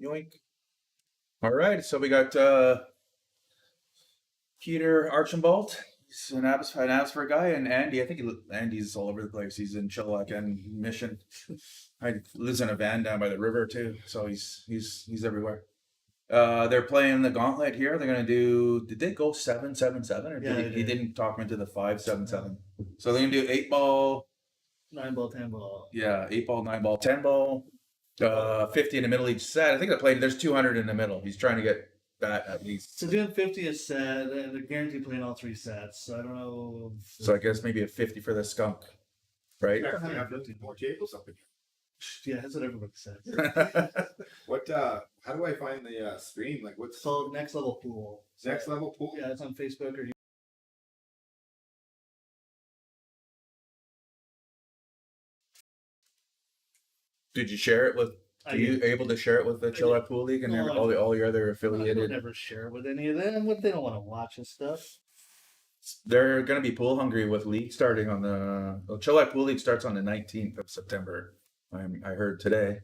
Yoink. All right, so we got Peter Archambault. He's an Abbotsford guy, and Andy. I think Andy's all over the place. He's in Chilliwack and Mission. I lives in a van down by the river too, so he's everywhere. They're playing the gauntlet here. They're gonna do. Did they go 7-7-7, or Yeah, did they he did. didn't talk me into the 5-7-7? So they're gonna do 8 ball. 9 ball, 10 ball. Yeah, 8 ball, 9 ball, 10 ball. 50 in the middle each set. I think they're playing. There's 200 in the middle. He's trying to get that at least. So doing 50 a set, and they're guaranteed playing all 3 sets. So I don't know. So I guess maybe a 50 for the skunk, right? Yeah, we have 50 more tables up Yeah, that's what everybody says. What? How do I find the stream? Like, what's It's called Next Level Pool. next level pool? Yeah, it's on Facebook or. Did you share it with? Are you able to share it with the Chilliwack Pool League and No, all your other I would affiliated? never share it with any of them. What they don't want to watch and stuff. They're going to be pool hungry with league starting on the Chilliwack Pool League starts on the 19th of September. I heard today.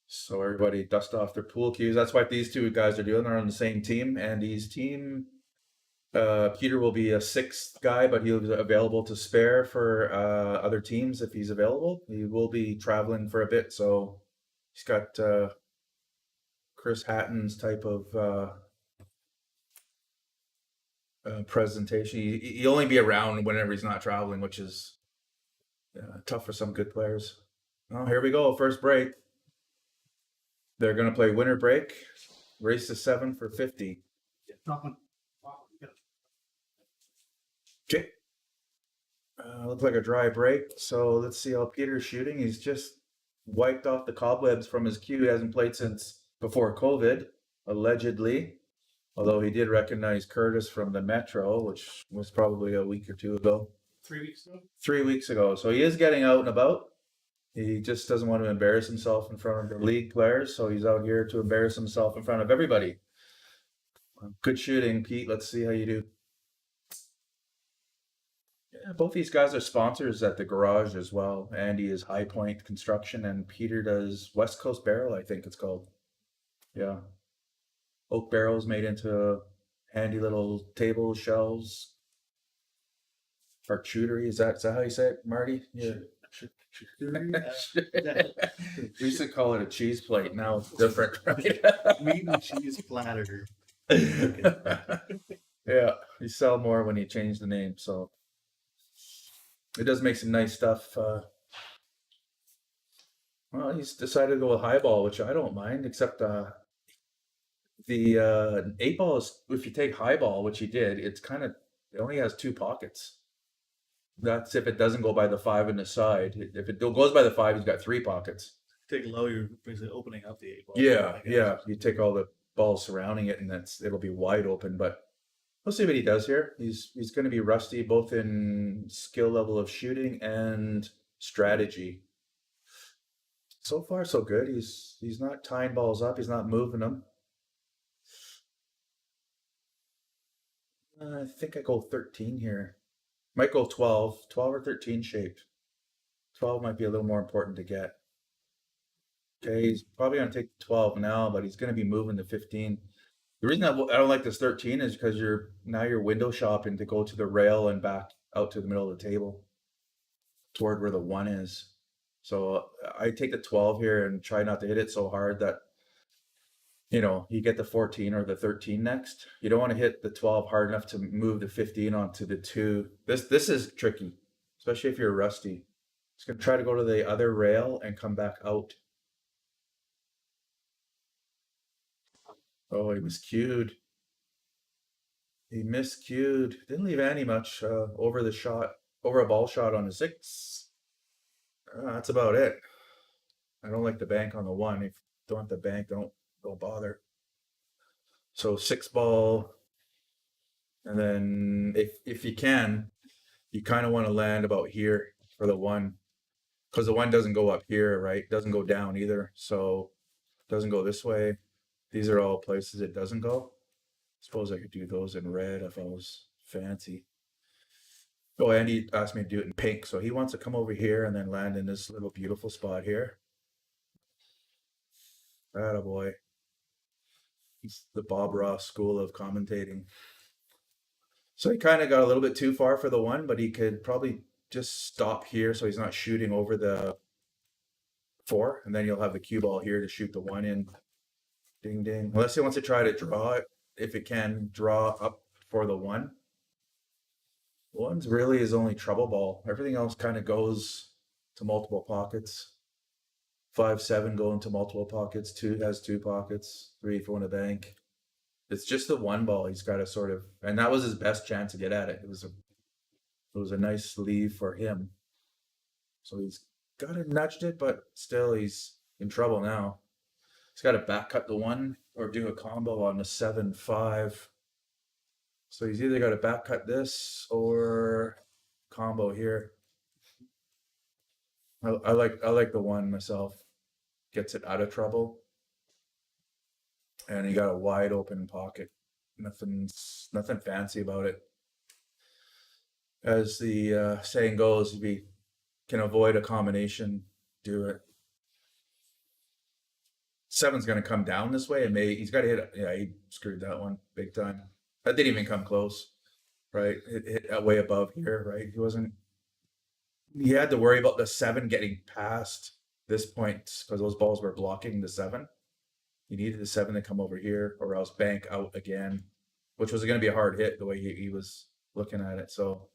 So everybody dust off their pool cues. That's what these two guys are doing. They're on the same team. Andy's team. Peter will be a 6th guy, but he'll be available to spare for other teams if he's available. He will be traveling for a bit, so he's got Chris Hatton's type of presentation. He'll only be around whenever he's not traveling, which is tough for some good players. Oh, here we go. First break. They're going to play winner break. Race to 7 for 50. Okay. Looks like a dry break. So let's see how Peter's shooting. He's just wiped off the cobwebs from his cue. He hasn't played since before COVID, allegedly. Although he did recognize Curtis from the Metro, which was probably a week or 2 ago. 3 weeks ago. 3 weeks ago. So he is getting out and about. He just doesn't want to embarrass himself in front of the league players. So he's out here to embarrass himself in front of everybody. Good shooting, Pete. Let's see how you do. Yeah, both these guys are sponsors at the garage as well. Andy is High Point Construction, and Peter does West Coast Barrel, I think it's called. Yeah. Oak barrels made into handy little table shelves. Charcuterie, is that how you say it, Marty? Yeah. We used to call it a cheese plate. Now it's different, right? Meat and cheese platter. Yeah, you sell more when you change the name, so it does make some nice stuff. Well, he's decided to go with highball, which I don't mind, except the 8 ball is, if you take highball, which he did, it only has 2 pockets. That's if it doesn't go by the 5 in the side. If it goes by the 5, he's got 3 pockets. Take low, you're basically opening up the 8 ball. Yeah, yeah. You take all the balls surrounding it, and it'll be wide open. But we'll see what he does here. He's going to be rusty both in skill level of shooting and strategy. So far, so good. He's not tying balls up. He's not moving them. I think I go 13 here. Might go 12 or 13 shaped. 12 might be a little more important to get. Okay, he's probably going to take 12 now, but he's going to be moving to 15. The reason I don't like this 13 is because you're window shopping to go to the rail and back out to the middle of the table toward where the 1 is. So I take the 12 here and try not to hit it so hard that you get the 14 or the 13 next. You don't want to hit the 12 hard enough to move the 15 onto the 2. This is tricky, especially if you're rusty. Just going to try to go to the other rail and come back out. Oh, he was cued. He miscued. Didn't leave Andy much over a ball shot on the 6. That's about it. I don't like the bank on the 1. If you don't have the bank, don't bother. So 6 ball, and then if you can, you kind of want to land about here for the 1, because the 1 doesn't go up here, right? Doesn't go down either, so it doesn't go this way. These are all places it doesn't go. Suppose I could do those in red if I was fancy. Oh, Andy asked me to do it in pink, so he wants to come over here and then land in this little beautiful spot here. Attaboy. It's the Bob Ross school of commentating. So he kind of got a little bit too far for the one, but he could probably just stop here so he's not shooting over the 4, and then you'll have the cue ball here to shoot the 1 in. Ding ding. Unless he wants to try to draw it, if it can draw up for the 1. 1's really his only trouble ball. Everything else kind of goes to multiple pockets. 5-7 going to multiple pockets. 2 has 2 pockets. 3 if you want to bank. It's just the 1 ball he's got to sort of, and that was his best chance to get at it. It was a nice leave for him. So he's got to nudged it, but still he's in trouble now. He's got to back cut the 1 or do a combo on the 7-5. So he's either got to back cut this or combo here. I like the 1 myself. Gets it out of trouble. And he got a wide open pocket. Nothing fancy about it. As the saying goes, if you can avoid a combination, do it. 7's going to come down this way, and he's got to hit it. Yeah, he screwed that one big time. That didn't even come close, right? It hit way above here, right? He had to worry about the 7 getting past this point because those balls were blocking the 7. He needed the 7 to come over here or else bank out again, which was going to be a hard hit the way he was looking at it. So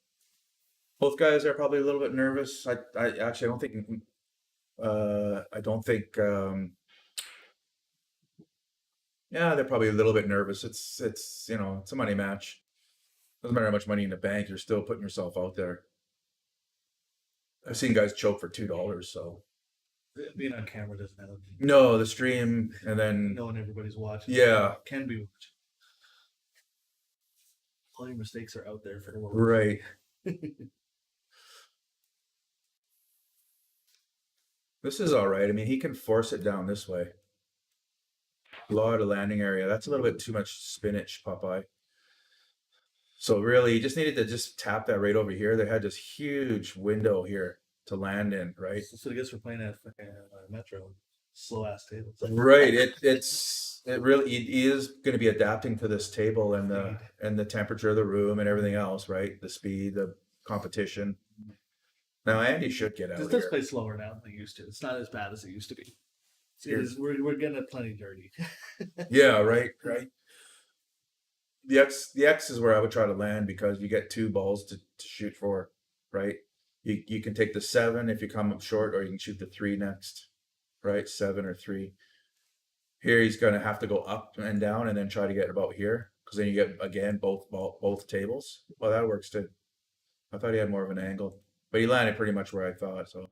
both guys are probably a little bit nervous. I actually don't think. Yeah, they're probably a little bit nervous. It's it's a money match. Doesn't matter how much money in the bank, you're still putting yourself out there. I've seen guys choke for $2, so Being on camera doesn't help. no, the stream and then Knowing everybody's watching. yeah, Can be watching. All your mistakes are out there for the world. right. This is all right. I mean, he can force it down this way. A lot of landing area. That's a little bit too much spinach, Popeye. So really, he just needed to just tap that right over here. They had this huge window here to land in, right? So I guess we're playing at Metro. Slow ass table. Right. It really he is going to be adapting to this table and the temperature of the room and everything else, right? The speed, the competition. Now Andy should get out This here. does play slower now than it used to. It's not as bad as it used to be. We're getting it plenty dirty. Yeah, right. The X is where I would try to land because you get 2 balls to shoot for, right? You can take the 7 if you come up short, or you can shoot the 3 next, right? 7 or 3. Here he's going to have to go up and down and then try to get about here because then you get again both tables. Well, that works too. I thought he had more of an angle, but he landed pretty much where I thought. So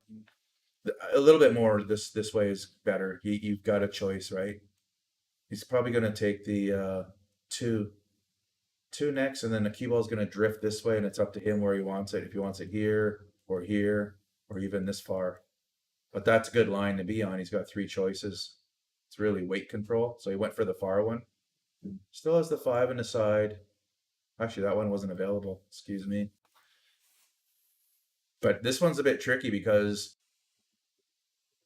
a little bit more this way is better. You've got a choice, right? He's probably going to take the 2 next, and then the cue ball is going to drift this way, and it's up to him where he wants it. If he wants it here, or even this far. But that's a good line to be on. He's got 3 choices. It's really weight control. So he went for the far one. Still has the 5 in the side. Actually, that one wasn't available. Excuse me. But this one's a bit tricky because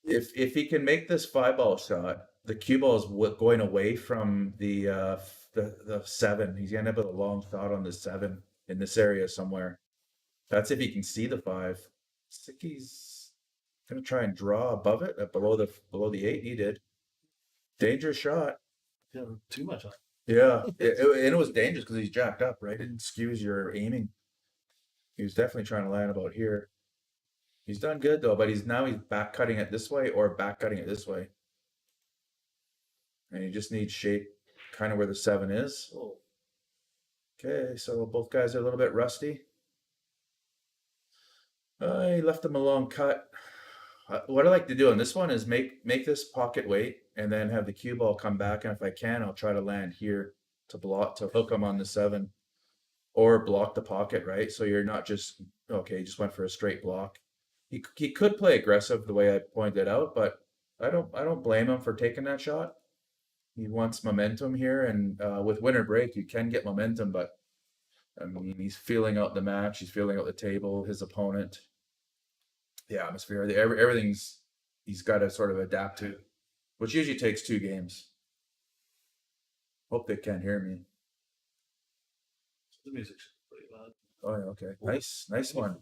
if he can make this 5-ball shot, the cue ball is going away from the 7. He's gonna end up with a long shot on the 7 in this area somewhere. That's if he can see the 5. Sankey's gonna try and draw above it, below the 8. He did. Dangerous shot. Yeah, too much on. Yeah, and it was dangerous because he's jacked up, right? It skews your aiming. He was definitely trying to land about here. He's done good though, but he's back cutting it this way or back cutting it this way. And you just need shape kind of where the 7 is. Oh. Okay, so both guys are a little bit rusty. He left him a long cut. What I like to do on this one is make this pocket weight and then have the cue ball come back. And if I can, I'll try to land here to hook him on the 7 or block the pocket, right? So you're not just, okay, just went for a straight block. He could play aggressive the way I pointed out, but I don't blame him for taking that shot. He wants momentum here, and with winter break, you can get momentum, but I mean, he's feeling out the match. He's feeling out the table, his opponent, the atmosphere, everything's he's got to sort of adapt to, which usually takes 2 games. Hope they can't hear me. The music's pretty loud. Oh, yeah, okay. Nice one.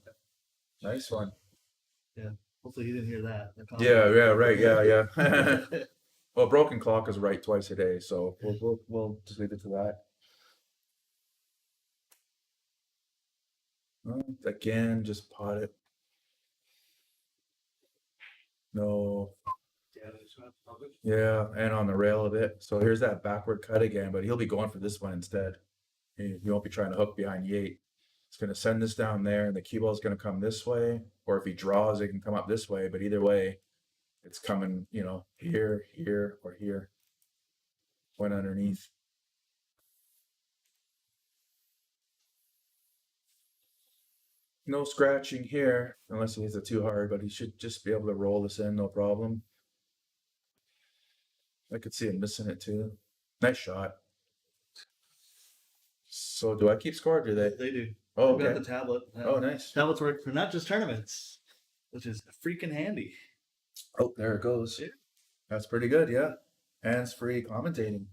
Nice one. Hopefully he didn't hear that. Yeah, right. Yeah. Well, broken clock is right twice a day, so we'll just leave it to that. Again, just pot it. No. Yeah, and on the rail a bit. So here's that backward cut again, but he'll be going for this one instead. He won't be trying to hook behind the 8. It's going to send this down there, and the cue ball is going to come this way. Or if he draws, it can come up this way. But either way, it's coming, here, here, or here. Went underneath. No scratching here, unless he hits it too hard, but he should just be able to roll this in, no problem. I could see him missing it too. Nice shot. So do I keep score or do they? They do. Oh, They've got okay. the tablet. Oh, nice. Tablets work for not just tournaments, which is freaking handy. Oh, there it goes. Yeah. That's pretty good, yeah. Hands-free commentating.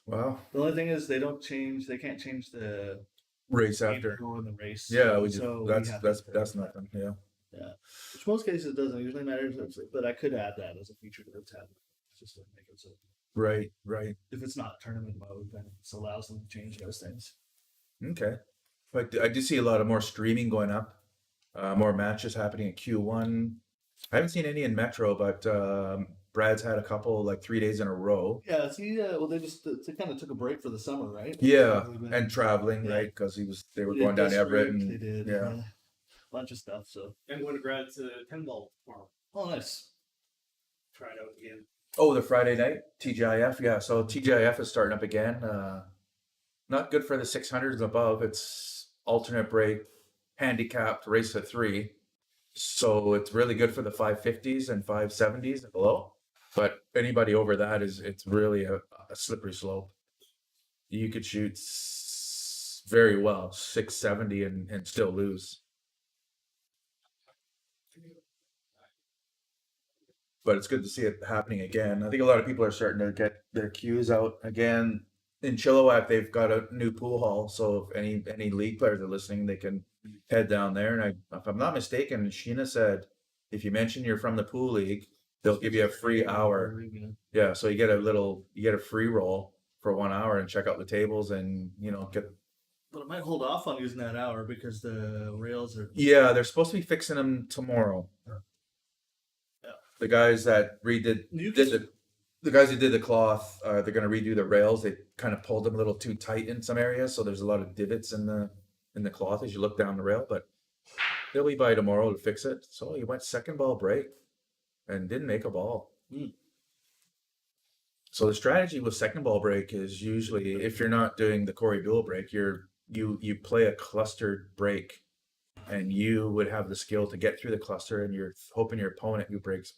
Wow. The only thing is they can't change the Race after. in the race. Yeah, So that's nothing. Yeah. Which most cases it doesn't usually matter, but I could add that as a feature to the tablet just to make it so. Right. If it's not tournament mode, then it allows them to change those things. Okay. But I do see a lot of more streaming going up. More matches happening in Q1. I haven't seen any in Metro, but Brad's had a couple like 3 days in a row. Yeah, well, they kind of took a break for the summer, right? Yeah, So they've been- and traveling, Yeah. right? Because they were They going did down to Everett, Costa Rica, and they did yeah. bunch of stuff. So I'm going to grad to 10 ball tomorrow. oh, nice. Try it out again. Oh, the Friday night TGIF, yeah. So TGIF is starting up again. Not good for the 600s and above. It's alternate break, handicapped, race to 3. So it's really good for the 550s and 570s and below. But anybody over that it's really a slippery slope. You could shoot very well 670 and still lose. But it's good to see it happening again. I think a lot of people are starting to get their cues out again. In Chilliwack, they've got a new pool hall, so if any league players are listening, they can head down there. And if I'm not mistaken, Sheena said if you mention you're from the pool league, they'll give you a free hour. Yeah, so you get a free roll for 1 hour and check out the tables and get. But I might hold off on using that hour because the rails are. Yeah, they're supposed to be fixing them tomorrow. Yeah. The guys that the guys who did the cloth, they're going to redo the rails. They kind of pulled them a little too tight in some areas, so there's a lot of divots in the cloth as you look down the rail. But they'll be by tomorrow to fix it. So he went second ball break and didn't make a ball. So the strategy with second ball break is usually if you're not doing the Corey Buell break, you play a clustered break, and you would have the skill to get through the cluster, and you're hoping your opponent who breaks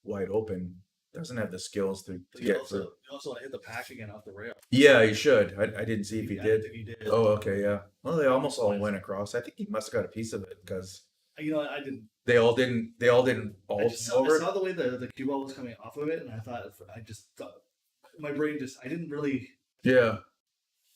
wide open doesn't have the skills to get through. You also want to hit the pack again off the rail. Yeah, he should. I didn't see if he I did. think he did. Oh, okay, yeah. Well, they almost all went across. I think he must have got a piece of it because I didn't. they all didn't all I just over. saw the way the cue ball was coming off of it, and I just thought my brain I didn't really. Yeah.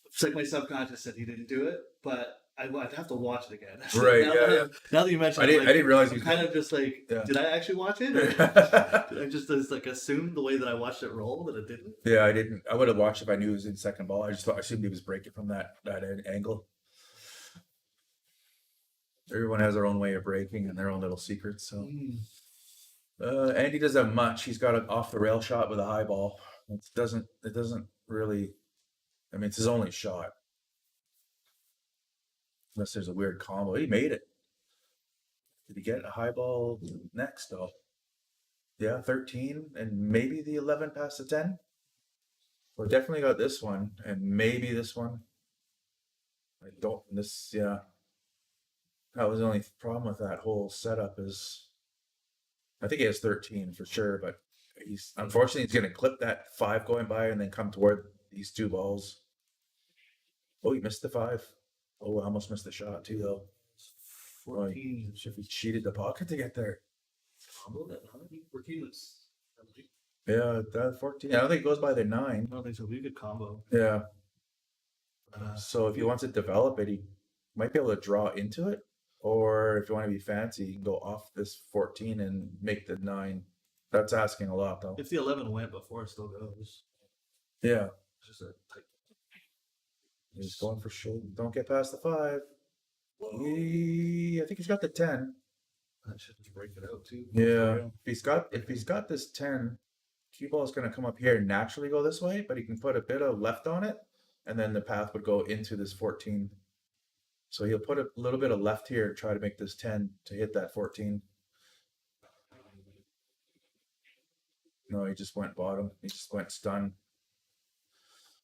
It's like my subconscious said he didn't do it, but I'd have to watch it again. Right, now, now that you mentioned, I didn't realize I'm he kind of just like, Yeah. did I actually watch it? Or did I just assumed the way that I watched it roll that it didn't? Yeah, I didn't. I would have watched if I knew he was in second ball. I assumed he was breaking from that angle. Everyone has their own way of breaking and their own little secrets. So Andy doesn't have much. He's got an off the rail shot with a high ball. It doesn't really. I mean, it's his only shot. Unless there's a weird combo. He made it. Did he get a high ball next though? Yeah, 13 and maybe the 11 past the 10. Or definitely got this one and maybe this one. Yeah. That was the only problem with that whole setup is I think he has 13 for sure, but he's going to clip that 5 going by and then come toward these 2 balls. Oh, he missed the 5. Oh, I almost missed the shot too, though. 14. Should have cheated the pocket to get there. 14 was. Yeah, that 14. I don't think it goes by the 9. I don't think so. We could combo. Yeah. Uh, So if he wants to develop it, he might be able to draw into it. Or if you want to be fancy, you can go off this 14 and make the 9. That's asking a lot, though. if the 11 went before, it still goes. Yeah. It's just a tight. He's going for sure. Don't get past the 5. I think he's got the 10. That should just break it out too. Yeah. If he's got this 10, cue ball is going to come up here and naturally go this way, but he can put a bit of left on it, and then the path would go into this 14. So he'll put a little bit of left here, try to make this 10 to hit that 14. No, he just went bottom. He just went stun.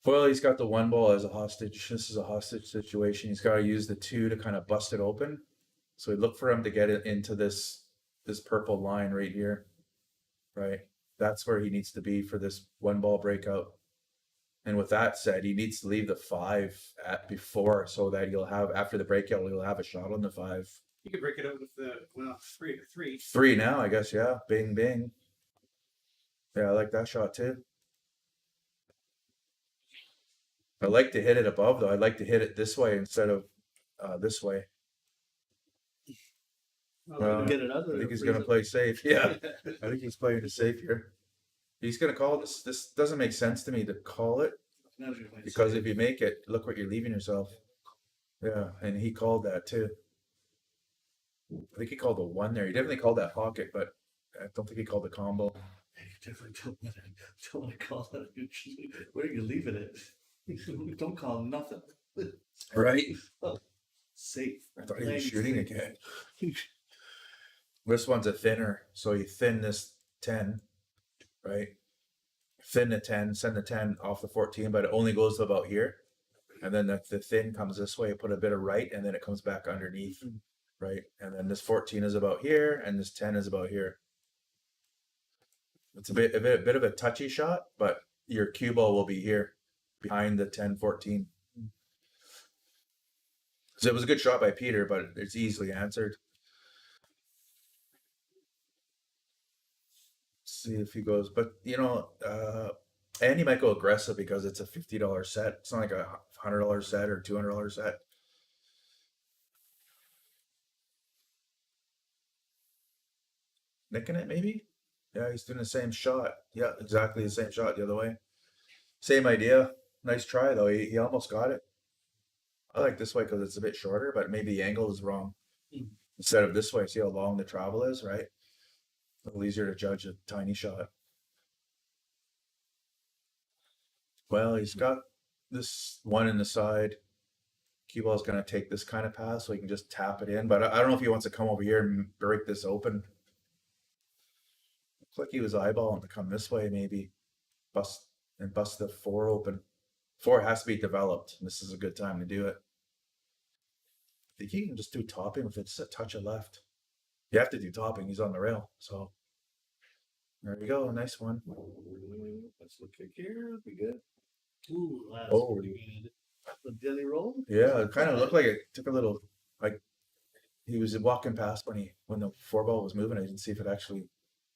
Well, he's got the 1 ball as a hostage. This is a hostage situation. He's got to use the 2 to kind of bust it open. So we look for him to get it into this purple line right here. Right? That's where he needs to be for this 1 ball breakout. And with that said, he needs to leave the 5 at before so that he'll have, after the breakout, he'll have a shot on the 5. You could break it out with the 3. 3 now, I guess, yeah. Bing, bing. Yeah, I like that shot too. I like to hit it above, though. I'd like to hit it this way instead of this way. Well, Get it out I there. think he's going to play safe. Yeah, I think he's playing it safe here. He's going to call this. This doesn't make sense to me to call it because if you make it, look what you're leaving yourself. Yeah, and he called that too. I think he called the 1 there. He definitely called that pocket, but I don't think he called the combo. You definitely don't want to call that. Where are you leaving it? Don't call nothing. Right? Safe. I thought he was Playing shooting safe. again. This one's a thinner, so you thin this 10, right? Thin the 10, send the 10 off the 14, but it only goes to about here. And then the thin comes this way, put a bit of right, and then it comes back underneath, right? And then this 14 is about here, and this 10 is about here. It's a bit of a touchy shot, but your cue ball will be here, behind the 10, 14. So it was a good shot by Peter, but it's easily answered. See if he goes, but and he might go aggressive because it's a $50 set. It's not like a $100 set or $200 set. Nicking it maybe? Yeah, he's doing the same shot. Yeah, exactly the same shot the other way. Same idea. Nice try though. He almost got it. I like this way because it's a bit shorter, but maybe the angle is wrong. Instead of this way, see how long the travel is, right? A little easier to judge a tiny shot. Well, he's got this 1 in the side. Cue ball's going to take this kind of pass so he can just tap it in. But I don't know if he wants to come over here and break this open. Looks like he was eyeballing to come this way, maybe. Bust the 4 open. 4 has to be developed. This is a good time to do it. I think he can just do topping if it's a touch of left. You have to do topping. He's on the rail. So there you go. Nice one. Let's look at here. It'll be good. Ooh, that's Oh. pretty good. The jelly roll? Yeah, it kind of looked like it took a little, like he was walking past when the 4 ball was moving. I didn't see if it actually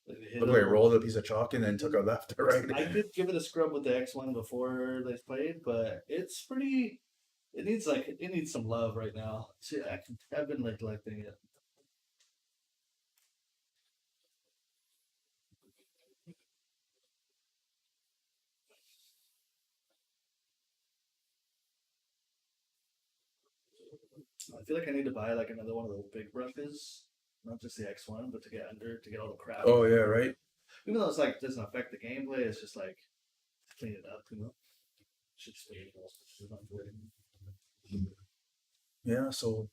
looked like it rolled a piece of chalk and then took a left or right. I did give it a scrub with the X1 before they played, but it's pretty. It needs some love right now. See, I've been neglecting it. I feel like I need to buy like another one of those big brushes, not just the X1, but to get all the crap. Oh yeah, right. Even though it's like doesn't affect the gameplay, it's just like clean it up, you know. Should stay. Yeah, so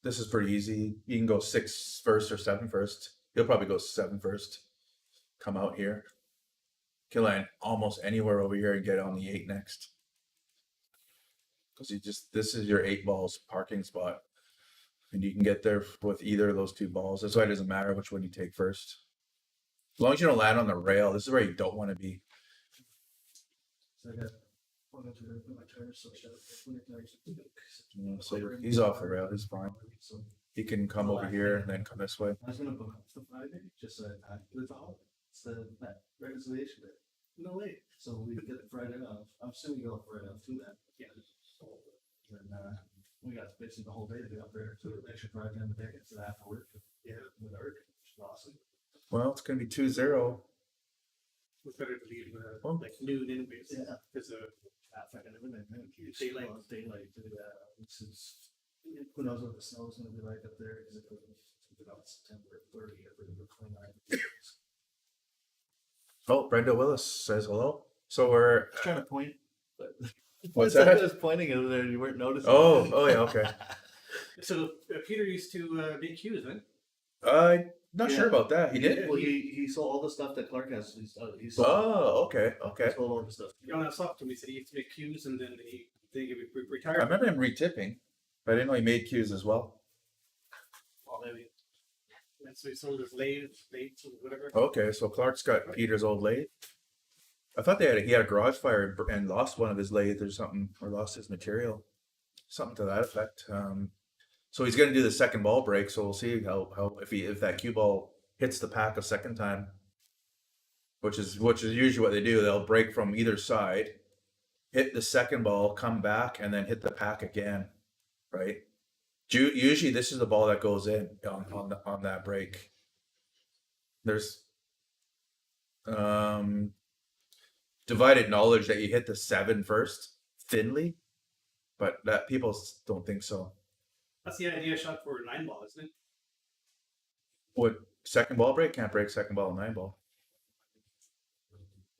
this is pretty easy. You can go 6 first or 7 first. He'll probably go 7 first. Come out here. Can land almost anywhere over here and get on the 8 next. Because this is your 8 balls parking spot. And you can get there with either of those 2 balls. That's why it doesn't matter which one you take first. As long as you don't land on the rail, this is where you don't want to be. So I got So he's off the rail. He's fine. He can come over here and then come this way. I was gonna book the Friday just so I with the holiday. It's the reconciliation day. No way. So we get it Friday off. I'm assuming you go Friday off too then. Yeah. And we got basically the whole day to be up there. So they should drive in the tickets and after work. Yeah, with Arc, which is awesome. Well, it's gonna be 2-0. It's better to leave Oh. like noon anyways. Yeah. Because Traffic and everything. Man. Daylight. Well, it's daylight. This is, who knows what the snow's gonna be like up there because it goes about September 30th or the 29th. Oh, Brenda Willis says hello. So we're. I was trying to point, but What's I that? was pointing over there and you weren't noticing. Oh, yeah, okay. so Peter used to make cues, then. Not Yeah. sure about that. He did. Well, he sold all the stuff that Clark has. He sold, Oh, okay. he sold all the stuff. When I was talking to him, he said he used to make cues, and then he I retired. remember him retipping, but I didn't know he made cues as well. Well, maybe. And so he sold his lathes, whatever. Okay, so Clark's got Peter's old lathe. I thought he had a garage fire and lost one of his lathes or something, or lost his material, something to that effect. So he's going to do the second ball break. So we'll see how if that cue ball hits the pack a second time, which is usually what they do. They'll break from either side, hit the second ball, come back, and then hit the pack again, right? Usually this is the ball that goes in on that break. There's divided knowledge that you hit the 7 first thinly, but that people don't think so. That's the idea shot for a 9-ball, isn't it? What, second ball break? Can't break second ball and 9-ball.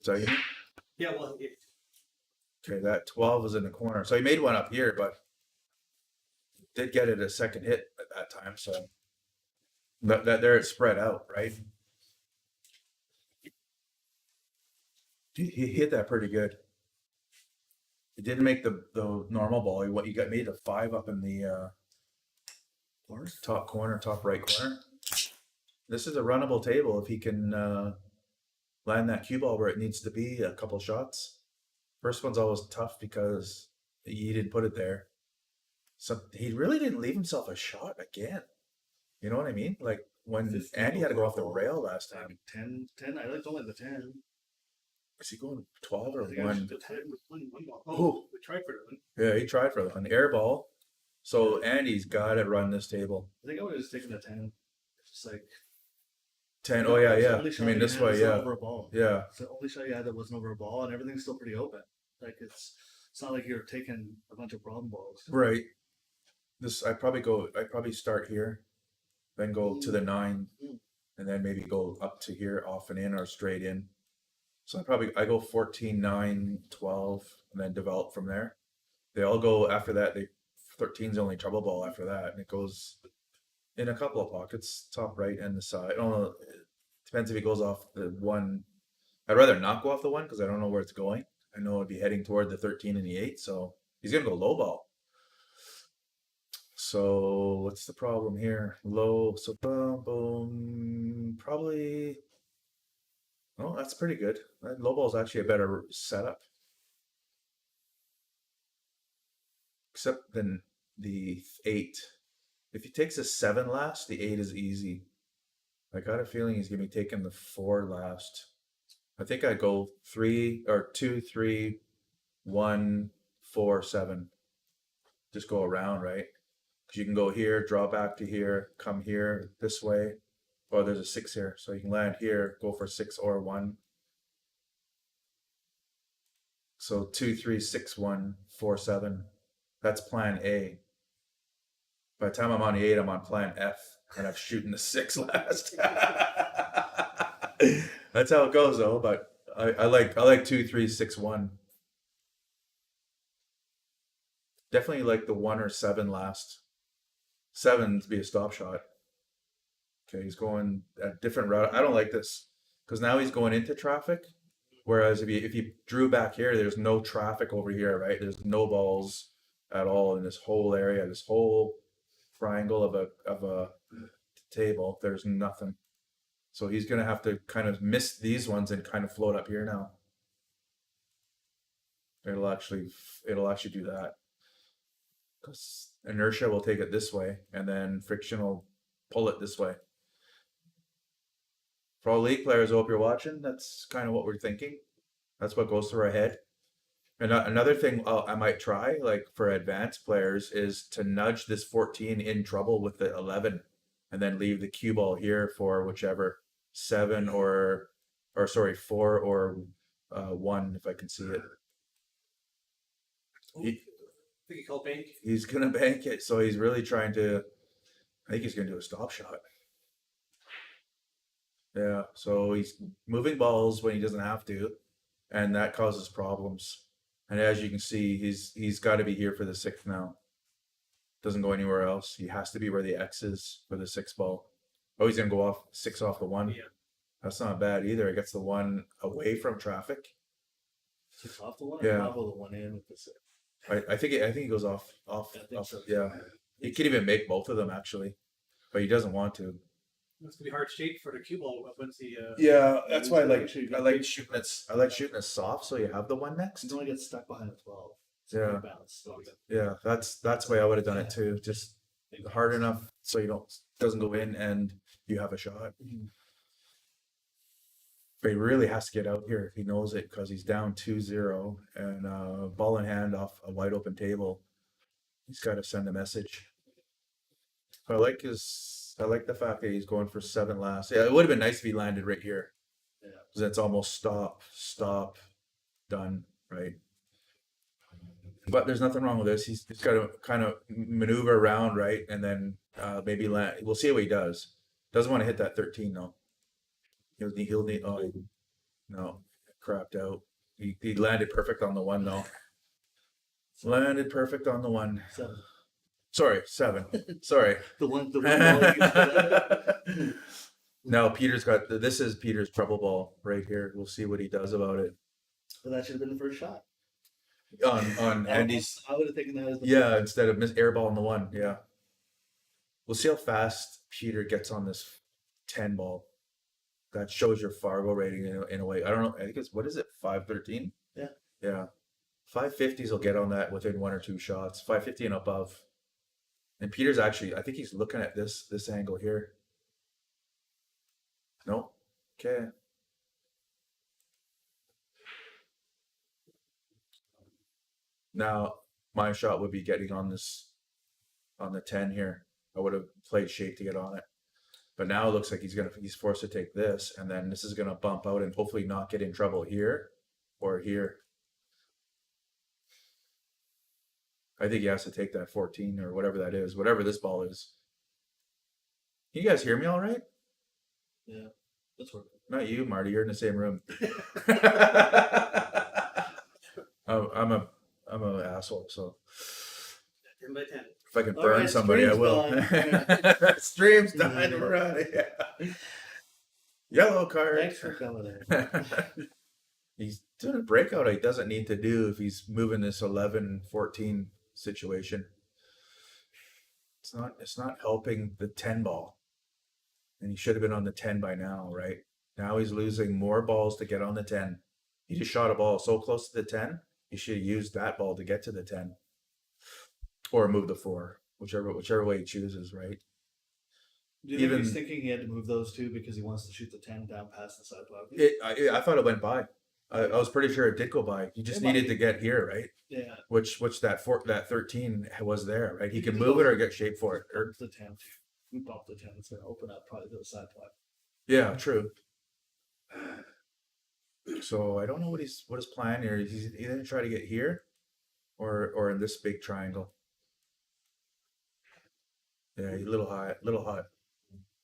So you mean? Yeah, well, Okay, that 12 was in the corner. So he made one up here, but did get it a second hit at that time. So that there it's spread out, right? He hit that pretty good. He didn't make the normal ball. He got made a 5 up in the top corner, top right corner. This is a runnable table if he can land that cue ball where it needs to be. A couple shots. First one's always tough because he didn't put it there. So he really didn't leave himself a shot again. You know what I mean? Like when 15 Andy had to go off the overall. rail last time. Like 10. I liked only the 10. Is he going 12 or I think I 1? the 10 was one ball. Oh. We tried for it, one. Yeah, he tried for an air ball. So Andy's got to run this table. I think I would have just taken the 10. Just like 10. Oh, yeah, it's the yeah. only I shot mean, you this had way, was not yeah. over a ball. Yeah. It's the only shot you had that wasn't over a ball, and everything's still pretty open. Like it's not like you're taking a bunch of problem balls. Right. I probably start here, then go to the 9, and then maybe go up to here, off and in, or straight in. So I go 14, 9, 12, and then develop from there. They all go after that. 13's the only trouble ball after that, and it goes in a couple of pockets, top right and the side. I don't know. It depends if he goes off the 1. I'd rather not go off the 1 because I don't know where it's going. I know it'd be heading toward the 13 and the 8, so he's gonna go low ball. So what's the problem here? Low, so boom, probably. Oh, that's pretty good. That low ball is actually a better setup. Except then the 8. If he takes a 7 last, the 8 is easy. I got a feeling he's gonna be taking the 4 last. I think I go 3 or 2, 3, 1, 4, 7. Just go around, right? Because you can go here, draw back to here, come here this way. Oh, there's a 6 here, so you can land here, go for 6 or 1. So 2, 3, 6, 1, 4, 7. That's plan A. By the time I'm on the 8, I'm on plan F, and I'm shooting the 6 last. That's how it goes, though. But I like 2, 3, 6, 1. Definitely like the 1 or 7 last. 7 to be a stop shot. Okay, he's going a different route. I don't like this because now he's going into traffic. Whereas if he drew back here, there's no traffic over here, right? There's no balls at all in this whole area, this whole triangle of a table. There's nothing. So he's gonna have to kind of miss these ones and kind of float up here now. It'll actually do that. Because inertia will take it this way, and then friction will pull it this way. For all league players, I hope you're watching. That's kind of what we're thinking. That's what goes through our head. And another thing I might try, like for advanced players, is to nudge this 14 in trouble with the 11, and then leave the cue ball here for whichever 7 or sorry 4 or 1 if I can see it. I think he called bank. He's gonna bank it, so he's really trying to. I think he's gonna do a stop shot. Yeah, so he's moving balls when he doesn't have to, and that causes problems. And as you can see, he's got to be here for the 6th now. Doesn't go anywhere else. He has to be where the X is for the 6th ball. Oh, he's gonna go off 6 off the 1. Yeah. That's not bad either. He gets the 1 away from traffic. 6 off the 1 Yeah. or Bravo the 1 in with the 6? I think he goes off. I think so. Yeah, he could even make both of them actually, but he doesn't want to. It's gonna be hard shape for the cue ball once he. Yeah, that's why I Make like sure you I get like good- shooting it. I like shooting it soft, so you have the 1 next. You don't want to get stuck behind the 12. It's Yeah. a good balance. So Yeah, that's the way I would have done it too. Just big hard balance. enough so you doesn't go in and you have a shot. Mhm. But he really has to get out here. He knows it because he's down 2-0 and ball in hand off a wide open table. He's got to send a message. I like the fact that he's going for 7 last. Yeah, it would have been nice if he landed right here. Yeah. Because that's almost stop, done, right? But there's nothing wrong with this. He's got to kind of maneuver around, right? And then maybe land. We'll see what he does. Doesn't want to hit that 13 though. He'll need. Oh, no, crapped out. He landed perfect on the 1 though. Landed perfect on the 1. 7. Sorry, 7. Sorry. The one ball you No, Peter's got. This is Peter's trouble ball right here. We'll see what he does about it. But that should have been the first shot. On Andy's. I would have taken that as the Yeah, instead of airball on the 1. Yeah. We'll see how fast Peter gets on this 10 ball. That shows your Fargo rating in a way. I don't know. I think it's, what is it? 513? Yeah. Yeah. 550s will get on that within 1 or 2 shots. 550 and above. And Peter's actually, I think he's looking at this angle here. No. Okay. Now, my shot would be getting on the 10 here. I would have played shape to get on it. But now it looks like he's forced to take this, and then this is gonna bump out and hopefully not get in trouble here or here. I think he has to take that 14 or whatever that is, whatever this ball is. Can you guys hear me all right? Yeah, that's working. Not you, Marty. You're in the same room. Oh, I'm an asshole. So 10 by 10. if I can All burn right, somebody, I stream's will. done. Stream's done. Right. Yeah. Yellow card. Thanks for coming in. He's doing a breakout he doesn't need to do if he's moving this 11-14 situation. It's not helping the 10 ball. And he should have been on the 10 by now, right? Now he's losing more balls to get on the 10. He just shot a ball so close to the 10, he should have used that ball to get to the 10. Or move the 4, whichever way he chooses, right? Do you think he's thinking he had to move those 2 because he wants to shoot the 10 down past the side block? I thought it went by. I was pretty sure it did go by. He just needed to get here, right? Yeah. Which that 13 was there, right? He can You move it go- or get shape for it. Or, Bump the 10. We bump the 10. It's going to open up probably to the side block. yeah, true. So I don't know what his plan here. He's either gonna try to get here, or in this big triangle. Yeah, he's a little hot.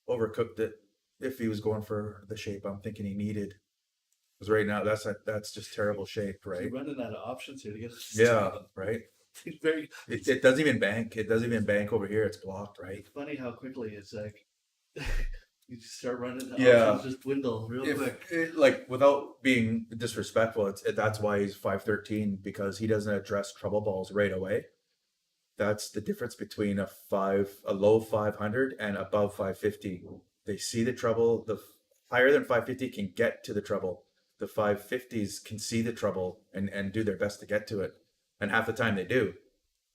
Overcooked it. If he was going for the shape I'm thinking he needed, because right now that's just terrible shape, right? He's running out of options here to get. Yeah, right. He's very. It doesn't even bank. It doesn't even bank over here. It's blocked, right? It's funny how quickly it's like you just start running. Yeah. Options just dwindle real quick. Like without being disrespectful, that's why he's 513, because he doesn't address trouble balls right away. That's the difference between a low 500 and above 550. They see the trouble. The higher than 550 can get to the trouble. The 550s can see the trouble and do their best to get to it. And half the time they do.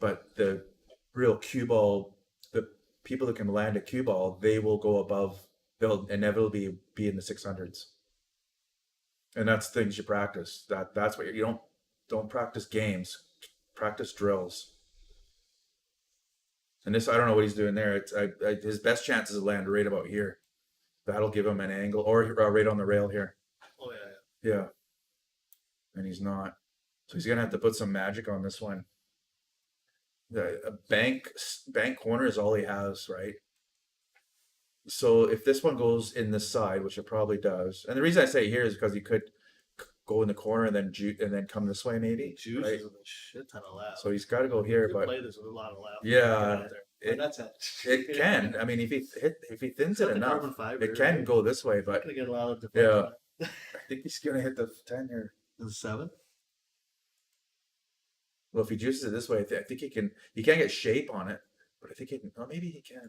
But the real cue ball, the people that can land a cue ball, they will go above they'll inevitably be in the 600s. And that's things you practice. That's what you don't practice games, practice drills. And this, I don't know what he's doing there. It's his best chance is to land right about here. That'll give him an angle, or right on the rail here. Oh yeah. Yeah. And he's not. So he's gonna have to put some magic on this one. A bank corner is all he has, right? So if this one goes in this side, which it probably does, and the reason I say here is because he could go in the corner and then come this way maybe. Juice right? is a shit ton of left. So he's got to go here, You but play this with a lot of left. Yeah, Get out there. it- That's it. it can. I mean, if he thins it Got the enough, carbon fiber, it can right? go this way. But Gonna get a lot of Yeah. deflection. I think he's gonna hit the 10 here. Is it 7? Well, if he juices it this way, I think he can. He can't get shape on it, but I think he can. Oh, maybe he can.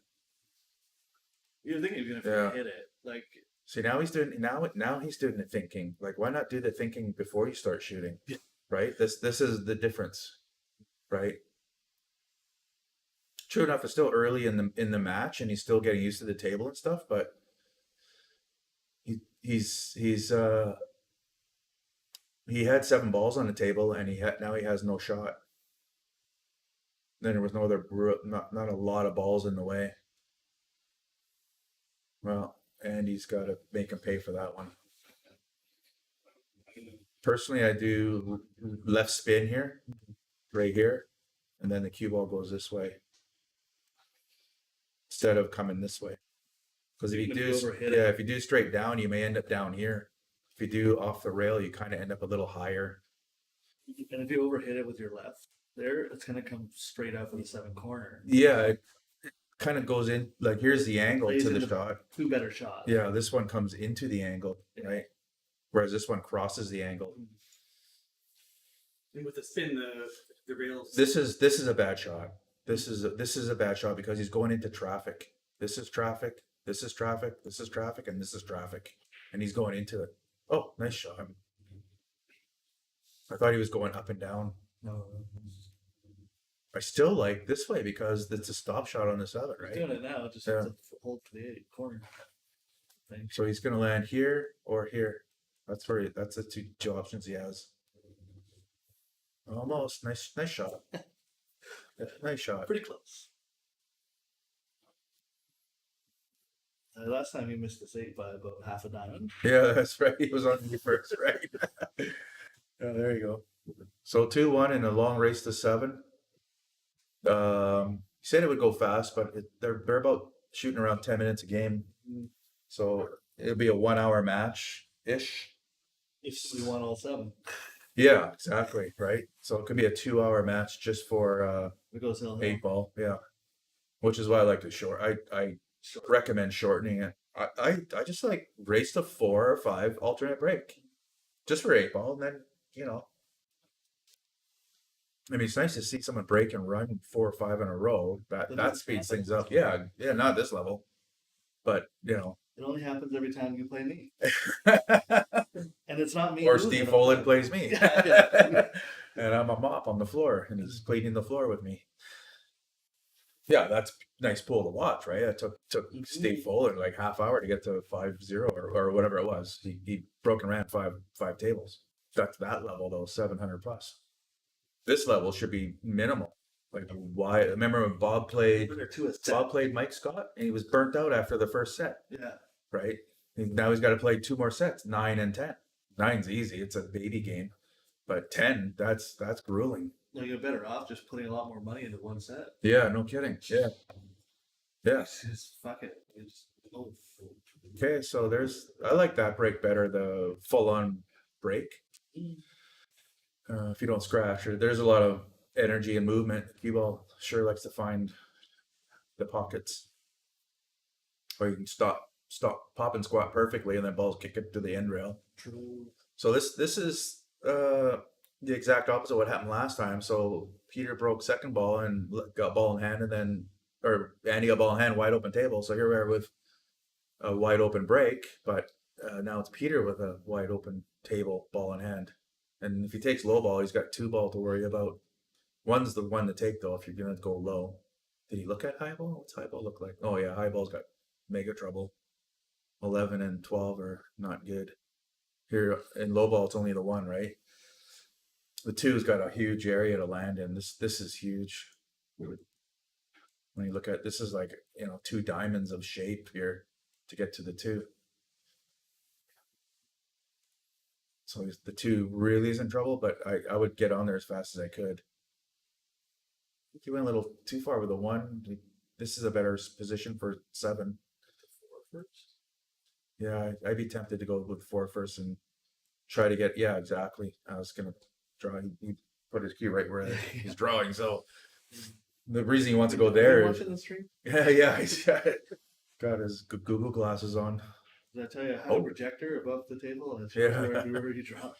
You're thinking you're Yeah. gonna hit it. Like, See, now he's doing the thinking. Like, why not do the thinking before you start shooting? Yeah. Right. This is the difference, right? True enough, it's still early in the match, and he's still getting used to the table and stuff. But he had 7 balls on the table, and now he has no shot. Then there was no other not a lot of balls in the way. Well, Andy's got to make him pay for that one. Personally, I do left spin here, right here, and then the cue ball goes this way instead of coming this way. Because if you Maybe do, overhit it. if you do straight down, you may end up down here. If you do off the rail, you kind of end up a little higher. and if you overhit it with your left there, it's gonna come straight out of the 7 corner. Yeah, it kind of goes in, like here's the angle Plays to the into- shot. 2 better shots. Yeah, this one comes into the angle, Yeah. right? Whereas this one crosses the angle. And with the spin, the rails. This is a bad shot. This is a bad shot because he's going into traffic. This is traffic. This is traffic. This is traffic, and this is traffic, and he's going into it. Oh, nice shot. I thought he was going up and down. No, I still like this way because it's a stop shot on the 7, he's right? doing it now. Just Yeah. has to hold to the corner. Thing. So he's gonna land here or here. That's that's the two options he has. Almost nice shot. Nice shot. Pretty close. Last time he missed this 8 by about half a diamond. Yeah, that's right. He was on you first, right? Yeah, there you go. So 2-1 in a long race to 7. He said it would go fast, but they're about shooting around 10 minutes a game. So it'll be a 1-hour match ish. If we won all 7, Yeah, exactly. Right. So it could be a 2-hour match just for it goes hill. 8 ball. Yeah. Which is why I like to short. I recommend shortening it. I just like race to 4 or 5 alternate break just for 8 ball. And then, I mean, it's nice to see someone break and run 4 or 5 in a row. That doesn't speeds happen. things up. Yeah. Yeah. Not at this level, but It only happens every time you play me, or and it's not me. losing Steve all the Folin time. plays me. Yeah. And I'm a mop on the floor and he's cleaning the floor with me. Yeah, that's nice pool to watch, right? It took Steve Folin like half hour to get to 5-0 or whatever it was. He broke and ran five tables. That's that level though, 700 plus. This level should be minimal. Like why? Remember when Bob played They're 2 a set. Bob played Mike Scott and he was burnt out after the first set, Yeah. right? And now he's got to play 2 more sets, 9 and 10. 9's easy; it's a baby game, but 10, that's grueling. No, you're better off just putting a lot more money into one set. Yeah, no kidding. Yeah. Just fuck it. Okay, so I like that break better, the full-on break. If you don't scratch, there's a lot of energy and movement. Cue ball sure likes to find the pockets, or you can stop, pop and squat perfectly, and then balls kick it to the end rail. True. So this is the exact opposite of what happened last time. So Peter broke second ball and got ball in hand, or Andy got ball in hand, wide open table. So here we are with a wide open break, but now it's Peter with a wide open table, ball in hand. And if he takes low ball, he's got 2 ball to worry about. One's the one to take though if you're gonna go low. Did he look at high ball? What's high ball look like? Oh yeah, high ball's got mega trouble. 11 and 12 are not good. Here in low ball, it's only the 1, right? The 2's got a huge area to land in. This is huge. When you look at this is like 2 diamonds of shape here to get to the 2. So the 2 really is in trouble, but I would get on there as fast as I could. I think he went a little too far with the 1. This is a better position for 7. 4 first. Yeah, I'd be tempted to go with 4 first and try to get. Yeah, exactly. I was gonna draw. He put his key right where he's drawing. So the reason he wants to go Are you there. watching the stream? Yeah, he's got his Google glasses on. Did I tell you I had a projector above the table and it shows wherever you draw?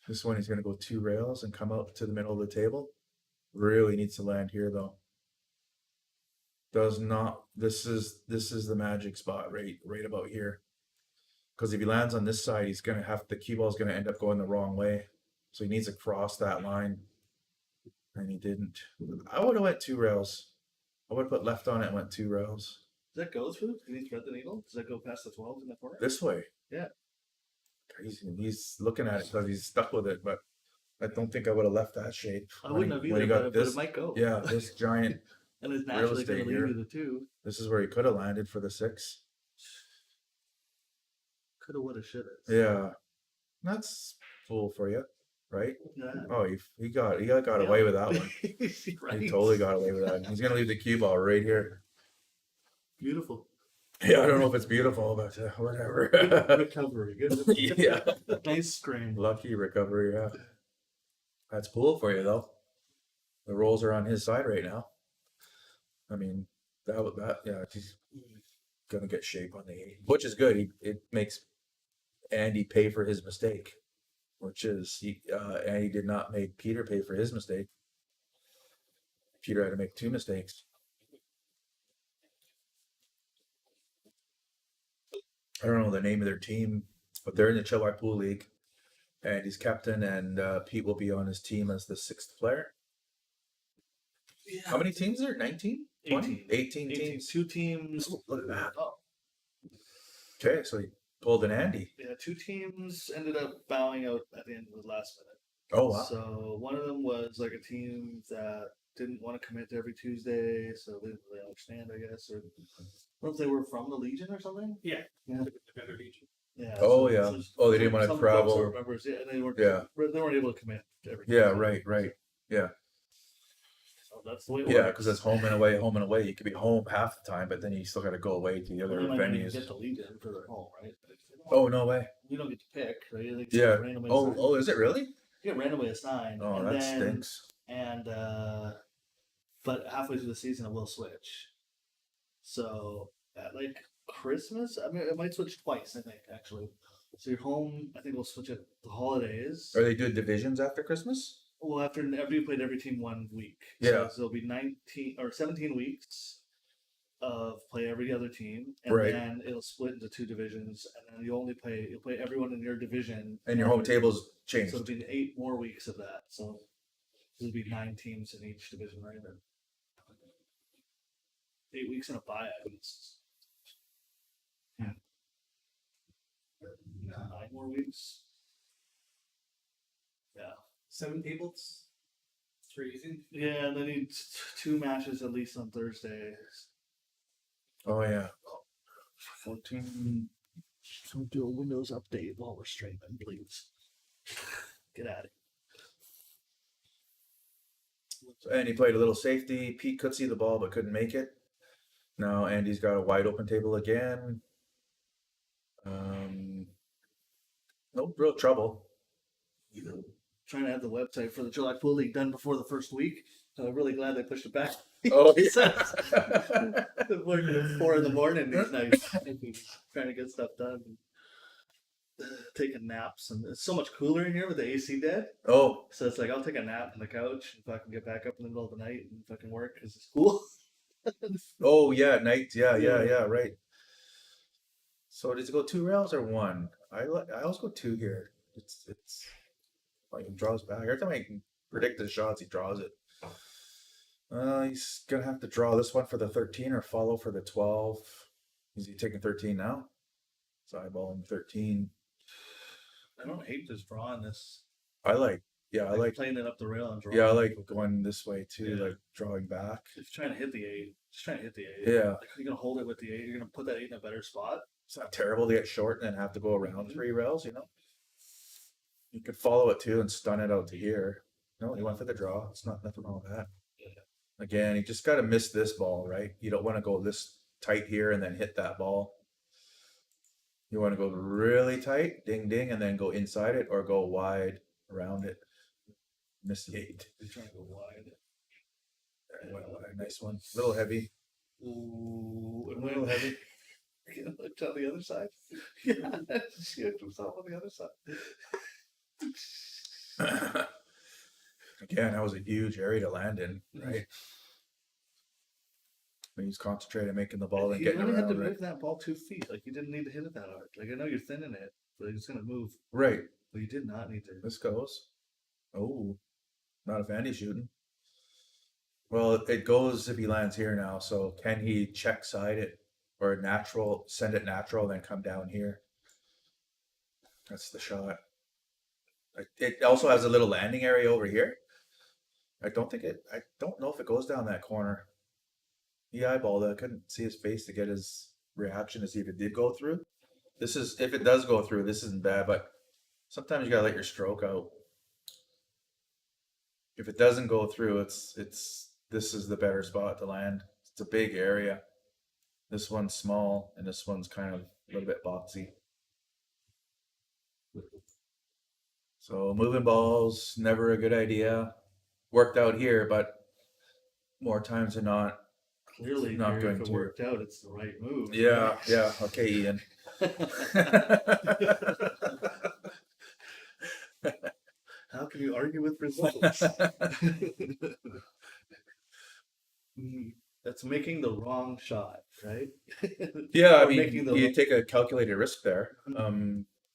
This one he's gonna go 2 rails and come out to the middle of the table. Really needs to land here though. Does not. This is the magic spot right about here. Because if he lands on this side, he's gonna have the cue ball's gonna end up going the wrong way. So he needs to cross that line. And he didn't. I would have went 2 rails. I would have put left on it and went 2 rails. Does that go through? Can he thread the needle? Does that go past the 12 in the corner? This way. Yeah. He's looking at it because he's stuck with it, but I don't think I would have left that shape. I wouldn't have when either, he got but this, it might go. Yeah, this giant And it's real naturally going estate to lead here. you to the 2. This is where he could have landed for the 6. Coulda, woulda, shoulda. Yeah. That's full for you, right? Yeah. Oh, he got away with that one. Right. He totally got away with that. He's gonna leave the cue ball right here. Beautiful. Yeah, I don't know if it's beautiful, but whatever. Recovery. Good. Yeah. Nice screen. Lucky recovery, yeah. That's pool for you though. The rolls are on his side right now. I mean, yeah, he's gonna get shape on the 8, which is good. It makes Andy pay for his mistake, which is Andy did not make Peter pay for his mistake. Peter had to make 2 mistakes. I don't know the name of their team, but they're in the Chilliwack Pool League, and he's captain, and Pete will be on his team as the 6th player. Yeah. How many teams are there? 19? 20? 18 teams. 2 teams. Look at that. Oh, Okay, so he pulled an Andy. yeah. 2 teams ended up bowing out at the end of the last minute. Oh, wow. So one of them was like a team that didn't want to commit to every Tuesday, so they didn't really understand, I guess. Or I don't know if they were from the Legion or something. Yeah. Yeah. The better Legion. Yeah. Oh, yeah. Oh, they didn't wanna some folks travel. were members, yeah, and they weren't. Yeah. They weren't able to commit to every. Yeah, Tuesday. right. Yeah. So that's the way it Yeah, works. because it's home and away, home and away. You could be home half the time, but then you still got to go away to the other Well, they might not even venues. get the Legion for their home, right? Oh, no way. You don't get to pick, right? They just Yeah. get randomly Oh, assigned. oh, is it really? You get randomly assigned. Oh, and that then, stinks. And but halfway through the season, it will switch. So at like Christmas, I mean, it might switch twice. I think actually. So your home, I think, will switch at the holidays. Are they doing divisions after Christmas? Well, after you played every team 1 week. Yeah. So there'll be 19 or 17 weeks of play every other team, and Right. then it'll split into 2 divisions, and then you'll play everyone in your division. And your home and- table's So changed. it'll be 8 more weeks of that. So there'll be 9 teams in each division, right? Or 8 weeks in a bye. I guess. Yeah. 9 more weeks. Yeah. 7 tables. It's crazy. Yeah, and then you need 2 matches at least on Thursday. Oh, yeah. 14. So do a Windows update while we're streaming, please. Get at it. And he played a little safety. Pete could see the ball but couldn't make it. Now Andy's got a wide open table again. No real trouble. Trying to have the website for the July Pool League done before the first week. So I'm really glad they pushed it back. Oh, Working at 4 in the morning these nights, trying to get stuff done. Taking naps, and it's so much cooler in here with the AC dead. Oh, So it's like I'll take a nap on the couch and fucking get back up in the middle of the night and fucking work because it's cool. oh yeah, at night. Yeah, Yeah. right. So does it go 2 rails or 1? I always go 2 here. It's like he draws back. Every time I can predict the shots, he draws it. He's gonna have to draw this one for the 13 or follow for the 12. Is he taking 13 now? So eyeballing 13. I don't hate just drawing this. I like Playing it up the rail and drawing. yeah, I like going this way too, Yeah. like drawing back. If you're trying to hit the 8, just trying to hit the 8. Yeah. Like, you're gonna hold it with the 8. You're gonna put that 8 in a better spot. It's not terrible to get short and then have to go around Mhm. 3 rails, you know. You could follow it too and stun it out to here. No, he went for the draw. It's not nothing wrong with that. Yeah. Again, you just got to miss this ball, right? You don't want to go this tight here and then hit that ball. You want to go really tight, ding ding, and then go inside it or go wide around it. Miss the 8. You're trying to go wide. There, went wide. Nice one. A little heavy. Ooh, A little heavy. Looked on the other side. Yeah, she hooked himself on the other side. Again, that was a huge area to land in, right? When he's concentrating making the ball and He getting only had to around, move right? that ball 2 feet. Like, you didn't need to hit it that hard. Like, I know you're thinning it, but it's gonna move. Right. But you did not need to. This goes. Oh, not if Andy's shooting. Well, it goes if he lands here now. So can he check side it or natural, send it natural, then come down here? That's the shot. It also has a little landing area over here. I don't know if it goes down that corner. He eyeballed it. I couldn't see his face to get his reaction to see if it did go through. If it does go through, this isn't bad, but sometimes you gotta let your stroke out. If it doesn't go through, this is the better spot to land. It's a big area. This one's small and this one's kind of a little bit boxy. So moving balls, never a good idea. Worked out here, but more times than not. Clearly, Not Gary, going if it to. worked out, it's the right move. Yeah. Okay, Ian. How can you argue with results? That's making the wrong shot, right? Yeah, I Or mean, making the you take a calculated risk there.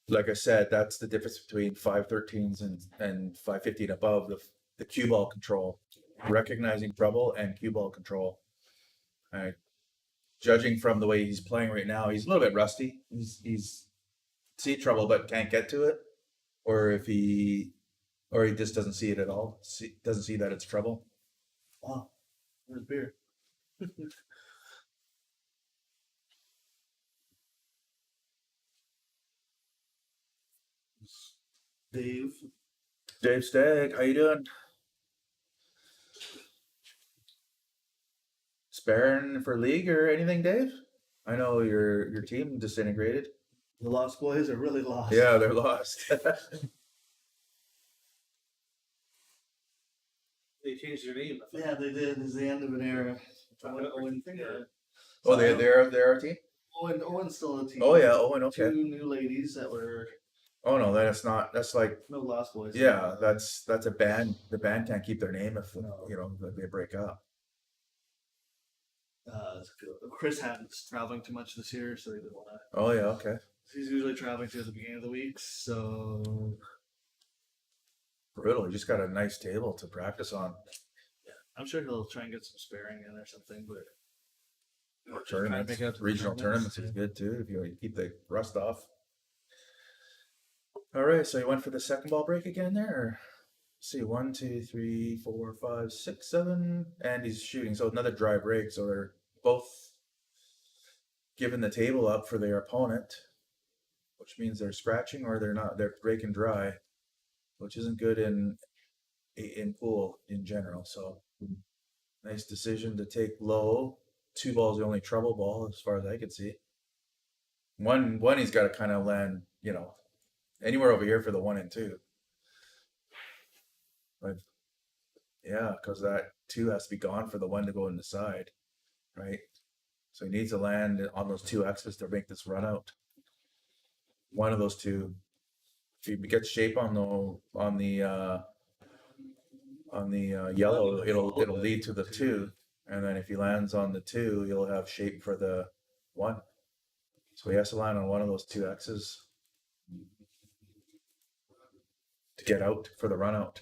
Like I said, that's the difference between 513s and 550 and above. The cue ball control, recognizing trouble and cue ball control. Judging from the way he's playing right now, he's a little bit rusty. He's see trouble but can't get to it, or he just doesn't see it at all. Doesn't see that it's trouble. Wow, there's beer. Dave Stagg, how you doing? Sparing for league or anything, Dave? I know your team disintegrated. The Lost Boys are really lost. Yeah, they're lost. They changed their name. Yeah, they did. It's the end of an era. Owen, Oh, they're our team. Owen's still on the team. Oh yeah, Owen. Okay. 2 new ladies that were Oh no, that's not. That's like no Lost Boys. yeah, that's a band. The band can't keep their name if No. they break up. Chris Hatton's traveling too much this year, so they didn't want to. Oh yeah, okay. He's usually traveling to the beginning of the week, so Brutal. You just got a nice table to practice on. I'm sure he'll try and get some sparing in or something. But Or tournaments, make it out to the regional tournaments tournaments, is good too if you keep the rust off. All right, so you went for the second ball break again there. Or? Let's see, 1, 2, 3, 4, 5, 6, 7, and he's shooting. So another dry break. So they're both giving the table up for their opponent, which means they're scratching or they're not. They're breaking dry, which isn't good in pool in general. So nice decision to take low. 2 balls the only trouble ball as far as I could see. One he's got to kind of land, anywhere over here for the 1 and 2. But yeah, because that 2 has to be gone for the 1 to go in the side, right? So he needs to land on those 2 X's to make this run out. One of those 2. If he gets shape on the yellow, it'll lead to the 2, and then if he lands on the 2, he'll have shape for the 1. So he has to land on one of those 2 X's to get out for the run out.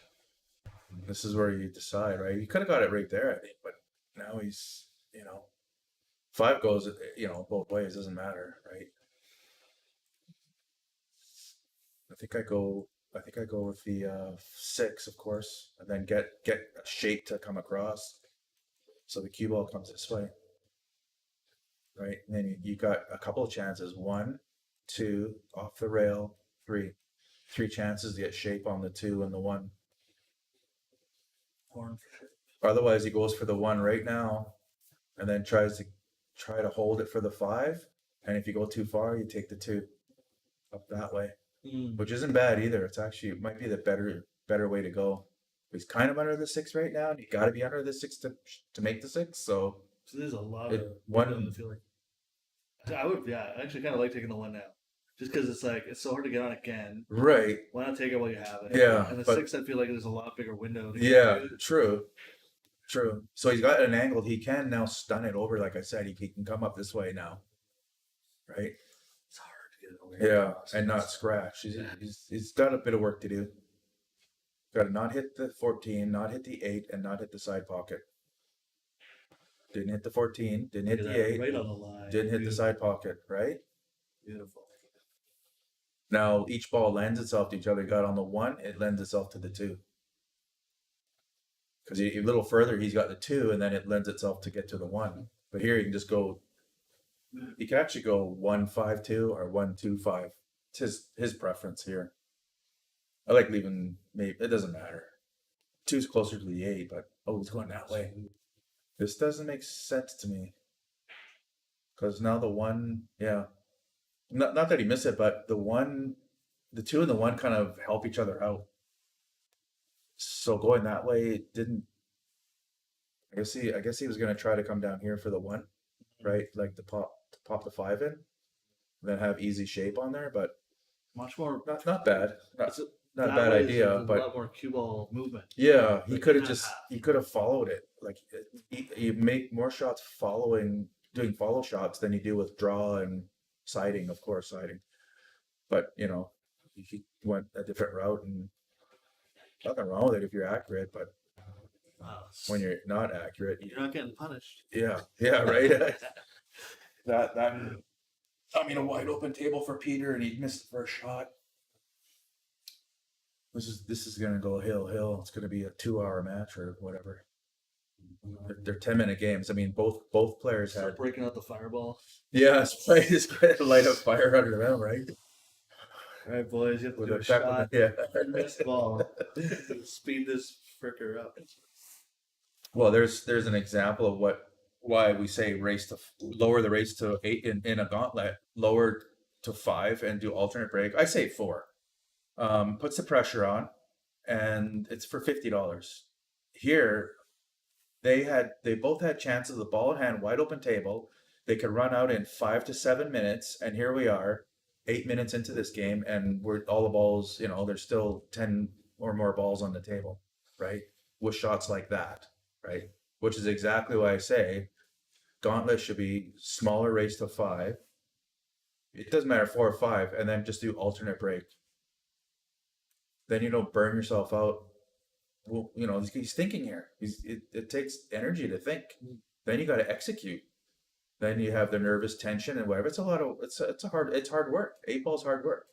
This is where you decide, right? You could have got it right there, I think, but now he's, 5 goes, both ways, doesn't matter, right? I think I go with the 6, of course, and then get a shape to come across, so the cue ball comes this way, right? And then you got a couple of chances: 1, 2, off the rail, 3 chances to get shape on the 2 and the 1. Horn for sure. Otherwise, he goes for the 1 right now, and then try to hold it for the 5. And if you go too far, you take the 2 up that way, which isn't bad either. It's actually, it might be the better way to go. He's kind of under the 6 right now, and you got to be under the 6 to make the 6. So there's a lot It- of one- I feel like I would, yeah, I actually kind of like taking the 1 now, just because it's like it's so hard to get on again. right, Why not take it while you have it? Yeah, and the but- 6, I feel like there's a lot bigger window. To get yeah, to. true. So he's got an angle. He can now stun it over. Like I said, he can come up this way now, right? It's hard to get it over. Yeah, and not scratch. He's got a bit of work to do. Got to not hit the 14, not hit the 8, and not hit the side pocket. Didn't hit the 14, didn't hit Look at the that, 8, right on the line. didn't hit the side pocket, right? Beautiful. Now each ball lends itself to each other. Got on the 1, it lends itself to the 2. Because a little further, he's got the 2, and then it lends itself to get to the 1. But here you can just go. You can actually go 1-5-2 or 1-2-5. It's his preference here. I like leaving. Maybe it doesn't matter. 2's closer to the 8, but it's going that way. This doesn't make sense to me. Because now the 1, yeah. Not that he missed it, but the 2 and the 1 kind of help each other out. So going that way, it didn't. I guess he was gonna try to come down here for the 1, right? Like to pop the 5 in, then have easy shape on there. But Much more. not bad. Not It's a- a that bad way idea. there's a But lot more cue ball movement. yeah, he Like, could have not just half. he could have followed it. Like you make more shots doing follow shots than you do with draw and siding, of course, siding. But he went a different route, and nothing wrong with it if you're accurate. But when you're not accurate, You're not getting punished. yeah, right. that I mean, a wide open table for Peter, and he missed the first shot. This is gonna go hill. It's gonna be a 2-hour match or whatever. They're 10-minute games. I mean, both players Start had. breaking out the fireball. Yeah, it's going to light a fire under them, right? All right, boys, you have to With do a a shot. yeah. Miss ball. Speed this fricker up. Well, there's an example of why we say lower the race to 8 in a gauntlet, lower to 5 and do alternate break. I say 4. Puts the pressure on, and it's for $50. Here, they both had chances, the ball in hand, wide open table. They could run out in 5 to 7 minutes, and here we are, 8 minutes into this game, and we're all the balls. There's still 10 or more balls on the table, right? With shots like that, right? Which is exactly why I say gauntlet should be smaller race to 5. It doesn't matter 4 or 5, and then just do alternate break. Then you don't burn yourself out. Well, he's thinking here. It takes energy to think. Then you got to execute. Then you have the nervous tension and whatever. It's hard work. 8 ball's hard work.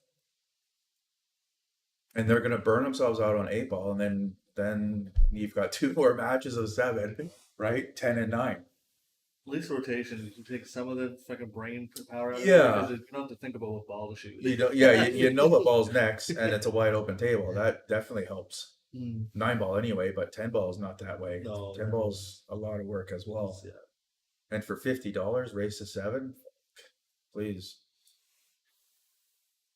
And they're gonna burn themselves out on 8 ball, and then you've got 2 more matches of 7, right? 10 and 9. At least rotation, you can take some of the fucking brain power out of Yeah. it, because you don't have to think about what ball to shoot. You know what ball's next, and it's a wide open table. That definitely helps. Mm. 9 ball anyway, but 10 ball is not that way. No, 10 ball's a lot of work as well. Yeah. And for $50, race to 7, please.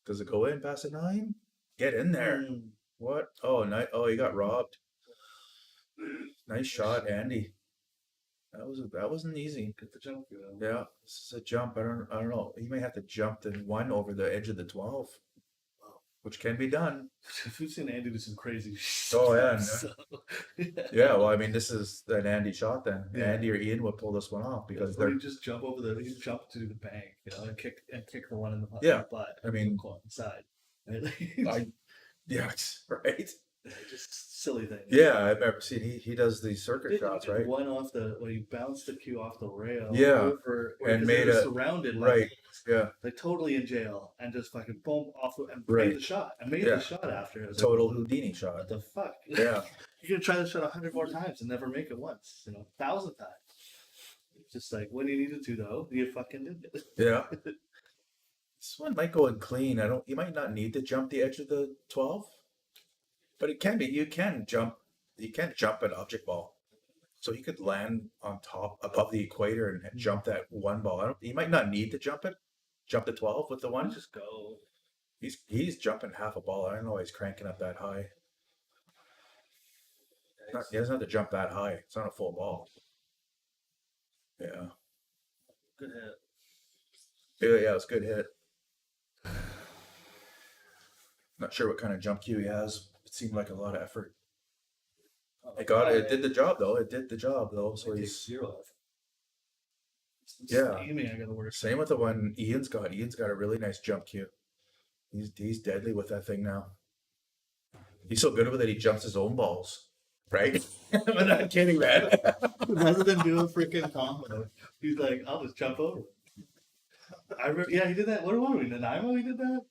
Does it go in past a 9? Get in there. Mm. What? Oh, he got robbed. Nice shot, Andy. That wasn't easy. Get the jump. Yeah, this is a jump. I don't know. He may have to jump the 1 over the edge of the 12, which can be done. We've seen Andy do some crazy Oh, yeah, stuff, so- Yeah, well, I mean, this is an Andy shot then. Yeah. Andy or Ian would pull this one off because Or they're. you just jump over you jump to the bank, and kick the one in the Yeah, butt. I mean- inside. Right? Yeah, right. Just silly things. Yeah, I've ever seen he does these circuit Did shots, did right? one off the when he bounced the cue off the rail Yeah, over and because made it was a surrounded by right. Yeah, like totally in jail and just fucking boom off and made right. the shot and made Yeah, the shot after. It was like, total Houdini shot. what the fuck? Yeah, You're gonna try this shot 100 more times and never make it once, 1,000 times. Just like when you needed to though, you fucking did it. yeah. This one might go in clean. I don't. You might not need to jump the edge of the 12, but it can be. You can jump. You can jump an object ball, so you could land on top above the equator and jump that one ball. You might not need to jump it. Jump the 12 with the Why one. just go? He's jumping half a ball. I don't know why he's cranking up that high. He doesn't have to jump that high. It's not a full ball. Yeah. Good hit. Yeah, it's a good hit. Not sure what kind of jump cue he has. It seemed like a lot of effort. It got it. It did the job though. It did the job though. So It he's takes 0 off. Yeah. Aiming, I gotta work. same with the one Ian's got. Ian's got a really nice jump cue. He's deadly with that thing now. He's so good with it. He jumps his own balls. Right? I'm not kidding, man. Rather than do a freaking combo, he's like, I'll just jump over. I remember, yeah, he did that. What were we? Nanaimo, he did that?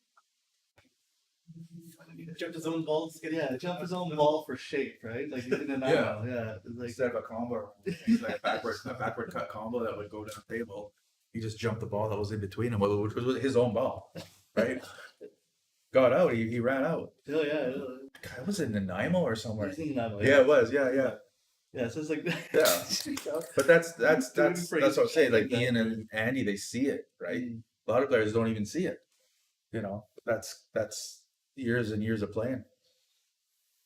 He jumped his own balls. Yeah, jump his own ball for shape, right? Like he did Nanaimo, yeah. It's like, Instead of a combo, he's like a backward cut combo that would go down the table. He just jumped the ball that was in between him, which was his own ball, right? Got out. He ran out. oh yeah, God, was it Nanaimo or somewhere? he's in Nanaimo. Yeah, it was. Yeah, yeah. Yeah, so it's like, Yeah. But that's what I'm saying. Like Ian and Andy, they see it, right? Mm. A lot of players don't even see it. That's years and years of playing.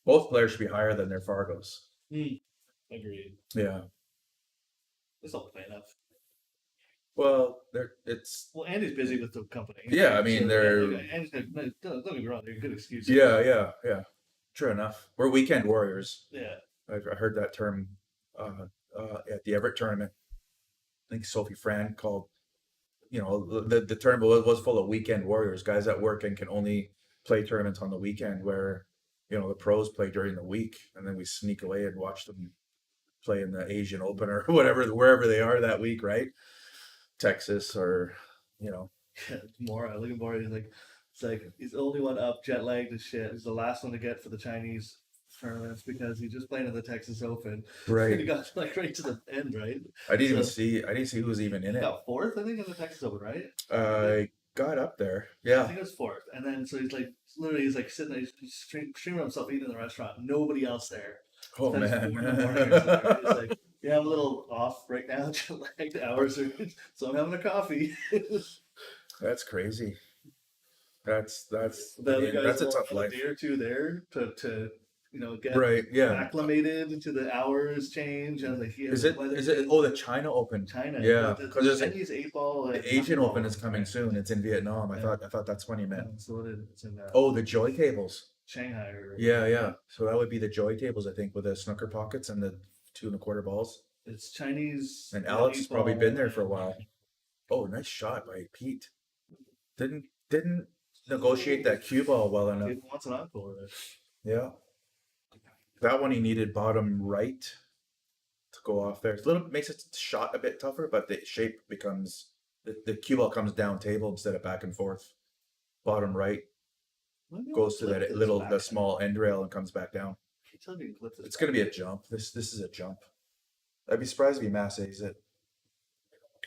Both players should be higher than their Fargos. Agreed. Yeah. It's not play enough. Well, Well, Andy's busy with the company. Yeah, I mean, they're- Andy's don't get me wrong, they're a good excuse. yeah. True enough. We're weekend warriors. Yeah. I heard that term at the Everett tournament. I think Sophie Fran called, the tournament was full of weekend warriors, guys that work and can only play tournaments on the weekend, where the pros play during the week, and then we sneak away and watch them play in the Asian Open or whatever, wherever they are that week, right? Texas or Yeah, Mora. Look at Mora. It's like he's the only one up, jet lagged as shit. He's the last one to get for the Chinese tournaments because he just played in the Texas Open. And he right. got like right to the end, right? I didn't So- see who was even in He it. got fourth, I think, in the Texas Open, right? I got up there. I Yeah. think it was fourth. And then so he's like literally he's like sitting there, he's streaming himself eating in the restaurant. Nobody else there. Oh Then it's man. 4 in the morning or something. He's like, yeah, I'm a little off right now, jet lagged hours, so I'm having a coffee. That's crazy. That's The other guys that's a will tough have life. day or two there to get Right. Yeah. acclimated to the hours change and the Is it the China Open? China? Yeah, the 'cause there's a- Chinese 8 ball. The Asian Open is coming soon. It's in Vietnam. I Yeah. thought that's what he meant. So it's in Oh, the joy tables. Shanghai. Or, Yeah. So that would be the joy tables, I think, with the snooker pockets and the 2 1/4 balls. It's Chinese. And Alex has probably 8 been there for a while. Oh, nice shot by Pete. Didn't negotiate that cue ball well enough. He wants an encore. Of it. Yeah. That one he needed bottom right to go off there. It's makes it shot a bit tougher, but the shape becomes the cue ball comes down table instead of back and forth. Bottom right Maybe goes to we'll flip that this little back. the small end rail and comes back down. He told me to flip this It's back. gonna be a jump. This is a jump. I'd be surprised if he massays it.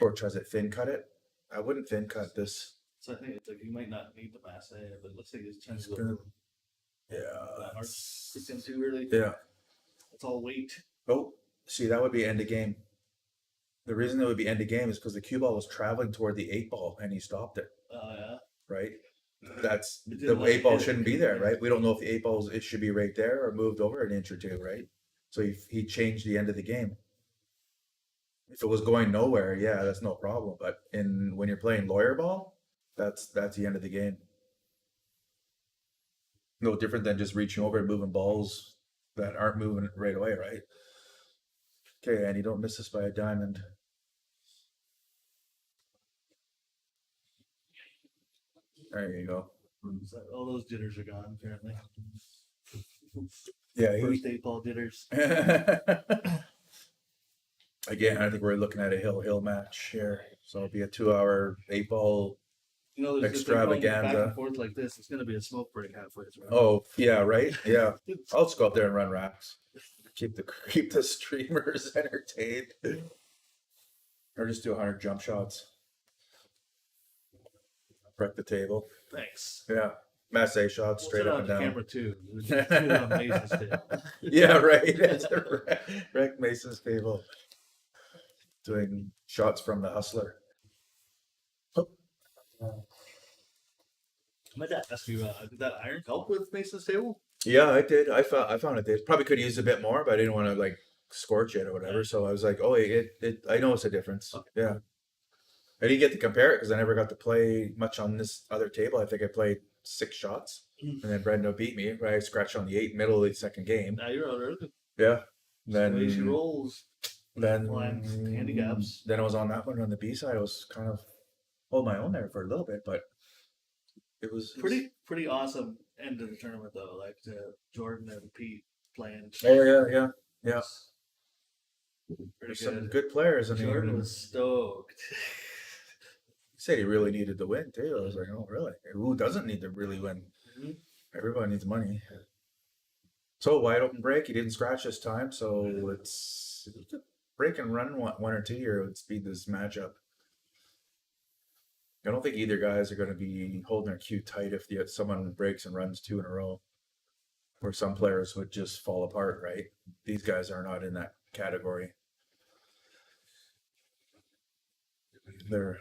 Or tries to thin cut it. I wouldn't thin cut this. So I think it's like you might not need the mass but let's say he's trying It's to gonna- go Yeah. it's in too early. Yeah. It's all weight. Oh, see, that would be end of game. The reason it would be end of game is because the cue ball was traveling toward the 8 ball and he stopped it, Oh yeah. right? That's It the didn't let 8 ball it hit it. shouldn't be there, right? We don't know if the 8 balls it should be right there or moved over an inch or two, right? So he changed the end of the game. If it was going nowhere, yeah, that's no problem. But when you're playing lawyer ball, that's the end of the game. No different than just reaching over and moving balls that aren't moving right away, right? Okay, Andy, don't miss us by a diamond. There you go. So all those jitters are gone apparently. Yeah, First 8-ball jitters. Again, I think we're looking at a hill match here. So it'll be a 2-hour 8-ball. You know, if they're going back Extravaganza. and forth like this, it's going to be a smoke break halfway through. Oh, yeah, right? Yeah. I'll just go up there and run racks. Keep the streamers entertained. Or just do 100 jump shots. Wreck the table. Thanks. Yeah. Masse shots straight We'll up set and it on down. the camera too. Do it on Mason's table. Yeah, right. That's a wreck Mason's table. Doing shots from the hustler. My dad asked you, did that iron help with Mason's table? Yeah, I did. I found it did. Probably could use a bit more, but I didn't want to like scorch it or whatever. So I was like, oh, I noticed a difference. Okay. Yeah. I didn't get to compare it because I never got to play much on this other table. I think I played 6 shots, and then Brendo beat me. Right, I scratched on the 8 middle of the second game. Now you're out early. Yeah. Then she Then rolls. Handicaps. Then I was on that one on the B side. I was kind of hold my own there for a little bit, but it was Pretty awesome end of the tournament though. Like Jordan and Pete playing. Oh yeah. Pretty There's good. some good players. I mean, Jordan was stoked. he said he really needed to win too. I was like, oh really? Who doesn't need to really win? Mhm. Everybody needs money. So wide open break. He didn't scratch this time, so it's if you could break and run one or two here, it would speed this matchup. I don't think either guys are going to be holding their cue tight if someone breaks and runs 2 in a row. Where some players would just fall apart, right? These guys are not in that category. They're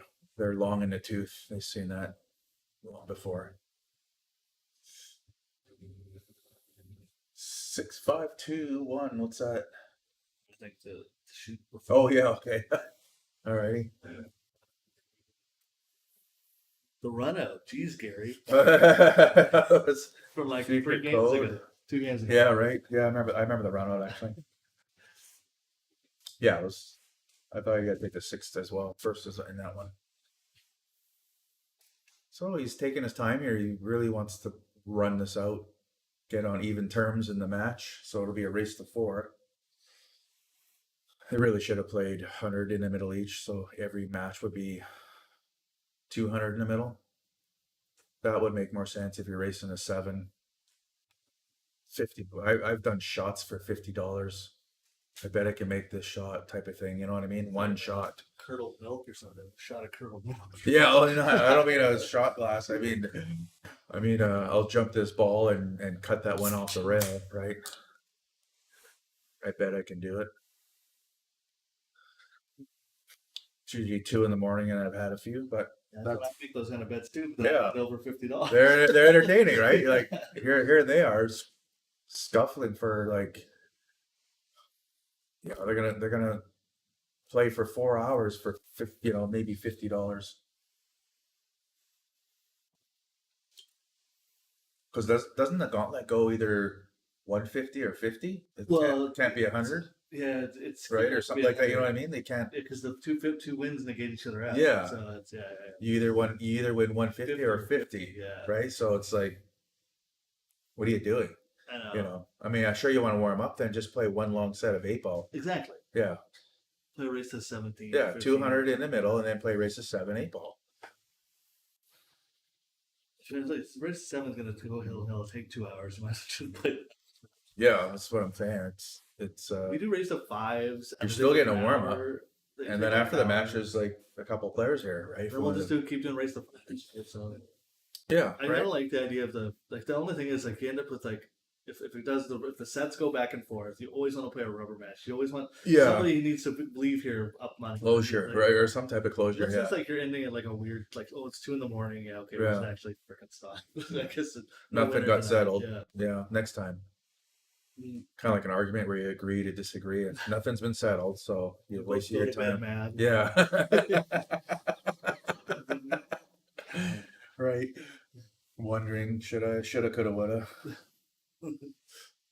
long in the tooth. They've seen that long before. 6, 5, 2, 1. What's that? I think to shoot before. Oh yeah, okay. Alrighty. The run out. Jeez, Gary. Was- From like Secret 3 games code. ago. 2 games ago. yeah, right. Yeah, I remember the run out actually. Yeah, it was. I thought you got to take the 6th as well. First is in that one. So he's taking his time here. He really wants to run this out, get on even terms in the match. So it'll be a race to 4. They really should have played 100 in the middle each. So every match would be 200 in the middle. That would make more sense if you're racing a 7. 50. I've done shots for $50. I bet I can make this shot type of thing. You know what I mean? One shot. Curdled milk or something. Shot of curdled milk. Yeah, oh, no, I don't mean a shot glass. I mean, I'll jump this ball and cut that one off the rail, right? I bet I can do it. It's usually 2 in the morning, and I've had a few, but That's what I think those kind of bets too. Yeah. Over $50. they're entertaining, right? Like here they are scuffling for like, they're gonna play for 4 hours for maybe $50. Because doesn't the gauntlet go either 150 or 50? It can't be 100, Yeah, it's right, or something like that. You know what I mean? They can't. Because the two wins negate each other out. Yeah. So it's yeah. You either win 150 or 50, Yeah. right? So it's like, what are you doing? I know. I mean, I'm sure you want to warm up, then just play one long set of 8-ball. Exactly. Yeah. Play a race to 17. Yeah, 15. 200 in the middle, and then play race of 7 8-ball. Race to 7 is going to go hill, take 2 hours. Might as well just play. Yeah, that's what I'm saying. It's We do race to 5s. You're still getting a warm-up. hour. and then after the match, there's like a couple players here, right? Then we'll just keep doing race to 5s. So Yeah, I right. kind of like the idea of the only thing is like you end up with like if the sets go back and forth, you always want to play a rubber match. You always want somebody needs to leave here up money. Closure, like, right, or some type of closure. It's Yeah, just like you're ending at like a weird it's 2 a.m. Yeah, okay, we Yeah. should actually freaking stop. I guess nothing winner got tonight. settled. Yeah. Yeah, next time. Mm. Kind of like an argument where you agree to disagree, and nothing's been settled, so you waste your time. Mad. Yeah. Right. Wondering shoulda, coulda, woulda.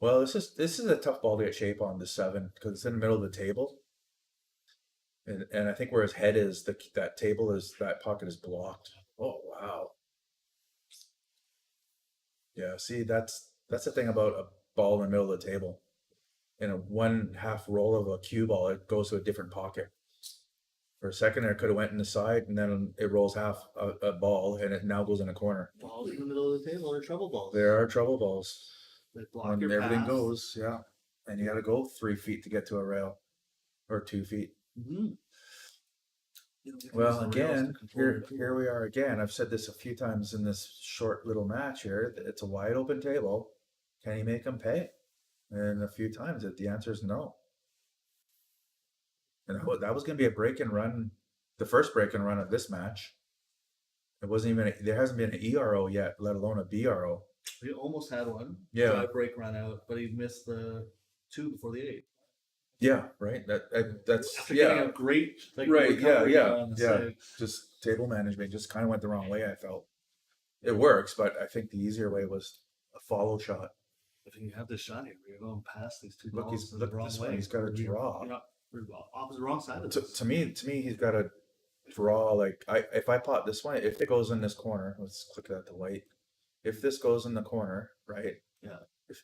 Well, this is a tough ball to get shape on, the 7, because it's in the middle of the table, and I think where his head is, that pocket is blocked. Oh wow. Yeah, see, that's the thing about ball in the middle of the table. In a 1/2 roll of a cue ball, it goes to a different pocket. For a second there, it could have went in the side, and then it rolls half a ball, and it now goes in a corner. Balls in the middle of the table are trouble balls. There are trouble balls. They block When your everything path. goes, yeah. And you got to go 3 feet to get to a rail, or 2 feet. Mm-hmm. You don't get to use Well, the rails to again, control your tool. here we are again. I've said this a few times in this short little match here. It's a wide open table. Can he make them pay? And a few times the answer is no. And that was going to be a break and run, the first break and run of this match. It wasn't even, there hasn't been an ERO yet, let alone a BRO. He almost had one. Yeah. Drive break ran out, but he missed the 2 before the 8. Yeah, right. That's After getting yeah, a great right. Yeah, recovery yeah, on the yeah. save. Just table management just kind of went the wrong way. I felt it works, but I think the easier way was a follow shot. If you have this shot here, you're going past these 2 Look, balls look the wrong this way. one. He's got to You're- draw. You're not you're opposite wrong side of To, this. to me, he's got to draw. Like if I pop this one, if it goes in this corner, let's click that to white. If this goes in the corner, right? Yeah.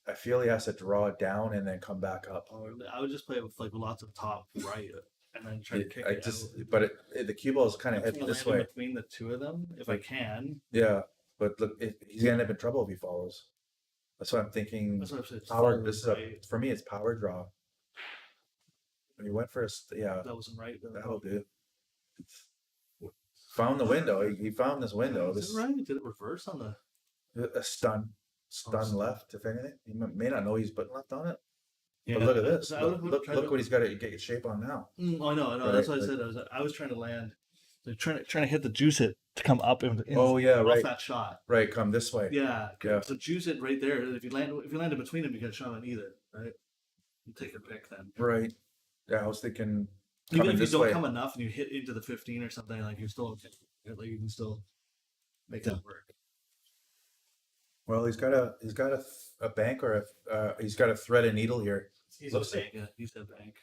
I feel he has to draw down and then come back up. Or I would just play with like lots of top right, and then try to kick I it. just, but the cue ball is kind of I'm headed gonna this land in way. between the 2 of them if I can. Yeah, but look, he's gonna end up in trouble if he follows. That's what I'm thinking. That's what I'm saying. just Power. follow This is right. for me. It's power draw. When he went for yeah, That wasn't right. Though. that'll do. Found the window. He found this window. Is This it right? Did it reverse on the? a stun stun. left. If anything, he may not know he's button left on it. Yeah, But look at this. I would've Look, tried look to- what he's got to get shape on now. I know. Right, That's what I like- said. I was trying to land, like trying to hit the juice it to come up in Oh yeah, off right, that shot. right. Come this way. Yeah, Yeah. So juice it right there. If you land in between them, you get a shot on either. Right. You take your pick then. Right. Yeah, I was thinking. Even coming if you this don't way. come enough and you hit into the 15 or something, like you're still okay. Like you can still make that work. Well, he's got a bank or he's got a thread and needle here. He's Looks okay. Yeah, he's a bank.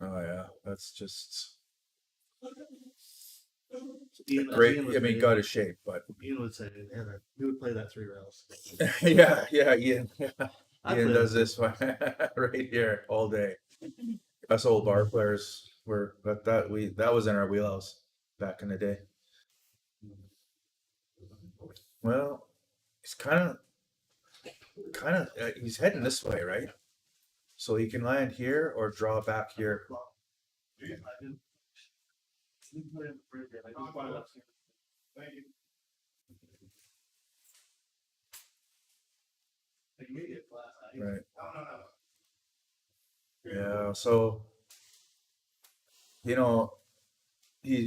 Oh yeah, that's just So Ian, great. Ian would I mean, say- got his shape, but Ian would say, yeah, he would play that 3 rails. yeah, Ian. I Ian play does this one right here all day. Us old bar players were, but that was in our wheelhouse back in the day. Well, he's kind of he's heading this way, right? So he can land here or draw back here. Thank you. Right. No. Yeah. So, he's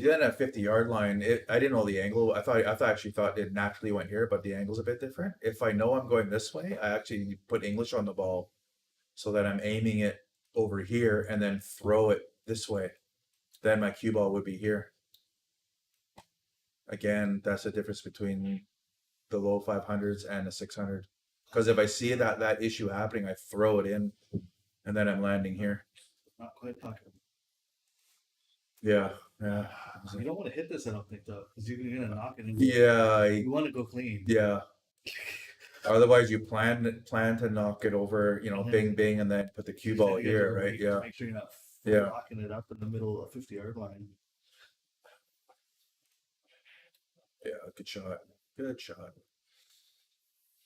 in a 50-yard line. I didn't know the angle. I actually thought it naturally went here, but the angle's a bit different. If I know I'm going this way, I actually put English on the ball so that I'm aiming it over here and then throw it this way. Then my cue ball would be here. Again, that's the difference between the low 500s and the 600. Because if I see that issue happening, I throw it in, and then I'm landing here. Not quite talking. Yeah. You don't want to hit this, I don't think, though, because you're gonna knock it in. Yeah. You want to go clean. Yeah. Otherwise, you plan to knock it over, bing, bing, and then put the cue ball You here, gotta right? Yeah. Make sure you're not Yeah. locking it up in the middle of 50-yard line. Yeah, good shot. Good shot.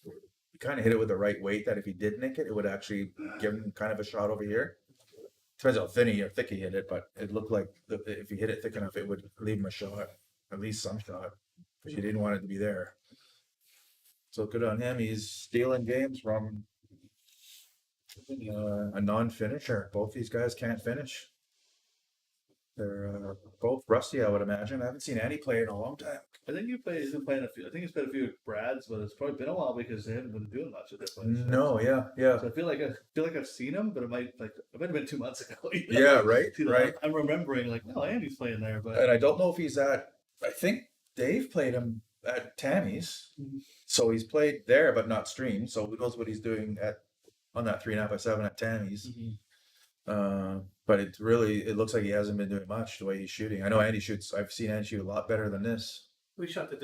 He kind of hit it with the right weight that if he did nick it, it would actually give him kind of a shot over here. Depends how thin or thick he hit it, but it looked like if he hit it thick enough, it would leave him a shot, at least some shot, because you didn't want it to be there. So good on him. He's stealing games from a non-finisher. Both these guys can't finish. They're both rusty, I would imagine. I haven't seen Andy play in a long time. I think he's been playing a few. I think he's played a few with Brad's, but it's probably been a while because they haven't been doing much of this. No, yeah. So I feel like I've seen him, but it might have been 2 months ago. Yeah, right, right. I'm remembering like, no, Andy's playing there, but And I don't know if he's I think Dave played him at Tammy's. Mhm. So he's played there, but not streamed. So who knows what he's doing on that 3.5x7 at Tammy's. But it looks like he hasn't been doing much the way he's shooting. I know Andy shoots. I've seen Andy shoot a lot better than this. We shot the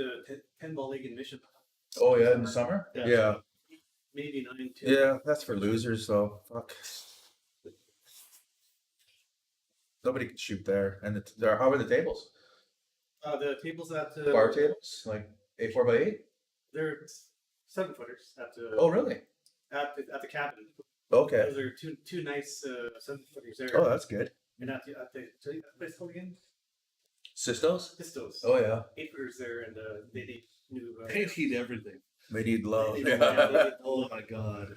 10-ball league in Mission. Oh yeah, in the summer. Yeah. Yeah. maybe 9 too. Yeah, that's for losers though. Fuck. Nobody can shoot there. And how are the tables? The tables at Bar tables? Like A4x8? they're 7-footers at the Oh, really? at the cabin. Okay. Those are two nice 7-footers there. Oh, that's good. And at the place called again? Sistos? Pistos. Oh, yeah. 8-footers there, and they need new. They need everything. They need love. They need- Yeah. oh my god.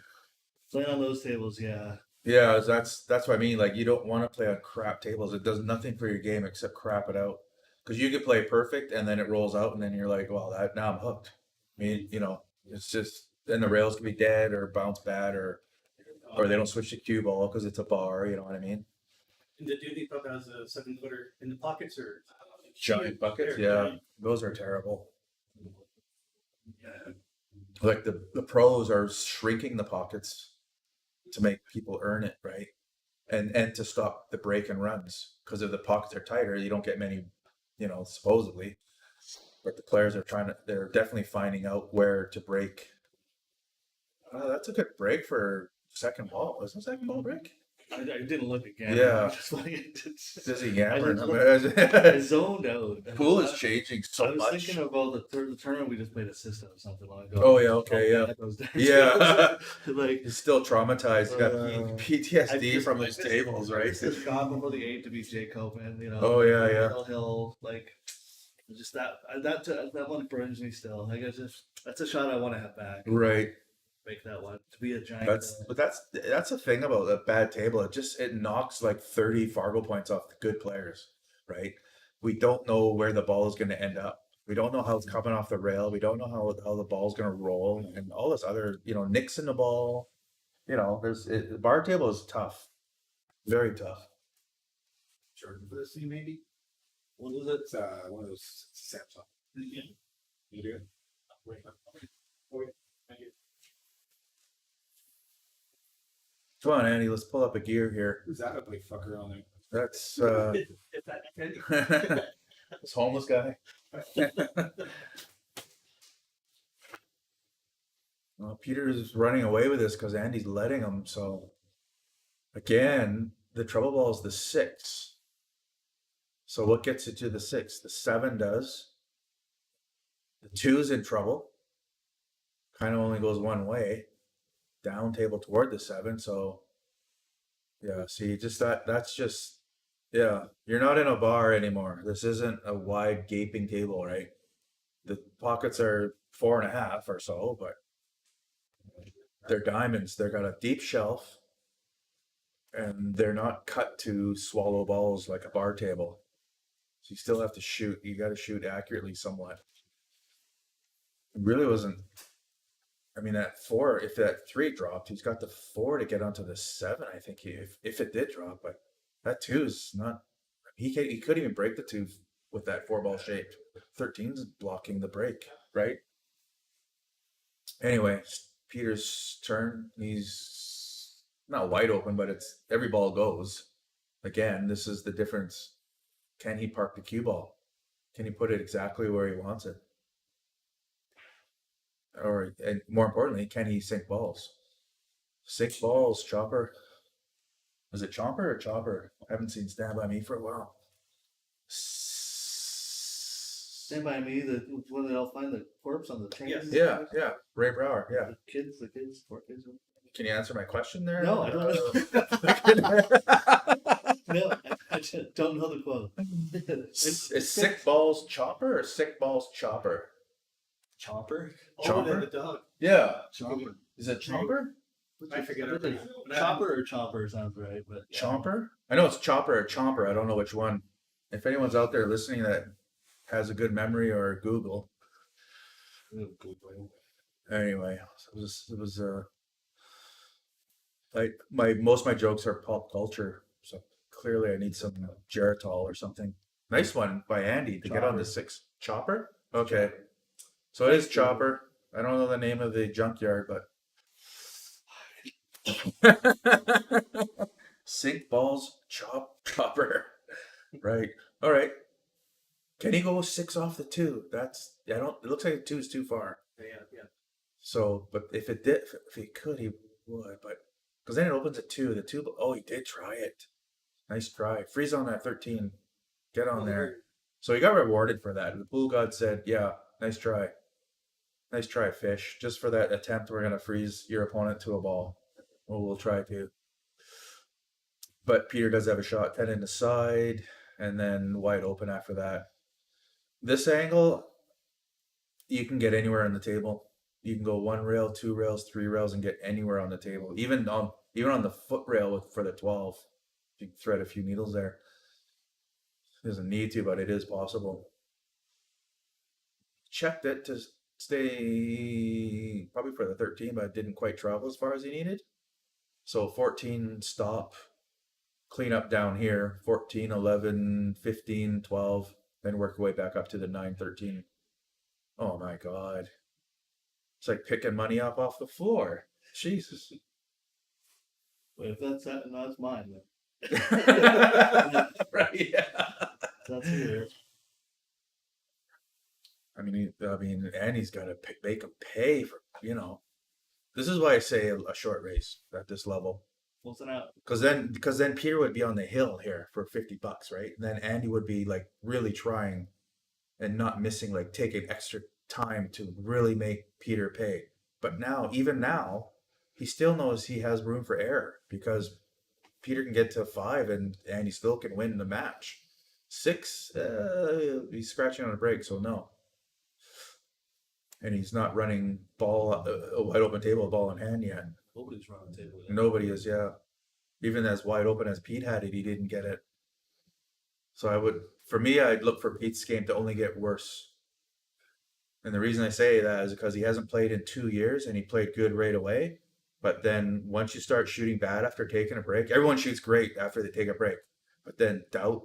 Playing on those tables, yeah. Yeah, that's what I mean. Like, you don't want to play on crap tables. It does nothing for your game except crap it out. Because you could play perfect and then it rolls out and then you're like, well, now I'm hooked. I mean, it's just then the rails can be dead or bounce bad or they don't switch to cue ball because it's a bar. You know what I mean? And the Dooney Pub has a 7-footer, and the pockets are Giant buckets. They're Yeah, giant. those are terrible. Like the pros are shrinking the pockets to make people earn it, right? And to stop the break and runs because if the pockets are tighter, you don't get many, supposedly. But the players they're definitely finding out where to break. Oh, that's a good break for second ball. Isn't second ball break? I didn't look again. Yeah. Just like, Does he hammer? I zoned out. The pool is changing I so was much. thinking about the tournament we just played a system or something long ago. Oh, yeah, okay, yeah. That goes down. Yeah. Like He's still traumatized. He's got I PTSD just- from those tables, right? Just gone before the 8 to beat Jay Copen, Oh, yeah, yeah. Hill, like just that one burns me still. Like that's a shot I want to have back. Right. Make that one to be a giant. But that's the thing about a bad table. It knocks like 30 Fargo points off the good players, right? We don't know where the ball is going to end up. We don't know how it's coming off the rail. We don't know how the ball's going to roll and all this other, nicks in the ball. The bar table is tough, very tough. Jordan for this thing, maybe? What was it? It's one of those Samsung. Yeah. You do it? Wait. Okay. Thank you. Come on, Andy, let's pull up a gear here. Who's that ugly fucker on there? That's If that this homeless guy. Well, Peter's running away with this because Andy's letting him. So again, the trouble ball is the 6. So what gets it to the 6? The 7 does. The 2's in trouble. Kind of only goes one way. Down table toward the 7. So yeah, see, that's just, yeah, you're not in a bar anymore. This isn't a wide gaping table, right? The pockets are 4.5 or so, but they're diamonds. They've got a deep shelf and they're not cut to swallow balls like a bar table. So you still have to shoot. You got to shoot accurately somewhat. It really wasn't. I mean, that 4, if that 3 dropped, he's got the 4 to get onto the 7, I think, if it did drop. But that 2 is not. He couldn't even break the 2 with that 4-ball shape. 13's blocking the break, right? Anyway, Peter's turn. He's not wide open, but it's every ball goes. Again, this is the difference. Can he park the cue ball? Can he put it exactly where he wants it? And more importantly, can he sink balls? Sink balls, Chopper. Is it Chopper or Chopper? I haven't seen Stand By Me for a while. Stand by me. When they all find the corpse on the train. Yes. Yeah. Ray Brower, yeah. The kids, 4 kids. Can you answer my question there? No, I don't No, I just don't know the quote. Is sick balls Chopper or sick balls Chopper? Chopper. Chopper? the dog. Yeah. Chopper. Is it Chopper? I forget I think it. Chopper or Chomper sounds right, but yeah. Chomper? I know it's Chopper or Chomper. I don't know which one. If anyone's out there listening that has a good memory or Google. Anyway, it was like most of my jokes are pop culture, so clearly I need some Geritol or something. Nice one by Andy to get on the 6 Chopper. Okay, so it is Chopper. I don't know the name of the junkyard, but sink balls Chopper. Right. All right. Can he go 6 off the 2? It looks like the 2 is too far. Yeah. So, but if it did, if he could, he would. But because then it opens at 2. The 2. Oh, he did try it. Nice try. Freeze on that 13. Get on there. So he got rewarded for that. The pool god said, "Yeah, nice try. Nice try, fish. Just for that attempt, we're gonna freeze your opponent to a ball. Well, we'll try to." But Peter does have a shot 10 in the side, and then wide open after that. This angle, you can get anywhere on the table. You can go 1 rail, 2 rails, 3 rails, and get anywhere on the table. Even on the foot rail for the 12, you can thread a few needles there. Doesn't need to, but it is possible. Checked it to stay probably for the 13, but it didn't quite travel as far as he needed. So 14 stop, clean up down here, 14, 11, 15, 12, then work your way back up to the 9, 13. Oh my God. It's like picking money up off the floor. Jesus. Wait, if that's that, no, that's mine. Then. Right, yeah. That's yours. I mean, and he's got to make him pay for, This is why I say a short race at this level. What's it out? Because then Peter would be on the hill here for $50, right? And then Andy would be like really trying and not missing, like taking extra time to really make Peter pay. But even now, he still knows he has room for error because Peter can get to 5 and Andy still can win the match. 6, he's scratching on a break, so no. And he's not running a wide open table, ball in hand yet. Nobody's running the table yet. Nobody is, yeah. Even as wide open as Pete had it, he didn't get it. So I'd look for Pete's game to only get worse. And the reason I say that is because he hasn't played in 2 years and he played good right away. But then once you start shooting bad after taking a break, everyone shoots great after they take a break. But then doubt,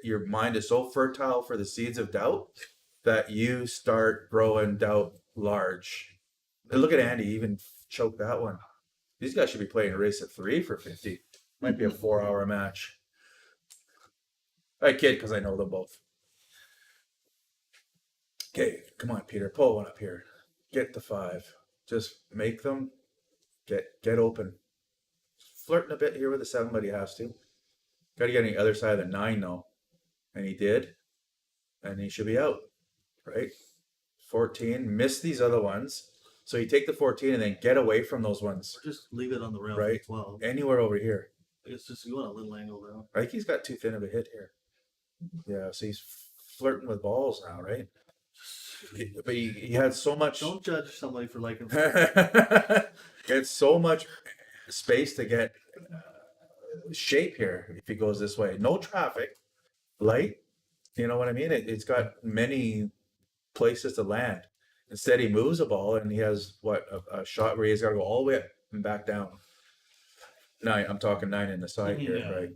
your mind is so fertile for the seeds of doubt that you start growing doubt large. And look at Andy, even choked that one. These guys should be playing a race at 3 for 50. Might be a 4-hour match. I kid because I know them both. Okay, come on, Peter. Pull one up here. Get the 5. Just make them get open. Flirting a bit here with the 7, but he has to. Got to get on the other side of the 9, though. And he did. And he should be out. Right? 14. Miss these other ones. So you take the 14 and then get away from those ones. Or just leave it on the rail Right. for 12. Anywhere over here. It's just you want a little angle though. I think he's got too thin of a hit here. Yeah, so he's flirting with balls now, right? But he had so much. Don't judge somebody for liking. He had so much space to get shape here if he goes this way. No traffic, light. You know what I mean? It's got many places to land. Instead, he moves a ball and he has a shot where he's got to go all the way up and back down. 9. I'm talking 9 in the side here, Yeah. right?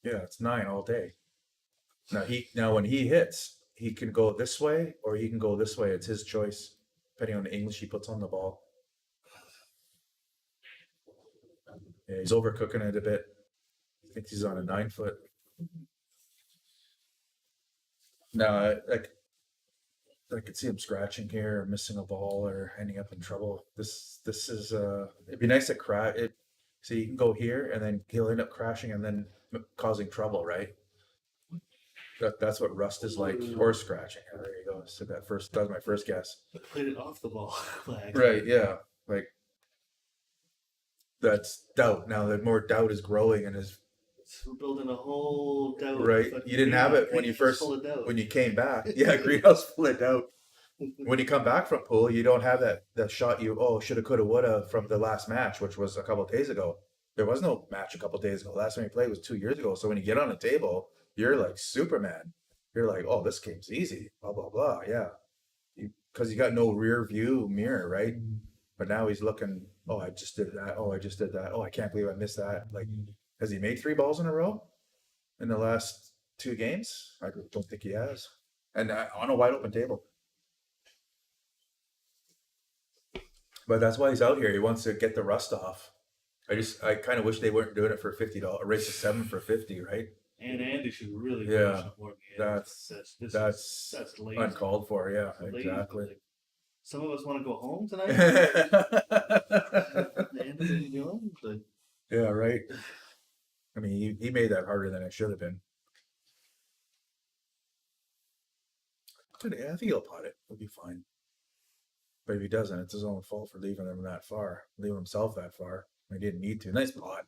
Yeah, it's 9 all day. Now when he hits, he can go this way or he can go this way. It's his choice, depending on the English he puts on the ball. Yeah, he's overcooking it a bit. I think he's on a 9-foot. No, I could see him scratching here, or missing a ball, or ending up in trouble. This is it'd be nice to crash it. So you can go here, and then he'll end up crashing and then causing trouble, right? That's what rust is like, or scratching. Oh, there you go. So that was my first guess. Played it off the ball. Right? Yeah. Like that's doubt. Now that more doubt is growing and is We're building a whole doubt. right. You didn't have it when you first full of doubt. when you came back. Yeah, greenhouse full of doubt. When you come back from pool, you don't have that shot you shoulda, coulda, woulda from the last match, which was a couple of days ago. There was no match a couple of days ago. Last time you played was 2 years ago. So when you get on the table, you're like Superman. You're like, oh, this game's easy. Blah blah blah. Yeah, because you got no rear view mirror, right? But now he's looking. Oh, I just did that. Oh, I just did that. Oh, I can't believe I missed that. Like, has he made 3 balls in a row in the last 2 games? I don't think he has. And on a wide open table. But that's why he's out here. He wants to get the rust off. I kind of wish they weren't doing it for $50. A race of 7 for 50, right? And Andy should really Yeah, support me. that's That's that's lazy. uncalled for. Yeah, Lazy, exactly. like, some of us want to go home tonight. The end of the deal, but Yeah, right. I mean, he made that harder than it should have been. But yeah, I think he'll pot it. He'll be fine. But if he doesn't, it's his own fault for leaving him that far, leaving himself that far. He didn't need to. Nice pot.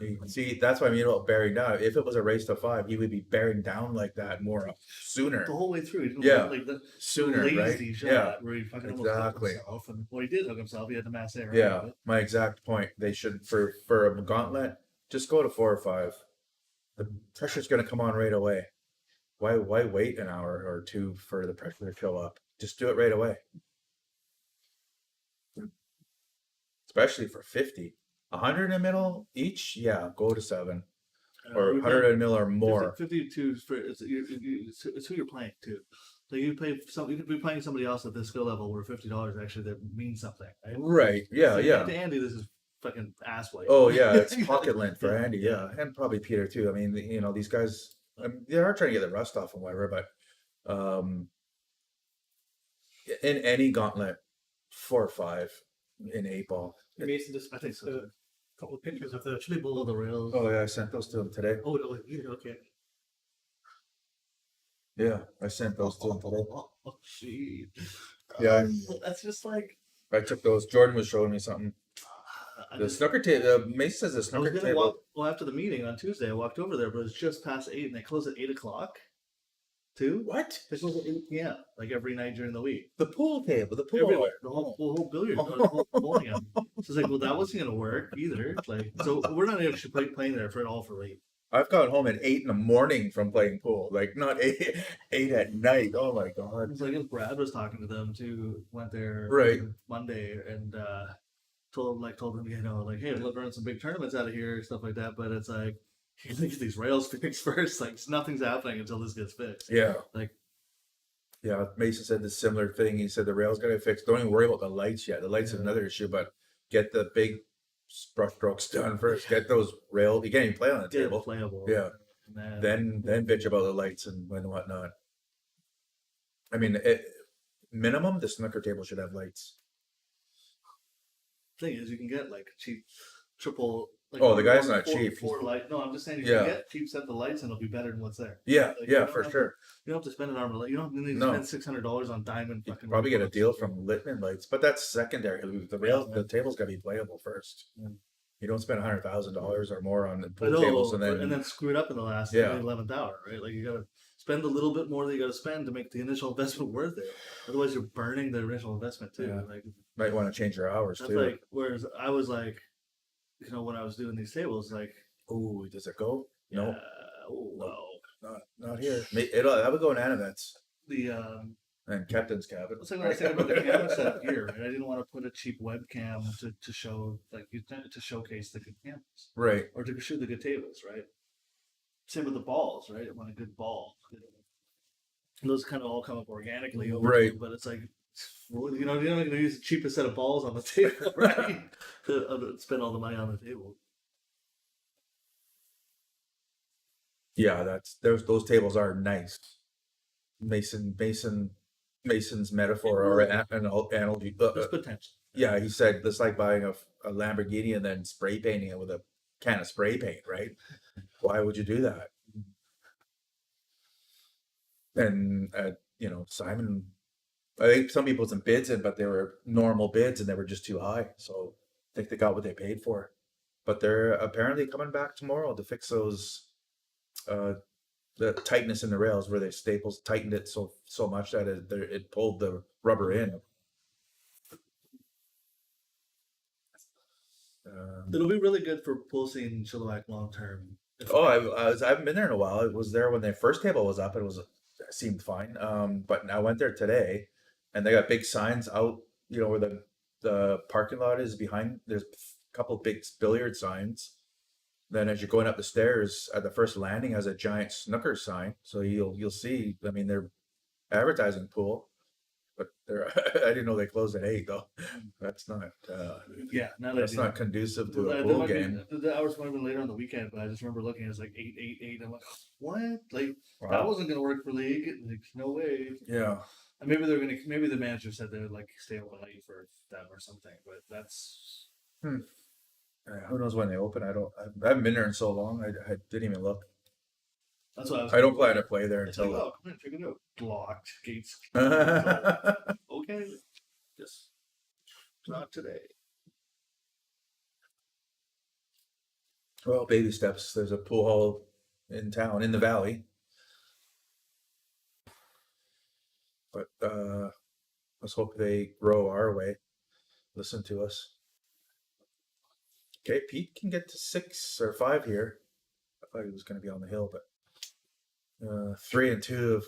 You can see, that's what I mean about bearing down. If it was a race to 5, he would be bearing down like that more sooner. the whole way through, he didn't Yeah. like the Sooner, lazy right? shot Yeah, where he fucking exactly. almost hooked himself. And well, he did hook himself. He had the mass air. yeah. My exact point. They should, for a gauntlet, just go to 4 or 5. The pressure's going to come on right away. Why wait an hour or 2 for the pressure to show up? Just do it right away. Especially for 50. 100 in the middle each, yeah, go to 7. Or 100 in the middle or more. 52 for it's who you're playing too. Like you could be playing somebody else at this skill level where $50 actually that means something, right? Right. Yeah, Like, yeah. To Andy, this is fucking ass wipe. Oh yeah, it's pocket lint for Yeah. Andy, yeah, and probably Peter too. I mean, these guys, they are trying to get the rust off and whatever, but in any gauntlet, 4 or 5 in 8 ball. Mason just I think so. a couple of pictures of the chili Below bowl. the rails. Oh yeah, I sent those to him today. Oh, no, okay. Yeah, I sent those to him today. Oh, shit. Yeah, That's just like I took those. Jordan was showing me something. I The just- snooker table. Mason says the I was snooker gonna table. walk. Well, after the meeting on Tuesday, I walked over there, but it was just past 8, and they close at 8:00. Too. What? They close at 8 p.m. like every night during the week. The pool table. The pool. Everywhere, the whole billiard, the whole bowling alley. So it's like, well, that wasn't gonna work either. Like, so we're not actually playing there for all for late. I've gone home at 8 in the morning from playing pool. Like not 8 at night. Oh my god. It's like Brad was talking to them too. Went there Right. Monday and told them like, hey, I'd love to run some big tournaments out of here, stuff like that. But it's like, you get these rails fixed first. Like nothing's happening until this gets fixed. Yeah. Like. Yeah, Mason said the similar thing. He said the rails got to be fixed. Don't even worry about the lights yet. The lights is another issue, but get the big brush strokes done first. Get those rails. You can't even play on the Get it table. playable. Yeah. And Then bitch about the lights and whatnot. I mean, minimum the snooker table should have lights. thing is, you can get like cheap triple. Like, Oh, the guy's four- not four- cheap. Four light. No, I'm just saying you Yeah. can get cheap set the lights and it'll be better than what's there. Yeah, Like, yeah, you for don't have sure. You don't have to spend an arm and a leg. You don't need to No. spend $600 on diamond. You Fucking could probably get a robots. deal from Littman lights, but that's secondary. The rails, Yeah. the table's got to be playable first. Yeah. You don't spend $100,000 or more on the I pool know, tables and then screw it up in the last Yeah. 11th hour, right? Like you gotta spend a little bit more that you gotta spend to make the initial investment worth it. Otherwise, you're burning the initial investment too. Yeah. Like might want to change your hours that's too. like. Whereas I was like, when I was doing these tables, like, Oh, does it go? No, yeah, oh, no. not here. That would go in Anavets The and Captain's cabin. That's like what I said about the camera setup here. Right? I didn't want to put a cheap webcam to show to showcase the good cameras Right. or to shoot the good tables, right? Same with the balls, right? I want a good ball. Those kind of all come up organically, over Right. time, but it's like, well, you're not going to use the cheapest set of balls on the table, right? to spend all the money on the table. Yeah, those tables are nice. Mason's metaphor or an analogy. There's potential. Yeah, he said it's like buying a Lamborghini and then spray painting it with a can of spray paint, right? Why would you do that? And Simon, I think some people put some bids in, but they were normal bids and they were just too high. So I think they got what they paid for. But they're apparently coming back tomorrow to fix those the tightness in the rails where they tightened it so much that it pulled the rubber in. It'll be really good for pulsing Chilliwack long term. Oh, I haven't been there in a while. I was there when the first table was up. It seemed fine. But I went there today, and they got big signs out. Where the parking lot is behind. There's a couple big billiard signs. Then as you're going up the stairs, at the first landing has a giant snooker sign. So you'll see. I mean, they're advertising pool, but I didn't know they closed at 8 though. That's not. Yeah, now That's that not conducive to a There pool might be- game. The hours might have been later on the weekend, but I just remember looking. It was like 8. I'm like, what? Like that Wow. wasn't gonna work for league. Like no way. Yeah. And maybe the manager said they would like stay overnight for them or something, but that's Who knows when they open? I haven't been there in so long. I didn't even look. that's what I was. I don't plan to play there It's like, until. oh, come in, check it out. Locked gates. Well, Okay, just not today. baby steps. There's a pool hall in town, in the valley. But let's hope they grow our way. Listen to us. Okay, Pete can get to 6 or 5 here. I thought he was going to be on the hill, but 3 and 2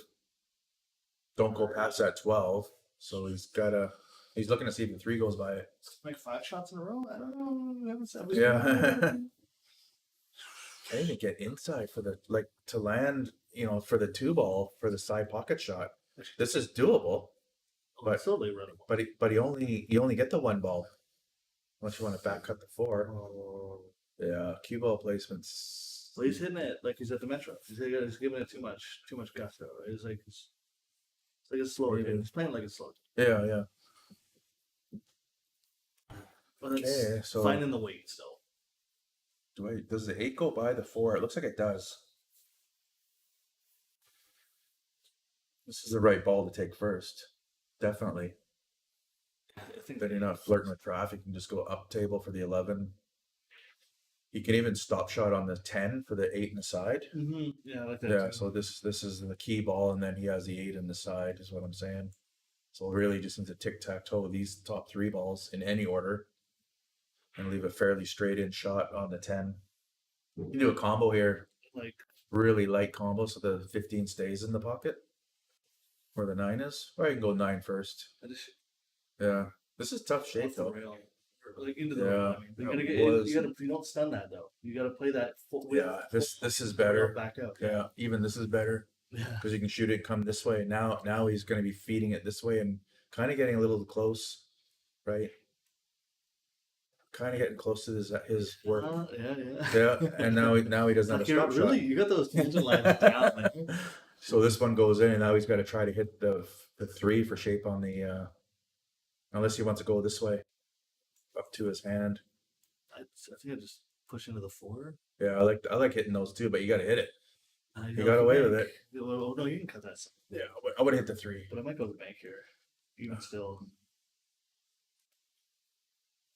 don't go past that 12. So he's looking to see if the 3 goes by it. Like 5 shots in a row. I don't know. We haven't said. Yeah. I didn't get inside for to land, for the 2 ball for the side pocket shot. This is doable, But still, they run it. but you only get the 1 ball unless you want to back cut the 4. Yeah, cue ball placements. Well, he's hitting it like he's at the Metro. He's giving it too much gusto. It's like a slower game. He's playing like it's slow. Yeah. But it's Okay, so finding the weight still. does the 8 go by the 4? It looks like it does. This is the right ball to take first. Definitely. I think Then you're not flirting with traffic. You can just go up table for the 11. You can even stop shot on the 10 for the 8 in the side. Mm-hmm. Yeah, I like that. Yeah, too. so this is the key ball, and then he has the 8 in the side, is what I'm saying. So really just need to tic-tac-toe these top 3 balls in any order and leave a fairly straight in shot on the 10. You can do a combo here, like really light combo, so the 15 stays in the pocket where the 9 is. Or you can go 9 first. I just Yeah, this is tough shape off the though. rail. Or, like into the Yeah, rail. I mean, you it gotta get. was. You don't stun that though. You gotta play that. Yeah, this is better. Back up. Yeah, even this is better Yeah. because you can shoot it come this way. Now he's going to be feeding it this way and kind of getting a little close, right? Kind of getting close to his work. Yeah. Yeah, and now he doesn't have a Like you're stop really, shot. you got those tangent lines down, man. So this one goes in, and now he's got to try to hit the 3 for shape on the. Unless he wants to go this way, up to his hand. I think I just push into the 4. Yeah, I like hitting those too, but you got to hit it. You You got away with it. Well, no, you can cut that. Yeah, I would hit the 3. But I might go to the bank here. Even still,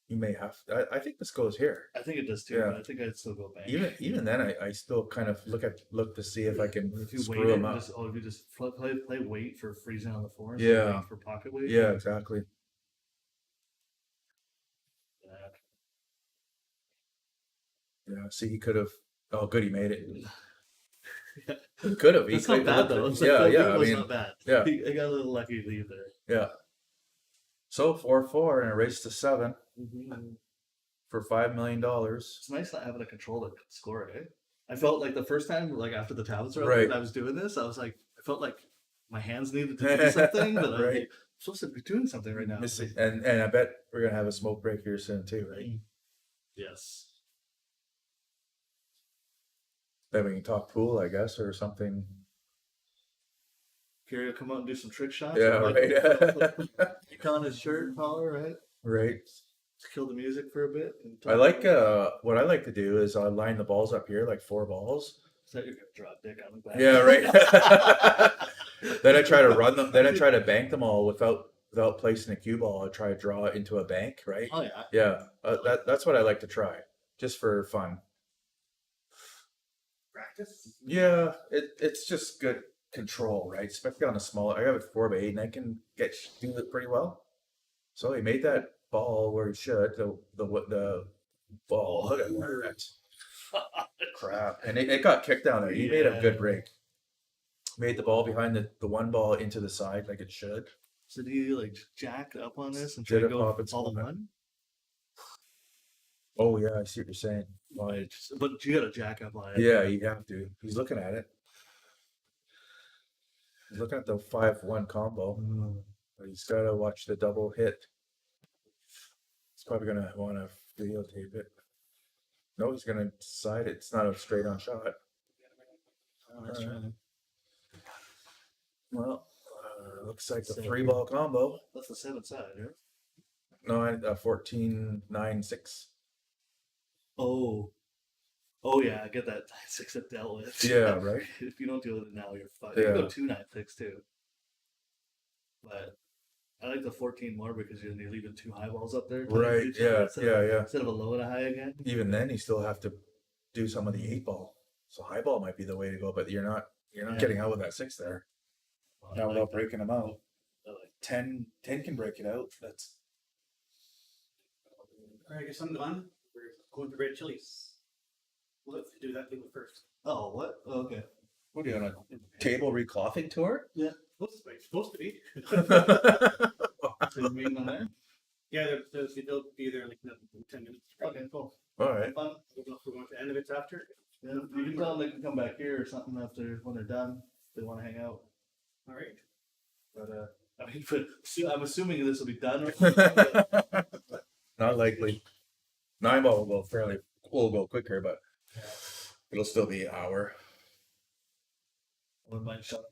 You may have. I think this goes here. I think it does too. Yeah. But I think I'd still go bank. Even then, I still kind of look to see if I can If you screw wait him it, up. if you just play weight for freezing on the 4. and Yeah. wait for pocket weight. Yeah, exactly. Yeah. See, he could have. Oh, good, he made it. Yeah. He could have. He That's not could bad have. though. It's Yeah, like, yeah. That I was mean, not bad. yeah. I got a little lucky lead there. yeah. So 4-4 and a race to 7 Mm-hmm. for $5 million. It's nice not having a control to score it. Eh? I felt like the first time, like after the tablets were up, Right. when I was doing this, I was like, I felt like my hands needed to do something, but I'm Right. like, I'm supposed to be doing something right now. And I bet we're gonna have a smoke break here soon too, right? Yes. Then we can talk pool, I guess, or something. Kerry will come out and do some trick shots. Yeah, like, right. kick on his shirt collar, right? Right. Just kill the music for a bit. And I like what I like to do is I line the balls up here like 4 balls. So you're gonna draw a dick on the back. Yeah, right. Then I try to run them. Then I try to bank them all without placing a cue ball. I try to draw it into a bank, right? Oh yeah. Yeah, that's what I like to try, just for fun. Practice. Yeah, it's just good control, right? Especially on a smaller. I have a 4x8, and I can do it pretty well. So he made that ball where he should. The ball. Look at that. Crap. And it got kicked down there. He made a good break. Made the ball behind the 1 ball into the side like it should. So do you like jack up on this and Did try to it go pop and all the split? one? Oh yeah, I see what you're saying. Like, But you gotta jack up on it. yeah, you have to. He's looking at it. He's looking at the 5-1 combo. But he's gotta watch the double hit. He's probably gonna want to videotape it. No, he's gonna decide it's not a straight on shot. Oh, that's right. Well, Looks like the So- 3-ball combo. That's the 7 side, right? No, 14, 9, 6. Oh. Oh yeah, I get that 9-6 I've dealt with. Yeah, right. If you don't deal with it now, you're fucked. You Yeah. can go 2-9-6 too. But I like the 14 more because you're leaving 2 high balls up there. Right, yeah, yeah. Instead of a low and a high again. Even then, you still have to do some of the 8-ball. So high ball might be the way to go, but you're not Yeah. getting out with that 6 there. Well, I Now like without that. breaking them out. I like 10 can break it out. That's All right, I guess I'm done. We're going to red chilies. Let's do that thing first. Oh, what? Oh, okay. what are you on a table reclothing tour? Supposed to be. So you're meeting on there? Yeah, they'll be there like in 10 minutes. Okay, cool. All right. Fun. I don't know if we're going to end of it after. Yeah, you can tell them they can come back here or something after when they're done. If they want to hang out. All right. But I mean, I'm assuming this will be done. Not likely. 9-ball will go quicker, but it'll still be an hour. One might shut.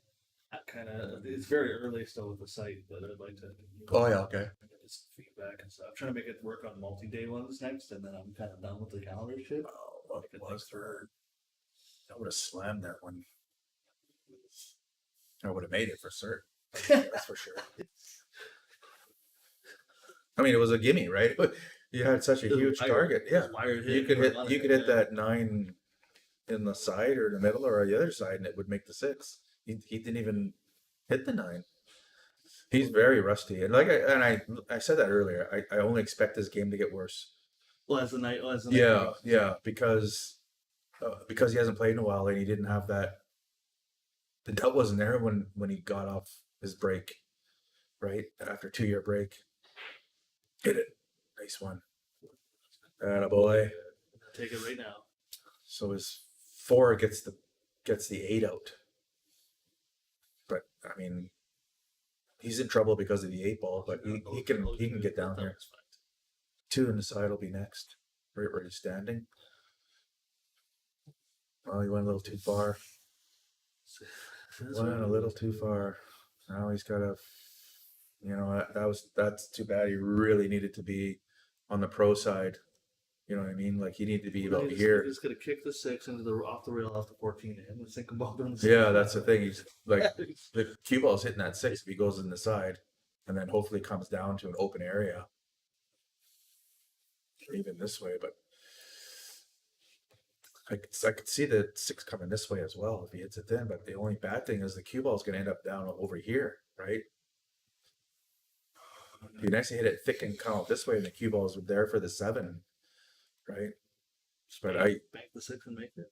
Kind of. It's very early still with the site, but I'd like to. Oh yeah, okay. Get some feedback and stuff. I'm trying to make it work on multi-day ones next, and then I'm kind of done with the calendar shit. Oh, what was for? I would have slammed that one. I would have made it for certain. That's for sure. I mean, it was a gimme, right? You had such a huge target. Yeah, you could hit that 9 in the side or the middle or the other side, and it would make the 6. He didn't even hit the 9. He's very rusty, and I said that earlier. I only expect this game to get worse. Well, as the night. Yeah, because he hasn't played in a while, and he didn't have that. The doubt wasn't there when he got off his break, right after 2-year break. Hit it, nice one. Attaboy. Take it right now. So his 4 gets the 8 out. But I mean, he's in trouble because of the 8-ball, but he can get down here. 2 in the side will be next, right where he's standing. Well, he went a little too far. Went a little too far. Now he's got to, that's too bad. He really needed to be on the pro side. You know what I mean? Like he needed to be about here. He's gonna kick the 6 into the off the rail off the 14 in and sink them both on the Yeah, side. that's the thing. He's like the cue ball's hitting that 6 if he goes in the side, and then hopefully comes down to an open area, or even this way. But I could see the 6 coming this way as well if he hits it then. But the only bad thing is the cue ball's going to end up down over here, right? It'd be nice to hit it thick and come out this way, and the cue balls were there for the 7, right? But bank the 6 and make it.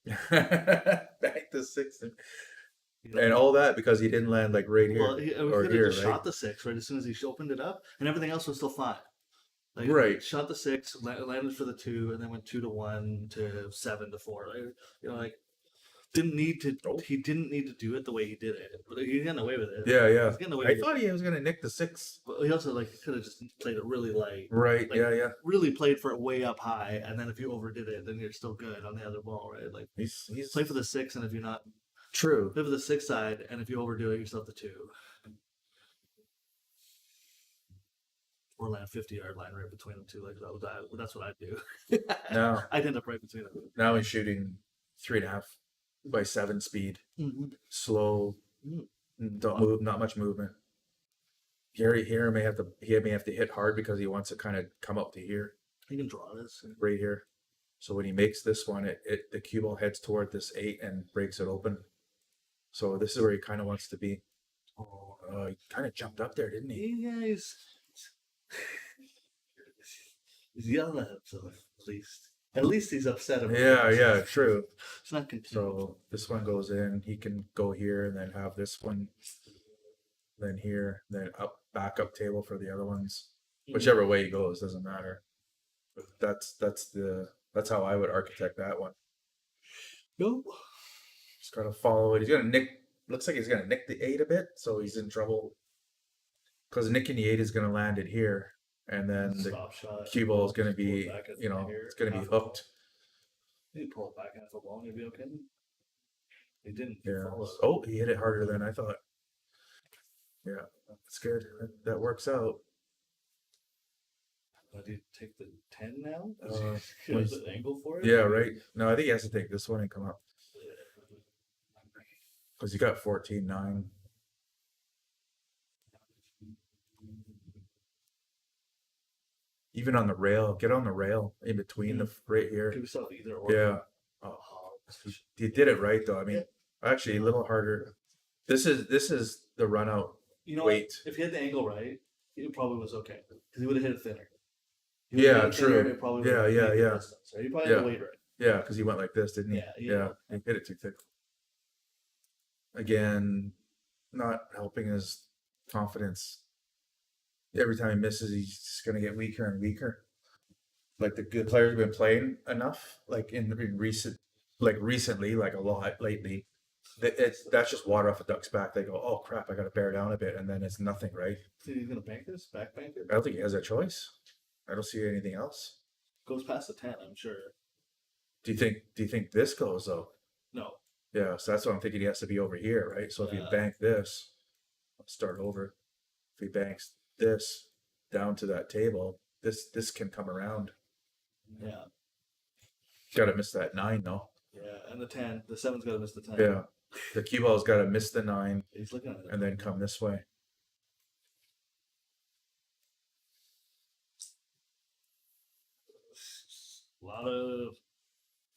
back the 6 and all that because he didn't land like right here Well, we or could here, have just right? shot the 6 right as soon as he opened it up, and everything else was still fine. Like, Right. Shot the 6, landed for the 2, and then went 2 to 1 to 7 to 4. Like, didn't need to. Nope. He didn't need to do it the way he did it, but he got away with it. Yeah. He's getting away I with thought he was gonna nick the 6. But he also could have just played it really light. Right. Like, yeah. Really played for it way up high, and then if you overdid it, then you're still good on the other ball, right? Like He's play for the 6, and if you're not true. play for the 6 side, and if you overdo it, you're still at the 2. Or land 50-yard line right between them two. Like that's what I'd do. Now I'd end up right between them. now he's shooting 3.5 by 7 speed, Mm-hmm. slow, don't move, not much movement. Here he may have to hit hard because he wants to kind of come up to here, He can draw this. right here. So when he makes this one, the cue ball heads toward this 8 and breaks it open. So this is where he kind of wants to be. Oh, He kind of jumped up there, didn't he? yeah, he's yelling at himself. At least he's upset about it. Yeah, true. It's not continuing. So this one goes in. He can go here and then have this one, then here, then up backup table for the other ones. Whichever way he goes doesn't matter. But that's how I would architect that one. Nope. He's got to follow it. He's gonna nick. Looks like he's gonna nick the 8 a bit, so he's in trouble. Because nicking the 8 is gonna land it here, and then the Stop shot. cue ball is gonna Pull it be, back at here, it's gonna be half a ball. hooked. You pull it back half a ball and you'll be okay. He didn't. He Yeah. followed. Oh, he hit it harder than I thought. Yeah, that's good. That works out. Do you take the 10 now? Uh, You have the angle for it? Yeah, right. No, I think he has to take this one and come up because you got 14-9. Even on the rail, get on the rail in between the right here. Give yourself either or. Yeah. Oh, you did it right though. I mean, Yeah. actually a little harder. This is the run out. You know Wait. what? If he had the angle right, it probably was okay because he would have hit it thinner. Yeah, true. It probably Yeah, would've yeah, made the yeah. distance, right? He probably had Yeah. the weight right. Yeah, because he went like this, didn't he? Yeah, Yeah, he hit it too thick. Again, not helping his confidence. Every time he misses, he's just gonna get weaker and weaker. Like the good players have been playing enough, like in recently, like a lot lately. That's just water off a duck's back. They go, oh crap, I got to bear down a bit, and then it's nothing, right? Think he's gonna bank this? Back bank it? I don't think he has a choice. I don't see anything else. Goes past the 10, I'm sure. Do you think this goes though? No. Yeah, so that's what I'm thinking. He has to be over here, right? So if you Yeah. bank this, let's start over. If he banks this down to that table, this can come around. Yeah. Got to miss that 9 though. Yeah. And the 10. The 7's got to miss the 10. Yeah, the cue ball's got to miss the 9 He's looking at it. and then come this way.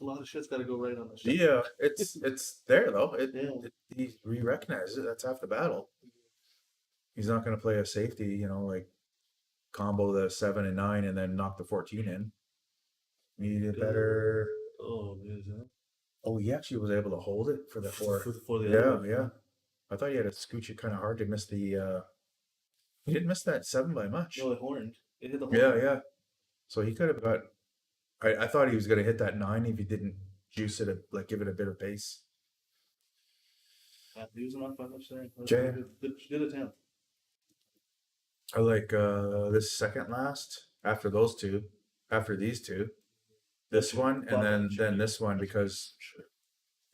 A lot of shit's got to go right on the shot. Yeah, it's there though. Yeah. He recognizes it. That's half the battle. He's not going to play a safety, like combo the 7 and 9 and then knock the 14 in. Need a better. Oh, is it? Oh, he actually was able to hold it for the 4. For the Yeah, other one. yeah. I thought he had to scooch it kind of hard to miss the. He didn't miss that 7 by much. No, it horned. It hit the horn. Yeah, yeah. So he could have got. I thought he was going to hit that 9 if he didn't juice it, give it a bit of pace. Yeah, he was not by much there. Jay. Good attempt. I like this second last after those two, after these two, this one, and then this one because,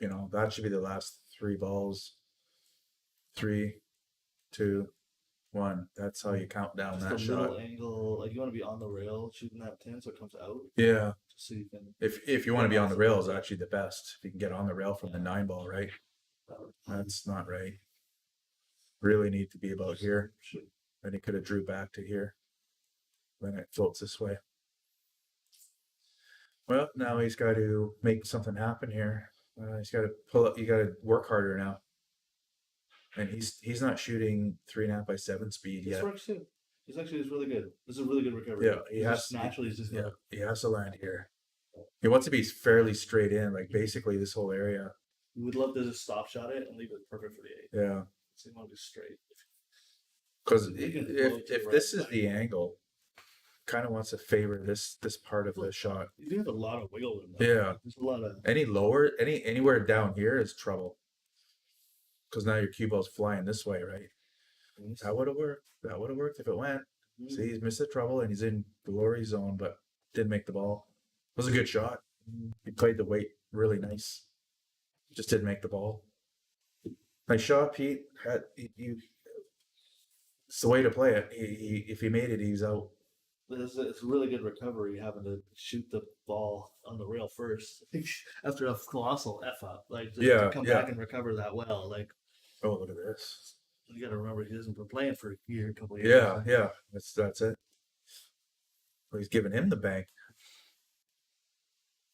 that should be the last 3 balls. 3, 2, 1. That's how you count down that Just a shot. little angle, like you want to be on the rail shooting that 10 so it comes out. Yeah. So you can. If you want to be on the rail is actually the best. If you can get on the rail from the 9 ball, right? That's not right. Really need to be about here. Then he could have drew back to here. Then it floats this way. Well, now he's got to make something happen here. He's got to pull up. You got to work harder now. And he's not shooting 3.5 by 7 speed This yet. works too. This actually is really good. This is a really good recovery. Yeah, he has naturally. He's just Yeah, he has to land here. He wants to be fairly straight in, like basically this whole area. We would love to just stop shot it and leave it perfect for the 8. Yeah, So you want to be straight. because You can float if to the this right is the angle, kind of wants to favor this part of the shot. You do have a lot of wiggle room. Though. Yeah, There's a lot of. any lower, anywhere down here is trouble. Because now your cue ball's flying this way, right? That would have worked. That would have worked if it went. See, he's missed the trouble and he's in glory zone, but didn't make the ball. It was a good shot. He played the weight really nice. Just didn't make the ball. Nice shot, Pete. It's the way to play it. If he made it, he's out. It's a really good recovery having to shoot the ball on the rail first after a colossal F up. Like to come back and recover that well. Like, oh, look at this. you got to remember he hasn't been playing for a couple of years. Yeah. That's it. Well, he's giving him the bank.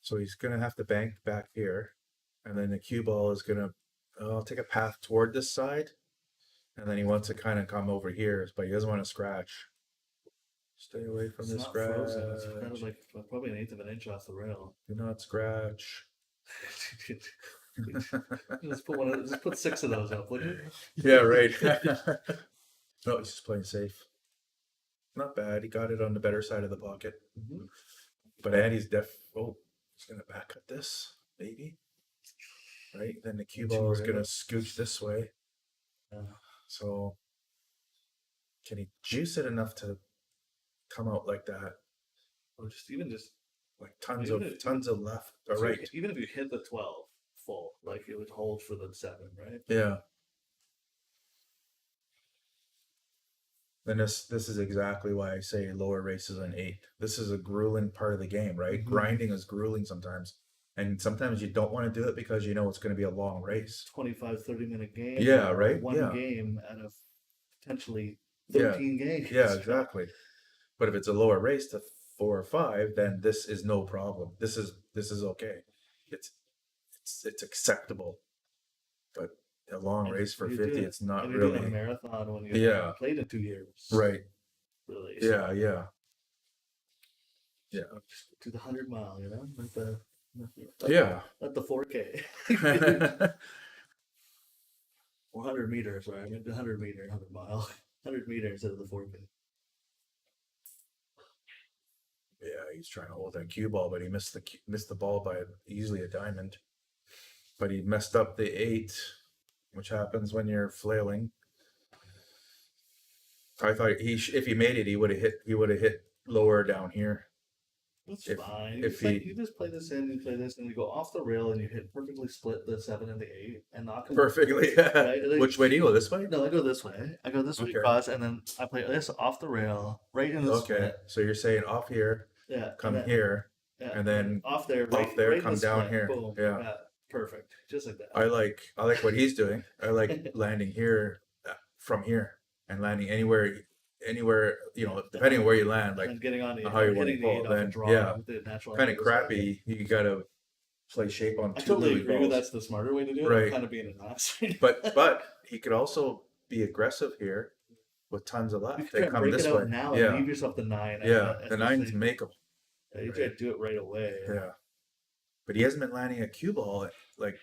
So he's gonna have to bank back here, and then the cue ball is gonna take a path toward this side, and then he wants to kind of come over here, but he doesn't want to scratch. Stay away from It's the not scratch. frozen. It's kind of like probably 1/8 of an inch off the rail. Do not scratch. Just put 6 of those up, would you? Yeah, right. No, he's just playing safe. Not bad. He got it on the better side of the pocket. Mm-hmm. But Andy's he's gonna back cut this, maybe. Right? Then the cue ball is gonna scooch this way. So can he juice it enough to come out like that? Or just Like tons of left or so right. even if you hit the 12 full, like it would hold for the 7, right? Yeah. And this is exactly why I say lower races an 8. This is a grueling part of the game, right? Mhm. Grinding is grueling sometimes. And sometimes you don't want to do it because you know it's going to be a long race. 25, 30-minute game. Yeah, or right? One Yeah. game out of potentially Yeah. 13 games. Yeah, exactly. But if it's a lower race to 4 or 5, then this is no problem. This is okay. It's acceptable. But a long And race for you're 50, doing- it's not and you're doing a really. marathon when you Yeah. haven't played in 2 years. Right. Really. Yeah, yeah. To the 100-mile, you know? Yeah. Not the 4K. 100 meters, right? I mean, the 100 meter, 100 mile. 100 meters instead of the 4K. Yeah, he's trying to hold that cue ball, but he missed the ball by easily a diamond. But he messed up the 8, which happens when you're flailing. I thought if he made it, he would have hit lower down here. That's If- fine. if You just play this in, you play this, and you go off the rail, and you hit perfectly split the 7 and the 8, and knock them. Perfectly. Right? Like- Which way do you go? This way? No, I go this way. I go this way Okay. across, and then I play this off the rail, right in the Okay. split. So you're saying off here, Yeah. come and then, here. yeah, and then off there, off there, in come the down split. here. Boom. Yeah. Perfect. Just like that. I like what he's doing. I like landing here from here and landing anywhere, depending on where you land. Like and getting on the how you want to hitting the pull, 8 off then, a draw yeah. with the natural kind of angles. crappy. You gotta play shape on I two totally moving agree with balls. that's the smarter way to do it. Right. I'm kind of being an ass. But he could also be aggressive here with tons of you left. can They try and come break this it way. out now Yeah, and leave yourself the 9. yeah. The especially- 9's makeable. Yeah, you try to do it right away. Yeah, but he hasn't been landing a cue ball. Like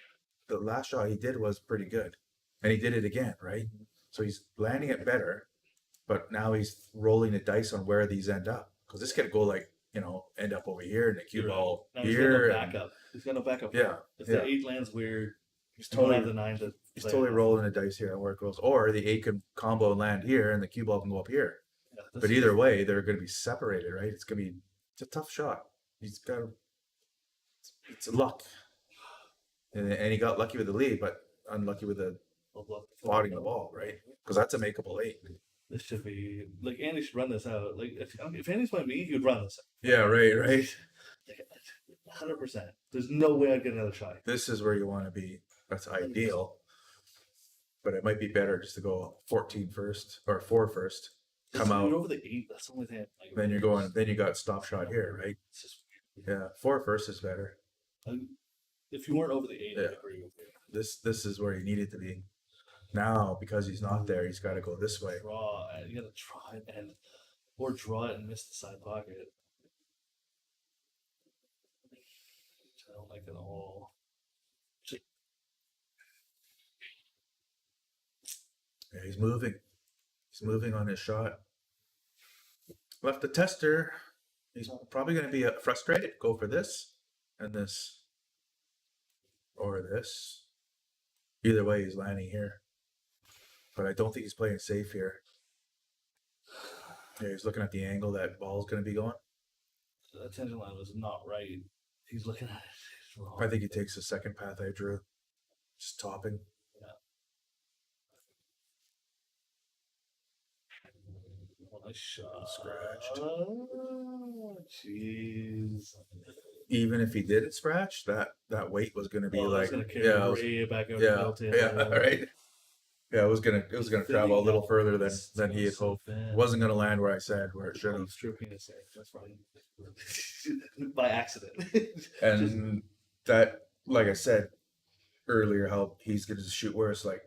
the last shot he did was pretty good, and he did it again, right? So he's landing it better, but now he's rolling the dice on where these end up. Because this could go end up over here and the cue You're right. ball Now he's here. got no and backup. He's got no backup. Yeah, If yeah. the 8 lands weird, He's you don't have totally the 9 to he's play totally off. rolling the dice here on where it goes. Or the 8 can combo and land here, and the cue ball can go up here. Yeah, this But is- either way, they're going to be separated, right? It's a tough shot. He's got it's luck, and he got lucky with the lead, but unlucky with the spotting the ball, right? Because that's a makeable 8. This should be like Andy should run this out. Like if Andy's playing me, he'd run this out. Yeah, right. 100%. There's no way I'd get another shot. This is where you want to be. That's ideal. But it might be better just to go 14 first or 4 first. Come Just out. over the 8. That's the only thing. Then you're going. Then you got stop shot here, right? It's just Yeah, 4 first is better. if you weren't over the 8, Yeah. I'd agree with you. This is where you need it to be. Now, because he's not there, he's got to go this way. Draw. You gotta try it or draw it and miss the side pocket. Which I don't like at all. Yeah, he's moving. He's moving on his shot. Left the tester. He's probably going to be frustrated. Go for this and this. Or this. Either way, he's landing here. But I don't think he's playing safe here. Yeah, he's looking at the angle that ball's going to be going. The attention line was not right. He's looking at it. It's wrong. I think he takes the second path I drew. Just topping. Nice shot. Scratched. Oh, jeez. Even if he did it scratch, that weight was going to be Oh, like, that's gonna carry yeah, it was- way back over yeah, the tail. yeah, right. Yeah, it was gonna travel a little further than It's he had so hoped. bad. It wasn't gonna land where I said where it should I'm have. stroking his hair. That's fine. By accident. And that, like I said earlier, how he's gonna shoot worse. Like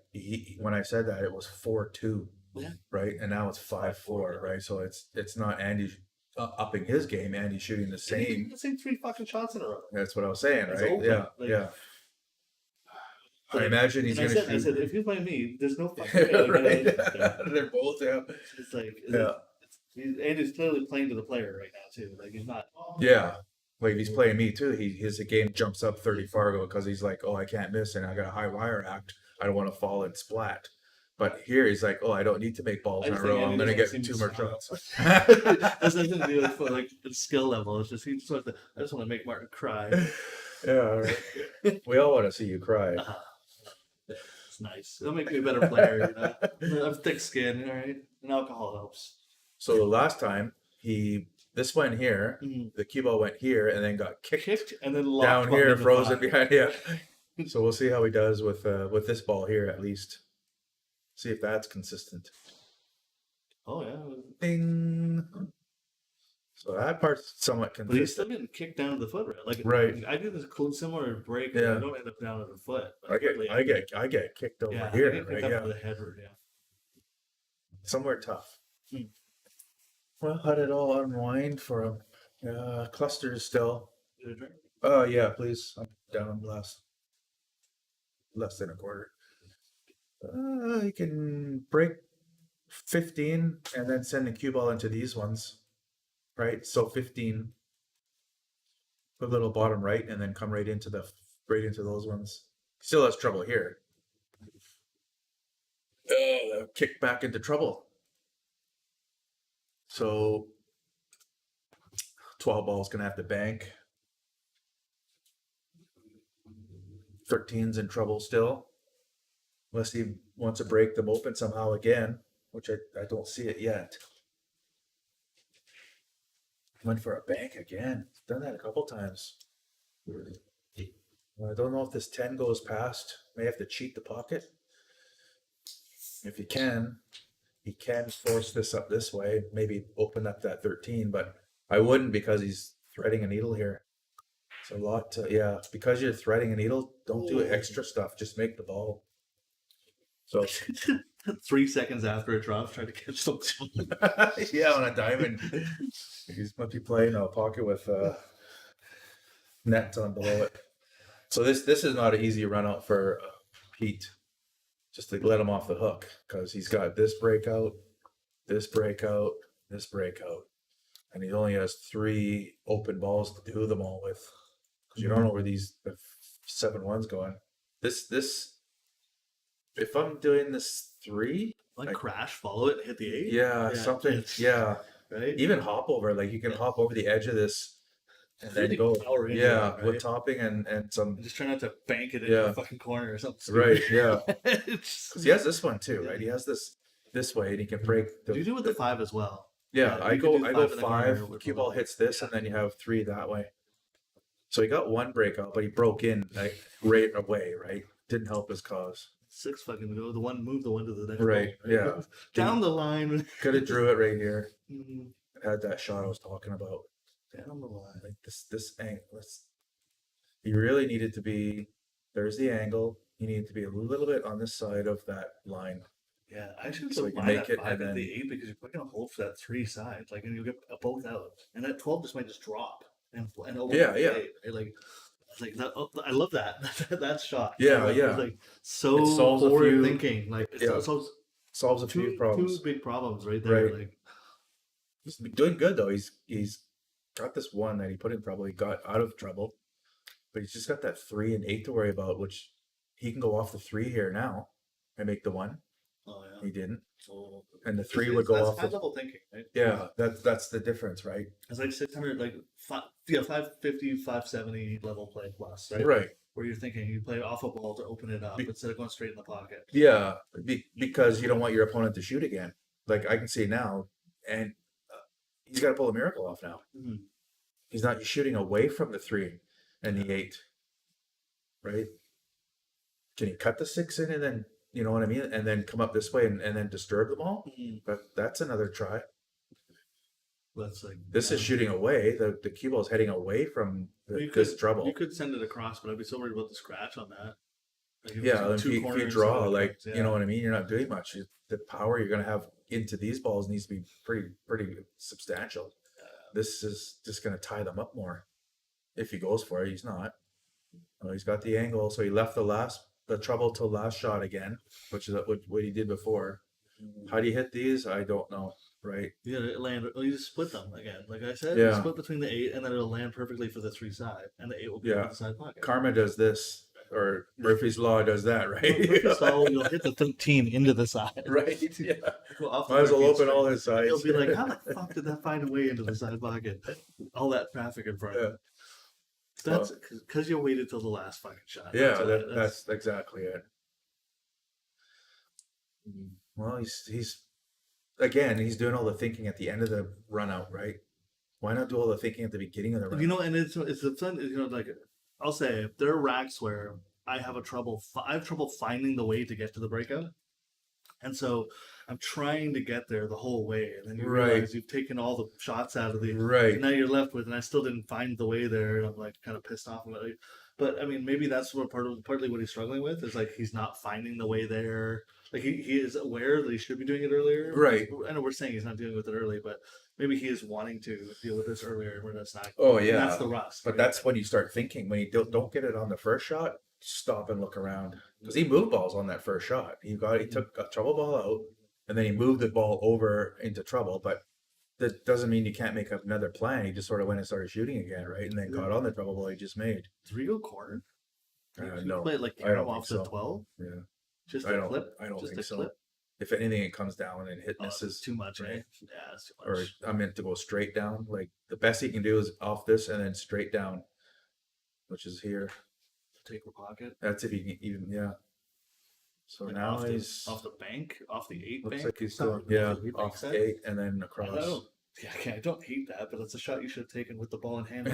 when I said that, it was 4-2, Yeah. right? And now it's 5-4, right? So it's not Andy upping his game. Andy's shooting the same. The same 3 fucking shots in a row. That's what I was saying, It's right? open. Yeah, Like- yeah. I imagine he's And gonna I said, shoot. if he's playing me, there's no fucking way. Right? Yeah. They're both, yeah. It's like, Yeah. Andy's clearly playing to the player right now too. Like he's not. Yeah. Like if he's playing me too, his game jumps up 30 Fargo because he's like, oh, I can't miss and I got a high wire act. I don't want to fall and splat. But here he's like, oh, I don't need to make balls I in a just think row. I'm Andy gonna doesn't get seem 2 to more smile. shots. That's nothing to do with like the skill level. It's just he just wants to. I just want to make Martin cry. Yeah, right. We all want to see you cry. It's That's nice. It'll make me a better player. I have thick skin, all right? And alcohol helps. So the last time this went here, Mhm. the cue ball went here, and then got kicked And then locked down behind here, the frozen pie. behind. Yeah. So we'll see how he does with this ball here at least. See if that's consistent. Oh yeah, Ding. So that part's somewhat but he's still consistent. getting kicked down to the foot, right? Like Right. I do this close similar break, Yeah. and I don't end up down at the foot. But I get kicked over yeah, here, I get kicked right? up Yeah, to the head, yeah. somewhere tough. Hmm. Well, how did it all unwind for him? Clusters still. Get a drink? Yeah, please. I'm down less than a quarter. You can break 15 and then send the cue ball into these ones, right? So 15, put a little bottom right, and then come right into those ones. Still has trouble here. Kick back into trouble. So 12 ball's gonna have to bank. 13's in trouble still. Unless he wants to break them open somehow again, which I don't see it yet. Went for a bank again. Done that a couple times. I don't know if this 10 goes past. May have to cheat the pocket. If he can force this up this way, maybe open up that 13, but I wouldn't because he's threading a needle here. It's a lot to, because you're threading a needle, don't do extra stuff, just make the ball. So 3 seconds after it drops, try to catch something. yeah, on a diamond. He must be playing a pocket with net on below it. So this is not an easy run out for Pete. Just to let him off the hook, because he's got this breakout, this breakout, this breakout, and he only has 3 open balls to do them all with. Because you don't know where these 7-1's going. This. If I'm doing this 3, Like crash, follow it, hit the 8. yeah, something, yeah. Right. Even hop over, like you can hop over the edge of this and then Really go, power into yeah, it, right? with topping and some, And just try not to bank it in Yeah. the fucking corner or something. right, yeah. It's- Because he has this one too, right? He has this way, and he can break. you do with the 5 as well. Yeah, Yeah, I you go could do 5 in the corner 5. with Cue the ball ball. hits this, and then you have 3 that way. So he got 1 breakout, but he broke in like right away, right? Didn't help his cause. 6 fucking go. The one move the one to the next Right, ball. yeah. Down the line. Could have drew it right here. Mhm. Had that shot I was talking about. Down the line. Like this angle. He really needed to be. There's the angle. He needed to be a little bit on this side of that line. Yeah, I actually So don't you can mind make that it 5 and at the then- 8 because you're probably gonna hold for that 3 sides, like, and you'll get both out, and that 12 just might just drop and over Yeah, the yeah. 8. Like that. Oh, I love that that shot. Yeah, Like, yeah. It's like so It solves a forward few- thinking. Like it yeah. solves Solves a few two problems. big problems right there. Right. Like He's doing good though. He's got this one that he probably got out of trouble, but he's just got that 3 and 8 to worry about, which he can go off the 3 here now and make the 1. oh yeah. He didn't, So and the 3 would go that's off. high The, level thinking, right? yeah, that's the difference, right? It's like 600, like 550, 570 level play plus, right? Right. Where you're thinking you play off a ball to open it up Be- instead of going straight in the pocket. Yeah, because you don't want your opponent to shoot again. Like I can see now, and he's got to pull a miracle off now. Mhm. He's not shooting away from the 3 and the 8, right? Can he cut the 6 in and then, you know what I mean, and then come up this way and then disturb them all? But that's another try. That's like This is shooting away. The cue ball is heading away from this trouble. You could send it across, but I'd be so worried about the scratch on that. Like, if Yeah, it's if you corners, draw, so like, yeah. you know what I mean? You're not doing much. The power you're going to have into these balls needs to be pretty substantial. This is just going to tie them up more. If he goes for it, he's not. Well, he's got the angle, so he left the trouble till last shot again, which is what he did before. How do you hit these? I don't know, right? Yeah, it land. You just split them again. Like I said, Yeah. you split between the 8, and then it'll land perfectly for the 3 side, and the 8 will be Yeah. in the side pocket. Karma does this, or Murphy's Law does that, right? So you'll hit the 13 into the side. Right, yeah. Go off the Might as well Murphy's open all straight. his sides. He'll be like, how the fuck did that find a way into the side pocket? All that traffic in front. Yeah. That's because you waited till the last fucking shot. Yeah, all. that's exactly it. Well, he's again, he's doing all the thinking at the end of the run out, right? Why not do all the thinking at the beginning of the run? You know, and it's the fun. You know, like I'll say, there are racks where I have I have trouble finding the way to get to the breakout, and so I'm trying to get there the whole way, and then you Right. realize you've taken all the shots out of the, Right. and now you're left with, and I still didn't find the way there, and I'm like kind of pissed off about it. But I mean, maybe that's what partly what he's struggling with is like he's not finding the way there. Like he is aware that he should be doing it earlier. Right. I know we're saying he's not dealing with it early, but maybe he is wanting to deal with this earlier where that's not. Oh and yeah, that's the rust. but right? that's when you start thinking. When you don't get it on the first shot, stop and look around because he moved balls on that first shot. He took a trouble ball out, and then he moved the ball over into trouble. But that doesn't mean you can't make up another plan. He just sort of went and started shooting again, right? And then got on the trouble ball he just made. Does he go corner? No, Play like I don't off think the so. 12? Yeah, Just I a don't. clip? I don't Just think a so. clip? If anything, it comes down and hit Oh, misses. too much, right? right? Yeah, that's too Or much. I meant to go straight down. Like the best he can do is off this and then straight down, which is here. Take the pocket. That's if he can even, yeah. So Like now off he's off the bank, off the 8 looks bank. like he's Sorry, doing, yeah, off the 8 bank off set. the 8 and then I across. don't. Yeah, okay, I don't hate that, but it's a shot you should have taken with the ball in hand.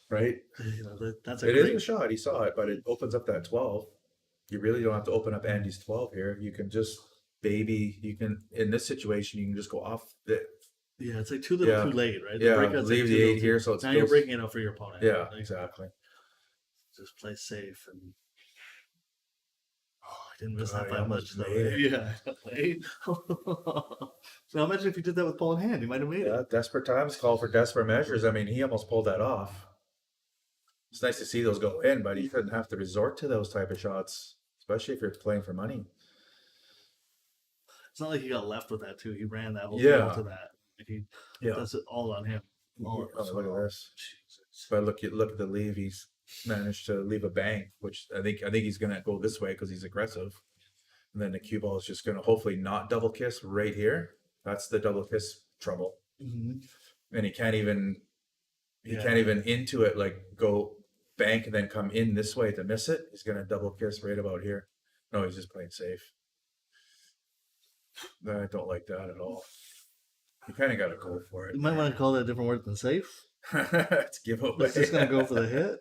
Right? You know, that's a It is great a shot. He saw it, but it opens up that 12. You really don't have to open up Andy's 12 here. You can just you can, in this situation, you can just go off the, Yeah, it's like too little, Yeah. too late, right? The yeah, breakout's leave like the too 8 little, here so it's now you're breaking it up for your opponent. Yeah, Like, exactly. just play safe and. Oh, I didn't miss God, that he by almost much though. made it. Yeah, late. So imagine if you did that with ball in hand, you might have made Yeah, it. desperate times call for desperate measures. I mean, he almost pulled that off. It's nice to see those go in, but he couldn't have to resort to those type of shots, especially if you're playing for money. It's not like he got left with that too. He ran that whole Yeah. field to that. Like he Yeah. that's it all on him. All Oh, look at this. Jesus. But look at the leave. He's managed to leave a bank, which I think he's gonna go this way because he's aggressive. And then the cue ball is just gonna hopefully not double kiss right here. That's the double kiss trouble. Mhm. And he can't even Yeah. into it like go bank and then come in this way to miss it. He's gonna double kiss right about here. No, he's just playing safe. I don't like that at all. You kind of got to go for it. You might want to call that a different word than safe. It's giveaway. It's just gonna go for the hit.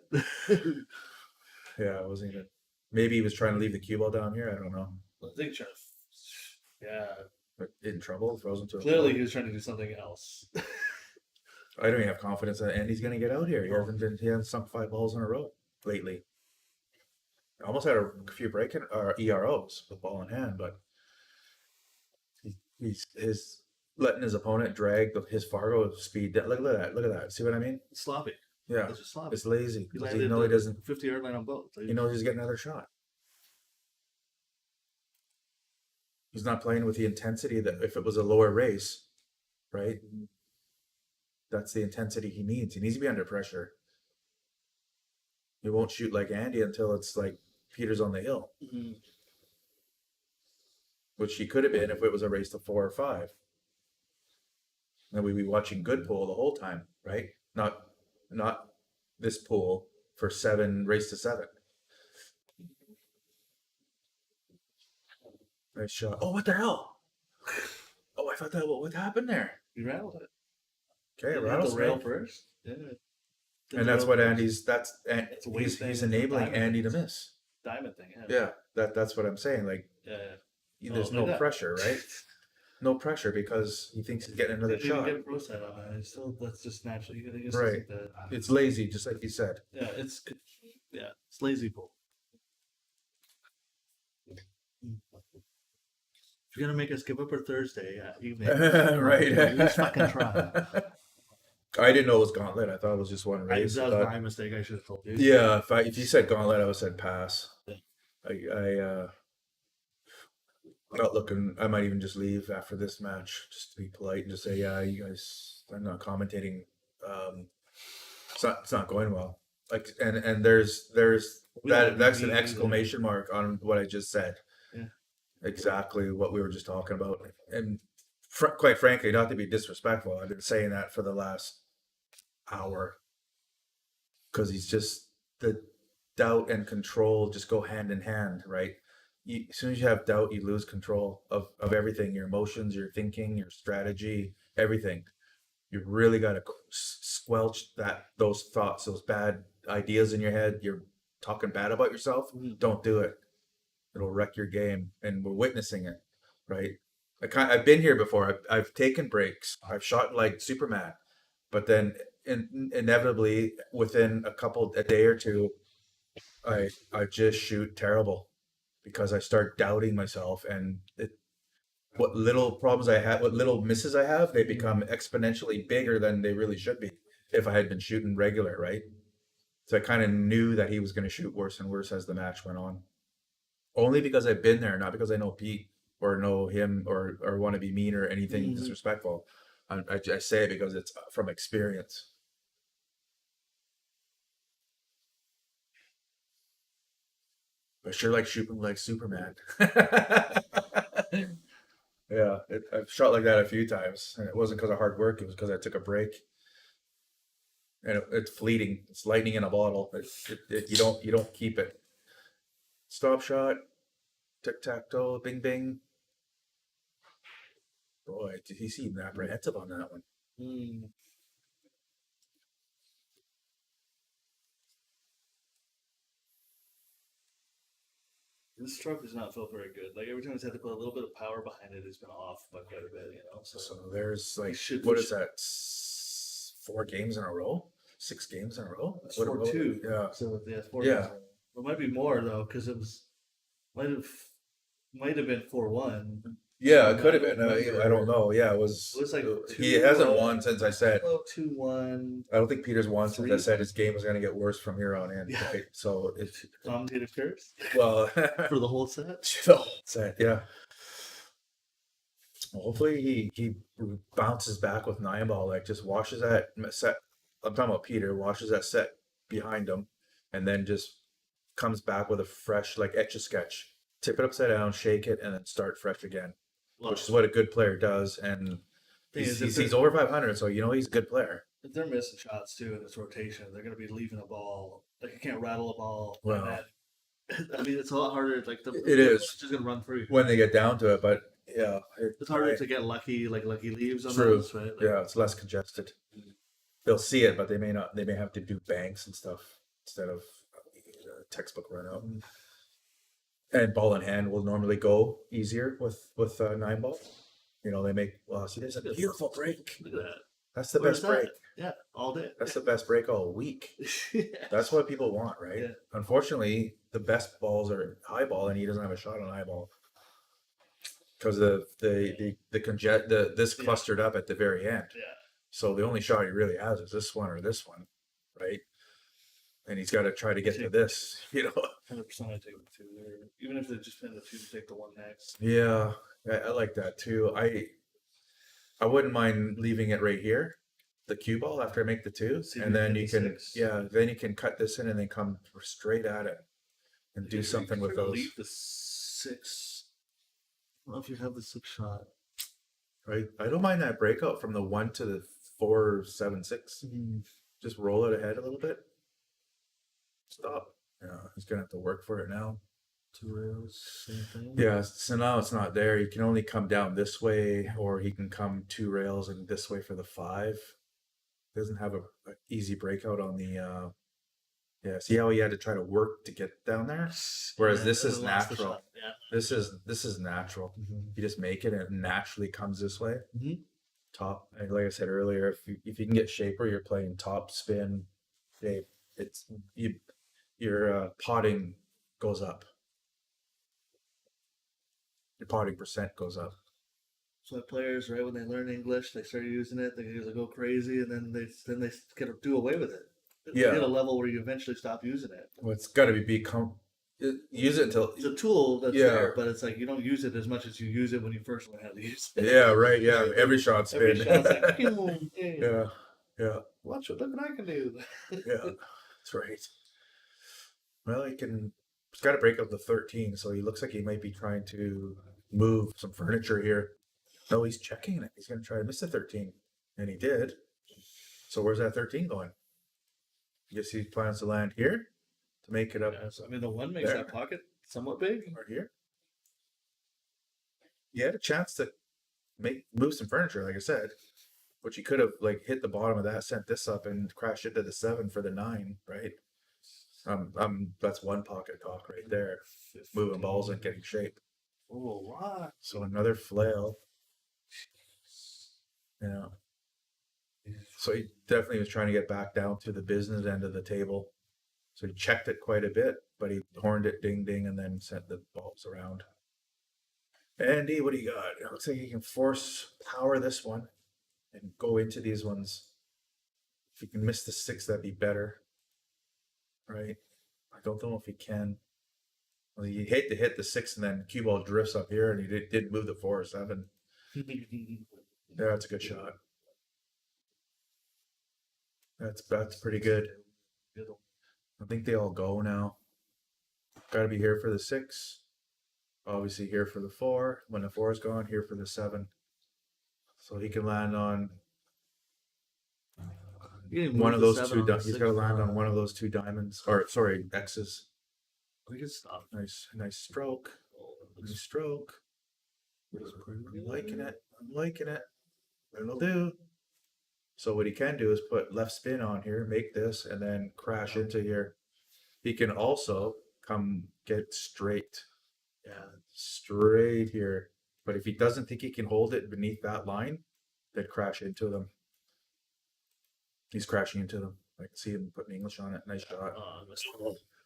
Yeah, it wasn't even. Maybe he was trying to leave the cue ball down here. I don't know. I think trying to, yeah. But in trouble, throws into a Clearly, ball. he was trying to do something else. I don't even have confidence that Andy's going to get out here. He hasn't sunk 5 balls in a row lately. Almost had a few breaking EROs with ball in hand, but he's letting his opponent drag his Fargo speed. Look at that! Look at that! See what I mean? Sloppy. Yeah, It's just sloppy. it's lazy. He Because landed he knows he the doesn't. 50-yard line on both. He knows he's getting another shot. He's not playing with the intensity that if it was a lower race, right? That's the intensity he needs. He needs to be under pressure. He won't shoot like Andy until it's like Peter's on the hill, Mhm. which he could have been if it was a race to 4 or 5. Then we'd be watching good pool the whole time, right? Not this pool for 7 race to 7. Nice shot. Oh, what the hell? Oh, I thought what happened there? He rattled it. Okay, Did he hit rattlesnake. the rail first. Yeah. Did And the that's rail what first. Andy's. It's a weight He's thing, it's a enabling diamond. Andy to miss. Diamond thing. Yeah. Yeah, that's what I'm saying. Like, Yeah. there's Oh, no look at that. pressure, right? No pressure because he thinks he's getting another Didn't even shot. get a pro set on it. It's still, that's just natural. You gotta just Right. the, It's lazy, just like you said. yeah, it's lazy pull. If you're gonna make us give up our Thursday evening, Right. at least fucking try. I didn't know it was gauntlet. I thought it was just one That race. was I thought- my mistake. I should have told you. yeah, if you said gauntlet, I would have said pass. Yeah. I not looking. I might even just leave after this match, just to be polite and just say, yeah, you guys. I'm not commentating. It's not going well. Like, and there's We don't that's an need exclamation mark on what I just said. Yeah. Exactly what we were just talking about. And quite frankly, not to be disrespectful, I've been saying that for the last hour because he's just the doubt and control just go hand in hand, right? as soon as you have doubt, you lose control of everything, your emotions, your thinking, your strategy, everything. You really got to squelch those thoughts, those bad ideas in your head. You're talking bad about yourself. Don't do it. It'll wreck your game, and we're witnessing it, right? I've been here before. I've taken breaks. I've shot like Superman, but then inevitably within a day or two, I just shoot terrible because I start doubting myself, and what little problems I have, what little misses I have, they become exponentially bigger than they really should be if I had been shooting regular, right? So I kind of knew that he was going to shoot worse and worse as the match went on. Only because I've been there, not because I know Pete or know him or want to be mean or anything disrespectful. I say it because it's from experience. I sure like shooting like Superman. Yeah, I've shot like that a few times, and it wasn't because of hard work. It was because I took a break, and it's fleeting. It's lightning in a bottle. You don't keep it. Stop shot, tic tac toe, bing bing. Boy, did he seem apprehensive on that one? This stroke does not feel very good. Like every time he's had to put a little bit of power behind it, he's been off by quite a bit, you know. So So there's like, should- what we is that? 4 games in a row? 6 games in a row? it's What- 4-2. Yeah. So yeah, 4 Yeah. games. It might be more though, because it was might have been 4-1. Yeah, it could have I been. don't remember. I don't know. Yeah, it was. It was like He 2 hasn't won since I said. 2-1. I don't think Peter's won since I 3. said his game was going to get worse from here on in. Yeah. Right? So it's Commentator curse well for the whole set. the whole set, yeah. Well, hopefully he bounces back with 9 ball, like just washes that set. I'm talking about Peter, washes that set behind him, and then just comes back with a fresh like etch a sketch. Tip it upside down, shake it, and then start fresh again, which is what a good player does. And Thing is, if he's over 500, so you know he's a good player. if they're missing shots too in this rotation, they're going to be leaving a ball. Like you can't rattle a ball. Well, I mean, it's a lot harder. Like it is. It's just going to run through you. When they get down to it, but yeah, It's harder to get lucky leaves on True. those, right? Like, Yeah, it's less congested. They'll see it, but they may not. They may have to do banks and stuff instead of textbook run out. And ball in hand will normally go easier with 9 ball. You know, they make. Wow, see, there's a beautiful break. Look at that. That's the Where's best break. that? Yeah, all day. That's the best break all week. Yeah. That's what people want, right? Yeah. Unfortunately, the best balls are high ball, and he doesn't have a shot on high ball because this clustered up at the very end. Yeah. So the only shot he really has is this one or this one, right? And he's got to try to get to this, you know. 100% I take the 2 there. Even if they just pin the 2, take the 1 next. Yeah, I like that too. I wouldn't mind leaving it right here, the cue ball after I make the 2, See if and you then hit you the can 6. then you can cut this in and then come straight at it and do something with those. Leave the 6. I don't know if you have the 6 shot. Right, I don't mind that breakout from the 1 to the 4, 7, 6. Just roll it ahead a little bit. Stop. Yeah, he's gonna have to work for it now. 2 rails, same thing. Yeah, so now it's not there. He can only come down this way, or he can come 2 rails and this way for the 5. Doesn't have a easy breakout on the. Yeah, see how he had to try to work to get down there. Whereas this is natural. Yeah. This is natural. You just make it, and it naturally comes this way. Top, and like I said earlier, if you can get shaper, you're playing top spin, shape. It's your potting goes up. Your potting percent goes up. So players, right when they learn English, they start using it. They go crazy, and then they get to do away with it. They Yeah. hit a level where you eventually stop using it. Well, it's got to use it until. It's a tool that's Yeah. there, but it's like you don't use it as much as you use it when you first learn how to use it. Yeah, right. Yeah, every shot spin. Every shot's like, "Pew, hey, yeah. watch what look what I can do." Yeah, that's right. Well, he's got to break up the 13, so he looks like he might be trying to move some furniture here. No, he's checking it. He's going to try to miss the 13, and he did. So where's that 13 going? I guess he plans to land here to make it up. Yeah, so, I mean, the 1 makes There. that pocket somewhat big. Or here. he had a chance to move some furniture, like I said, which he could have like hit the bottom of that, sent this up, and crashed into the 7 for the 9, right? That's one pocket talk right there. Moving balls and getting shape. Oh, what? So another flail. Yeah. So he definitely was trying to get back down to the business end of the table. So he checked it quite a bit, but he horned it ding ding and then sent the balls around. Andy, what do you got? It looks like you can force power this one and go into these ones. If you can miss the 6, that'd be better. Right? I don't know if he can. Well, you hate to hit the 6 and then cue ball drifts up here and he did move the 4 or 7. Yeah, that's a good shot. That's pretty good. I think they all go now. Got to be here for the 6. Obviously here for the 4. When the 4 is gone, here for the 7. So he can land on one of those two. He's got to land on one of those 2 diamonds, or sorry, X's. We can stop. Nice stroke. Nice stroke. I'm liking it. I'm liking it. It'll do. So what he can do is put left spin on here, make this, and then crash into here. He can also come get straight. Yeah, straight here. But if he doesn't think he can hold it beneath that line, then crash into them. He's crashing into them. I can see him putting English on it. Nice shot.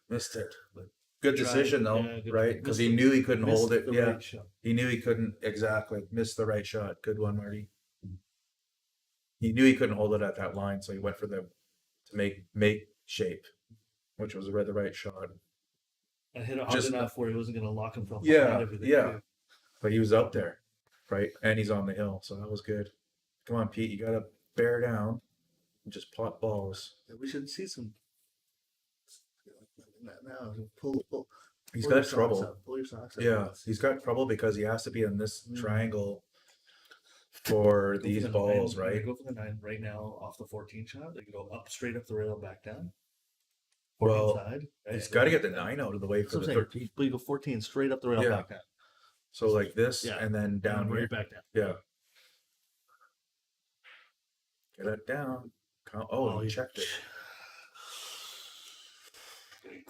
Missed it. But good decision though, Yeah, right? Because he knew he couldn't hold it. Yeah, Right shot. he knew he couldn't exactly miss the right shot. Good one, Marty. He knew he couldn't hold it at that line, so he went for to make shape, which was the right shot. I hit it hard Just- enough where he wasn't going to lock himself Yeah, behind everything. yeah. too. But he was out there, right? And he's on the hill, so that was good. Come on, Pete, you gotta bear down and just pot balls. Yeah, we should see some. Now, pull. He's pull got your socks trouble. up, Pull your socks up. Yeah, he's got trouble because he has to be in this Mm. triangle for Go these for the balls, 9, right? Go for the 9 right now off the 14 shot. They can go up straight up the rail, back down. 14 Well, side. he's got to get the 9 out of the way That's for what the I'm saying. 13. But you go 14 straight up the rail, Yeah. back down. So like this, Yeah. and then down And here. right back down. Yeah. Get that down. Oh, he checked it.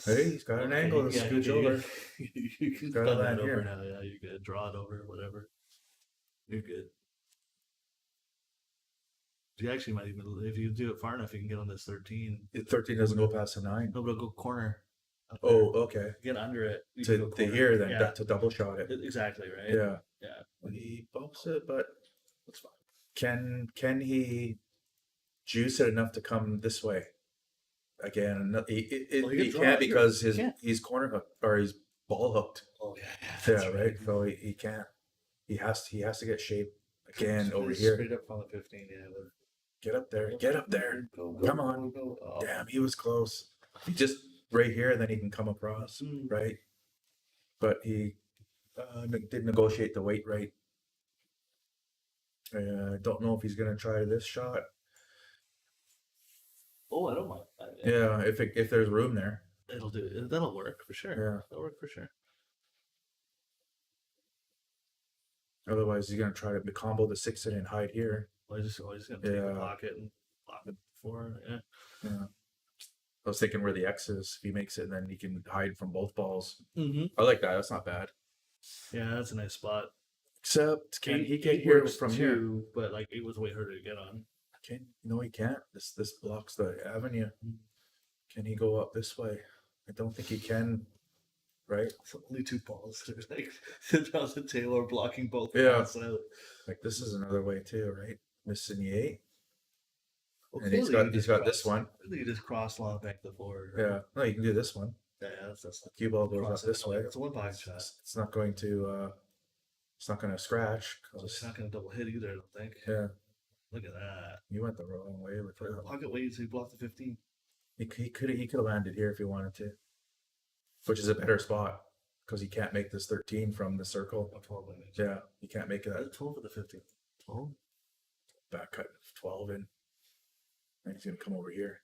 Hey, he's got an angle to scooch over. You can Got cut it that on here. over now. Yeah, you could draw it over, whatever. You're good. You actually might even, if you do it far enough, you can get on this 13. 13 doesn't go past the 9. No, but it'll go corner. up Oh, there. okay. Get under it. You can To go corner. here, then Yeah, to double shot it. exactly right. Yeah. Yeah. He bumps it, but That's fine. can he juice it enough to come this way? Again, Well, he can he draw can't it. because He can't. he's corner hooked or he's ball hooked. Oh yeah. Yeah, right. So he can't. He has to get shape again over here. Straight up on the 15. Yeah. Get up there. Get up there. Go, Come on. Go. Oh. Damn, he was close. He just right here, and then he can come across, Mm. right? But he didn't negotiate the weight right. I don't know if he's gonna try this shot. Oh, I don't mind. Yeah, if there's room there. It'll do. That'll work for sure. Yeah. That'll work for sure. Otherwise, he's gonna try to combo the 6 in and hide here. Well, he's just gonna take the Yeah. pocket and lock it before. Yeah. Yeah. I was thinking where the X is. If he makes it, then he can hide from both balls. Mm-hmm. I like that. That's not bad. Yeah, that's a nice spot. Except he Eight can hear works from here. too, but like it was way harder to get on. No, he can't. This blocks the avenue. Can he go up this way? I don't think he can. Right? It's only 2 balls. There's like Jonathan Taylor blocking both. Yeah. balls out. Like this is another way too, right? Missing the 8. Well, And he's clearly got you just this cross- one. I think you just cross long back the 4. Yeah. No, you can do this one. Yeah, that's The cue ball goes cross up this way. It's a 1 pocket shot. It's not going to. It's not going to scratch. 'cause It's not going to double hit either. I don't think. yeah, Look at that. you went the wrong way with that. Pocket weight, so he blocked the 15. He could have landed here if he wanted to, which is a better spot because he can't make this 13 from the circle. Oh, 12 minutes. Yeah, he can't make that 12 for the 15. 12. back cut 12 in. And he's gonna come over here.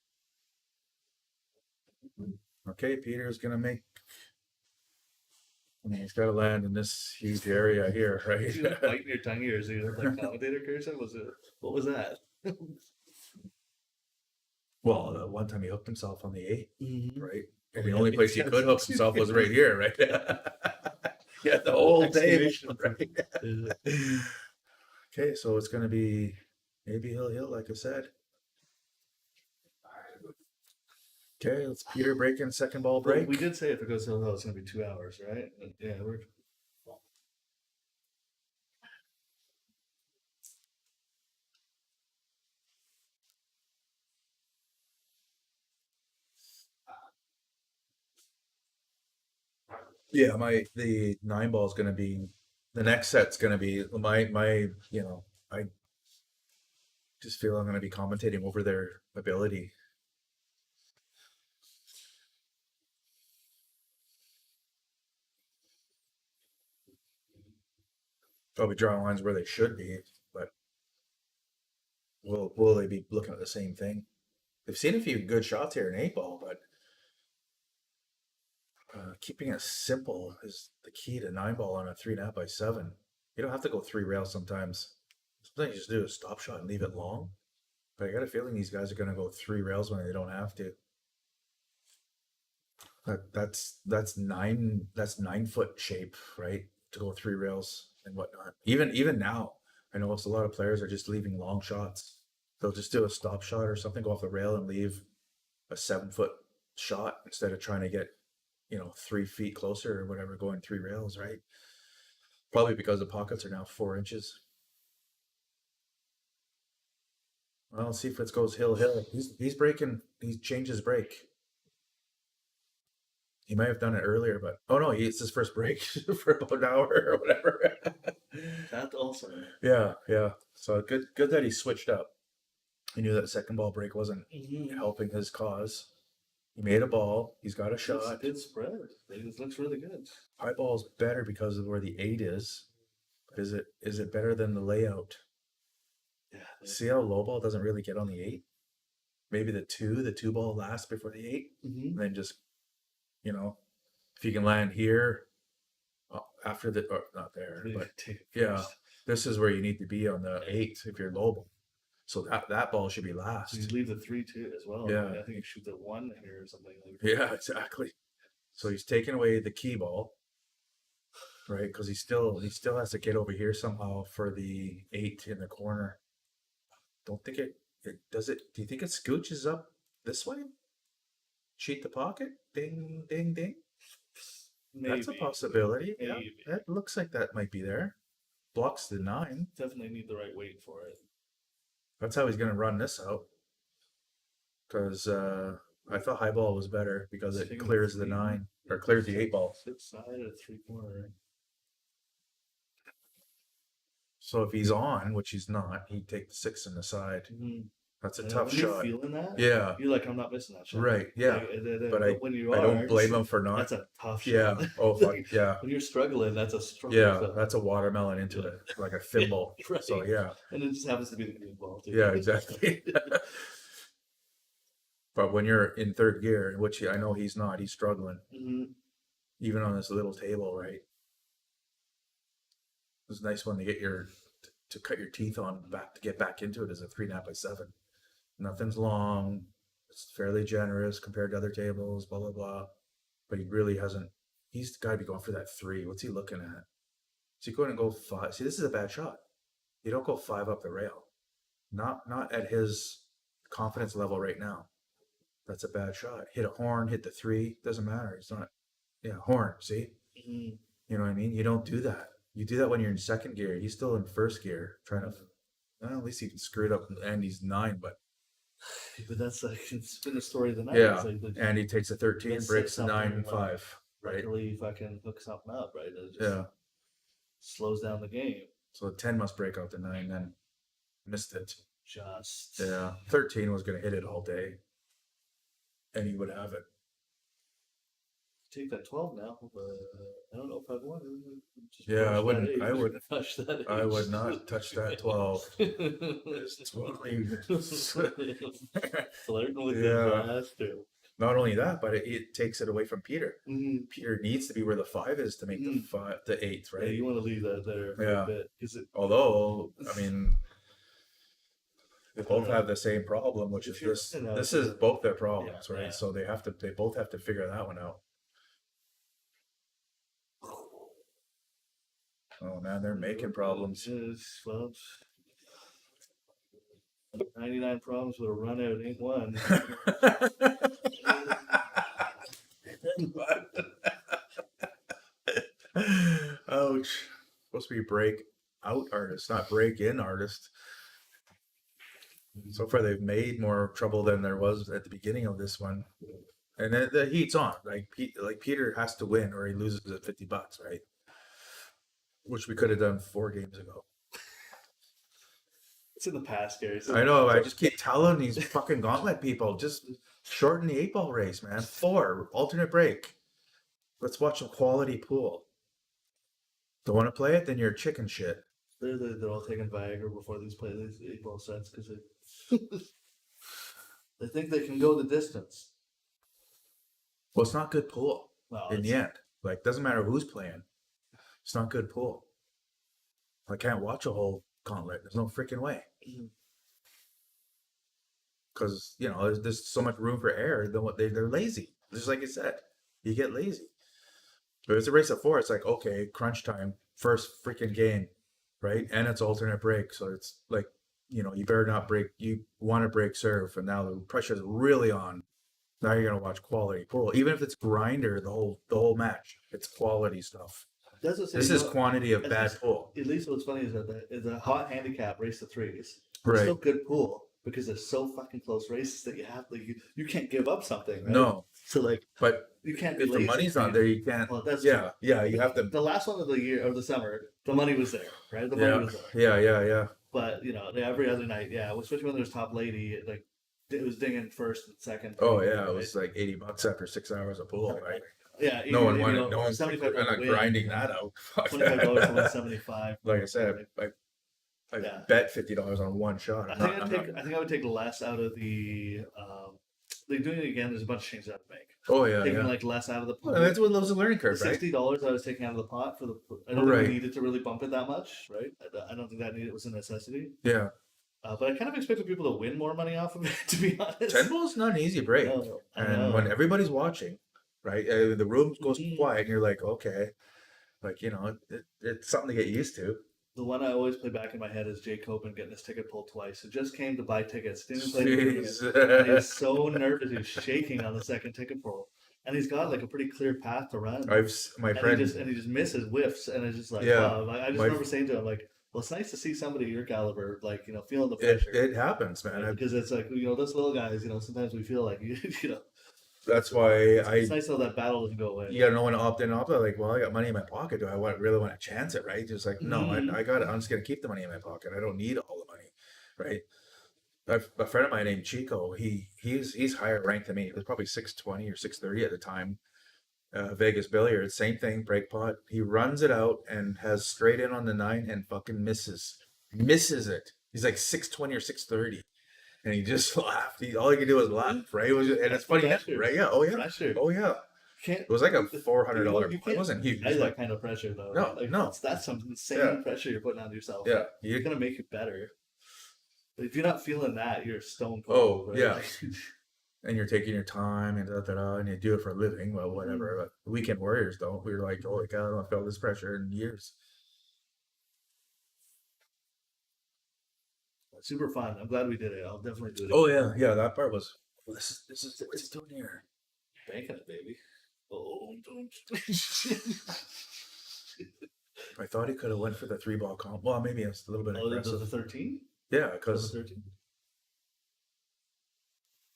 Okay, Peter's gonna make I mean, he's got to land in this huge area here, Did you like right? biting your tongue here? So you like commentator cursing? What was that? Well, one time he hooked himself on the 8, Mm-hmm. right? Oh, And the yeah, only place makes he sense. could hook himself was right here, right? Yeah, the whole table, Excavation. right? Okay, so it's gonna be maybe he'll like I said. Okay, let's Peter break in second ball break. We did say if it goes hill hill, it's gonna be 2 hours, right? Yeah, we're Yeah, the 9 ball is gonna be the next set's gonna be my I just feel I'm gonna be commentating over their ability. Probably drawing lines where they should be, but will they be looking at the same thing? They've seen a few good shots here in 8 ball, but keeping it simple is the key to 9 ball on a 3.5 by 7. You don't have to go 3 rails sometimes. Sometimes you just do a stop shot and leave it long. But I got a feeling these guys are going to go 3 rails when they don't have to. That's 9-foot shape, right? To go 3 rails and whatnot. Even now, I know it's a lot of players are just leaving long shots. They'll just do a stop shot or something, go off the rail and leave a 7-foot shot instead of trying to get 3 feet closer or whatever, going 3 rails, right? Probably because the pockets are now 4 inches. Well, let's see if it goes hill. He's breaking. He changed his break. He might have done it earlier, but oh no, it's his first break for about an hour or whatever. that's awesome. Yeah. So good that he switched up. He knew that second ball break wasn't Mm-hmm. helping his cause. He made a ball. He's got a shot. Good spread. It looks really good. High ball's better because of where the 8 is. But is it better than the layout? Yeah. See how low ball doesn't really get on the 8? Maybe the 2 ball lasts before the 8, Mm-hmm. and then just if you can land here after or not there, but yeah, this is where you need to be on the 8 if you're low ball. So that ball should be last. You leave the 3 too as well. Yeah. I think you shoot the 1 here or something like that. Yeah, exactly. So he's taking away the key ball, right? Because he still has to get over here somehow for the 8 in the corner. Don't think it does it. Do you think it scooches up this way? Cheat the pocket? Ding, ding, ding. Maybe. That's a possibility. Maybe. Yeah, it looks like that might be there. Blocks the 9. Definitely need the right weight for it. That's how he's going to run this out. Because I thought high ball was better because it clears the 9 or clears the 8 ball. 6 side or 3 corner. So if he's on, which he's not, he'd take the 6 in the side. Mm-hmm. That's a And tough when you're shot. feeling that? Yeah. You're like, I'm not missing that shot. Right. Yeah. Like, But when you I are, don't blame him for not. That's a tough shot. Yeah. Oh, fuck. Yeah. When you're struggling, that's a struggle. Yeah. So- That's a watermelon into it, like a thimble. Right. So yeah. And it just happens to be the green ball too. Yeah, exactly. But when you're in third gear, which I know he's not, he's struggling, Mm-hmm. even on this little table, right? It's a nice one to get to cut your teeth on back to get back into it as a 3.5 by 7. Nothing's long. It's fairly generous compared to other tables, blah blah blah. But he really hasn't. He's got to be going for that 3. What's he looking at? Is he going to go 5? See, this is a bad shot. You don't go 5 up the rail. Not at his confidence level right now. That's a bad shot. Hit a horn, hit the 3. Doesn't matter. It's not. Yeah, horn. See. Mm-hmm. You know what I mean? You don't do that. You do that when you're in second gear. He's still in first gear, trying to. Well, at least he can screw it up, and he's 9. But that's like it's been the story of the night. yeah, It's like, and he takes a 13, let's breaks set the 9 something and 5. Right. luckily if I can hook something up, right? It just Yeah. slows down the game. So the 10 must break out the 9. Then missed it. Just Yeah. 13 was going to hit it all day, and he would have it. take that 12 now, but I don't know if I'd want to. Just Yeah, I push that wouldn't- age. I would- Push that I would age. not touch that 12. It's totally. Flirting with Yeah. the master. Not only that, but it takes it away from Peter. Mhm. Peter needs to be where the 5 is to make the 8th, Yeah, right? you want to leave that there for Yeah. a bit because it. Although, I mean, they both know. have the same problem, which If is you're this. in a- This is both their problems, Yeah, right? yeah. So they both have to figure that one out. Oh man, they're making problems. Yes, well, 99 problems with a run out ain't one. Ouch. Supposed to be break out artist, not break in artist. So far, they've made more trouble than there was at the beginning of this one. And the heat's on. Like Peter has to win or he loses at $50, right? Which we could have done 4 games ago. It's in the past, Gary. I know. I just keep telling these fucking gauntlet people, just shorten the 8-ball race, man. 4 alternate break. Let's watch a quality pool. Don't want to play it? Then you're chicken shit. They're all taking Viagra before these play these 8-ball sets because they think they can go the distance. Well, it's not good pool Well, in the end. Like, doesn't matter who's playing. It's not good pool. I can't watch a whole gauntlet. There's no freaking way. Because, there's so much room for error. They're lazy. Just like you said. You get lazy. But it's a race of 4. It's like, okay, crunch time. First freaking game. Right? And it's alternate break. So it's like, you better not break. You want to break serve. And now the pressure's really on. Now you're gonna watch quality pool, even if it's grinder the whole match. It's quality stuff. That's what This is quantity of bad pool. At least what's funny is that it's a hot handicap race to 3s. It's Right. still good pool because they're so fucking close races that you have you can't give up something. Right? No, So like but you can't be if the lazy. money's not there, you can't. Well, that's Yeah, you have to. the last one of the year or the summer. The money was there, right? The money was there. Yeah. But every other night, especially when there's top lady, like it was dinging first and second. Oh yeah, right? it was like $80 after 6 hours of pool, right? Yeah, No one wanted. No one's $75 not win, grinding that out. Fuck $25 to win that. 75. Like I said, I Yeah. bet $50 on one shot. I think I would take less out of the. Like doing it again, there's a bunch of changes I have to make. Oh yeah, Taking yeah. like less out of the pot. Well, that's what those a learning curve, right? $60 I was taking out of the pot for the. I don't Right. think we needed to really bump it that much, right? I don't think that was a necessity. Yeah, But I kind of expected people to win more money off of it, to be honest. 10 ball is not an easy break. No, I And know. when everybody's watching, right, the room goes Mhm. quiet, and you're like, okay, like it's something to get used to. The one I always play back in my head is Jay Copen getting his ticket pulled twice. He just came to buy tickets, didn't even play the tournament. And he was Jeez. so nervous, he was shaking on the second ticket pull. And he's got like a pretty clear path to run. My and friend. he just misses whiffs, and it's just like, Yeah, wow. I just my- remember saying to him, like, well, it's nice to see somebody your caliber, like, feeling the It, pressure. it happens, man. Because it's like, those little guys, sometimes we feel like, That's why it's nice how that battle doesn't go away. you gotta know when to opt in, opt out. Like, well, I got money in my pocket. Do I really want to chance it, right? Just like, no, Mhm. I got it. I'm just gonna keep the money in my pocket. I don't need all the money, right? A friend of mine named Chico, he's higher ranked than me. He was probably 620 or 630 at the time. Vegas billiards, same thing, break pot. He runs it out and has straight in on the 9 and fucking misses it. He's like 620 or 630, and he just laughed. All he could do was laugh, right? And it's funny, Pressure. right? Yeah. Oh yeah. Pressure. Oh yeah. Can't, It was like a $400. You It can't wasn't huge. It buy was that like, kind of pressure, though. No, Like, no. That's some insane Yeah. pressure you're putting on yourself. yeah. It's going to make you better. But if you're not feeling that, you're stone Oh, cold. Right? yeah. And you're taking your time and and you do it for a living. Well, whatever. But weekend warriors don't. We were like, holy cow, I don't feel this pressure in years. Super fun. I'm glad we did it. I'll definitely do it. Oh yeah. That part was. This is what's doing here. Banking it, baby. Oh, don't. I thought he could have went for the 3-ball comp. Well, maybe it's a little bit Oh, this aggressive. is the 13? Yeah, because 13?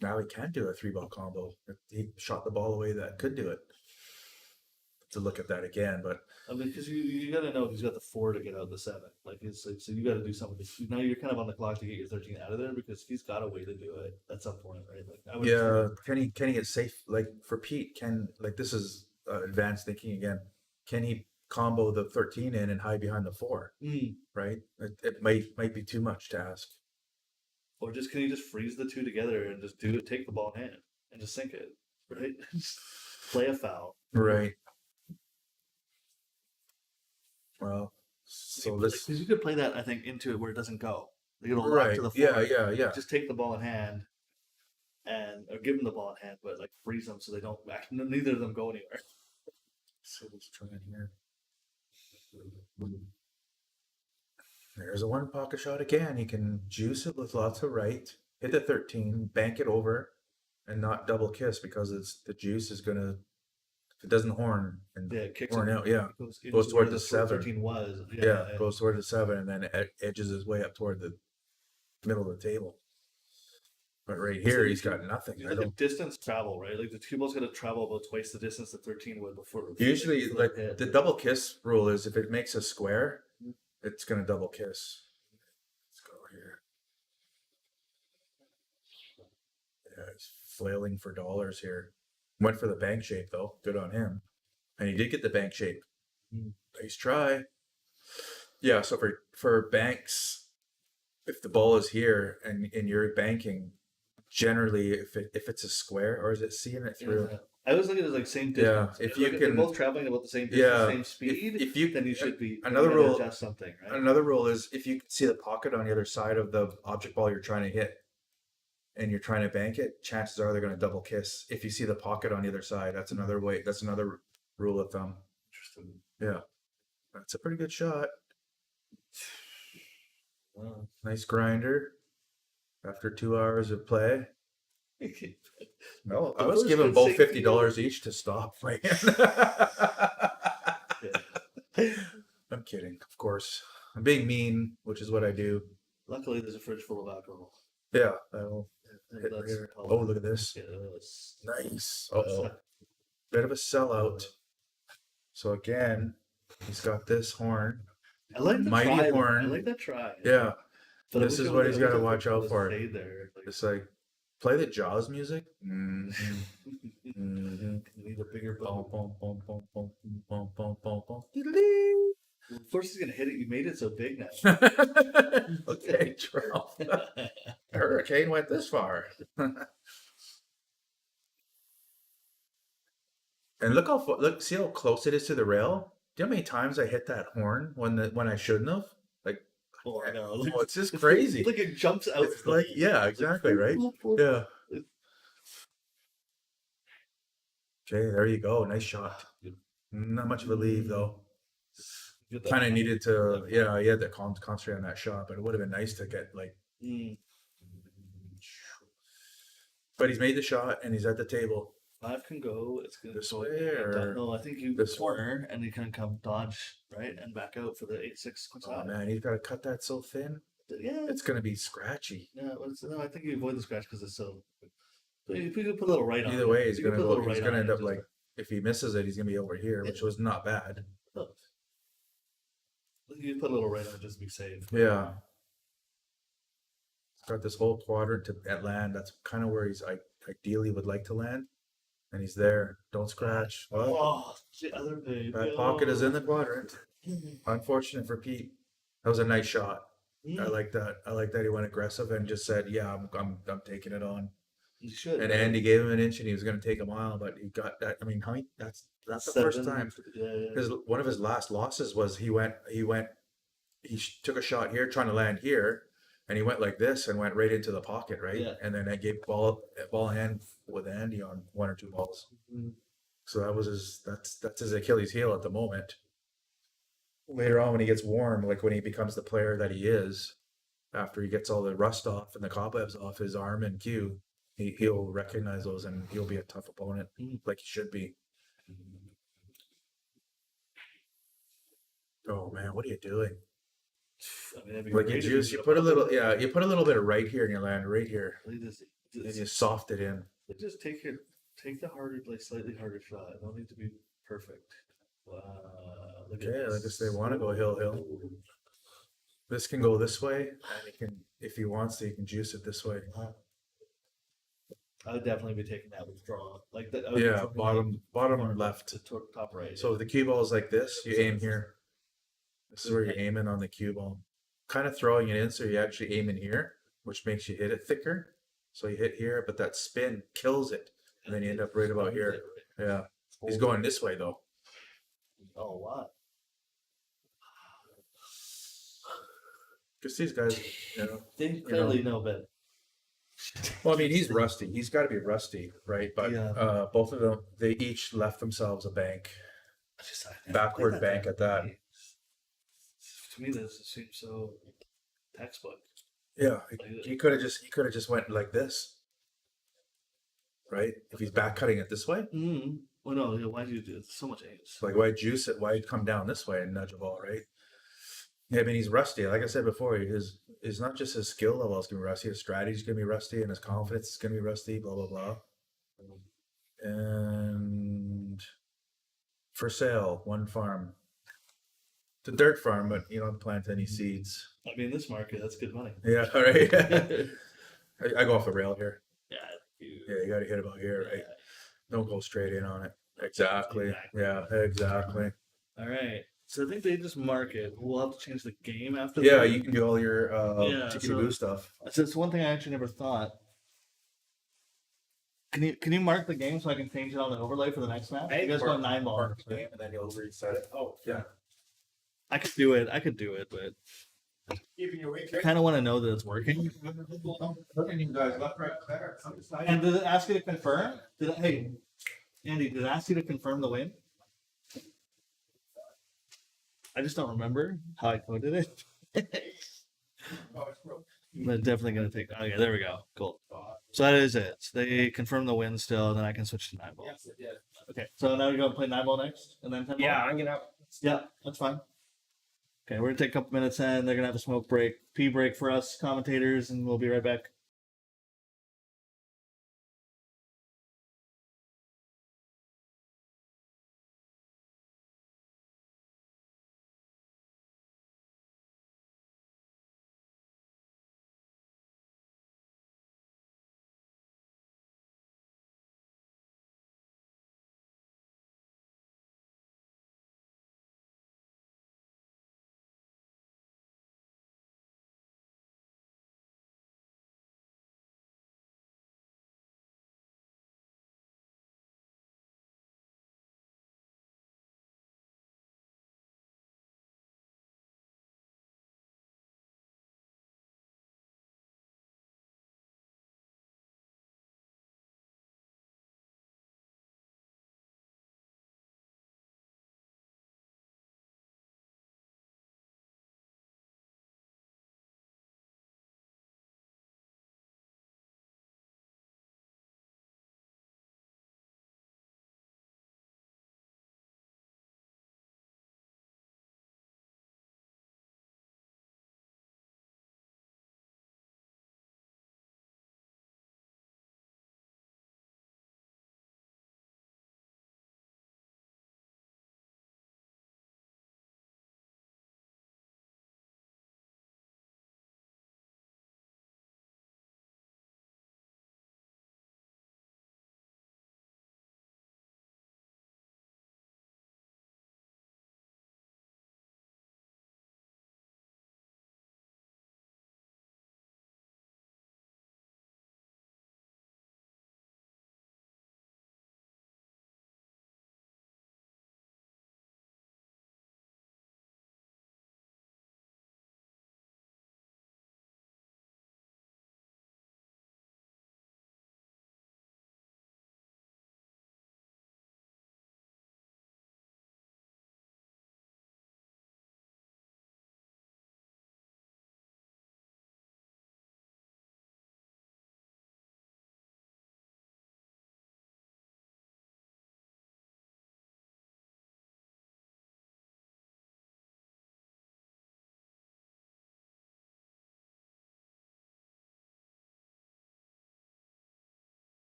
now he can do a 3-ball combo. He shot the ball away that could do it. To look at that again, but I mean, because you got to know he's got the 4 to get out of the 7. Like, it's like, so you got to do something. Now you're kind of on the clock to get your 13 out of there because he's got a way to do it at some point, right? Like, I would yeah, can he get safe? Like for Pete, this is advanced thinking again. Can he combo the 13 in and hide behind the 4? Right? It might be too much to ask. Or can you just freeze the 2 together and just take the ball in hand? and just sink it, right? Just play a foul. Right. Well, so this. Because you could play that, I think, into it where it doesn't go. Like it'll lock Right. to the Yeah. floor. Yeah. Yeah. Just take the ball in hand, or give them the ball in hand, but like freeze them so they don't. Neither of them go anywhere. So let's try it here. There's a one pocket shot again. You can juice it with lots of right. Hit the 13, bank it over, and not double kiss because the juice is gonna. If it doesn't horn and Yeah, it kicks horn it, out, yeah, goes goes into toward where the 7. 13 was. yeah, goes toward the 7, and then edges his way up toward the middle of the table. But right here, he's got nothing. I Like don't. distance travel, right? Like the cue ball's gonna travel about twice the distance the 13 would before. Usually, before like it hit. the double kiss rule is if it makes a square, it's gonna double kiss. Let's go here. Yeah, he's flailing for dollars here. Went for the bank shape though. Good on him. And he did get the bank shape. Nice try. Yeah, so for banks, if the ball is here and you're banking, generally if it's a square, or is it seeing it through? Yeah. I was looking at it like same Yeah, distance. if Like, you they're can- both traveling about the same distance, Yeah, same speed. if you then you should be another you gotta rule- adjust something, right? Another rule is if you can see the pocket on the other side of the object ball you're trying to hit and you're trying to bank it, chances are they're going to double kiss. If you see the pocket on the other side, that's another way. That's another rule of thumb. Interesting. Yeah, that's a pretty good shot. Wow. Nice grinder after 2 hours of play. No, I The was first giving good both Sankey $50 each to stop playing. Yeah. I'm kidding, of course. I'm being mean, which is what I do. Luckily, there's a fridge full of alcohol. Yeah, I'll And hit that's here. all. Oh, look at this. Yeah, that's- Nice. Uh-oh. Bit of a sellout. So again, he's got this horn. I like the Mighty try. horn. I like that try. Yeah, But I this wish is it what was- he's I gotta wish watch it out was for. stayed there. Like, it's like play the Jaws music. Mhm. you Mhm. need a bigger Bum, ball. bum, bum, bum, bum, bum, bum, bum, bum. Of course, he's gonna hit it. You made it so big now. Okay, Trump. Hurricane went this far. And look how look, see how close it is to the rail. Do you know how many times I hit that horn when I shouldn't have? Like, Oh, I know. oh, it's just crazy. Like it jumps out. It's like, yeah, exactly, right? Yeah. Okay, there you go. Nice shot. Not much of a leave though. Get that Kind of one. needed to, yeah, he had to concentrate on that shot, but it would have been nice to get like. Mm. But he's made the shot and he's at the table. 5 can go. It's gonna This go. way or No, I think you this corner and you can come dodge right and back out for the 8-6 oh side. man, he's got to cut that so thin. Yeah, It's gonna be scratchy. no, no. I think you avoid the scratch because it's so. But if you could put a little right on. Either it, way, he's if you gonna could put a go. little He's right gonna on end it, up just- like if he misses it, he's gonna be over here, which was not bad. You put a little right on it just to be safe. Yeah. He's got this whole quadrant at land. That's kind of where he's ideally would like to land, and he's there. Don't scratch. Well, Oh, the other babe. that pocket is in the quadrant. Unfortunate for Pete. That was a nice shot. I like that. I like that he went aggressive and just said, "Yeah, I'm taking it on." You should. And Andy gave him an inch, and he was going to take a mile, but he got that. I mean, how many? That's the first time. Yeah. Because one of his last losses was he took a shot here trying to land here, and he went like this and went right into the pocket, right? Yeah. And then I gave ball hand with Andy on 1 or 2 balls. Mhm. So that was that's his Achilles heel at the moment. Later on, when he gets warm, like when he becomes the player that he is, after he gets all the rust off and the cobwebs off his arm and cue, he'll recognize those and he'll be a tough opponent, Mhm. like he should be. Oh man, what are you doing? I mean, that'd be Like great you if juice, did you a put a little, pocket. yeah, you put a little bit of right here and you land right here, Like this- and this- you soft it in. Just take the harder, like slightly harder shot. It don't need to be perfect. Wow. Look at Okay, I this. guess they want to go hill. This can go this way, and he can, if he wants to, he can juice it this way. I would definitely be taking that withdrawal. Like that. I would be Yeah, from bottom corner left. to top right. So if the cue ball is like this, you aim here. This is where you're aiming on the cue ball. Kind of throwing it in, so you actually aim in here, which makes you hit it thicker. So you hit here, but that spin kills it. And then you end up right about here. Yeah. He's going this way though. Oh, wow. Because these guys, you know. They clearly know better. Well, I mean, he's rusty. He's got to be rusty, right? But Yeah. both of them, they each left themselves a bank, I never backward played bank at that. To me, this seems so textbook. Yeah, he could have just went like this, right? If he's back cutting it this way, Mm-hmm. Well, no, yeah, why do you do it? So much ace. like why juice it? Why come down this way and nudge a ball, right? Yeah, I mean he's rusty. Like I said before, his is not just his skill level is gonna be rusty. His strategy's gonna be rusty, and his confidence is gonna be rusty. Blah blah blah. And for sale, one farm. It's a dirt farm, but you don't plant any seeds. I mean, this market, that's good money. Yeah, all right. I go off the rail here. Yeah. Yeah, you got to hit about here, right? Don't go straight in on it. Exactly. Exactly. Yeah, exactly. All right. So I think they just mark it. We'll have to change the game after Yeah, that. you can do all your Yeah, tickety-boo stuff. So it's one thing I actually never thought. Can you mark the game so I can change it on the overlay for the next match? You guys go 9 ball. Game, and then you'll reset it. Oh, yeah. I could do it, but Keeping you awake. I kind of want to know that it's working. Looking you guys left, right, center. And did it ask you to confirm? Hey, Andy, did it ask you to confirm the win? I just don't remember how I coded it. I'm definitely gonna take. Okay, there we go. Cool. So that is it. So they confirm the win still, then I can switch to 9 ball. Yes, it did. Okay, so now we're gonna play 9 ball next, and then 10 ball. Yeah, I'm gonna. Yeah, that's fine. Okay, we're gonna take a couple minutes in. They're gonna have a smoke break, pee break for us commentators, and we'll be right back.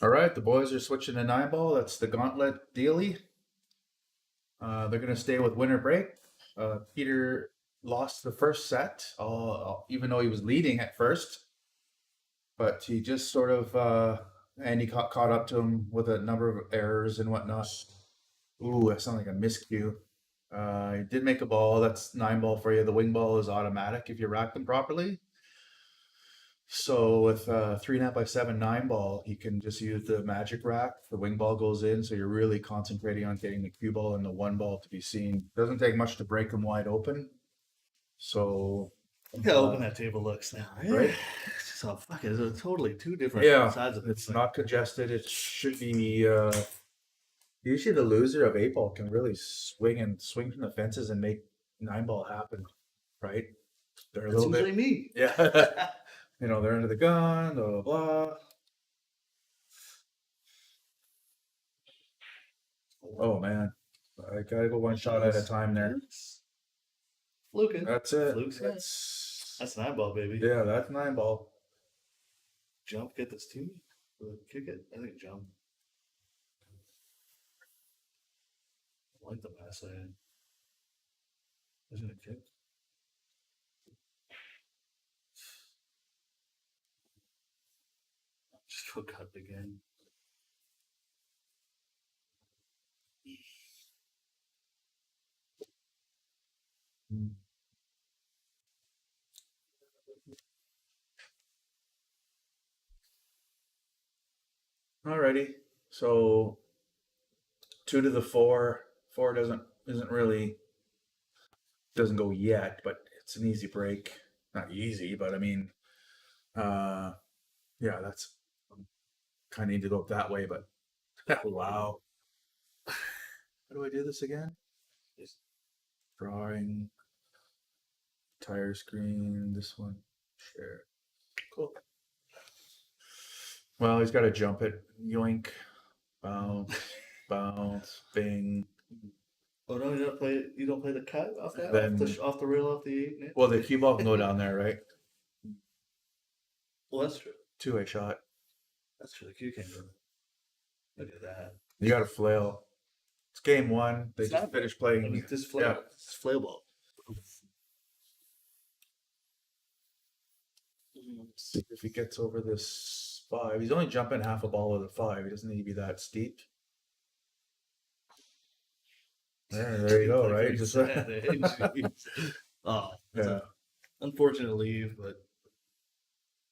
All right, the boys are switching to 9 ball. That's the gauntlet dealie. They're gonna stay with winter break. Peter lost the first set, even though he was leading at first, but he just sort of Andy caught up to him with a number of errors and whatnot. Ooh, that sounded like a miscue. He did make a ball. That's 9 ball for you. The wing ball is automatic if you rack them properly. So with 3.5 by 7 9 ball, you can just use the magic rack. The wing ball goes in, so you're really concentrating on getting the cue ball and the 1 ball to be seen. Doesn't take much to break them wide open. So Look how open that table looks now. right? So fuck it. It's totally two different Yeah, sides of it's this. not congested. It should be. Usually, the loser of 8 ball can really swing from the fences and make 9 ball happen, right? They're a That's little usually bit, me. yeah. They're under the gun, blah blah blah. Oh man, I gotta go one shot at a time there. Fluking. That's it. Flukes, yeah. That's 9 ball, baby. Yeah, that's 9 ball. Jump, get this too. Kick it. I think jump. I like the pass I had. Isn't it kick? Just go cut again. Alrighty, so 2 to the 4. 4 doesn't go yet, but it's an easy break. Not easy, but I mean, yeah, that's kind of need to go that way. But wow, how do I do this again? Drawing, tire screen. This one, share. Cool. Well, he's got to jump it. Yoink, bounce, bounce, bing. Oh no, you don't play. You don't play the cut off that. Then- off the rail, off the 8. Well, the cue ball can go down there, right? Well, that's true. 2-way shot. That's true. The cue can't go. Look at that. You got to flail. It's game 1. They It's just not- finished I playing. mean, this flail. Yeah. It's flail ball. See if he gets over this 5. He's only jumping half a ball with a 5. He doesn't need to be that steep. There you go, Like, right? you Just said it. Oh, it's yeah. an unfortunate leave, but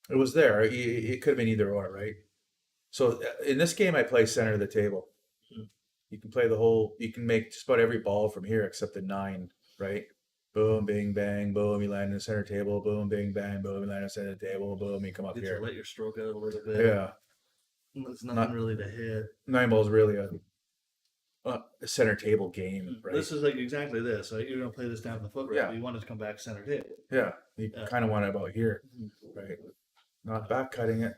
It was there. It could have been either or, right? So in this game, I play center of the table. You can play the whole. You can make just about every ball from here except the 9, right? Boom, bing, bang, boom. You land in the center table. Boom, bing, bang, boom. You land in the center table. Boom. You come up get to here. let your stroke out a little bit. Yeah, There's nothing Not- really to hit. 9 ball is really a center table game, right? This is like exactly this. Right? You're gonna play this down the foot rail. Yeah. You want it to come back center table. Yeah, you Yeah. kind of want it about here, right? Not back cutting it.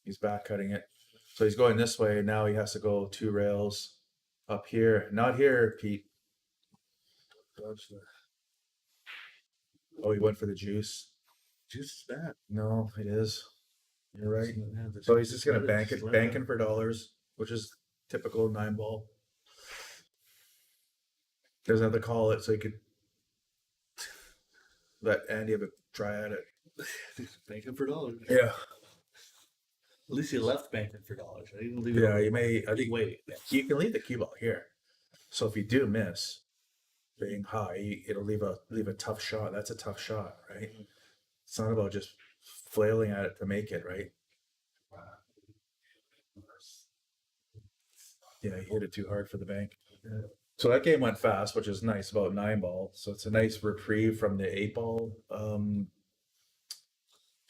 He's back cutting it. So he's going this way. Now he has to go 2 rails up here. Not here, Pete. Oh, he went for the juice. Juice is bad. No, it is. You're right. Yeah, this- So he's just gonna let bank just it, let banking for dollars, which is typical 9 ball. Doesn't have to call it, so he could let Andy have a try at it. banking for dollars. Yeah, At least you left banking for dollars. Right? You can leave it yeah. open. You may. I think Wait. you can leave the cue ball here. So if you do miss, being high, it'll leave a tough shot. That's a tough shot, right? It's not about just flailing at it to make it, right? Yeah, he hit it too hard for the bank. So that game went fast, which is nice about 9 ball. So it's a nice reprieve from the 8 ball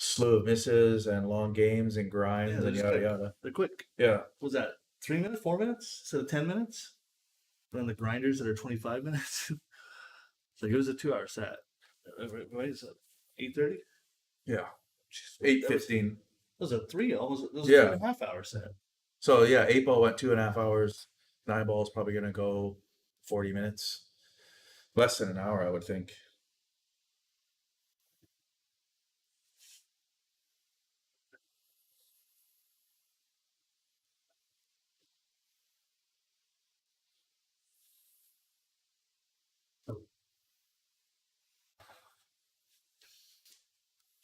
slew of misses and long games and grinds Yeah, they're and just yada quick. yada. They're quick. Yeah, What was that 3 minutes, 4 minutes instead of 10 minutes? Then the grinders that are 25 minutes. It's like it was a 2-hour set. What is it? 8:30. yeah. 8:15. It was a 3 almost. It was Yeah. a 2.5-hour set. So yeah, 8 ball went 2.5 hours. 9 ball is probably gonna go 40 minutes, less than an hour, I would think.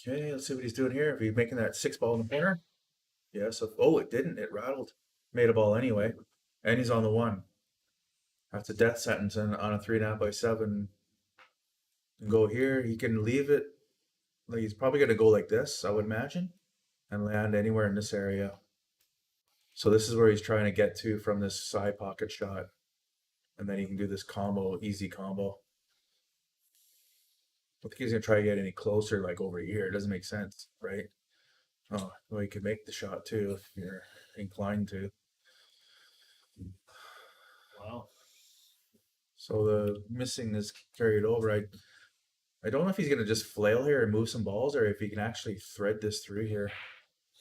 Okay, let's see what he's doing here. If he's making that 6 ball in the corner. Yeah, so oh, it didn't. It rattled. Made a ball anyway. And he's on the 1. That's a death sentence on a 3.5 by 7. And go here. He can leave it. Like he's probably gonna go like this, I would imagine, and land anywhere in this area. So this is where he's trying to get to from this side pocket shot. And then he can do this combo, easy combo. I don't think he's gonna try to get any closer, like over here. It doesn't make sense, right? Oh, well, you could make the shot too if you're inclined to. Wow. So the missing is carried over. I don't know if he's gonna just flail here and move some balls, or if he can actually thread this through here.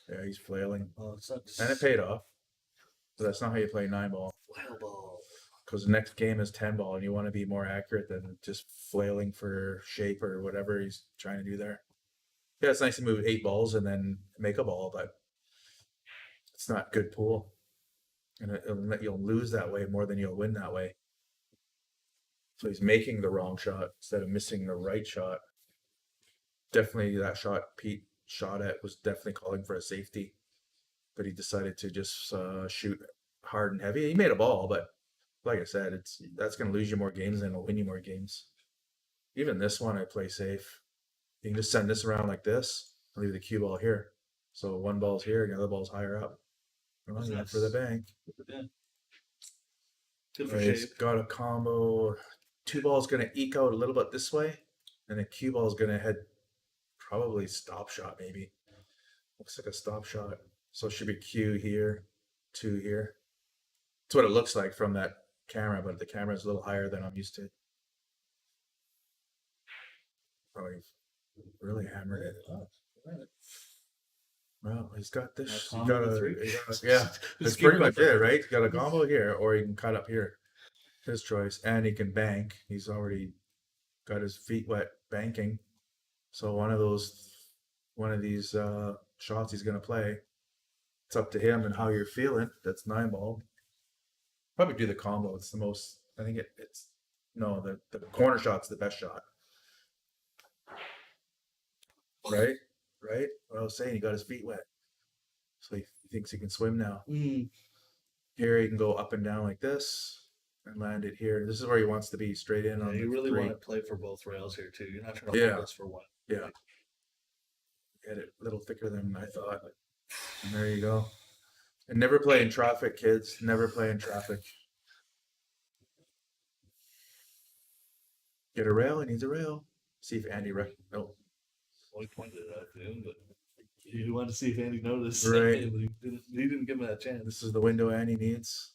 Yeah, he's flailing, Oh, it sucks. and it paid off. But that's not how you play 9-ball. Flail ball. Because the next game is 10-ball, and you want to be more accurate than just flailing for shape or whatever he's trying to do there. Yeah, it's nice to move 8 balls and then make a ball, but it's not good pool. And you'll lose that way more than you'll win that way. So he's making the wrong shot instead of missing the right shot. Definitely that shot Pete shot at was definitely calling for a safety. But he decided to just shoot hard and heavy. He made a ball, but like I said, that's going to lose you more games than it'll win you more games. Even this one, I play safe. You can just send this around like this and leave the cue ball here. So 1 ball's here, the other ball's higher up. Well, That's yeah, nice. for the bank. Yeah. Good for Right, shape. he's got a combo. 2 balls going to eke out a little bit this way, and the cue ball's going to head probably stop shot maybe. Looks like a stop shot. So it should be cue here, 2 here. That's what it looks like from that camera, but the camera is a little higher than I'm used to. Oh, he really hammered it. Oh, right. Well, he's got this. A He combo got with a, 3. yeah, Just that's keep pretty much it, it. right? He's got a combo here, or he can cut up here. His choice, and he can bank. He's already got his feet wet banking. So one of these shots he's gonna play. It's up to him and how you're feeling. That's 9-ball. Probably do the combo. It's the most. I think it's no, the corner shot's the best shot. Right? What I was saying, he got his feet wet. So he thinks he can swim now. Mm. Here he can go up and down like this and land it here. This is where he wants to be, straight in Yeah, on you the really 3. want to play for both rails here too. You're not trying to Yeah. hold this for one. Yeah. Get it a little thicker than I thought. And there you go. And never play in traffic, kids. Never play in traffic. Get a rail. He needs a rail. See if Andy no. Well, he pointed it out to him, but you wanted to see if Andy noticed. Right. But he didn't give him that chance. This is the window Andy needs.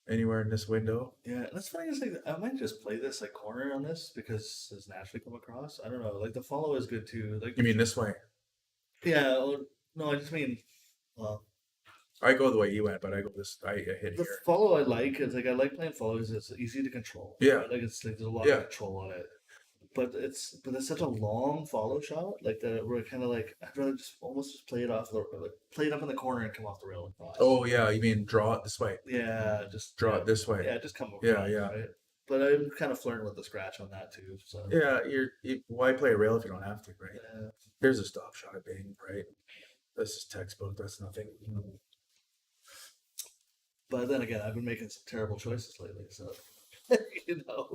Anywhere in this window. Yeah, that's funny. It's like I might just play this like corner on this because it's naturally come across. I don't know. Like the follow is good too. Like You mean this way? yeah. Or, no, I just mean I go the way you went, but I go this. I hit the here. follow I like is like I like playing follow because it's easy to control. Yeah. right? Like it's like there's a lot Yeah. of control on it. But it's such a long follow shot, like that we're kind of like I'd rather just almost just play it off the like, play it up in the corner and come off the rail across. Oh yeah, you mean draw it this way? yeah, just Draw it this way. Yeah, just come over. Yeah, yeah. Right? But I'm kind of flirting with the scratch on that too. So Yeah, why play a rail if you don't have to, right? yeah. Here's a stop shot bang, right? This is textbook. That's nothing. But then again, I've been making some terrible choices lately, so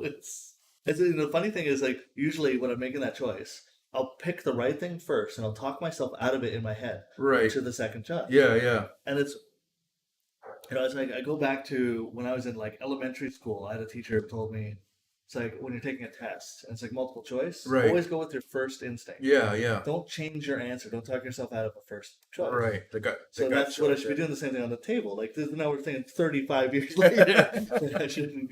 it's the funny thing is like usually when I'm making that choice, I'll pick the right thing first and I'll talk myself out of it in my head Right. to the second shot. Yeah, yeah. And it's it's like I go back to when I was in like elementary school. I had a teacher who told me it's like when you're taking a test and it's like multiple choice, Right. always go with your first instinct. Yeah, yeah. Don't change your answer. Don't talk yourself out of a first choice. Right. So that's what I should be doing. The same thing on the table. Like now we're thinking 35 years later. I shouldn't,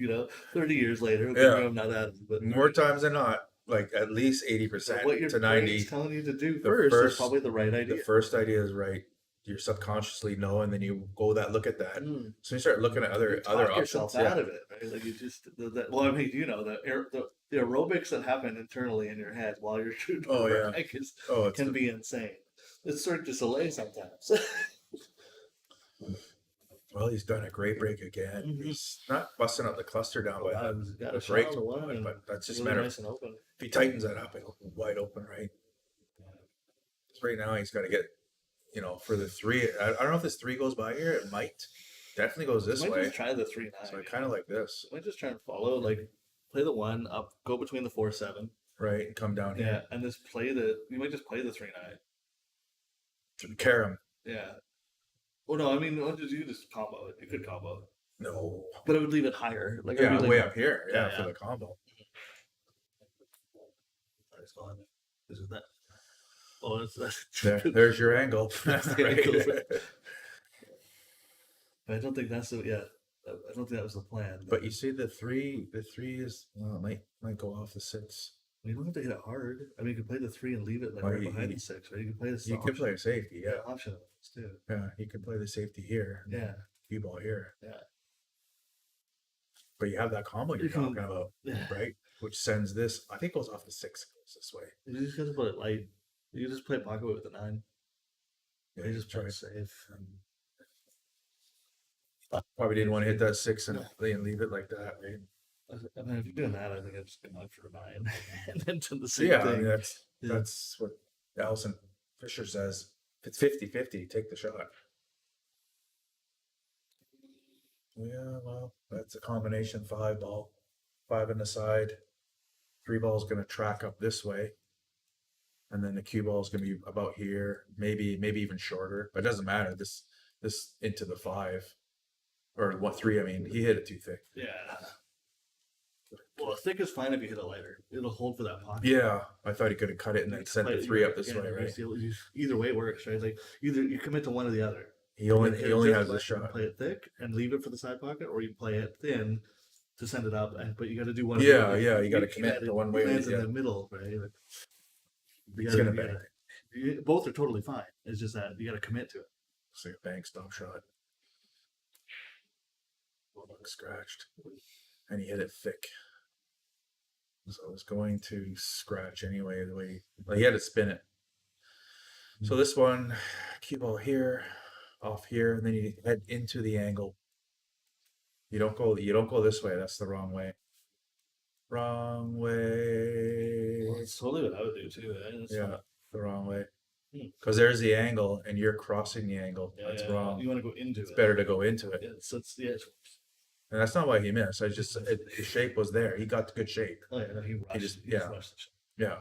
30 years later. Okay, Yeah. I'm not at it, but More times than not, like at least 80% what your to brain's 90. telling you to do The first is first- probably the right idea. The first idea is right. You subconsciously know, and then you go look at that. Mm. So you start looking at You other talk yourself options. out Yeah. of it, right? Like you just well, I mean, the aerobics that happen internally in your head while you're shooting Oh, a yeah. rack Oh, it's can be insane. It's Cirque du Soleil sometimes. well, he's done a great break again. Mhm. He's not busting up the cluster down, but He's got a the shot break. on the one, and But that's just really matter. nice and open. If he tightens that up, it'll be wide open, right? right now he's got to get, for the three. I don't know if this three goes by here. It might. Definitely goes this might way. just try the 3-9. So I kind of like this, Might just try and follow, like play the 1 up, go between the 4-7. right? And come down Yeah, here. and just play the. You might just play the 3-9. To carry him. Yeah. Oh no, I mean, what did you just combo it? You could combo it, No. but it would leave it higher. Like it would Yeah, be like, way up here. Yeah, Yeah, for yeah. the combo. It's gone. This is that. Oh, that's There's your angle. That's the angle. I don't think that's the I don't think that was the plan. But you see the three is, well, it might go off the 6. you don't have to hit it hard. I mean, you can play the 3 and leave it like Oh, right you- behind you- the 6, right? You can play this. You could play a safety, yeah. option of this too. Yeah, you could play the safety here. And Yeah, cue ball here. yeah, But you have that combo you're You can- talking about, yeah. right? Which sends this, I think goes off the 6, goes this way. You just gotta put it light. You can just play pocket with the 9. Yeah, You just try play it. safe. Probably didn't want to hit that 6 and leave it like that, right? I mean, if you're doing that, I think I'd just go out for a 9 and then do the same Yeah, I thing. mean, Yeah. that's what Allison Fisher says. If it's 50-50, take the shot. Yeah, well, that's a combination 5 ball. 5 on the side. 3 ball's going to track up this way. And then the cue ball is going to be about here, maybe even shorter, but it doesn't matter. This into the 5 or 3. I mean, he hit it too thick. Yeah. Well, thick is fine if you hit it lighter. It'll hold for that pocket. Yeah, I thought he could have cut it and then sent the 3 up this way, right? Either way works, right? Like either you commit to one or the other. He only Hit he it only just has light this and shot. Play it thick and leave it for the side pocket, or you play it thin to send it up. But you got to do one. or the Yeah, other. yeah, you got to commit to one way or Lands the in other. the middle, right? Like, you It's gotta- gonna you bang. gotta- both are totally fine. It's just that you got to commit to it. It's like a bang stop shot. Scratched. And he hit it thick. So I was going to scratch anyway, the way he had to spin it. So this one, cue ball here, off here, and then you head into the angle. You don't go this way, that's the wrong way. Wrong way. Well, it's totally what I would do too. Eh? That's Yeah, fine. the wrong way. Hmm. Because there's the angle and you're crossing the angle. Yeah, That's yeah, wrong. You want to go into It's it. better to go into it. Yeah, so it's And that's not why he missed. The shape was there. He got the good shape. oh yeah, no, he rushed. just- he yeah. rushed the shot. Yeah.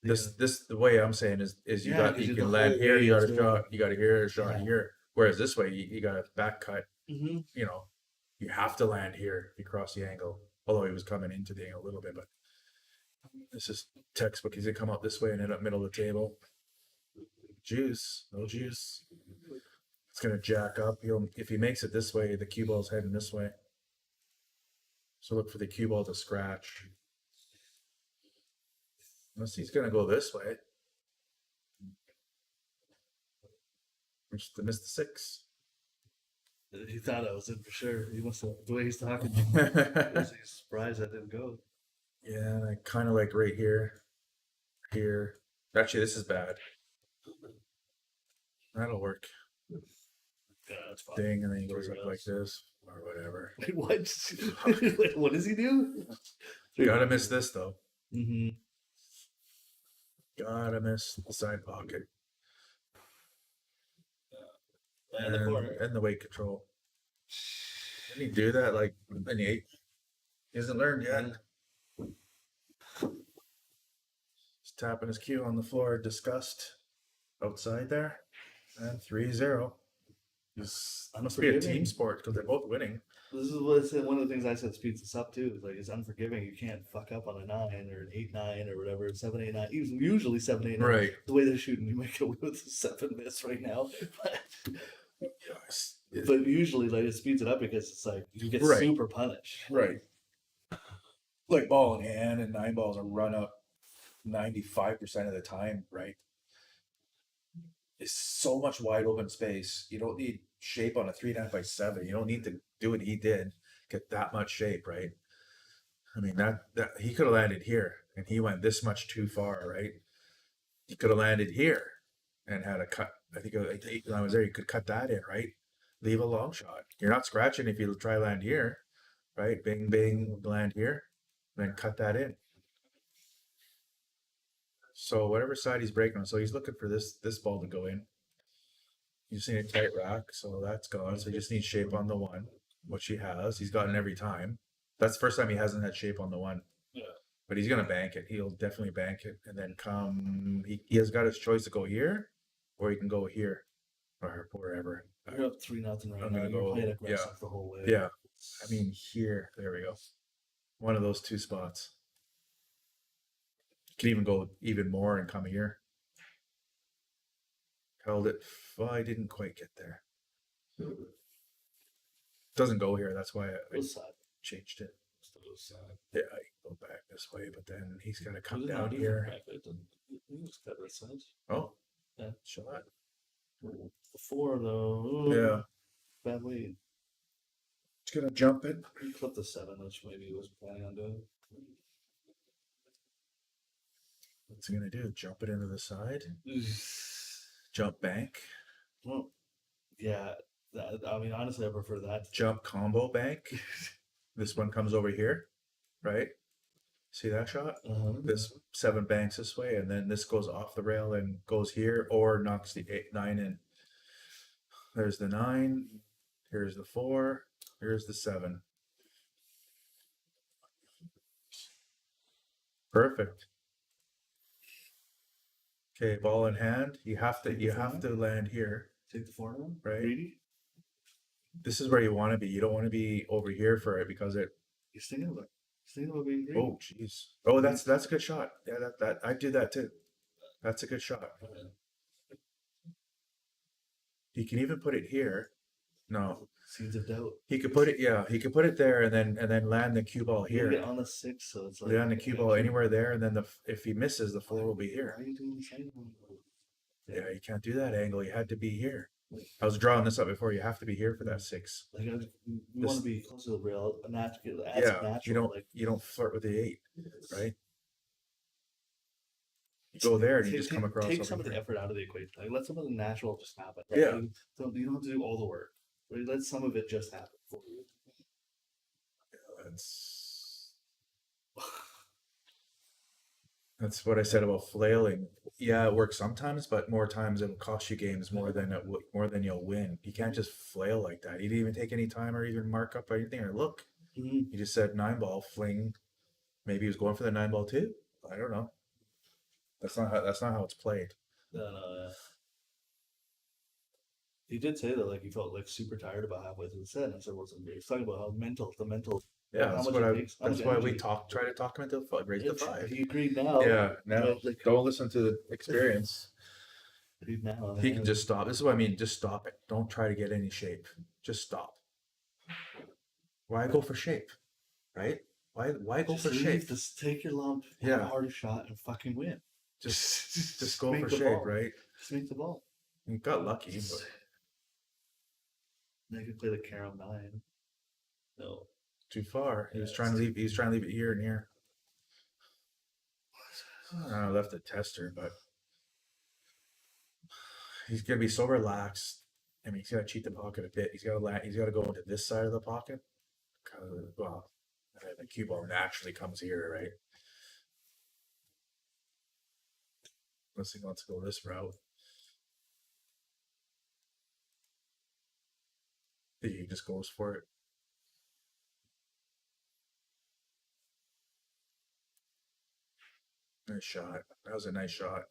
Yeah. This the way I'm saying is you Yeah, got 'cause you the can land whole here, way you got is a going- shot, you got to here, a shot Yeah. here. Whereas this way you got a back cut. Mhm. You have to land here if you cross the angle. Although he was coming into the angle a little bit, but this is textbook. He's gonna come up this way and end up middle of the table. Juice, no juice. It's gonna jack up. If he makes it this way, the cue ball's heading this way. So look for the cue ball to scratch. Unless he's gonna go this way. Missed the 6. He thought I was in for sure. He must have the way he's talking. Yeah, He's surprised I didn't go. and I kind of like right here. Here. Actually, this is bad. That'll work. Yeah, that's fine. Ding, and then he goes Three up like rows. this or whatever. Wait, what? Wait, what does he do? Gotta miss this though. Mm-hmm. Gotta miss the side pocket And the corner. and the weight control. Didn't he do that like in the 8? He hasn't learned yet. He's tapping his cue on the floor, disgust outside there, and 3-0. This must be a Unforgiving. team sport because they're both winning. This is what I said. One of the things I said speeds this up too. Is like it's unforgiving. You can't fuck up on a 9 or an 8-9 or whatever. 7-8-9. Usually 7-8-9. Right. The way they're shooting, you might get away with a 7 miss right now. Yes. But usually, like it speeds it up because it's like you get Right. super punished. Right. Like ball in hand and 9 balls are run up 95% of the time, right? It's so much wide open space. You don't need shape on a 3.9x7. You don't need to do what he did, get that much shape, right? I mean that he could have landed here and he went this much too far, right? He could have landed here and had a cut. I think when I was there, you could cut that in, right? Leave a long shot. You're not scratching if you try land here, right? Bing, bing, land here, then cut that in. So whatever side he's breaking on, so he's looking for this ball to go in. You just need a tight rack, so that's gone. So he just needs shape on the one, which he has. He's gotten every time. That's the first time he hasn't had shape on the one. Yeah. But he's gonna bank it. He'll definitely bank it, and then come. He has got his choice to go here, or he can go here, or wherever. You're up 3-0 right I'm now. gonna You're go- playing aggressive yeah. the whole way. Yeah, I mean here. There we go. One of those two spots. Could even go even more and come here. Held it. Well, I didn't quite get there. Doesn't go here. That's why I Both sides. changed it. Both sides. Yeah, I can go back this way, but then he's gonna come Doesn't down matter. here. Back it, you just got both sides. Oh, Yeah. shot. The 4 though. Ooh, Yeah, Bad lead. it's gonna jump it. You clipped the 7, which maybe he was planning on doing. What's he gonna do? Jump it into the side? Jump bank? Well, yeah. I mean, honestly, I prefer that. Jump combo bank? This one comes over here, right? See that shot? This 7 banks this way, and then this goes off the rail and goes here, or knocks the 9 in. There's the 9. Here's the 4. Here's the 7. Perfect. Okay, ball in hand. You have to land here, Take the 4 now. right? Greedy. This is where you want to be. You don't want to be over here for it because it. He's thinking about being greedy. Oh, jeez. Oh, that's a good shot. Yeah, that I do that too. That's a good shot. He can even put it here. No, Seeds of doubt. he could put it. Yeah, he could put it there and then land the cue ball You get here. on the 6, so it's like Land the cue ball anywhere there, and then if he misses, the 4 will be Why here. are you doing the same one? Yeah, you can't do that angle. You had to be here. I was drawing this up before. You have to be here for that 6. Like you This- want to be close to the rail, natural. Yeah, you don't flirt with the 8, right? You go there and you just come across. Take over some of the here. effort out of the equation. Like let some of the natural just happen. Right? Yeah. Like, you don't have to do all the work. Right? Let some of it just happen for you. That's what I said about flailing. Yeah, it works sometimes, but more times it'll cost you games more than more than you'll win. You can't just flail like that. He didn't even take any time or even mark up anything or look. He just said 9 ball fling. Maybe he was going for the 9 ball too. I don't know. That's not how it's played. Yeah. He did say that like he felt like super tired about halfway through the set, and I said, "What's He's talking about how the mental." Yeah, how that's much what it takes, how that's much why we energy. try to talk him into raise the 5. He agreed now. Yeah, now Like, don't listen to the experience. agreed now. He can just stop. This is what I mean. Just stop it. Don't try to get any shape. Just stop. Why go for shape? Right? Why go for shape? Just take your lump, have Yeah. a harder shot, and fucking win. Just go make for the shape, ball. right? Just make the ball. You got lucky, but They could play the Carom 9. No. too far. He was Yeah, trying to it's leave. He was trying to leave it here and here. I left the tester, but he's gonna be so relaxed. I mean, he's gotta cheat the pocket a bit. He's gotta go into this side of the pocket. Well, the cue ball naturally comes here, right? Unless he wants to go this route. He just goes for it. Nice shot. That was a nice shot.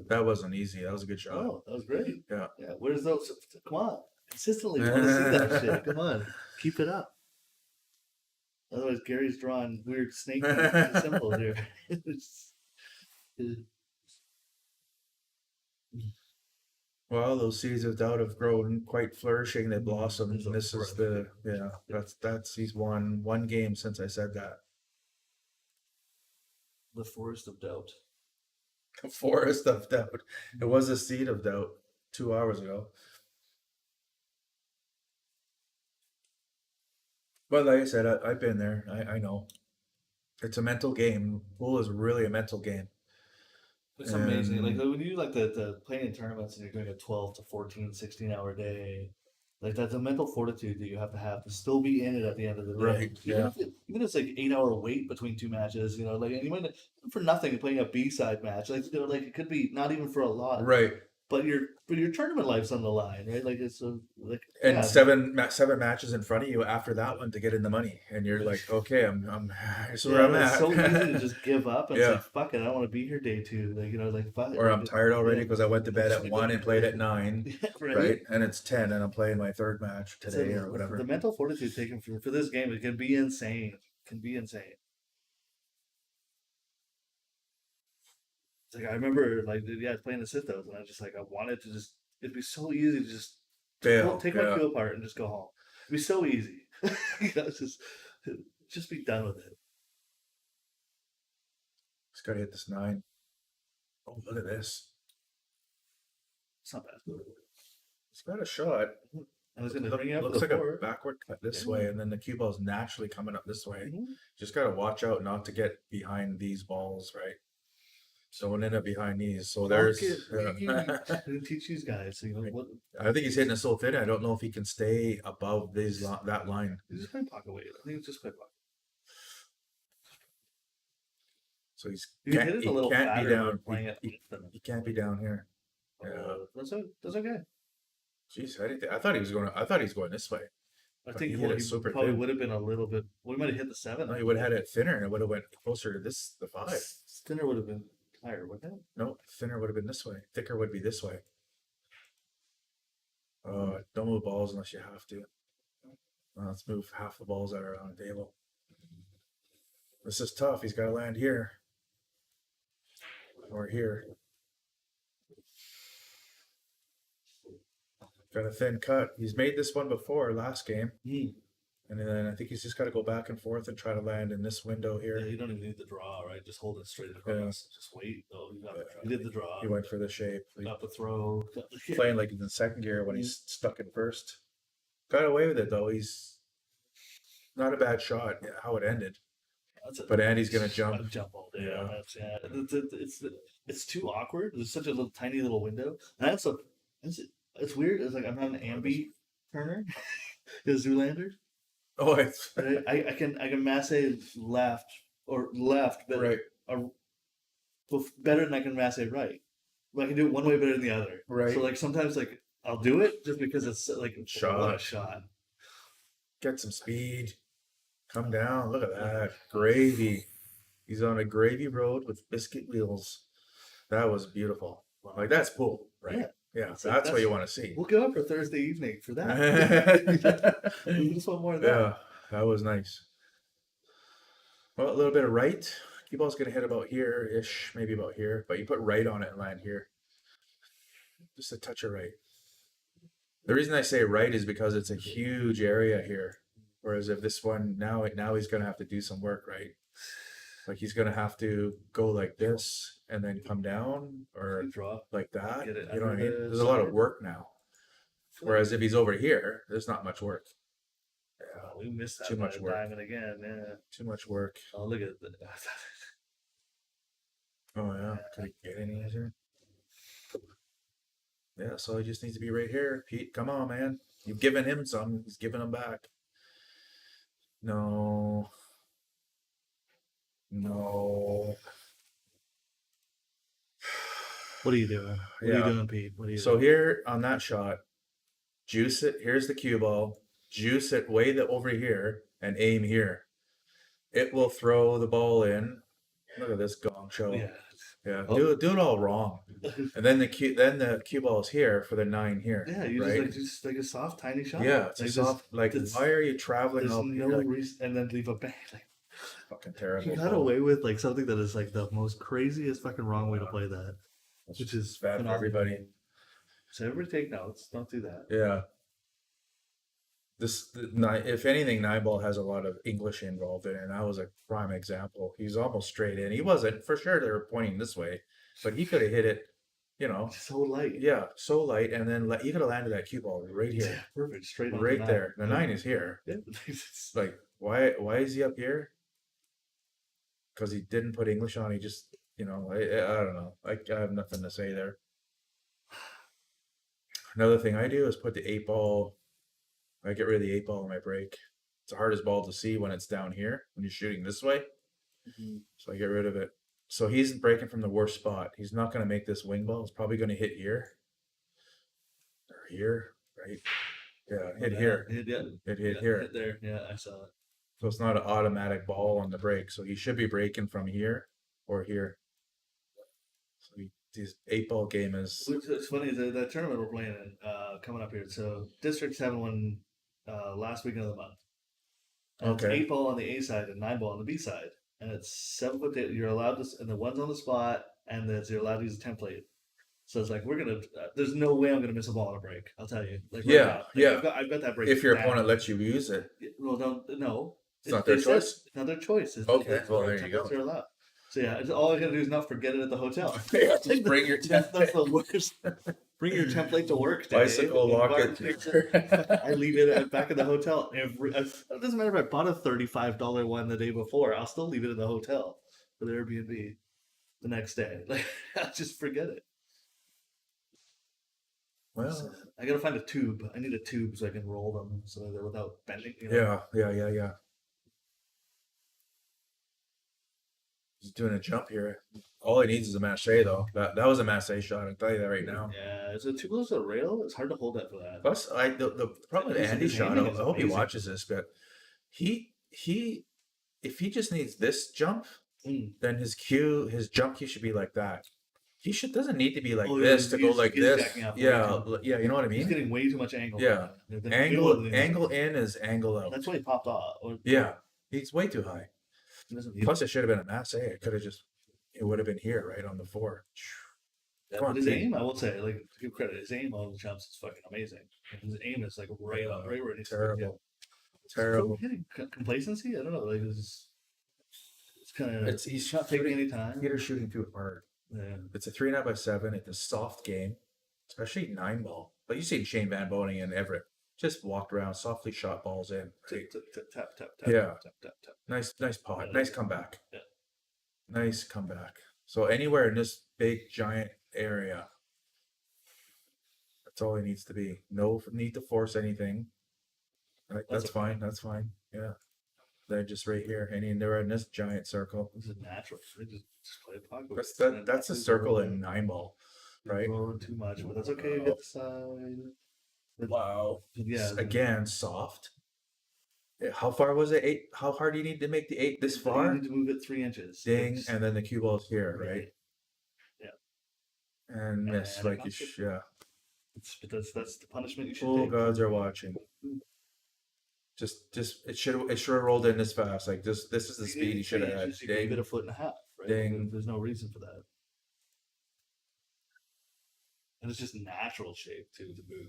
That wasn't easy. That was a good shot. Oh, that was great. Yeah. Yeah. Where's those? Come on. Consistently. I want to see that shit. Come on. Keep it up. Otherwise, Gary's drawing weird snake symbols here. Well, those seeds of doubt have grown quite flourishing. They blossomed. There's a And this is he's won 1 game since I said that. The forest of doubt. The forest of doubt. It was a seed of doubt 2 hours ago. But like I said, I've been there. I know. It's a mental game. Pool is really a mental game. It's amazing. Like when you do like the playing in tournaments and you're doing a 12 to 14, 16 hour day, Like that's a mental fortitude that you have to still be in it at the end of the day. Right, yeah. Even if it's like 8 hour wait between two matches, like and you might for nothing playing a B-side match. Like like it could be not even for a lot. Right. But your tournament life's on the line, right? Like it's like And yeah, seven matches in front of you after that one to get in the money, and you're like, okay, I'm here's where I'm it's at. so easy to just give up and Yeah. it's like fuck it, I don't want to be here day two. Like like fuck it. Or I'm tired already Yeah. because I went to bed at 1 and played at 9, Yeah, right? And it's 10, and I'm playing my third match So today or whatever. The mental fortitude taken for this game, it can be insane. Can be insane. It's like I remember, like playing the Sithos, and I just like I wanted to just. It'd be so easy to just Fail, take my queue apart and just go home. It'd be so easy. Just be done with it. Just gotta hit this 9. Oh, look at this. It's not bad. He's got a shot. I was gonna bring you up. Looks like a before. backward cut this Yeah. way, and then the cue ball's naturally coming up this way. Mhm. Just gotta watch out not to get behind these balls, right? So we'll end up behind these. So there's. I didn't teach these guys. So what? I think he's hitting it so thin. I don't know if he can stay above that line. He's just playing pocket weight. I think it's just play pocket. So he's You can hit it a little can't be fatter down. playing it. He can't be down here. Yeah. That's okay. Jeez, I thought he was going. I thought he was going this way. I But think he well, hit it he super probably thin. would have been a little bit. We might have hit the 7. No, he would have had it thinner, and it would have went closer to the 5. Thinner would have been higher, wouldn't it? No, thinner would have been this way. Thicker would be this way. Don't move balls unless you have to. Let's move half the balls that are on the table. This is tough. He's got to land here or here. Got a thin cut. He's made this one before last game, and then I think he's just got to go back and forth and try to land in this window here. Yeah, you don't even need the draw, right? Just hold it straight across. Just wait. Oh, you did the draw. He went for the shape. Got the throw. Playing like in the second gear when he's stuck in first. Got away with it though. He's not a bad shot. How it ended. But Andy's gonna jump. Jump all day. Yeah. It's too awkward. There's such a little tiny little window. And also, it's weird. It's like I'm not an ambi turner, a Zoolander. Oh, it's I can masse left, but right. Better than I can masse right. But I can do it one way better than the other. Right. So like sometimes like I'll do it just because it's like Shot. a shot. Get some speed. Come down. Look at that. Gravy. He's on a gravy road with biscuit wheels. That was beautiful. Like that's cool, right? Yeah, that's what you want to see. We'll go up for Thursday evening for that. We just want more of that. Yeah, that was nice. Well, a little bit of right. Cue ball's gonna hit about here-ish, maybe about here, but you put right on it and land here. Just a touch of right. The reason I say right is because it's a huge area here. Whereas if this one now he's gonna have to do some work, right? Like he's gonna have to go like this and then come down or Draw. like that. Get it You know what I under mean? the There's a lot of side. work now. Whereas if he's over here, there's not much work. Oh, we missed that Too much work. diamond again. Yeah. Too much work. Oh, look at the. Oh yeah. Could he get any easier? Yeah, so he just needs to be right here. Pete, come on, man. You've given him some. He's giving them back. No. No. What are you doing? What are Yeah. you doing, Pete? What are you So doing? here on that shot, juice it. Here's the cue ball. Juice it way over here and aim here. It will throw the ball in. Look at this gong show. Yeah. Yeah. Oh. Do it all wrong. And then the cue ball is here for the 9 here. Yeah, you right? just like a soft, tiny shot. Yeah, it's like a soft. Like, it's- why are you traveling There's all no like, reason, and then leave a bang. Like, fucking terrible? he got ball. away with like something that is like the most craziest fucking wrong way to play that. It's Which is bad for phenomenal. everybody. So everybody take notes. Don't do that. Yeah. If anything, nine ball has a lot of English involved in it, and that was a prime example. He's almost straight in. He wasn't for sure. They were pointing this way, but he could have hit it. You know, So light. yeah, so light, and then he could have landed that cue ball right Yeah, here, perfect. Straight on right the there. The Yeah. 9 is here. Yeah. It's like, why is he up here? Because he didn't put English on. He just, I don't know. I have nothing to say there. Another thing I do is put the 8 ball I get rid of the 8-ball on my break. It's the hardest ball to see when it's down here when you're shooting this way. Mhm. So I get rid of it. So he's breaking from the worst spot. He's not going to make this wing ball. It's probably going to hit here or here, right? Yeah, hit here. Hit, yeah. It hit Yeah, here. hit there. Yeah, I saw it. So it's not an automatic ball on the break. So he should be breaking from here or here. So his 8-ball game is What's funny is that tournament we're playing in coming up here. So districts having one last weekend of the month. And Okay. It's 8-ball on the A side and 9-ball on the B side, and it's 7 foot. You're allowed to, and the one's on the spot, and you're allowed to use a template. So it's like we're gonna. There's no way I'm gonna miss a ball on a break. I'll tell you. Like right Yeah, now. Like, yeah. I've got that break. if your down. opponent lets you use it. Well, no. It's not their they said choice? It's not their choice. Okay, well, there you go. Templates are allowed. So yeah, all I gotta do is not forget it at the hotel. Just bring your That's the worst. Bring your template to work. Dave. Bicycle, lock it. I leave it back in the hotel. It doesn't matter if I bought a $35 one the day before. I'll still leave it in the hotel for the Airbnb the next day. Like I'll just forget it. Well, I gotta find a tube. I need a tube so I can roll them so that they're without bending. You know? yeah. He's doing a jump here. All he needs is a mache, though. That was a mache shot. I can tell you that right now. Yeah, is it too close to the rail? It's hard to hold that for that. Plus, the problem with His Andy's shot. aiming I is hope he amazing. watches this, but he if he just needs this jump, then his jump cue should be like that. He doesn't need to be like Oh, this to go he's like this. jacking up way Yeah, too. yeah. You know what I He's mean? getting way too much angle. Yeah. The middle of the- Angle in is angle out. That's why he popped off. Or- Yeah, he's way too high. he doesn't need Plus, it should have been a masse. It would have been here, right on the 4. Yeah, Come but on, his team. aim, I will say, like to give credit, his aim on the jumps is fucking amazing. Like, his aim is like right where it needs to be. Terrible, So terrible. hitting complacency, I don't know. Like it's kind of He's not taking any time. Peter's shooting too hard. Yeah. It's a 3.5x7. It's a soft game, especially 9-ball. Like you see Shane Van Boning and Everett just walked around, softly shot balls in. Right? Tap. Yeah. Tap. Nice pot. Yeah. Nice comeback. Yeah. Nice comeback. So anywhere in this big giant area, that's all he needs to be. No need to force anything. Like, That's that's fine. That's fine. Yeah. They're just right here, and they're in this giant circle. This is natural. They just play the pocket. That's a circle in 9-ball, right? Rolling too much, but that's okay. Hit the side. Wow. Yeah. Again, soft. How far was it? 8. How hard do you need to make the 8 this You far? need to move it 3 inches. Ding, It's- and then the cue ball's here, right? Yeah. And miss, And like you, basket. yeah. But that's the punishment you should Oh, take. gods are watching. Just it should have rolled in this fast. Like this is the speed he should have had. You gave it Ding. a foot and a half, right? Ding. There's no reason for that. And it's just natural shape too to move.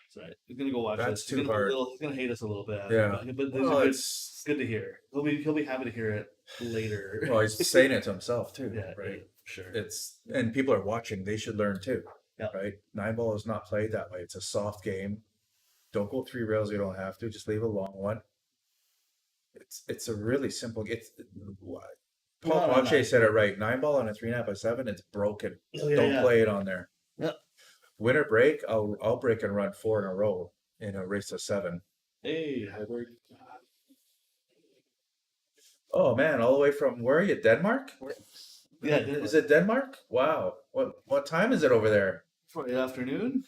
Sorry, he's gonna go watch That's this. too He's gonna, hard. He's gonna hate us a little bit. Yeah. but Well, it's good to hear. He'll be happy to hear it later. well, he's saying it to himself too, yeah, right? yeah, sure. And people are watching. They should learn too, Yeah. right? 9-ball is not played that way. It's a soft game. Don't go 3 rails. You don't have to. Just leave a long one. It's a really simple. Paul No. Pache said it right. 9-ball on a 3.5x7. It's broken. Oh, yeah, Don't yeah. play it on there. Yeah. Winner break. I'll break and run 4 in a row in a race of 7. Hey, Hyberg. Oh man, all the way from where are you? Denmark? Yeah, Is it Denmark? Wow. What time is it over there? Friday afternoon?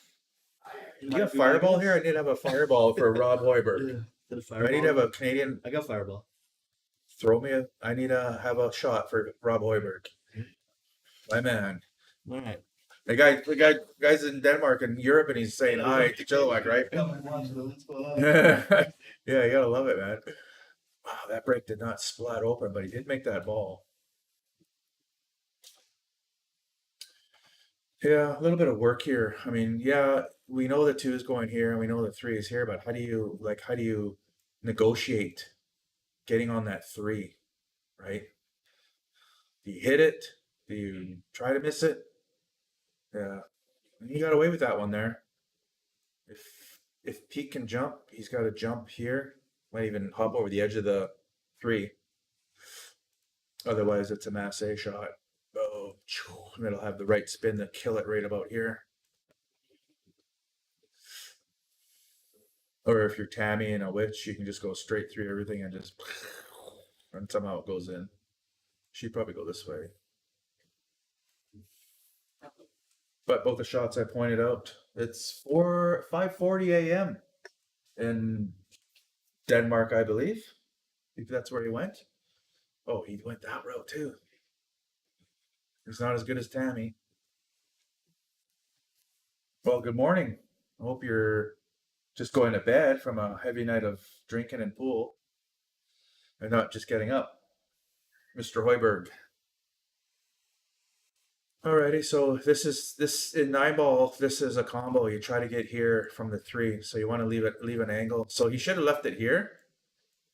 You have Fireball here? I need to have a Fireball for Rob Hoiberg. Yeah. Did a I need to have fireball? a Canadian. I got Fireball. I need to have a shot for Rob Hoiberg. My man. All right. Guy's in Denmark and Europe, and he's saying hi to Chilliwack, right? Let's go on. Yeah, you gotta love it, man. Wow, that break did not splat open, but he did make that ball. Yeah, a little bit of work here. I mean, yeah, we know the 2 is going here and we know the 3 is here, but how do you negotiate getting on that 3, right? Do you hit it? Do you try to miss it? Yeah. And he got away with that one there. If Pete can jump, he's got to jump here. Might even hop over the edge of the 3. Otherwise, it's a masse shot. Oh, and it'll have the right spin to kill it right about here. Or if you're Tammy and a witch, you can just go straight through everything and just, and somehow it goes in. She'd probably go this way. But both the shots I pointed out, it's 5:40 a.m. in Denmark, I believe. If that's where he went. Oh, he went that route too. He's not as good as Tammy. Well, good morning. I hope you're just going to bed from a heavy night of drinking and pool and not just getting up. Mr. Hoiberg. Alrighty, so this in 9-ball, this is a combo. You try to get here from the 3, so you want to leave an angle. So he should have left it here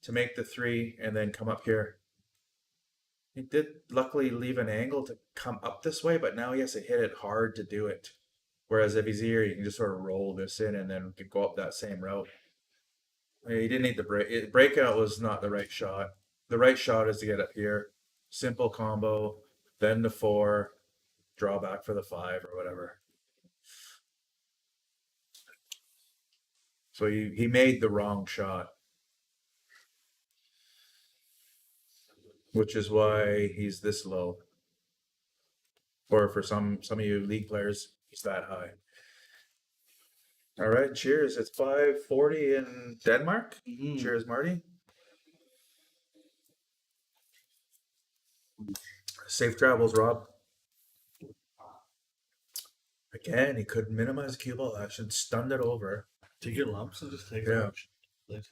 to make the 3 and then come up here. He did luckily leave an angle to come up this way, but now he has to hit it hard to do it. Whereas if he's here, you can just sort of roll this in and then go up that same route. He didn't need the break. Breakout was not the right shot. The right shot is to get up here. Simple combo, then the 4, draw back for the 5 or whatever. So he made the wrong shot. Which is why he's this low. Or for some of you league players, he's that high. All right, cheers. It's 5:40 in Denmark. Mhm. Cheers, Marty. Safe travels, Rob. Again, he couldn't minimize cue ball action, stunned it over. Take your lumps and just take Yeah. them.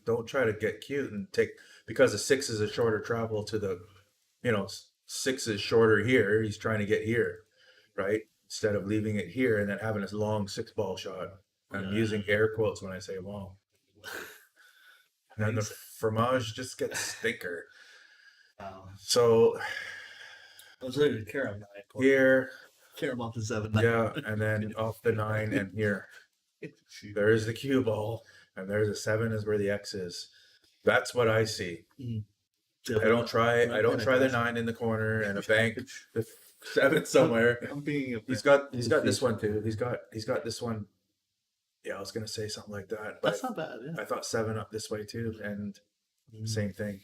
Don't try to get cute and take, because the 6 is a shorter travel to the, 6 is shorter here. He's trying to get here, right? Instead of leaving it here and then having this long 6-ball shot. I'm using air quotes when I say long. And then the fromage just gets stinker. Wow. So I was ready to care about that. here, Care about the 7. yeah, and then off the 9 and here. There's the cue ball, and there's a 7 is where the X is. That's what I see. I don't try the 9 in the corner and a bank the 7 somewhere. I'm being He's got this one too. He's got this one. Yeah, I was gonna say something like that. But That's not bad. Yeah. I thought 7 up this way too, and same thing.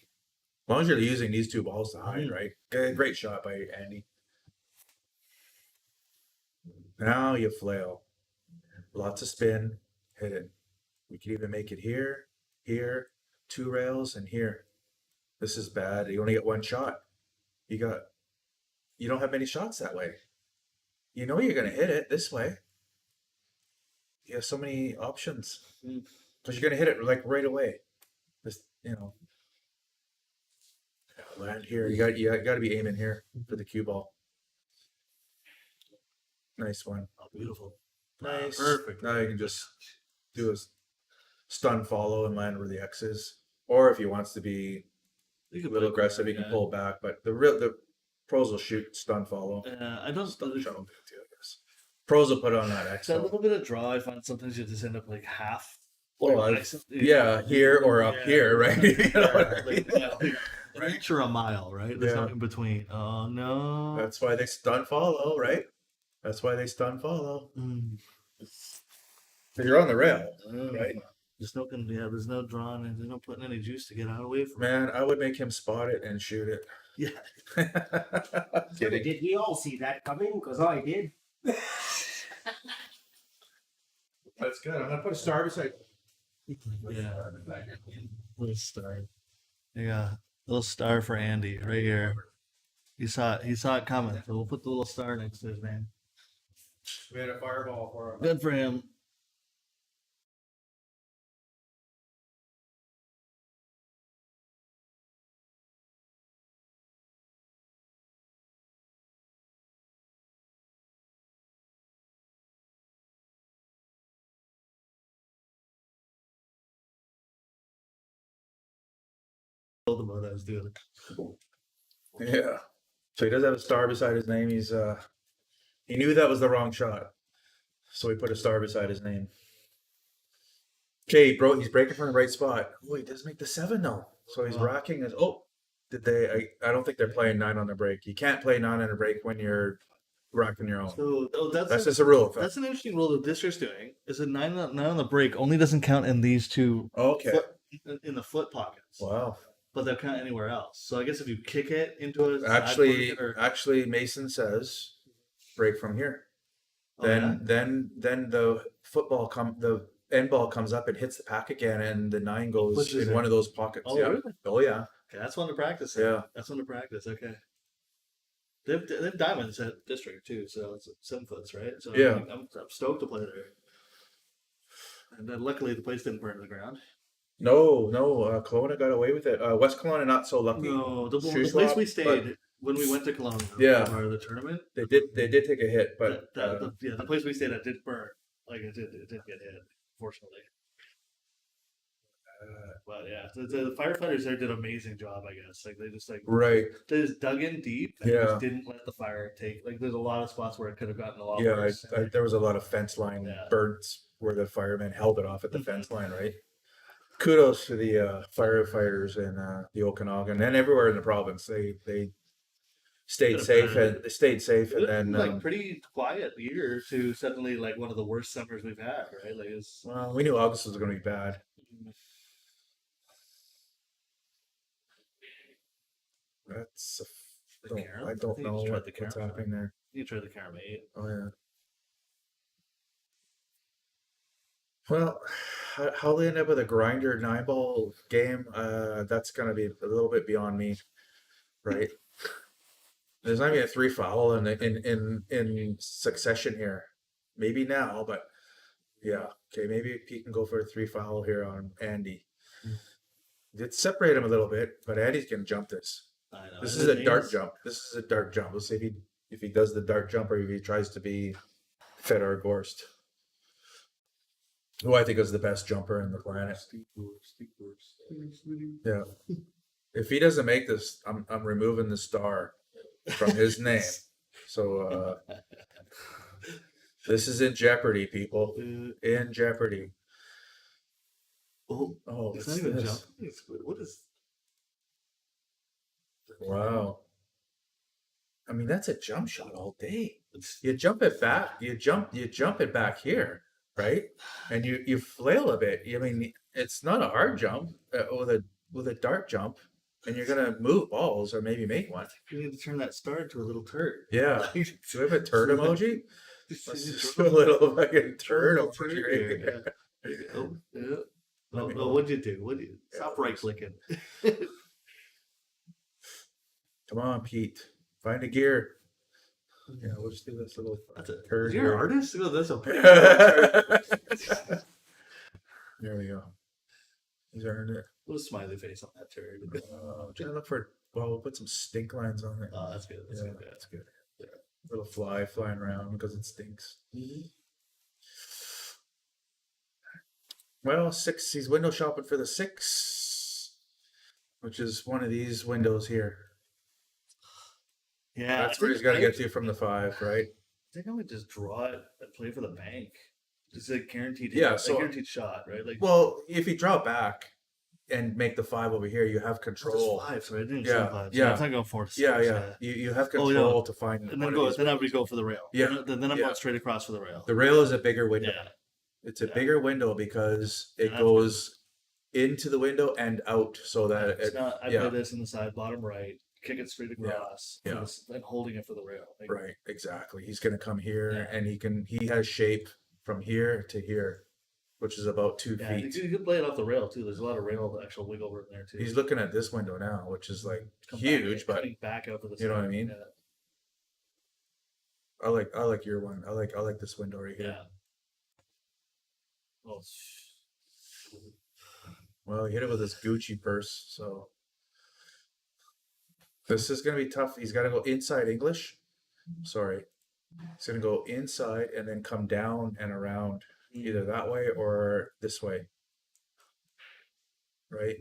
As long as you're using these 2 balls to hide, right? Great shot by Andy. Now you flail. Lots of spin. Hit it. We could even make it here, here, 2 rails, and here. This is bad. You only get 1 shot. You don't have many shots that way. You know you're gonna hit it this way. You have so many options. Because you're gonna hit it like right away. Just land here. You got to be aiming here for the cue ball. Nice one. Oh, beautiful. Nice. Perfect. Now you can just do a stun follow and land where the X is. Or if he wants to be You a can little put it aggressive, there, he can yeah. pull back. But the pros will shoot stun follow. I don't. Stun shuttle too, I guess. Pros will put on that X. That little bit of draw, I find sometimes you just end up like half. Well, Or yeah, here or up here, right? You know what I mean? An inch or a mile, right? There's Yeah. no in between. Oh no. That's why they stun follow, right? That's why they stun follow. Because you're on the rail, right? There's no there's no drawing and there's no putting any juice to get out away from it. Man, I would make him spot it and shoot it. Yeah. Kidding. Did we all see that coming? Because I did. That's good. I'm gonna put a star beside. Yeah. Little star. Yeah. Little star for Andy right here. He saw it coming. So we'll put the little star next to his name. We had a fireball for him. Good for him. Told him what I was doing. Yeah. So he does have a star beside his name. He knew that was the wrong shot, so he put a star beside his name. Okay, bro, he's breaking from the right spot. Oh, he does make the 7 though. So he's rocking his. Oh, did they? I don't think they're playing 9 on the break. You can't play 9 on a break when you're racking your own. So That's just a rule of thumb. that's an interesting rule the district's doing. Is that nine on the break only doesn't count in these two Okay. in the foot pockets, Wow. but they'll count anywhere else. So I guess if you kick it into a side Actually, pocket or Mason says break from here. oh, yeah? Then the the end ball comes up and hits the pack again, and the 9 goes Pushes in it. one of those pockets. Oh, yeah. really? Oh yeah. Okay, that's one to practice. Then. Yeah. That's one to practice. Okay. They've diamonds at district too, so it's 7 foots, right? So Yeah. I'm stoked to play there. And then luckily the place didn't burn to the ground. No. Kelowna got away with it. West Kelowna not so lucky. No, the Shoe place swap, we but stayed when we went to Kelowna Yeah. for the tournament. They did take a hit, but The place we stayed at did burn. Like it did get hit, fortunately. But yeah, the firefighters there did an amazing job. I guess like they just right. they just dug in deep and Yeah. just didn't let the fire take. Like there's a lot of spots where it could have gotten a lot Yeah, worse. there was a lot of fence line Yeah. burns where the firemen held it off at the Mhm. fence line, right? Kudos to the firefighters in the Okanagan and everywhere in the province. They stayed Could've safe been- and they stayed safe, It and was then like pretty quiet year to suddenly like one of the worst summers we've had, right? Like it's well, we knew August was going to be bad. That's The Carom? I I don't think you know just tried what's the Carom. happening there. you try the Carom 8. Oh yeah. Well, how they end up with a grinder 9-ball game, that's gonna be a little bit beyond me, right? There's not even a 3 foul in succession here. Maybe now, but yeah, okay, maybe Pete can go for a 3 foul here on Andy. Did separate him a little bit, but Andy's gonna jump this. I know. This and is the a dart thing jump. This is a dart jump. Let's see if he does the dart jump or if he tries to be Fedor Gorst, who I think is the best jumper in the planet. Yeah. If he doesn't make this, I'm removing the star from his name. So this is in jeopardy, people. In jeopardy. Oh, Oh, it's what's not even this? jumping. It's, what is? Wow. I mean, that's a jump shot all day. It's, You jump it back. You jump it back here, right? And you flail a bit. I mean, it's not a hard jump with a dart jump, and you're gonna move balls or maybe make one. you need to turn that star into a little turd. Yeah. Do we have a turd emoji? Just Let's turn just do a little fucking turd little emoji turd right here, here. yeah. There you go. Yeah. Let Oh, me- oh, what'd you do? What did you stop Yeah, right clicking? Come on, Pete. Find a gear. Yeah, we'll just do this little That's a turd. you're an here. artist? Oh, that's a There we go. He's earned it. Put a smiley face on that turd. Trying to look for. Well, we'll put some stink lines on it. Oh, that's good. That's Yeah, good. that's good. Little fly flying around because it stinks. Well, 6. He's window shopping for the 6, which is one of these windows here. Yeah, That's where he's got to get to from the 5, right? I think I would just draw it and play for the bank. Just a guaranteed, Yeah, a so- guaranteed shot, right? Like, Well, if you draw back and make the 5 over here, you have it's control. fives, right? I didn't Yeah, say fives. yeah. I'm not going 4 to 6. Yeah. You have Oh, control yeah. to find. And one then of go. these Then I would windows. go for the rail. Yeah, Then I'm yeah. going straight across for the rail. The rail is a bigger window. Yeah. It's a Yeah. bigger window because it And that's goes into the window and out, so that It's it, not, I yeah. play this in the side, bottom right, kick it straight across, Yeah. and holding it for the rail. Like, right, exactly. He's gonna come here, Yeah. and he has shape from here to here, which is about 2 Yeah, feet. you can play it off the rail too. There's a lot of rail, actual wiggle room there too. He's looking at this window now, which is like Come huge, back, but coming back out for the. you know what I side. mean? I like your one. I like this window right Yeah. here. Yeah. Well, Well, he hit it with his Gucci purse, so this is gonna be tough. He's got to go inside English. Sorry, he's gonna go inside and then come down and around, either that way or this way. Right.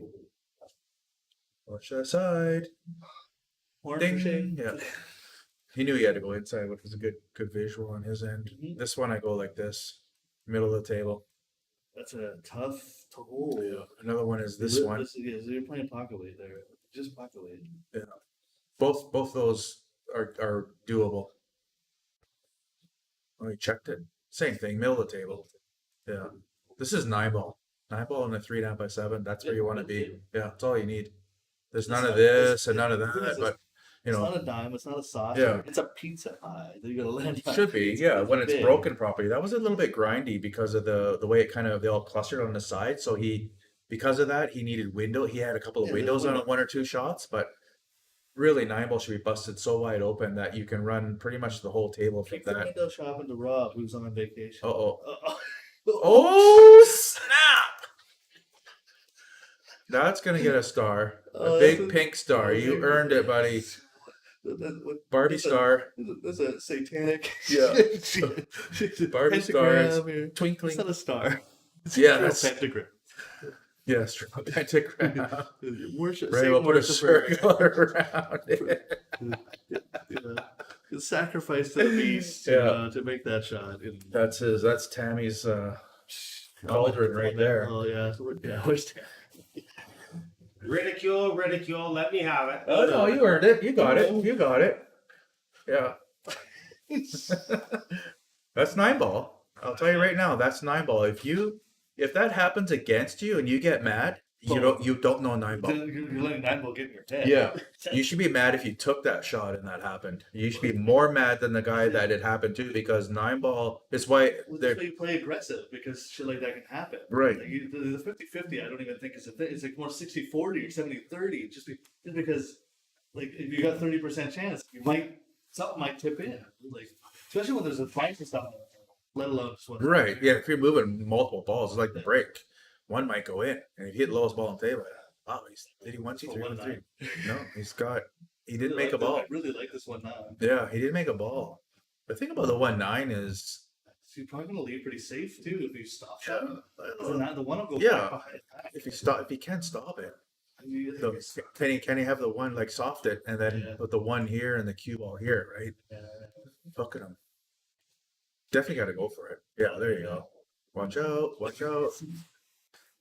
Watch that side. Horn Ding. for Shane. Yeah. He knew he had to go inside, which was a good visual on his end. Mhm. This one I go like this, middle of the table. That's a tough hole. Another one is this one. So you're playing pocket weight there. Just pocket weight. Both those are doable. Oh, you checked it. Same thing, middle of the table. Yeah. This is 9 ball. 9 ball and a 3.5 by 7. That's where you want to be. Yeah, that's all you need. There's none of this and none of that, but you It's know, not a dime. It's not a saucer. Yeah. It's a pizza pie that you're gonna land on. should be, It's yeah, when it's big. broken properly. That was a little bit grindy because of the way it kind of they all clustered on the side. So because of that, he needed window. He had a couple of Yeah, there's windows on window. one or two shots, but really 9 ball should be busted so wide open that you can run pretty much the whole table from Kick the that. window shopping to Rob, who's on vacation. Uh-oh. Uh-oh. Oh, snap! That's gonna get a star. Oh, A that's big a- pink star. You earned it, buddy. Barbie That's a- star. That's a satanic. Yeah. Barbie stars. Pentagram here. Twinkling. It's not a star. It's Yeah, a that's- pentagram. Yes, pentagram. Worship. Ray Satan will put a worshiper. circle around it. You sacrifice to the beast to make that shot. And, That's Tammy's cauldron right there. Oh yeah, where's Tam? Ridicule, let me have it. Oh no, you earned it. You got it. You got it. Yeah. That's 9 ball. I'll tell you right now, that's 9 ball. If that happens against you and you get mad, you don't know 9 ball. You're letting 9 ball get in your head. Yeah. You should be mad if you took that shot and that happened. You should be more mad than the guy that it happened to because 9 ball is why Well, they're that's why you play aggressive because shit like that can happen. right. Like the 50-50, I don't even think is a thing. It's like more 60-40 or 70-30. Just because, like, if you got 30% chance, something might tip in. Like, especially when there's a fight and stuff, let alone just one. Right. Yeah. If you're moving multiple balls, it's like the break. One might go in. And if you hit the lowest ball on the table, wow, did he 1, 2, 3, 1, 3? No, he didn't make a ball. I really like this 1-9. Yeah, he didn't make a ball. The thing about the 1-9 is So you're probably gonna leave pretty safe too if you stop Yeah. that. The one will go Yeah. back behind back. if he can stop it. I mean, Can he have the one like soft it and then Yeah. put the one here and the cue ball here, right? Look at him. Definitely got to go for it. Yeah, there you go. Watch out! Watch out!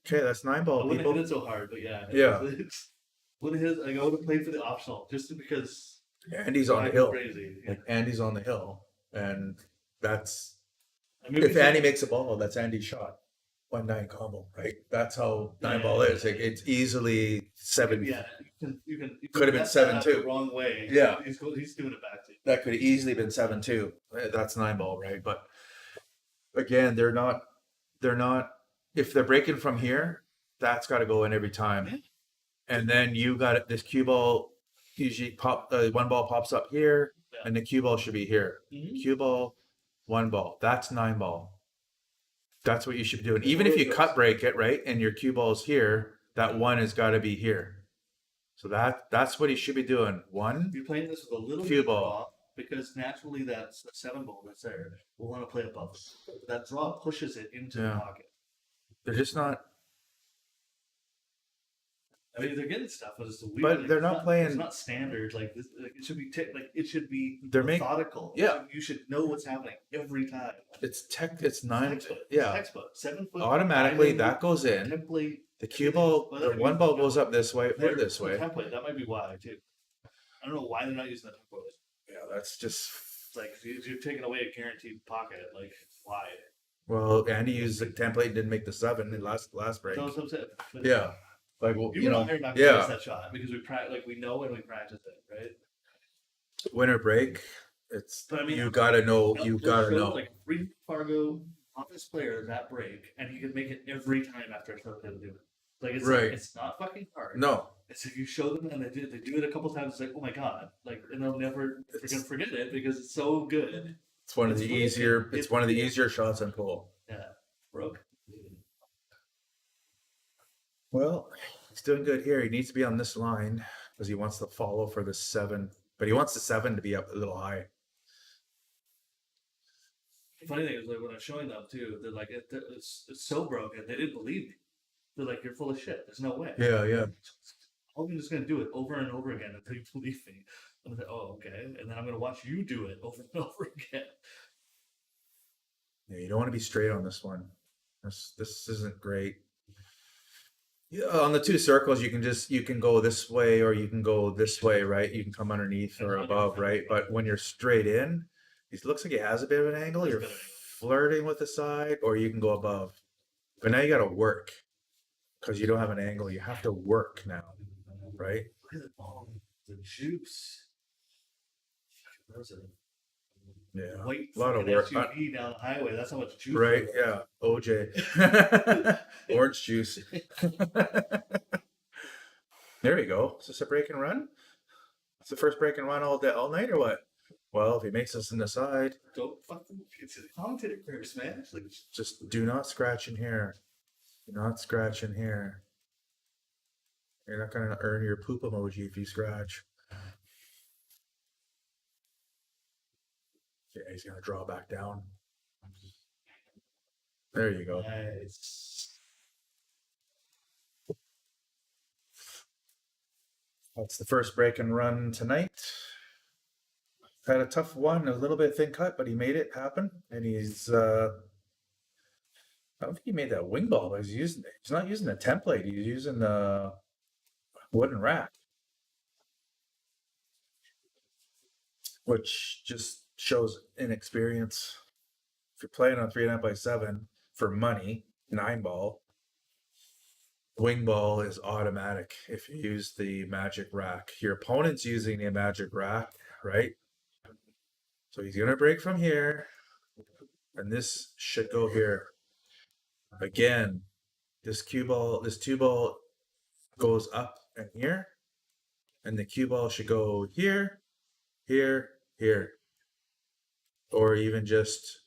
Okay, that's 9 ball, I wouldn't people. hit it so hard, but yeah. Yeah. Wouldn't hit. Like, I would have played for the optional just because. Andy's on the I'm hill. Crazy. Like Andy's on the hill, and that's I mean, if Andy makes a ball, that's Andy's shot. 1-9 combo, right? That's how 9 ball is. Like, it's easily 7. Yeah, you can Could have been mess that up 7-2. the wrong way. Yeah. he's doing it back to you. That could have easily been 7-2. That's 9 ball, right? But again, they're not. If they're breaking from here, that's got to go in every time. Yeah. And then you got it. This cue ball usually one ball pops up here, Yeah. and the cue ball should be here. Mhm. Cue ball, 1 ball. That's 9 ball. That's what you should be doing. Even if you cut break it, right, and your cue ball's here, that one has got to be here. So that's what he should be doing. One. You're playing this with a little Cue bit of ball. draw because naturally that's the 7 ball that's there. We'll want to play above it. That draw pushes it into the Yeah. pocket. They're just not. I mean, they're getting stuff, but it's weird. But they're it's not playing- It's not standard. Like this, like it should be. It should be They're methodical. Yeah. You should know what's happening every time. It's 9. Textbook. It's Yeah. textbook. 7 foot. Automatically, diamond that goes in. template. The cue ball, Well, the that 1 ball means- goes up this way, There, or this the way. template. That might be why too. I don't know why they're not using the template. Yeah, that's just. It's like you're taking away a guaranteed pocket. Like why? Well, Andy used the template and didn't make the 7 in last break. So I'm saying. But Yeah, like well, You, you know, know, not yeah. miss that shot because we know and we practice it, right? Winter break. It's But I mean, you gotta know. That You just gotta shows, know. Like free Fargo office player that break, and he can make it every time after I showed him to do it. Like Right. it's not fucking hard. No, It's if you show them and they do it a couple times, it's like, oh my god, like, and they'll never freaking forget it because it's so good. it's one of It's the really easier. good. It's one of the easier shots on pool. Yeah, broke. Well, he's doing good here. He needs to be on this line because he wants to follow for the 7, but he wants the 7 to be up a little high. The funny thing is, like, when I was showing them too, they're like, it's so broken, they didn't believe me. They're like, you're full of shit. There's no way. Yeah, yeah. I'm just gonna do it over and over again until you believe me. I'm like, oh, okay. And then I'm gonna watch you do it over and over again. Yeah, you don't want to be straight on this one. This isn't great. Yeah, on the 2 circles, you can go this way or you can go this way, right? You can come underneath or above, right? But when you're straight in, He looks like he has a bit of an angle. Has a You're bit of an flirting with the side, or you can go above. But now you got to work because you don't have an angle. You have to work now, right? Look at the juice. Those are Yeah, white a lot of fucking work. SUV down the highway. That's how much juice. Right? there Yeah, OJ, orange juice. There we go. Is this a break and run? It's the first break and run all day, all night, or what? Well, if he makes us in the side, Don't fucking. It's a commentator curse, man. It's like, just do not scratch in here. Do not scratch in here. You're not gonna earn your poop emoji if you scratch. Yeah, he's gonna draw back down. There you go. nice. That's the first break and run tonight. Had a tough one, a little bit thin cut, but he made it happen. And he's I don't think he made that wing ball, but he's not using a template, he's using the wooden rack. Which just shows inexperience. If you're playing on 3.5x7 for money, 9-ball, wing ball is automatic if you use the magic rack. Your opponent's using the magic rack, right? So he's gonna break from here, and this should go here. Again, this 2-ball goes up and here, and the cue ball should go here, here, here, or even just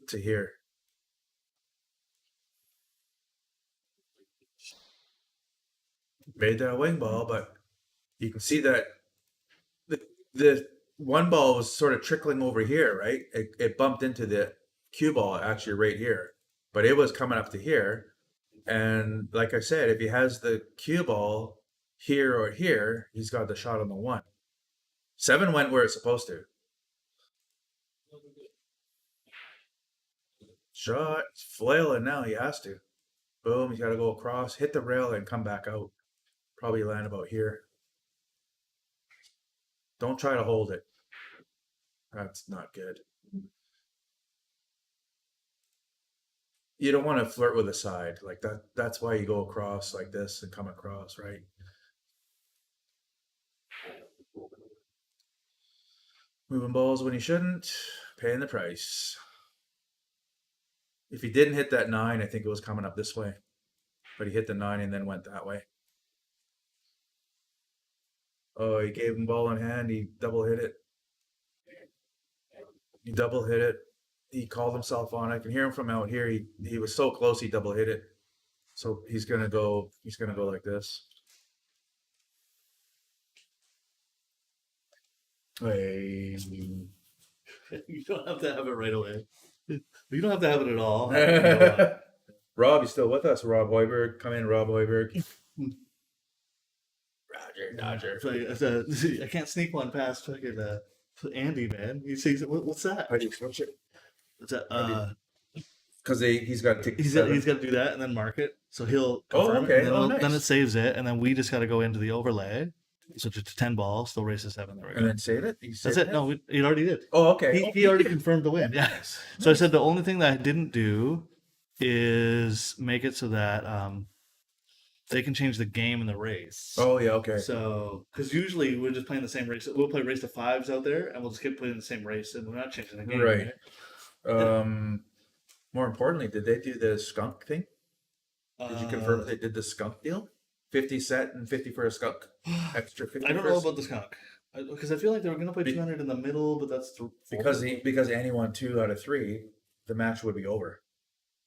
to here. Made that wing ball, but you can see that the one ball was sort of trickling over here, right? It bumped into the cue ball actually right here, but it was coming up to here. And like I said, if he has the cue ball here or here, he's got the shot on the 1. 7 went where it's supposed to. Shot, it's flailing now. He has to. Boom, he's got to go across, hit the rail, and come back out. Probably land about here. Don't try to hold it. That's not good. You don't want to flirt with the side like that. That's why you go across like this and come across, right? Moving balls when he shouldn't, paying the price. If he didn't hit that 9, I think it was coming up this way. But he hit the 9 and then went that way. Oh, he gave him ball in hand. He double hit it. He double hit it. He called himself on. I can hear him from out here. He was so close. He double hit it. So he's gonna go. He's gonna go like this. Hey. You don't have to have it right away. You don't have to have it at all. Rob, you still with us? Rob Hoiberg, come in, Rob Hoiberg. Roger, Dodger. I can't sneak one past fucking Andy, man. He says, "What's that?" How do you switch it? What's that? Because he's got to. He's got to do that and then mark it. So he'll confirm okay. it, and then, Oh, then nice. it saves it, and then we just got to go into the overlay. Switch it to 10 balls. Still race to 7. There we go. And then save it. You That's saved it. No, he already did. Oh, okay. He already confirmed the win. Yeah. So I said the only thing that I didn't do is make it so that they can change the game in the race. Oh yeah. Okay. So, because usually we're just playing the same race. We'll play race to 5s out there, and we'll just keep playing the same race, and we're not changing the game. Right. More importantly, did they do the skunk thing? Did you confirm that they did the skunk deal? 50 set and 50 for a skunk. Extra 50. I don't for know a about the skunk because I feel like they were going to play 200 in the middle, but that's because Annie won 2 out of 3, the match would be over.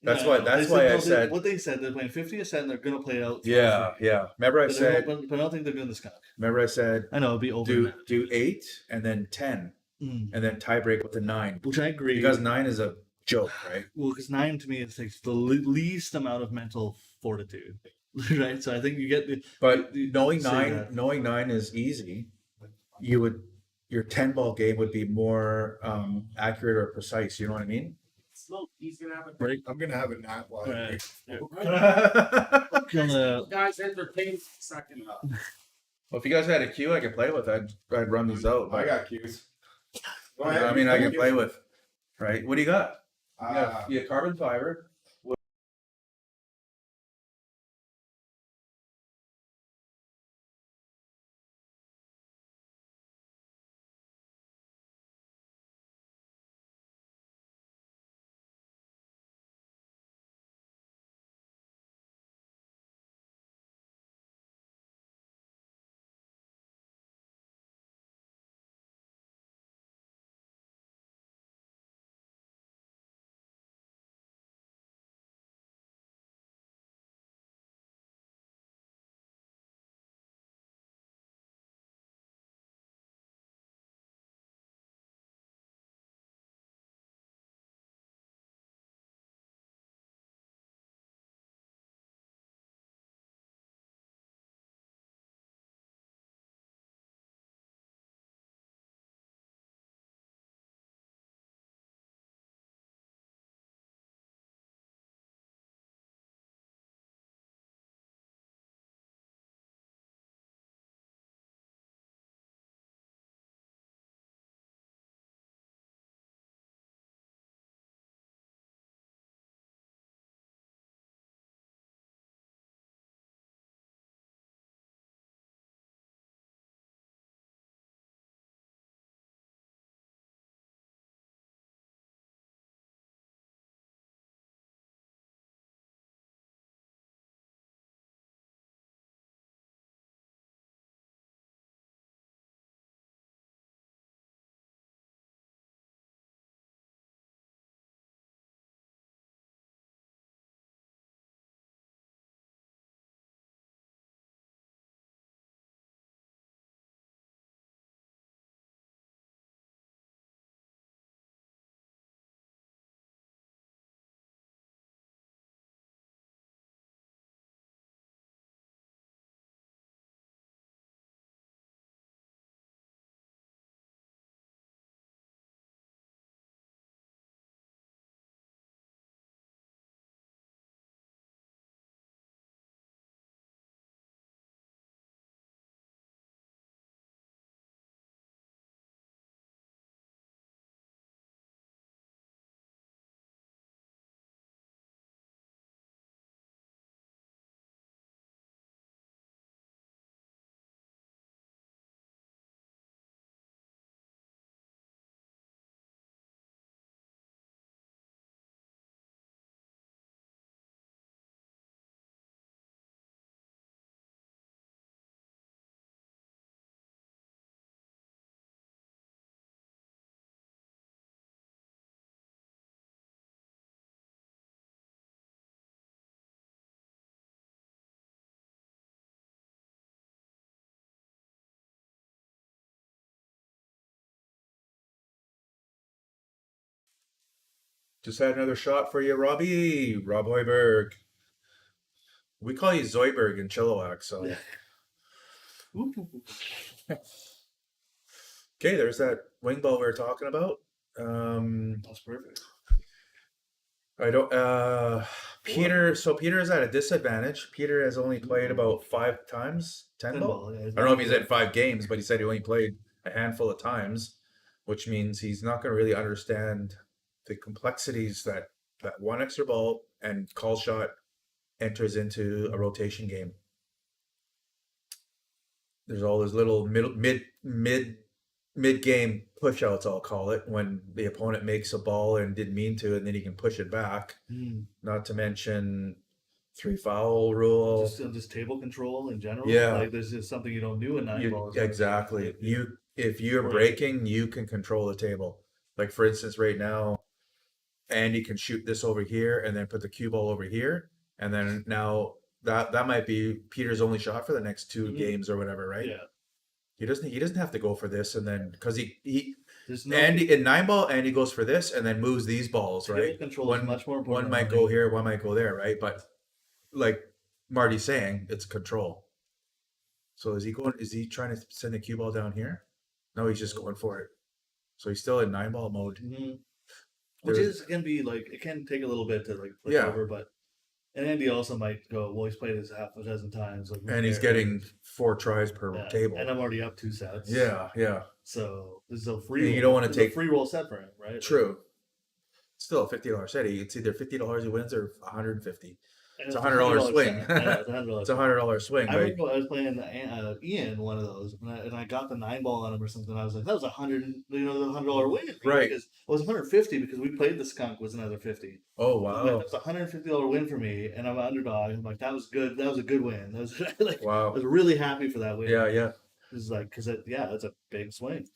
That's No, why. no, That's they why I no, said. what they said. They're playing 50 a set, and they're going to play out. Yeah, yeah. Remember I But, said. but I don't think they're doing the skunk. Remember I said. I know it'll be over. Do 8 and then 10 and then tie break with the 9. Which I agree. Because 9 is a joke, right? Well, because 9 to me it takes the least amount of mental fortitude, right? So I think you get the. But knowing say 9, that. knowing 9 is easy. Your 10-ball game would be more accurate or precise. You know what I mean? Smoke. He's gonna have a Right. I'm gonna have a nap while Right. Well, On the- guys entertain second up. if you guys had a queue I could play with, I'd run these out. I But got cues. Go ahead. I mean, I can play with. Right? What do you got? Uh, You got carbon fiber. Just had another shot for you, Robbie. Rob Hoiberg. We call you Zoidberg in Chilliwack, so. Okay, there's that wing ball we were talking about. That's perfect. I don't. Peter. So Peter is at a disadvantage. Peter has only played about 5 times. 10 ball. Yeah, I don't know if he's at 5 games, but he said he only played a handful of times, which means he's not going to really understand the complexities that one extra ball and call shot enters into a rotation game. There's all those little mid game push outs, I'll call it, when the opponent makes a ball and didn't mean to, and then he can push it back. Not to mention 3 foul rule. Just table control in general. Yeah. Like there's just something you don't do in 9 balls. Exactly. Like, If you're breaking, you can control the table. Like for instance, right now, Andy can shoot this over here and then put the cue ball over here, and then now that might be Peter's only shot for the next 2 games or whatever, right? Yeah. He doesn't have to go for this, and then because There's no Andy in 9 ball, Andy goes for this and then moves these balls, table right? control is much more important. One might go here, one might go there, right? But like Marty's saying, it's control. So is he trying to send the cue ball down here? No, he's just going for it. So he's still in 9 ball mode. Which There's- can be like, it can take a little bit to like flip Yeah. over, but And Andy also might go, well, he's played this half a dozen times. Like, And he's getting 4 tries per yeah. table. And I'm already up 2 sets. Yeah, yeah. So this is a Yeah, free. you don't wanna this is a take- free roll set for him, right? True. Still a $50 set. It's either $50 he wins or $150. And It's a $100 swing. set. I know, it's $100. It's a $100 swing. I Right? remember I was playing Ian one of those, and I got the 9-ball on him or something. I was like, that was the $100 win, Right. Because it was 150 because we played the skunk was another 50. Oh That wow! was a $150 win for me, and I'm an underdog. I'm like, that was good. That was a good win. That was like, I Wow. was really happy for that win. Yeah, yeah. It was like, because that's a big swing.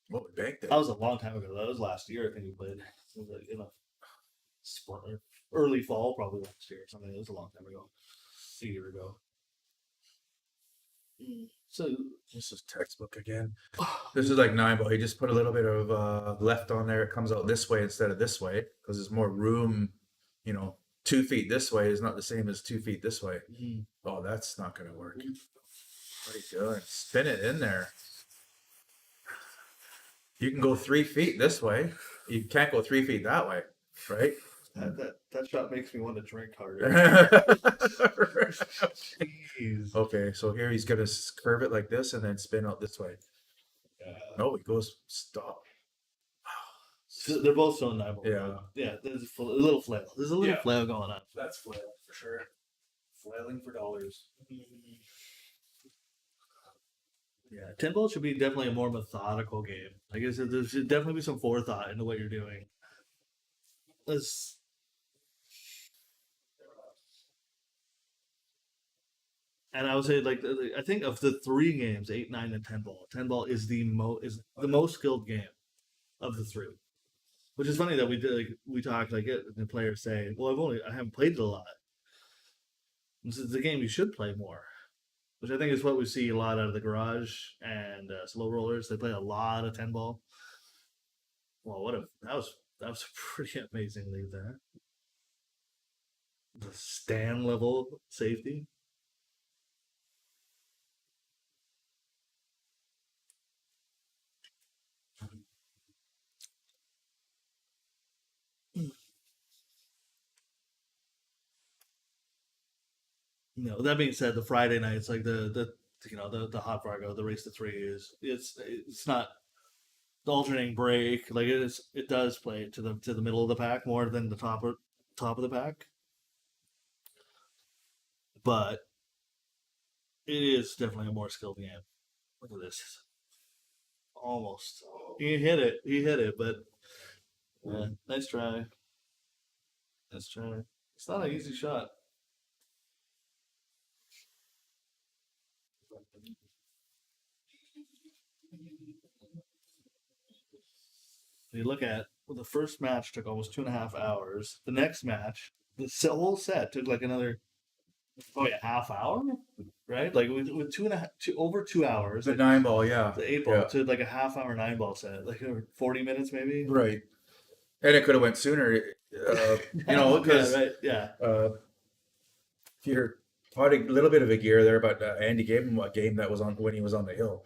What we banked it. That was a long time ago. That was last year. I think we played. It was like early fall, probably last year or something. It was a long time ago, a year ago. So This is textbook again. This is like 9-ball. You just put a little bit of left on there. It comes out this way instead of this way because there's more room. 2 feet this way is not the same as 2 feet this way. Oh, that's not gonna work. What are you doing? Spin it in there. You can go 3 feet this way. You can't go 3 feet that way, right? that shot makes me want to drink harder. Jeez. Okay, so here he's gonna curve it like this and then spin out this way. No, he goes stop. So they're both so nibble. Yeah. Yeah. There's a little flail. There's a little Yeah. flail going on. That's flail for sure. Flailing for dollars. Yeah, 10-ball should be definitely a more methodical game. I guess there should definitely be some forethought into what you're doing. And I would say, like, I think of the 3 games, 8, 9, and 10-ball, 10-ball is the most skilled game of the 3. Which is funny that we talked like it, and the players say, "Well, I haven't played it a lot." This is the game you should play more, which I think is what we see a lot out of the garage and slow rollers. They play a lot of 10-ball. Well, that was a pretty amazing lead there. The stand level safety. That being said, the Friday nights, like the hot Fargo, the race to 3 it's not the alternating break. Like it does play to the middle of the pack more than the top of the pack, but it is definitely a more skilled game. Look at this, almost he hit it, but yeah, nice try. It's not an easy shot. You look at the first match took almost 2.5 hours. The next match, the whole set took like another probably a half hour, right? Like with over 2 hours. The Like 9-ball, yeah. the 8-ball Yeah. to like a half hour 9-ball set, like 40 minutes maybe. Right. And it could have went sooner, because yeah, right, yeah. Peter caught a little bit of a gear there, but Andy gave him a game that was on when he was on the hill.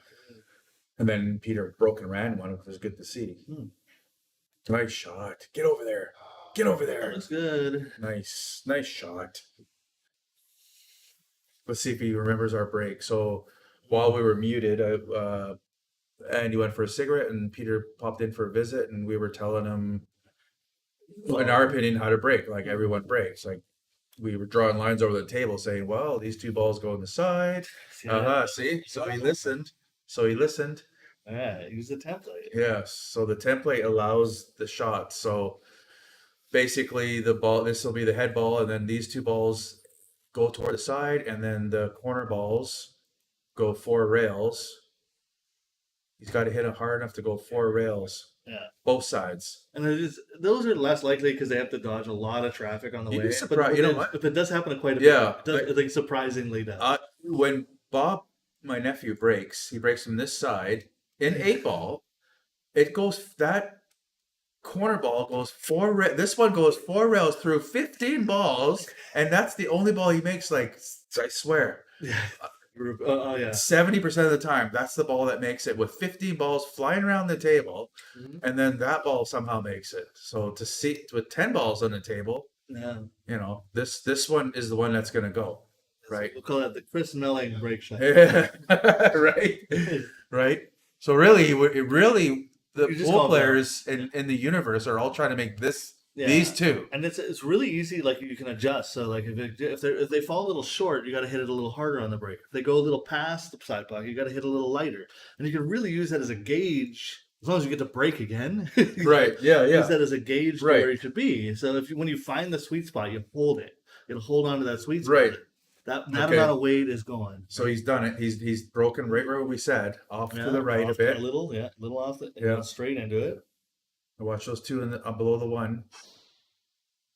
And then Peter broke and ran one, which was good to see. Nice shot. Get over there. Get over there. That looks good. Nice shot. Let's see if he remembers our break. So while we were muted, Andy went for a cigarette and Peter popped in for a visit, and we were telling him, in our opinion, how to break. Like everyone breaks. Like we were drawing lines over the table saying, well, these 2 balls go on the side. See? So he listened. Yeah, use the template. Yes. So the template allows the shot. So basically this will be the head ball, and then these 2 balls go toward the side, and then the corner balls go 4 rails. He's got to hit it hard enough to go 4 rails. Yeah. Both sides. And those are less likely because they have to dodge a lot of traffic on the You'd way. be surprised- you know what? If it does happen quite a Yeah, bit, it surprisingly does. When Bob, my nephew, breaks, he breaks from this side in 8-ball. That corner ball goes 4. This one goes 4 rails through 15 balls, and that's the only ball he makes. Like, I swear. Yeah. Oh yeah. 70% of the time, that's the ball that makes it. With 15 balls flying around the table, Mhm. and then that ball somehow makes it. So to see with 10 balls on the table, Yeah. you know, this one is the one that's going to go, right? We'll call that the Chris Melling break shot. right, right. So really, it really the You just pool call it players in the universe are all trying to make these Yeah. two. And it's really easy. Like you can adjust. So like if they fall a little short, you got to hit it a little harder on the break. If they go a little past the side block, you got to hit a little lighter. And you can really use that as a gauge. As long as you get to break again, you Right. Yeah. use Yeah. that as a gauge to Right. where you should be. So when you find the sweet spot, you hold it. It'll hold on to that sweet spot. Right. That Okay. amount of weight is going. So he's done it. He's broken right where we said, off to the right a off bit. a little off it, and Yeah. then straight into it. Watch those two in the below the one.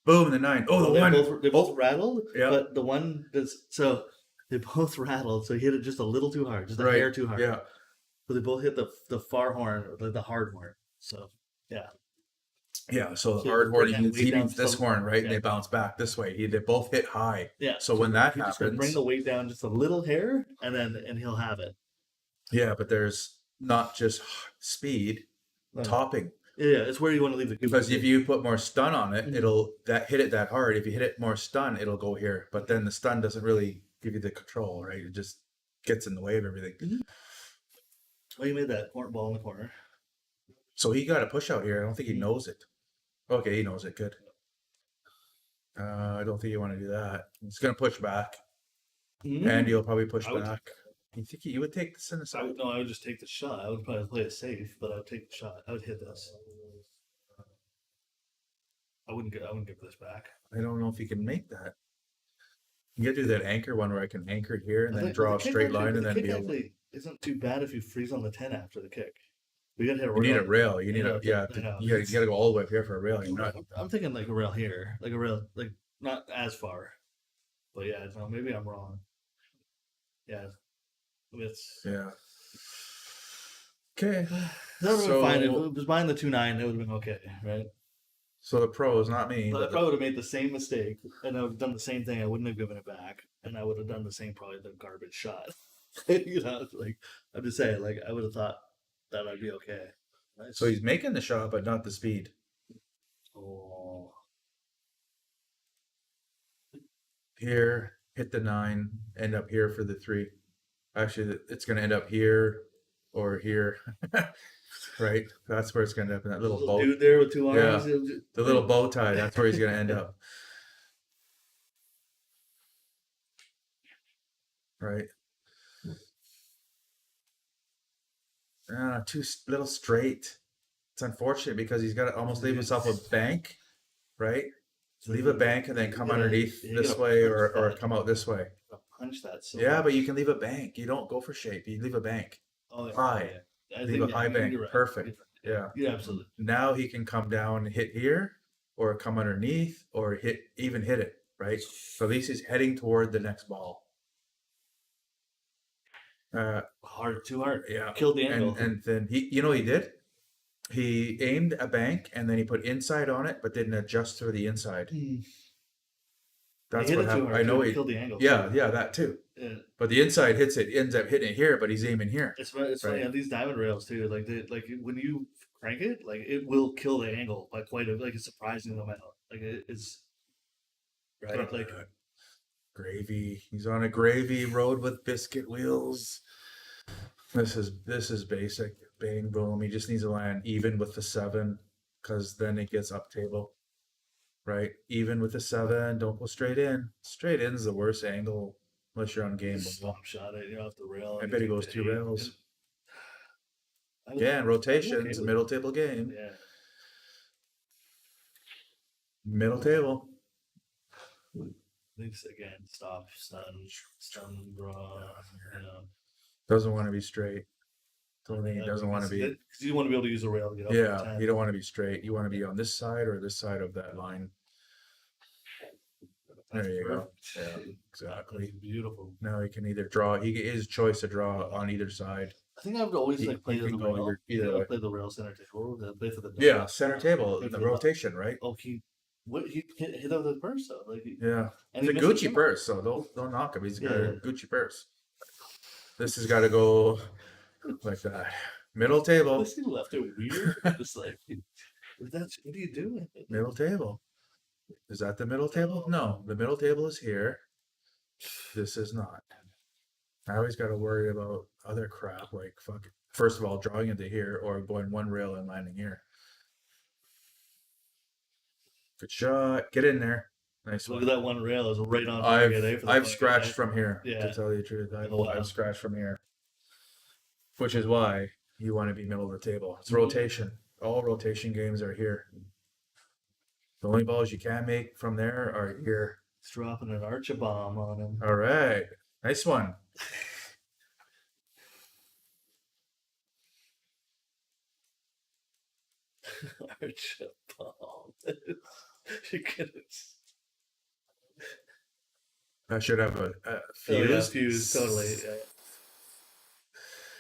Boom, the 9. Oh, the They one. they both rattled, Yeah. but the one that's so they both rattled, so he hit it just a little too hard, just a Right. hair too hard. Yeah. So they both hit the far horn, the hard horn. So Yeah. So the So hard horn, bring that weight he down means this some- horn, right? And yeah. they bounce back this way. They both hit high. yeah. So when that you just gotta happens, bring the weight down just a little hair, and he'll have it. yeah, but there's not just speed, No. topping. Yeah, it's where you want to leave the Because if you put more stun on it, Mhm. it'll hit it that hard. If you hit it more stun, it'll go here. But then the stun doesn't really give you the control, right? It just gets in the way of everything. you made that ball in the corner. So he got a push out here. I don't think he Mhm. knows it. Okay, he knows it. Good. I don't think you want to do that. He's gonna push back, and he'll probably push I would back. You think you would take this in the I side? would, no, I would just take the shot. I would probably play it safe, but I would take the shot. I would hit this. I wouldn't give this back. I don't know if you can make that. You gotta do that anchor one where I can anchor here and I then think draw a the kick straight actually- line and the then kick be able. actually isn't too bad if you freeze on the 10 after the kick. We gotta hit a You need a rail. rail. You need Yeah, a yeah. I know. You gotta go all the way up here for a rail. You're not. I'm thinking like a rail here, like a rail, like not as far, but yeah, no, maybe I'm wrong. Yeah, it's Yeah. Okay. that would have been fine. If So- it was behind the 2-9, it would have been okay, right? So the pros, not me. But I But probably would have made the same mistake, and I would have done the same thing. I wouldn't have given it back, and I would have done the same, probably the garbage shot. You know, it's like I'm just saying, like I would have thought that I'd be okay. Right? so he's making the shot, but not the speed. Oh, Here, hit the 9, end up here for the 3. Actually, it's gonna end up here or here. Right? That's where it's gonna end up in that little bow. dude there with two Yeah. arms. it was just- The little bow tie. That's where he's gonna end up. Right. Too little straight. It's unfortunate because he's got to almost leave himself a bank, right? Leave a bank and then come You gotta- underneath you this gotta way punch or that. come out this way. punch that. So Yeah, much. but you can leave a bank. You don't go for shape. You leave a bank. Oh, yeah, high. yeah. I Leave a high you're bank. right. Perfect. Yeah. Yeah, absolutely. Now he can come down and hit here or come underneath or hit it, right? So at least he's heading toward the next ball. Hard, too hard. Yeah. Killed the angle. And then he did? He aimed a bank and then he put inside on it, but didn't adjust for the inside. That's He hit what it too happened. hard, I know too. he. Killed the angle. Yeah, too. yeah, that too. Yeah. But the inside hits it, ends up hitting it here, but he's aiming here. It's Right. funny on these diamond rails too. Like when you crank it, like it will kill the angle by quite a surprising amount. Like it's right. Like Gravy. He's on a gravy road with biscuit wheels. This is basic. Bang boom. He just needs to land even with the 7, because then it gets up table. Right? Even with the 7. Don't go straight in. Straight in is the worst angle unless you're on game. stop shot it. You're off the rail. I and bet he you goes take 2 the rails. I would- Yeah, and rotation. okay It's a with middle table game. Yeah. Middle table. Thinks again. Stop. Stun. Draw. You know. Doesn't want to be straight. Totally That doesn't would want to be. because you want to be able to use the rail to get up. Yeah, the 10. you don't want to be straight. You want to be on this side or this side of that line. There you go. Yeah, exactly. That's beautiful. Now he can either draw. His choice to draw on either side. I think I would always He- like play he the can go rail. either way. Play the rail center table. Play for the double. Yeah, center table, Play the for rotation, right? Oh, he hit out the purse though. Like Yeah, and it's a he missed Gucci the purse, so don't knock him. He's got Yeah. a Gucci purse. This has got to go like that. Middle table. This thing left it weird. Just like, what are you doing? Middle table. Is that the middle table? No, the middle table is here. This is not. I always got to worry about other crap like fuck. First of all, drawing into here or going one rail and landing here. Good shot. Get in there. Nice Look one. at that one rail. It's right on target. For the I've fucking scratched guy. from here. Yeah. To tell you the truth, Oh, wow. I've scratched from here. Which is why you want to be middle of the table. It's Mhm. rotation. All rotation games are here. The only balls you can make from there are here. It's dropping an Archambault on him. All right. Nice one. Archambault. You're gonna... I should have a Oh, fuse. yeah, fuse, totally. Yeah.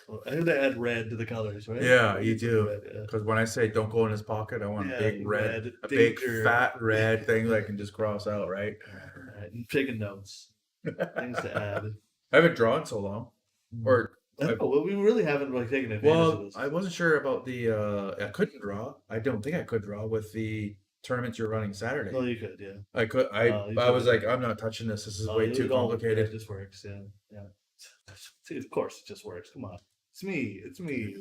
Well, I think they add red to the colors, right? Yeah, you do. Red, yeah. Because when I say don't go in his pocket, I want Yeah, a big red, a danger. big fat red thing that I can just cross out, right? Right, and taking notes. Things to add. I haven't drawn so long. Or I don't know, well, we really haven't really taken advantage of well, this. I wasn't sure about the I couldn't draw. I don't think I could draw with the tournaments you're running Saturday. Well, you could, yeah. I could you I was could. like, I'm not touching this. This is Oh, way too it all- complicated. It just works, yeah. Yeah. See, of course it just works. Come on. It's me. It's me.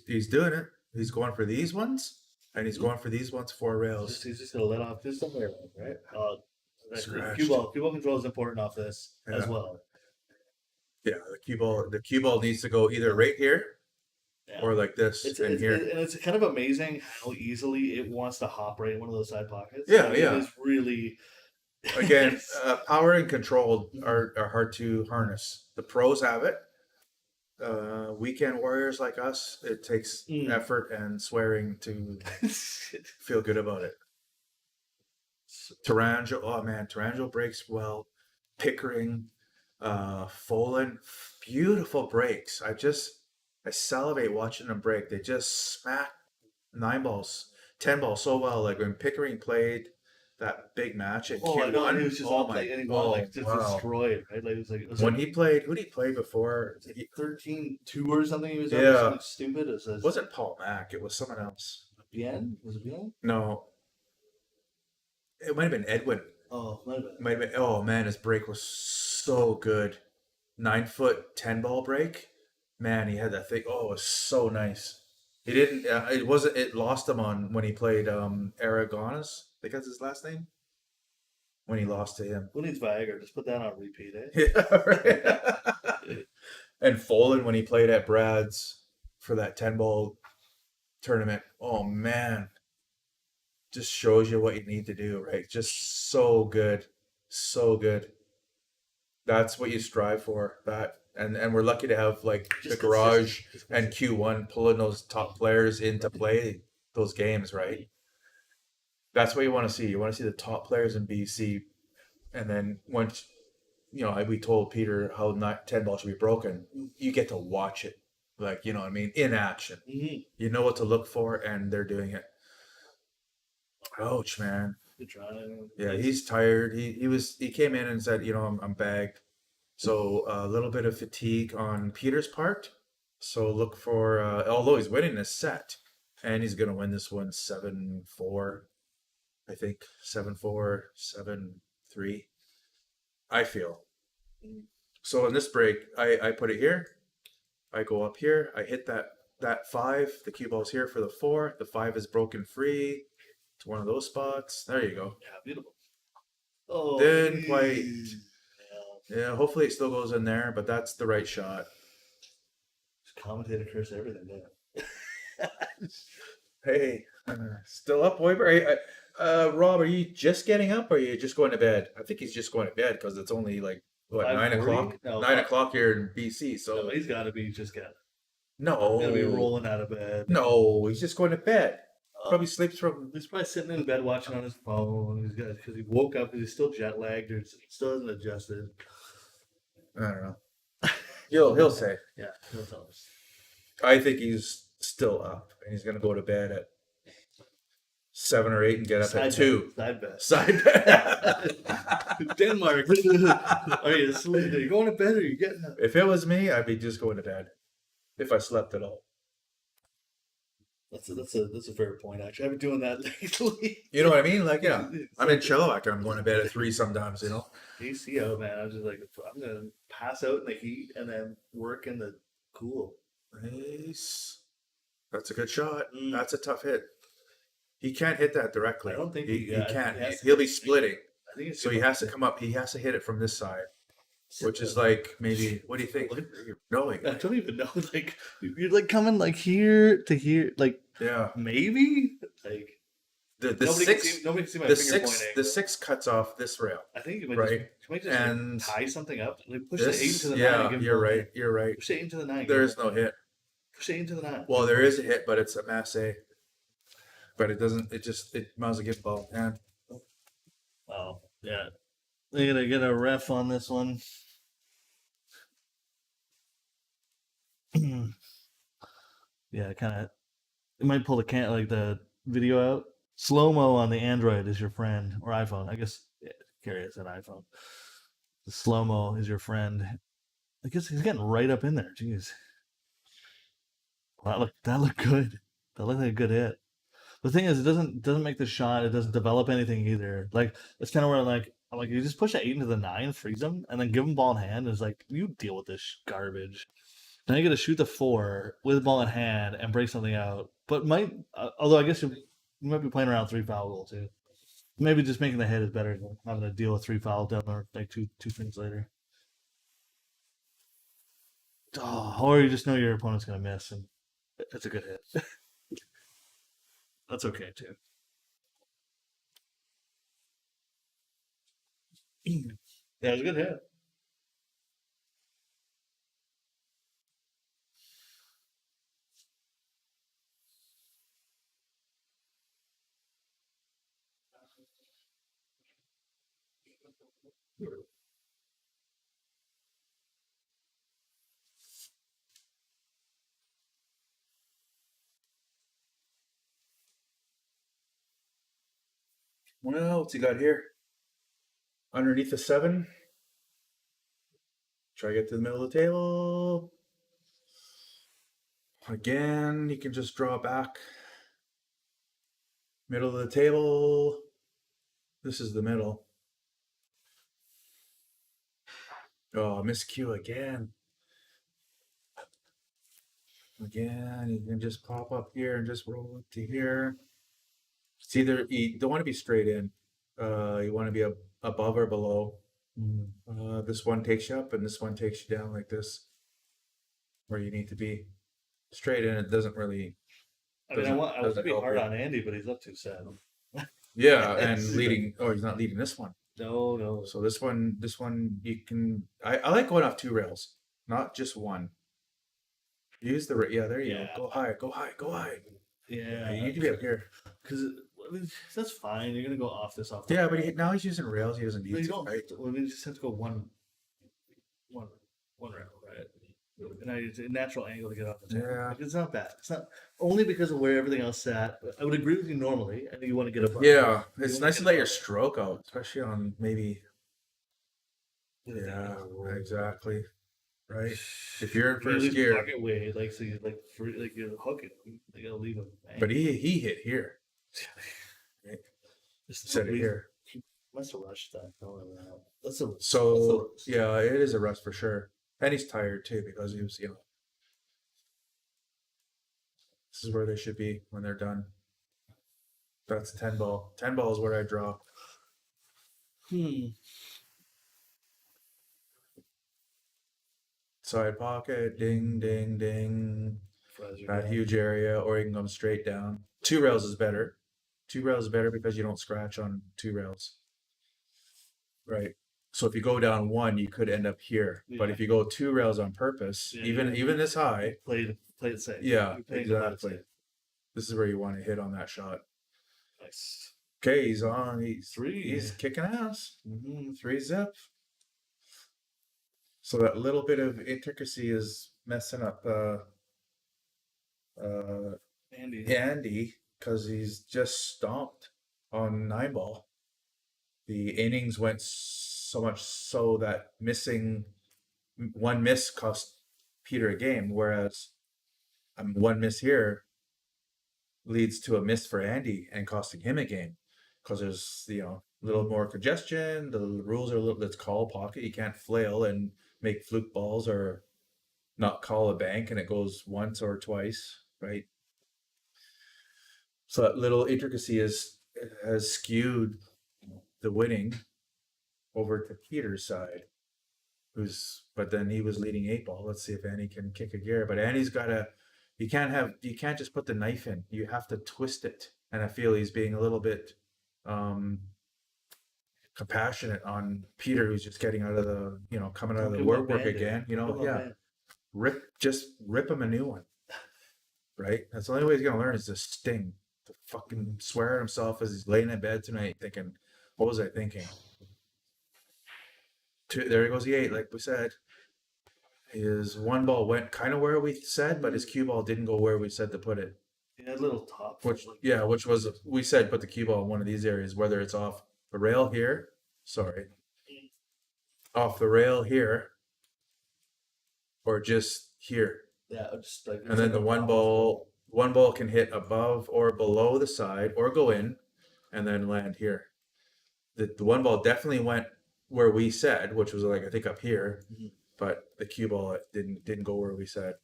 He's doing it. He's going for these ones, and he's going for these ones 4 rails. He's just gonna let off this somewhere, right? Scratched. Cue ball control is important off this as Yeah. well. Yeah, the cue ball needs to go either right here Yeah. or like this It's, and it's, here. and it's kind of amazing how easily it wants to hop right in one of those side pockets. Yeah, Like, yeah. It is really Again, power and control are hard to harness. The pros have it. Weekend warriors like us, it takes Mm. effort and swearing to feel good about it. Tarangelo, oh man, Tarangelo breaks well. Pickering, Folan, beautiful breaks. I salivate watching them break. They just smack 9 balls, 10 balls so well. Like when Pickering played that big match at I know, and Q1. he was just Oh all my playing, and he god! won, like just destroyed, right? Like it was When like, he played, who did he play before? like 13-2 or something. He was Yeah. something stupid. It wasn't Paul Mack. It was someone else. Bien? Was it Bien? No, it might have been Edwin. Oh, might have been. Might have been. Oh man, his break was so good. 9-foot 10 ball break. Man, he had that thing. Oh, it was so nice. He didn't. It wasn't. It lost him on when he played Aragonas. I think that's his last name. When he lost to him. Who needs Viagra? Just put that on repeat, eh? Yeah, right. And Folan when he played at Brad's for that 10 ball tournament. Oh man. Just shows you what you need to do, right? Just so good. So good. That's what you strive for. That and we're lucky to have like Just the garage consistent. and Q1 pulling those top players into play those games, right? That's what you want to see. You want to see the top players in BC, and then once we told Peter how 10 ball should be broken, you get to watch it, like what I mean, in action. Mm-hmm. You know what to look for, and they're doing it. Ouch, man. Good try. Yeah, he's tired. He came in and said, I'm bagged. So a little bit of fatigue on Peter's part. So look for although he's winning this set, and he's gonna win this one 7-4. I think 7-4, 7-3. I feel. So in this break, I put it here. I go up here. I hit that 5. The cue ball's here for the 4. The 5 is broken free to one of those spots. There you go. Yeah, beautiful. Oh, Didn't quite. Yeah. Yeah, hopefully it still goes in there, but that's the right shot. Commentator curse everything, yeah. Hey, still up, Hoiber? Rob, are you just getting up, or are you just going to bed? I think he's just going to bed because it's only like 9 o'clock. No, 9 o'clock here in BC. So No, he's got to be just getting. no, Got to be rolling out of bed. no, he's just going to bed. Probably sleeps from. He's probably sitting in bed watching on his phone. He's got because he woke up because he's still jet lagged or still hasn't adjusted. I don't know. He'll say. Yeah, he'll tell us. I think he's still up, and he's gonna go to bed at 7 or 8 and get up at 2. Side bet. Side bet. Denmark. Are you asleep? Are you going to bed or are you getting up? If it was me, I'd be just going to bed. If I slept at all. That's a fair point. Actually, I've been doing that lately. You know what I mean? Like, yeah. I'm in Chilliwack. I'm going to bed at 3 sometimes, you know? AC out, man. I'm just like, I'm gonna pass out in the heat and then work in the cool. Nice. That's a good shot. Mm. That's a tough hit. He can't hit that directly. I don't think he he can't. has to He'll be hit- splitting. I think it's So he has to come up. He has to hit it from this side, which is like maybe. What do you think? No, I don't even know. Like you're like coming like here to here, like yeah. maybe like The nobody six can see my the finger 6 pointing. the 6 cuts off this rail. I think you might right? just And tie something up. Like push This, the 8 into the 9. yeah, And give him you're the right. line. You're right. Push the 8 into the 9. There is no hit. Push the 8 into the 9. Well, there is a hit, but it's a masse. But it doesn't. It might as well get ball hand. Oh yeah, they gotta get a ref on this one. Yeah, kind of. It might pull the video out. Slow mo on the Android is your friend or iPhone. I guess yeah, Carrie said iPhone. The slow mo is your friend. I guess he's getting right up in there. Jeez, well, that looked good. That looked like a good hit. The thing is, it doesn't make the shot. It doesn't develop anything either. Like it's kind of where I'm like you just push that 8 into the 9, freeze him, and then give him ball in hand. And it's like you deal with this garbage. Now you got to shoot the 4 with the ball in hand and break something out. But although I guess you might be playing around 3 foul goal too. Maybe just making the hit is better than having to deal with 3 fouls down there like two things later. Oh, or you just know your opponent's gonna miss, and it's a good hit. That's okay too. Yeah, it was a good hit. Well, what's he got here? Underneath the 7. Try to get to the middle of the table. Again, you can just draw back. Middle of the table. This is the middle. Oh, miscue again. Again, you can just pop up here and just roll up to here. It's either you don't want to be straight in. You want to be above or below. This one takes you up and this one takes you down like this. Where you need to be. Straight in, it doesn't really. I mean, I want to doesn't be help hard you. on Andy, but he's up too sad. Yeah, and leading. Oh, he's not leading this one. No. So this one you can. I like going off 2 rails, not just one. Use the yeah. There you Yeah. go. Go high. Yeah, You need to be up here. because that's fine. You're gonna go off this off. Yeah, but now he's using rails. He doesn't But need you to, don't. right? Well, you just have to go one round, right? And it's a natural angle to get off the table. Yeah. Like, it's not bad. It's not only because of where everything else sat. But I would agree with you normally. I think you want to get up. Yeah, it's You nice want to let your stroke out, especially on maybe. Yeah, exactly. Right. If you're in first gear, Pocket way, like so you like free, like you're hooking. You gotta leave him. but he hit here. Set it here. Must have rushed that. That's a So yeah, it is a rust for sure, and he's tired too because he was, This is where they should be when they're done. That's 10 ball. 10 ball is where I draw. Side pocket, ding, ding, ding. That huge area, or you can come straight down. 2 rails is better. 2 rails is better because you don't scratch on 2 rails. Right. So if you go down 1, you could end up here. But Yeah. if you go 2 rails on purpose, Yeah, even this high, play it safe. yeah, You're playing it exactly. safe. This is where you want to hit on that shot. Nice. Okay, he's on. He's 3. He's kicking ass. Mm-hmm. 3 zip. So that little bit of intricacy is messing up Andy. Andy. because he's just stomped on 9-ball. The innings went so much so that one miss cost Peter a game, whereas one miss here leads to a miss for Andy and costing him a game because there's a little more congestion. The rules are a little. It's call pocket. You can't flail and make fluke balls or not call a bank, and it goes once or twice, right? So that little intricacy has skewed the winning over to Peter's side. But then he was leading 8-ball. Let's see if Andy can kick a gear. But Andy's you can't just put the knife in. You have to twist it. And I feel he's being a little bit compassionate on Peter, who's just getting out of coming out of the work again. Rip him a new one. Right? That's the only way he's gonna learn is to sting. To fucking swear at himself as he's laying in bed tonight thinking, what was I thinking? There he goes, the 8, like we said. His 1-ball went kind of where we said, but his cue ball didn't go where we said to put it. He had a little top. Which was, we said put the cue ball in one of these areas, whether it's off the rail here, off the rail here, or just here. Yeah, just like. And then the one ball can hit above or below the side or go in and then land here. The 1-ball definitely went where we said, which was like I think up here, but the cue ball didn't go where we said.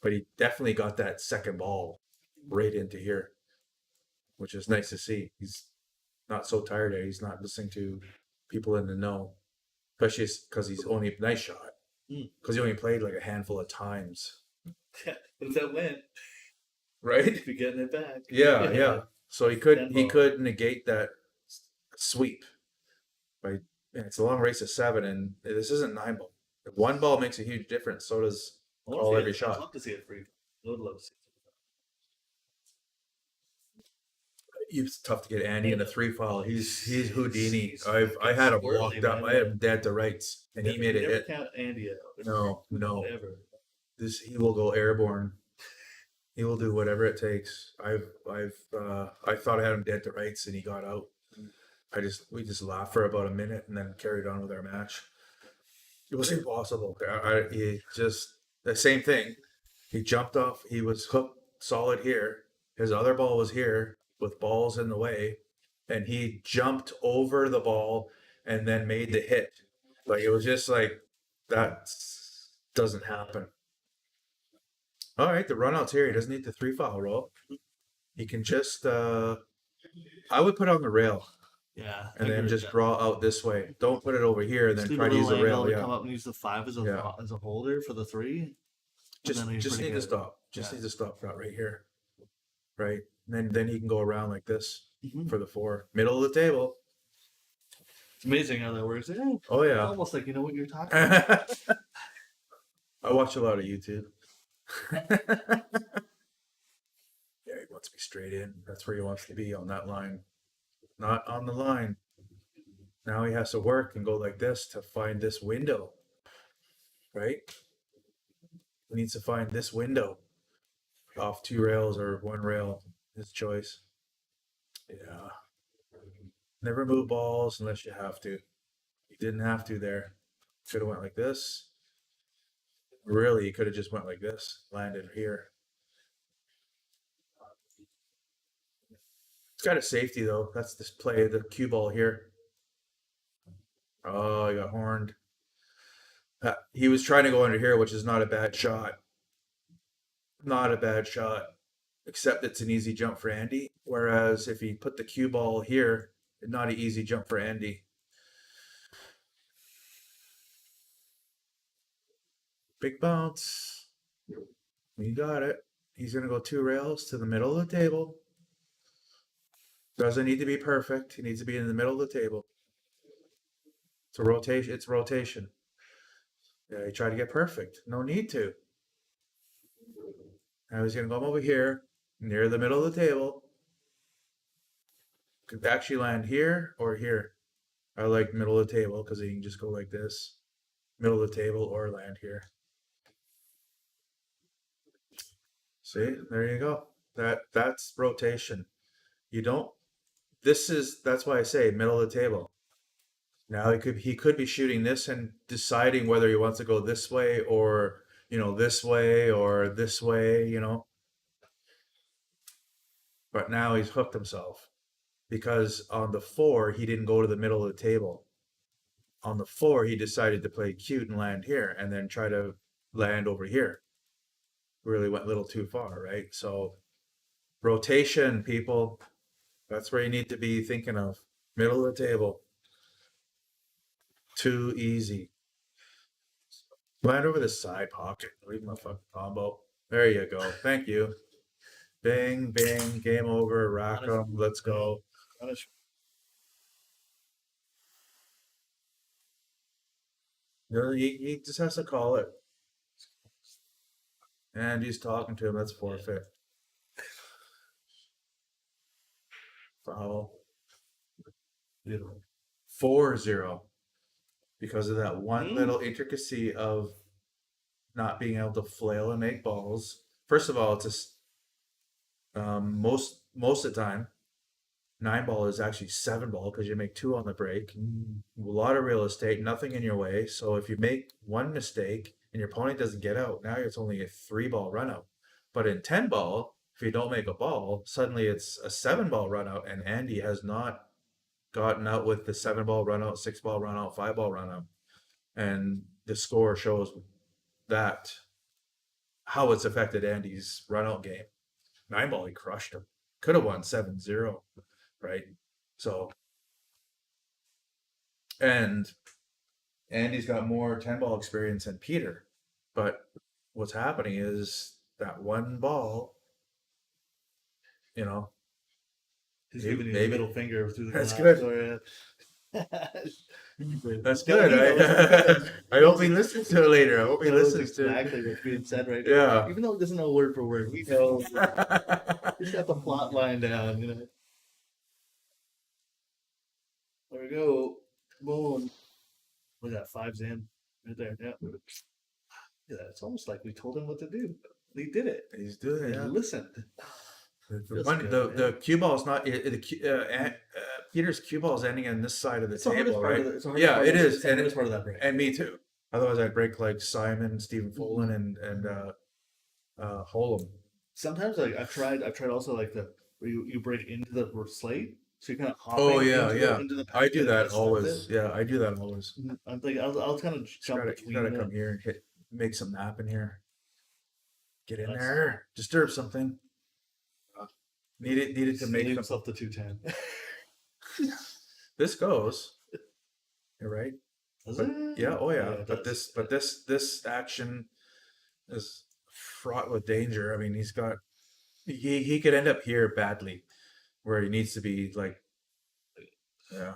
But he definitely got that second ball right into here, which is nice to see. He's not so tired yet. He's not listening to people in the know, especially because he's only nice shot because he only played like a handful of times. Yeah, but that went right. You're getting it back. Yeah. So he could negate that sweep by. And it's a long race of 7, and this isn't 9-ball. If 1-ball makes a huge difference, so does call every shot. I'd love to see it free. I would love to see it. It's tough to get Andy in a 3-file. He's Houdini. I had him locked up. I had him dead to rights, and he made it hit. Count Andy No. out. Ever. He will go airborne. He will do whatever it takes. I thought I had him dead to rights, and he got out. We just laughed for about a minute and then carried on with our match. It was impossible. He just the same thing. He jumped off. He was hooked solid here. His other ball was here with balls in the way, and he jumped over the ball and then made the hit. Like it was just like that doesn't happen. All right, the runout's here. He doesn't need the 3-file roll. He can just. I would put on the rail. Yeah. And then just draw out this way. Don't put it over here and then try to use the rail. Come up and use the 5 as a holder for the 3. Just need to stop. Need to stop right here. Right? And then he can go around like this for the 4. Middle of the table. It's amazing how that works. Oh yeah. Almost like you know what you're talking about. I watch a lot of YouTube. Yeah, he wants to be straight in. That's where he wants to be on that line. Not on the line. Now he has to work and go like this to find this window. Right? He needs to find this window. Off 2 rails or 1 rail. His choice. Yeah. Never move balls unless you have to. You didn't have to there. Could have went like this. Really, he could have just went like this. Landed here. It's got a safety though. That's this play, the cue ball here. Oh, he got horned. He was trying to go under here, which is not a bad shot. Not a bad shot, except it's an easy jump for Andy. Whereas if he put the cue ball here, it's not an easy jump for Andy. Big bounce. We got it. He's going to go 2 rails to the middle of the table. Doesn't need to be perfect. He needs to be in the middle of the table. It's a rotation. It's rotation. Yeah, he tried to get perfect. No need to. Now he's going to come over here, near the middle of the table. Could actually land here or here. I like middle of the table because he can just go like this. Middle of the table or land here. See, there you go. That's rotation. You don't. That's why I say middle of the table. Now he could be shooting this and deciding whether he wants to go this way or this way or this way. But now he's hooked himself because on the 4 he didn't go to the middle of the table. On the 4 he decided to play cute and land here and then try to land over here. Really went a little too far, right? So rotation, people. That's where you need to be thinking of. Middle of the table. Too easy. Land over the side pocket. Leave my fucking combo. There you go. Thank you. Bing, bing. Game over. Rack 'em. Let's go. He just has to call it. And he's talking to him. That's forfeit. Foul. Beautiful. 4-0. Because of that one little intricacy of not being able to flail and make balls. First of all, it's just most of the time, 9-ball is actually 7-ball because you make 2 on the break. A lot of real estate, nothing in your way. So if you make one mistake and your opponent doesn't get out, now it's only a 3-ball run out. But in 10-ball, if you don't make a ball, suddenly it's a 7-ball run out, and Andy has not gotten out with the 7-ball run out, 6-ball run out, 5-ball run out. And the score shows that how it's affected Andy's run out game. 9-ball, he crushed him. Could have won 7-0, right? So, and Andy's got more 10-ball experience than Peter. But what's happening is that one ball, He's giving you the maybe. middle finger through the That's glass. good. That's Yeah, good. he knows. I hope he listens to it later. I hope he knows listens to it. exactly what's being said right now. Yeah. Even though he doesn't know word for word, he knows. He's got the plot line down, There we go. Boom. Look at that, 5's in. Right there. Yeah. Yeah, it's almost like we told him what to do. He did it. He's doing it. He Yeah. listened. The Feels one, good, the cue ball is not Peter's cue ball is ending on this side of the table, right? Yeah, it is, and it's part of that break. And me too. Otherwise, I'd break like Simon, Stephen Follin, and Holm. Sometimes I've tried also like where you break into the slate, so you're kind of hopping. Oh yeah, into the I do that packet always. it. Yeah, I do that always. I'm thinking I'll kind of jump between. Gotta them. come here and make some happen here. Get in Nice. there, disturb something. Needed to make Leave some. himself to 210. This goes. You're right. Does But, it? yeah, oh yeah. it But does. this action is fraught with danger. I mean, he could end up here badly, where he needs to be like, yeah.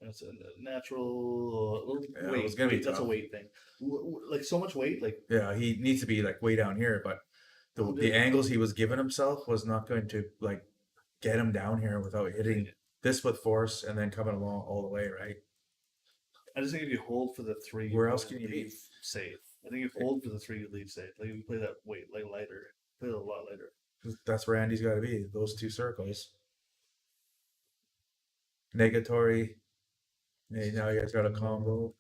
That's a natural Yeah, weight. it's gonna be That's a tough. weight thing. Like so much weight, like Yeah, he needs to be like way down here, but the angles he was giving himself was not going to like get him down here without hitting this with force and then coming along all the way, right? I just think if you hold for the 3, Where else can you leave be? safe. I think if you hold for the 3, you leave safe. Like you play that weight like lighter, play it a lot lighter. That's where Andy's got to be. Those 2 circles. Negatory. Hey, now you guys got a combo.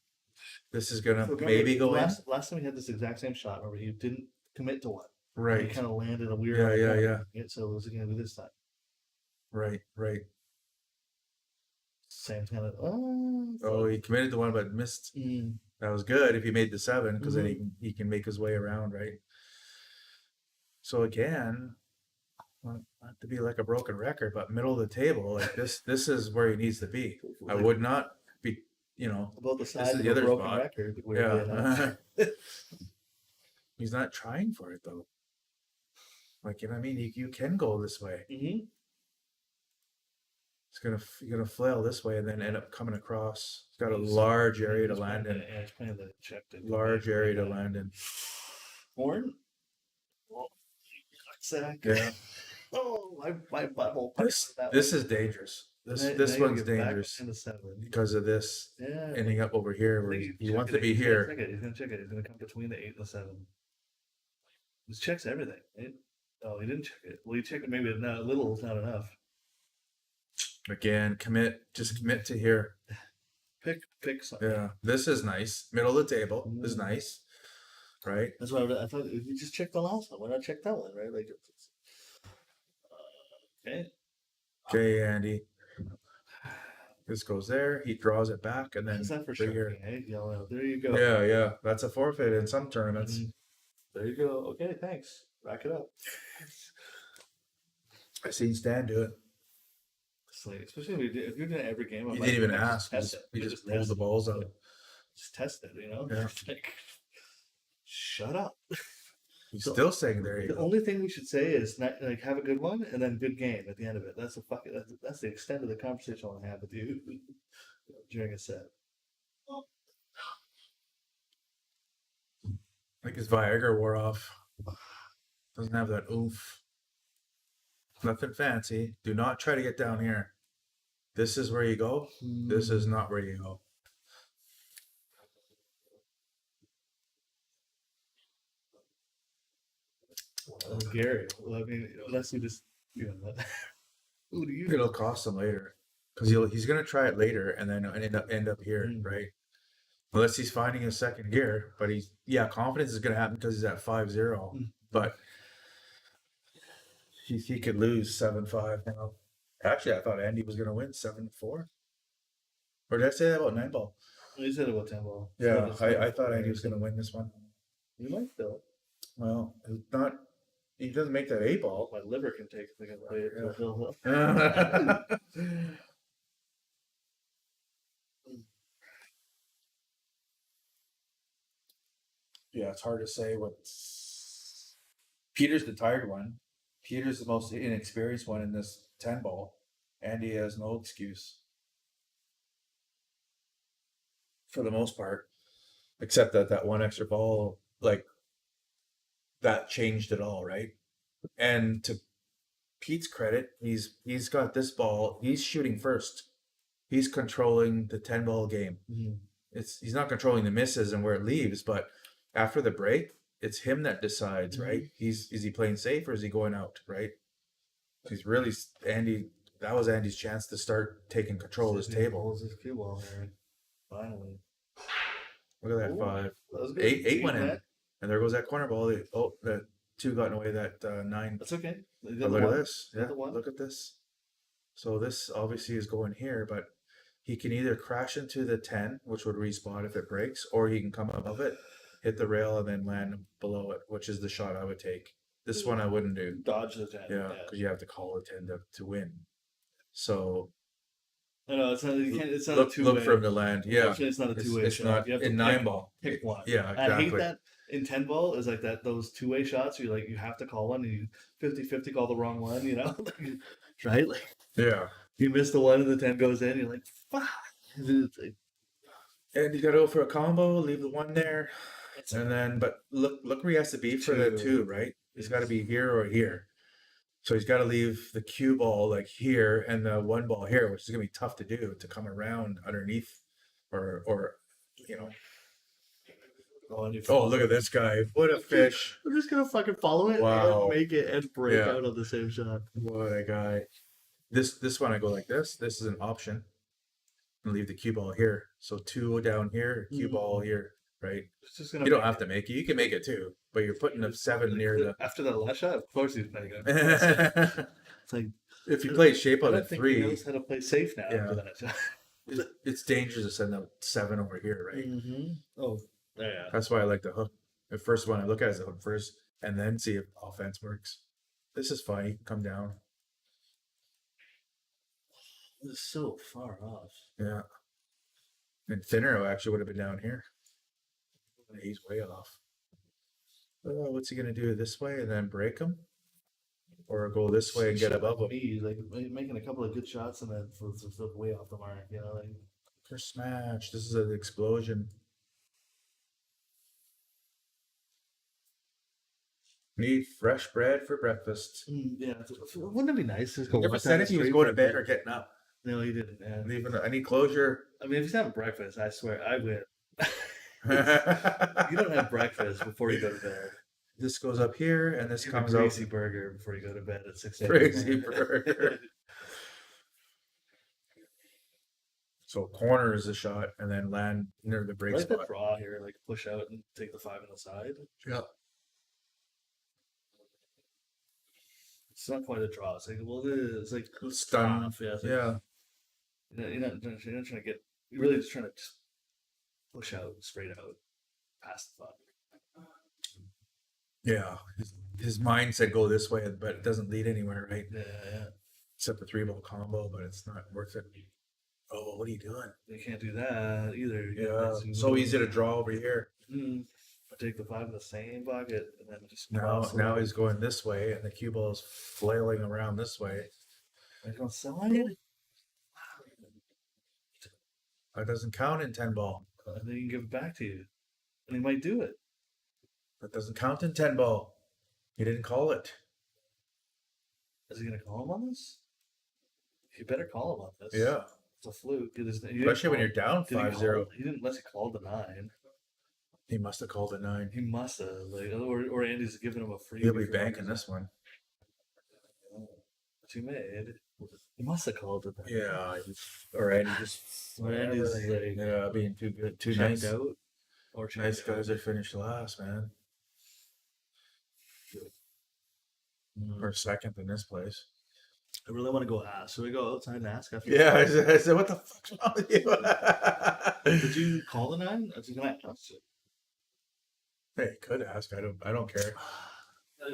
This is gonna So remember, maybe go in. Last time we had this exact same shot. Remember, he didn't commit to one. He Right. kind of landed a weird. Yeah. So was it going to be this time? Right. Same kind of. Oh, he committed to one but missed. That was good if he made the 7 because then he can make his way around, right? So again, not to be like a broken record, but middle of the table, like this is where he needs to be. I would not be, about the is size of the a other broken spot. record. weirdly enough. Yeah. He's not trying for it though. Like, what I mean? You can go this way. Mhm. You're gonna flail this way and then end up coming across. It's got a large area to land in. Yeah, he's playing the check. Large area to land in. Horn. Oh, sack. Yeah. Oh, my butthole. This is dangerous. This one's dangerous Into 7. because of this Yeah. ending up over here where he wants to be He's here. gonna check it. He's gonna come between the 8 and the 7. This checks everything. Right? Oh, he didn't check it. Well, he checked it. Maybe a little is not enough. Again, just commit to here. Pick something. Yeah, this is nice. Middle of the table is nice, right? That's why I thought if you just check the last one, why not check that one, right? Like, okay. Okay, Andy. This goes there. He draws it back, and then Is that for right sure? here. Eh? Yeah, there you go. Yeah. That's a forfeit in some tournaments. Mhm. There you go. Okay, thanks. Rack it up. I've seen Stan do it. It's like, especially if you're doing it every game. I'm He like, didn't even just ask. test it. He just test pulled the it. balls out. Just test it, you know? Yeah. It's like, shut up. He's So- still saying there you The go. only thing we should say is not, like, have a good one and then good game at the end of it. That's that's the extent of the conversation I want to have with you during a set. Like his Viagra wore off. Doesn't have that oomph. Nothing fancy. Do not try to get down here. This is where you go. This is not where you go. Gary, well, I mean, unless you just, you know, who do you It'll cost him later because he's gonna try it later and then end up here, Mm. right? Unless he's finding his second gear, but confidence is gonna happen because he's at 5-0. Mm. But he could lose 7-5 now. Actually, I thought Andy was gonna win 7-4. Or did I say that about 9-ball? You said about 10 ball. Yeah, I thought Andy was gonna win this one. You might though. Well, it's not. He doesn't make that 8-ball. My liver can take it. I can play it till he'll- Yeah, it's hard to say what's. Peter's the tired one. Peter's the most inexperienced one in this 10-ball. Andy has no excuse. For the most part. Except that one extra ball, like, that changed it all, right? And to Pete's credit, he's got this ball. He's shooting first. He's controlling the 10-ball game. Mhm. He's not controlling the misses and where it leaves, but after the break, it's him that decides, right? Is he playing safe or is he going out, right? He's really Andy. That was Andy's chance to start taking control of his table. Holds his cue ball there. Finally. Look at that Ooh, 5. That was good. 8 went in, net. and there goes that corner ball. That 2 got in the way. That 9. That's okay. You got But the look at one. this. Got Yeah, the one. look at this. So this obviously is going here, but he can either crash into the 10, which would respawn if it breaks, or he can come above it, hit the rail, and then land below it, which is the shot I would take. This one I wouldn't do. Dodge the 10. Yeah, because you have to call a 10 to win. So No, it's not. You can't. It's not look, a two-way. look for him to land. Yeah, Unfortunately, it's not a two-way it's shot. not You have to in pick- 9-ball. Pick one. Yeah, I hate exactly. that in 10 ball is like that. Those two-way shots. You have to call one, and you 50-50 call the wrong one. You know, right? Like Yeah, you miss the one, and the 10 goes in. You're like, fuck. It's like, and you got to go for a combo, leave the 1 there, and then but look where he has to be for the 2, right? He's got to be here or here. So he's got to leave the cue ball like here and the 1 ball here, which is gonna be tough to do to come around underneath, or you know. oh, and you Oh, look at this guy! What a fish! I'm just gonna fucking follow it Wow. and make it and break Yeah. out on the same shot. What a guy! This one I go like this. This is an option. And leave the cue ball here. So 2 down here, cue ball here, right? It's just gonna. You don't make have to make it. You can make it too, but you're putting a 7 near the. After that last shot, of course he's playing it. If It's like you play shape I on don't a think he 3, knows how to play safe now Yeah. after that shot. it's dangerous to send that 7 over here, right? Mm-hmm. Oh, yeah. That's why I like the hook. The first one I look at is the hook first, and then see if offense works. This is fine. You can come down. It's so far off. Yeah. And thinner actually would have been down here. He's way off. What's he gonna do this way and then break him, or go this way and get above him? Me, like making a couple of good shots and then for stuff way off the mark. You know, like First smash. This is an explosion. Need fresh bread for breakfast. yeah. Wouldn't it be nice to just go? Never walk said down if the he was street going to for- bed or getting up. No, he didn't. Yeah. Leaving any closure. I mean, if he's having breakfast, I swear I win. You You don't have breakfast before you go to bed. This goes up here, and this You have comes a out. greasy burger before you go to bed at 6 a.m. Crazy burger. So corner is the shot, and then land near the I break like that spot. draw here, like push out and take the 5 on the side. Yeah. It's not quite a draw. It's like, well, it's like Stun. off, yeah. It's like, Yeah. You're not trying to get. You're really just trying to just push out straight out past the 5. Yeah. His mind said go this way, but it doesn't lead anywhere, right? Yeah. Except the 3-ball combo, but it's not worth it. Oh, what are you doing? You can't do that either. Yeah. So easy to draw over here. Take the 5 in the same bucket and then just Now cross now it. he's going this way, and the cue ball is flailing around this way. Like on side. That doesn't count in 10-ball. And then he can give it back to you. And he might do it. That doesn't count in 10-ball. He didn't call it. Is he going to call him on this? You better call him on this. Yeah. It's a fluke. Especially when you're down 5-0. He didn't unless he called the 9. He must have called a 9. He must have. Like, or Andy's giving him a free. He'll be banking this one. What you made. He must have called it. Yeah. Or Andy just. Or Andy's like Yeah, being too good. Too checked nice. out. Or checked Nice out. guys are finished last, man. Or second in this place. I really want to go ask. Should we go outside and ask after? Yeah, I said, what the fuck's wrong with you? Did you call the 9? I was gonna ask it. Hey, could ask. I don't care.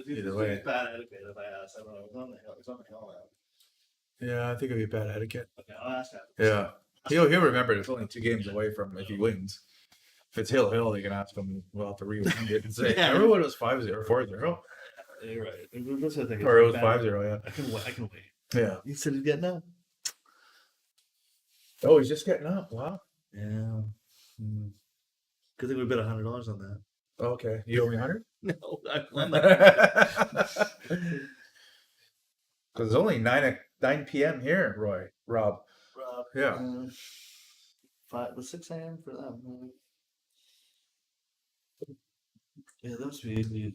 Either It's way. bad etiquette if I ask. I don't know. It's on the hill. It's on the hill now. Yeah, I think it'd be bad etiquette. Okay, I'll ask after. Yeah. He'll remember it's only 2 games away from if he wins. If it's Hill, they can ask him, we'll have to rewind it and say, Yeah. remember when it was 5-0 or 4-0? You're right. That's the thing. Or it was Bad- 5-0, yeah. I can wait. I can wait. Yeah. You said he's getting up. Oh, he's just getting up. Wow. Yeah. Good thing we bet $100 on that. Okay. You owe me 100? No, I won that. Because it's only 9 p.m. here, Rob. Rob. Yeah. 6 a.m. for them. Yeah, that must be easy.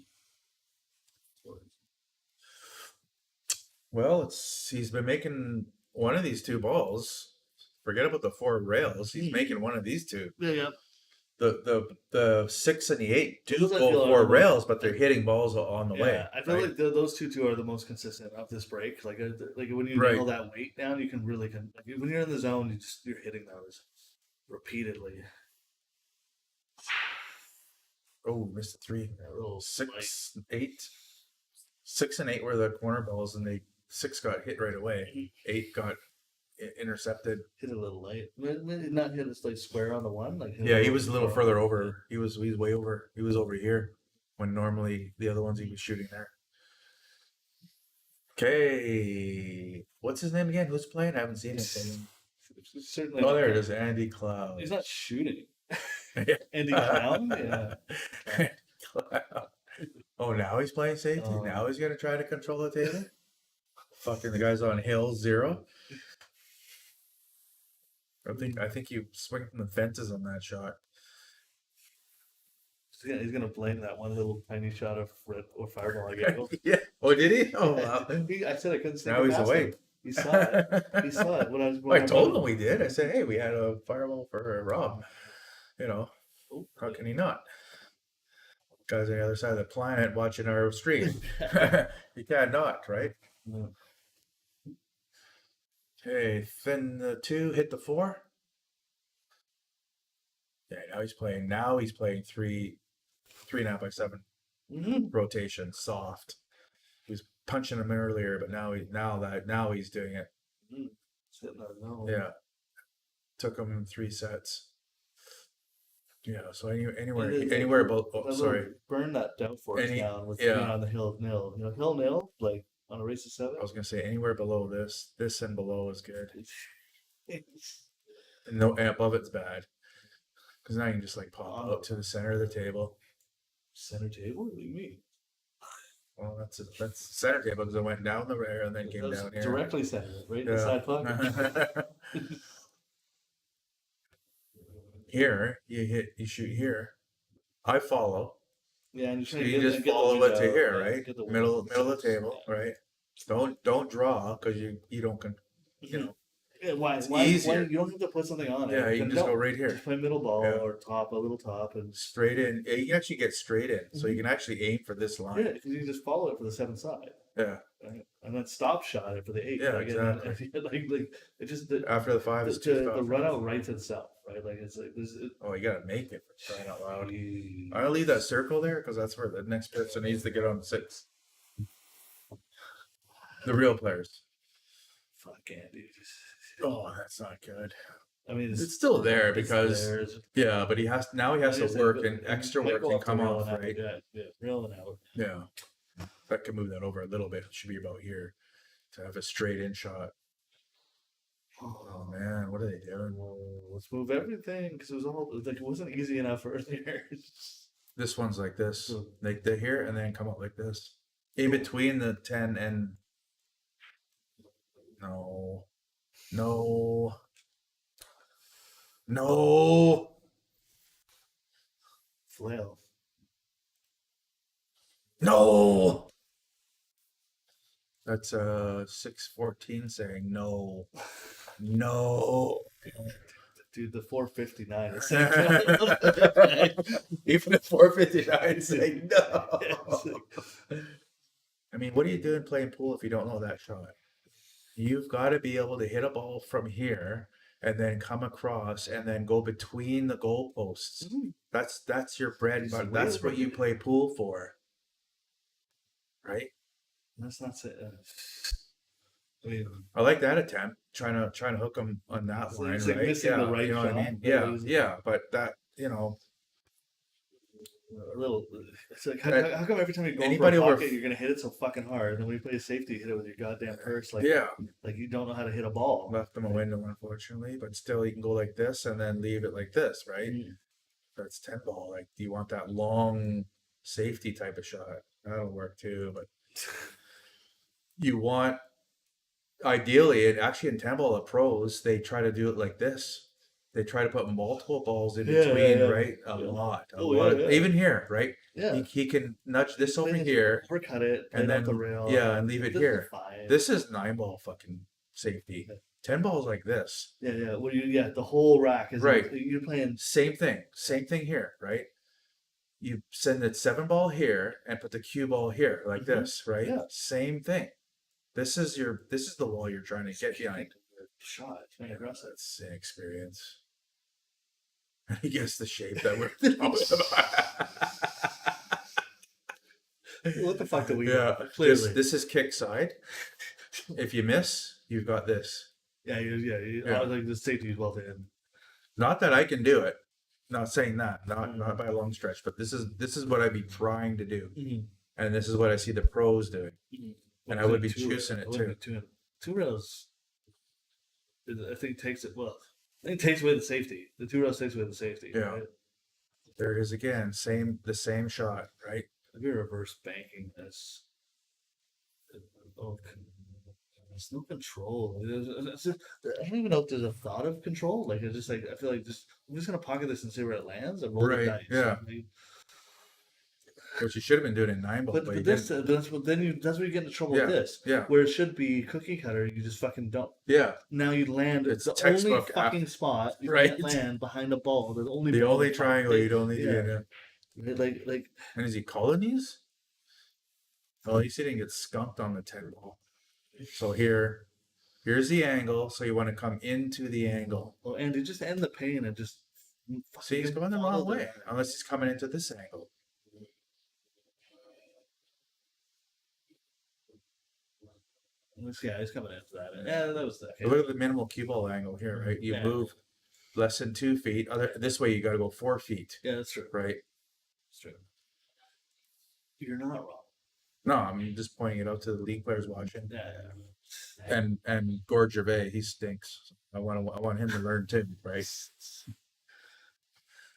Well, he's been making one of these 2 balls. Forget about the 4 rails. He's making one of these 2. Yeah. The 6 and the 8 do Those I go feel 4 are- rails, but they're hitting balls on the way. I feel right? like those two are the most consistent of this break. Like when you Right. nail that weight down, you can really like when you're in the zone, you're hitting those repeatedly. Oh, missed a 3. That little 6, 8. 6 and 8 were the corner balls, and 6 got hit right away. 8 got intercepted. hit a little late. Not hit us like square on the 1. Like hit Yeah, he little was a little far. further over. He was way over. He was over here when normally the other ones he was shooting there. Okay, what's his name again? Who's playing? I haven't seen it. Certainly. Oh, there it is, Andy Cloud. He's not shooting. Yeah. Andy Clown. Yeah. Oh, now he's playing safety. Oh. Now he's gonna try to control the table. Fucking the guy's on hill 0. I think you swing from the fences on that shot. He's gonna blame that one little tiny shot of red or fireball I gave him. Yeah. Oh, did he? Oh, wow. I said I couldn't see. Now he's awake. He saw it. He saw it when I was. Well, I told him we did. I said, hey, we had a fireball for Rob. You know, Oh, how can he not? Guys on the other side of the planet watching our stream. You can't not, right? Yeah. Okay, thin the 2, hit the 4. Yeah, now he's playing 3.5 by 7 rotation, soft. He was punching him earlier, but now he's doing it. Yeah, took him 3 sets. Yeah, so anywhere about. Oh, sorry. Burn that down force down with yeah. on the hill nil. You know, hill nil like on a race of 7. I was gonna say anywhere below this and below is good. And above it's bad. Because now you can just like pop out to the center of the table. Center table? What do you mean? Well, that's center table because it went down the rear and then came That was down here. directly center, right in the Yeah. side pocket. Here, you shoot here. I follow. Yeah, and So you just follow it to here, right? Middle of the table, right? Don't draw because you don't you know. Yeah, why? It's Why? easier. You don't have to put something on it. Yeah, you can just go right here. Just play middle ball Yeah. or top, a little top, and Straight in. Yeah, you can actually get straight in, so you can actually aim for this yeah, line. because you can just follow it for the 7th side, Yeah. right? And then stop shot it for the 8. Yeah, like, exactly. like it just the, After the 5 is too tough. the run out right to the south, right? Like it's like this. Oh, you gotta make it for crying out loud. I'll leave that circle there because that's where the next person needs to get on 6. The real players. Fuck Andy. Oh, that's not good. I mean, It's still there it's because there, it's- yeah, but he has to work and extra might work go can off the come rail off, and out, right? Yeah, rail and out. Yeah, that can move that over a little bit. It should be about here to have a straight in shot. Oh man, what are they doing? Let's move everything because it was all like it wasn't easy enough earlier. This one's like this, So- like the here, and then come out like this, in between the 10 and no, Flail. no. That's 614 saying no. Dude, the 459 is Even the 459 saying no. It's like- I mean, what are you doing playing pool if you don't know that shot? You've got to be able to hit a ball from here and then come across and then go between the goalposts. That's your bread and butter. That's what you play pool for, right? That's not it. I mean, I like that attempt, trying to hook him on that It's line, like right? missing the right you know what I shot. mean? Yeah, Yeah, he's- yeah, but that a little. It's like how come every time you go Anybody for a over pocket, you're gonna hit it so fucking hard, and then when you play safety, you hit it with your goddamn purse, like yeah, like you don't know how to hit a ball. left him a window unfortunately, but still you can go like this and then leave it like this, right? Mm. That's 10 ball. Like, do you want that long safety type of shot? That'll work too, but you want ideally, and actually in 10 ball, the pros they try to do it like this. They try to put multiple balls in Yeah, between, yeah. right? A Yeah. lot. Oh, yeah, yeah. Even here, right? Yeah, He can nudge this over Then here, uppercut it, and and then then the rail, yeah, and leave it This is here. fine. This is 9 ball fucking safety. Yeah. 10 balls like this. yeah. Well, the whole rack is Right. You're playing. Same thing here, right? You send the 7 ball here and put the cue ball here like Mhm. this, right? Yeah. Same thing. This is the wall you're trying to get behind. Shot. It's very aggressive. That's inexperience. I guess the shape that we're talking about. What the fuck do we? Yeah, know? Clearly. this is kick side. If you miss, you've got this. Yeah. Yeah. Like the safety is well in. Not that I can do it. Not saying that. Not by a long stretch. But this is what I'd be trying to do, and this is what I see the pros doing. And I would be choosing it too. Two rails, I think takes it well. I think it takes away the safety. The 2 rails takes away the safety. Yeah. Right? There it is again. The same shot, right? Maybe reverse banking this. Oh, there's no control. I don't even know if there's a thought of control. Like it's just like I feel like I'm just gonna pocket this and see where it lands and roll the Right, dice. yeah. Like, Which you should have been doing in 9 ball, but but you this didn't. that's what that's where you get into trouble Yeah, with this. yeah. Where it should be cookie cutter, you just fucking don't. Yeah. Now you land It's the only textbook fucking spot you right. can't land behind a ball. The only The ball only that's triangle fucking you don't need to yeah. get in. like And is he calling these? Oh, he's didn't get skunked on the 10 ball. So here's the angle. So you want to come into the angle. well, Andy, just end the pain and just See, he's fucking going the follow wrong way. Unless he's coming into this angle. Yeah, he's coming into that. Yeah, that was the. But look at the minimal cue ball angle here, right? You Yeah. move less than 2 feet. This way you got to go 4 feet, Yeah, that's true. right? That's true. You're not wrong. No, I'm just pointing it out to the league players watching. Yeah. And Gord Gervais, he stinks. I want him to learn too, right?